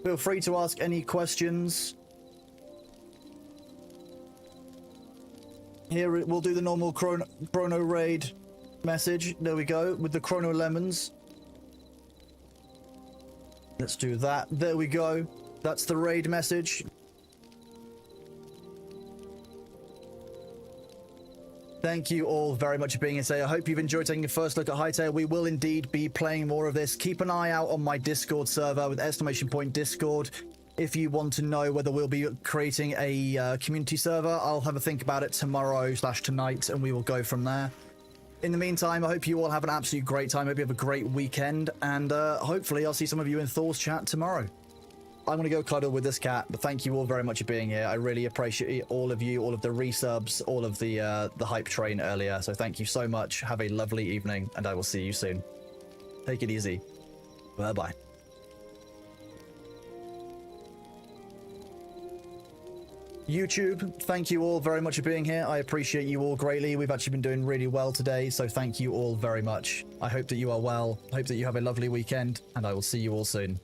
Feel free to ask any questions. Here, we'll do the normal chrono raid message. There we go, with the chrono lemons. Let's do that. There we go. That's the raid message. Thank you all very much for being here today. I hope you've enjoyed taking a first look at Hytale. We will indeed be playing more of this. Keep an eye out on my Discord server with !Discord. If you want to know whether we'll be creating a community server, I'll have a think about it tomorrow/tonight, and we will go from there. In the meantime, I hope you all have an absolute great time. I hope you have a great weekend, and hopefully I'll see some of you in Thor's chat tomorrow. I'm going to go cuddle with this cat, but thank you all very much for being here. I really appreciate all of you, all of the resubs, all of the hype train earlier. So thank you so much. Have a lovely evening, and I will see you soon. Take it easy. Bye-bye. YouTube, thank you all very much for being here. I appreciate you all greatly. We've actually been doing really well today, so thank you all very much. I hope that you are well. I hope that you have a lovely weekend, and I will see you all soon.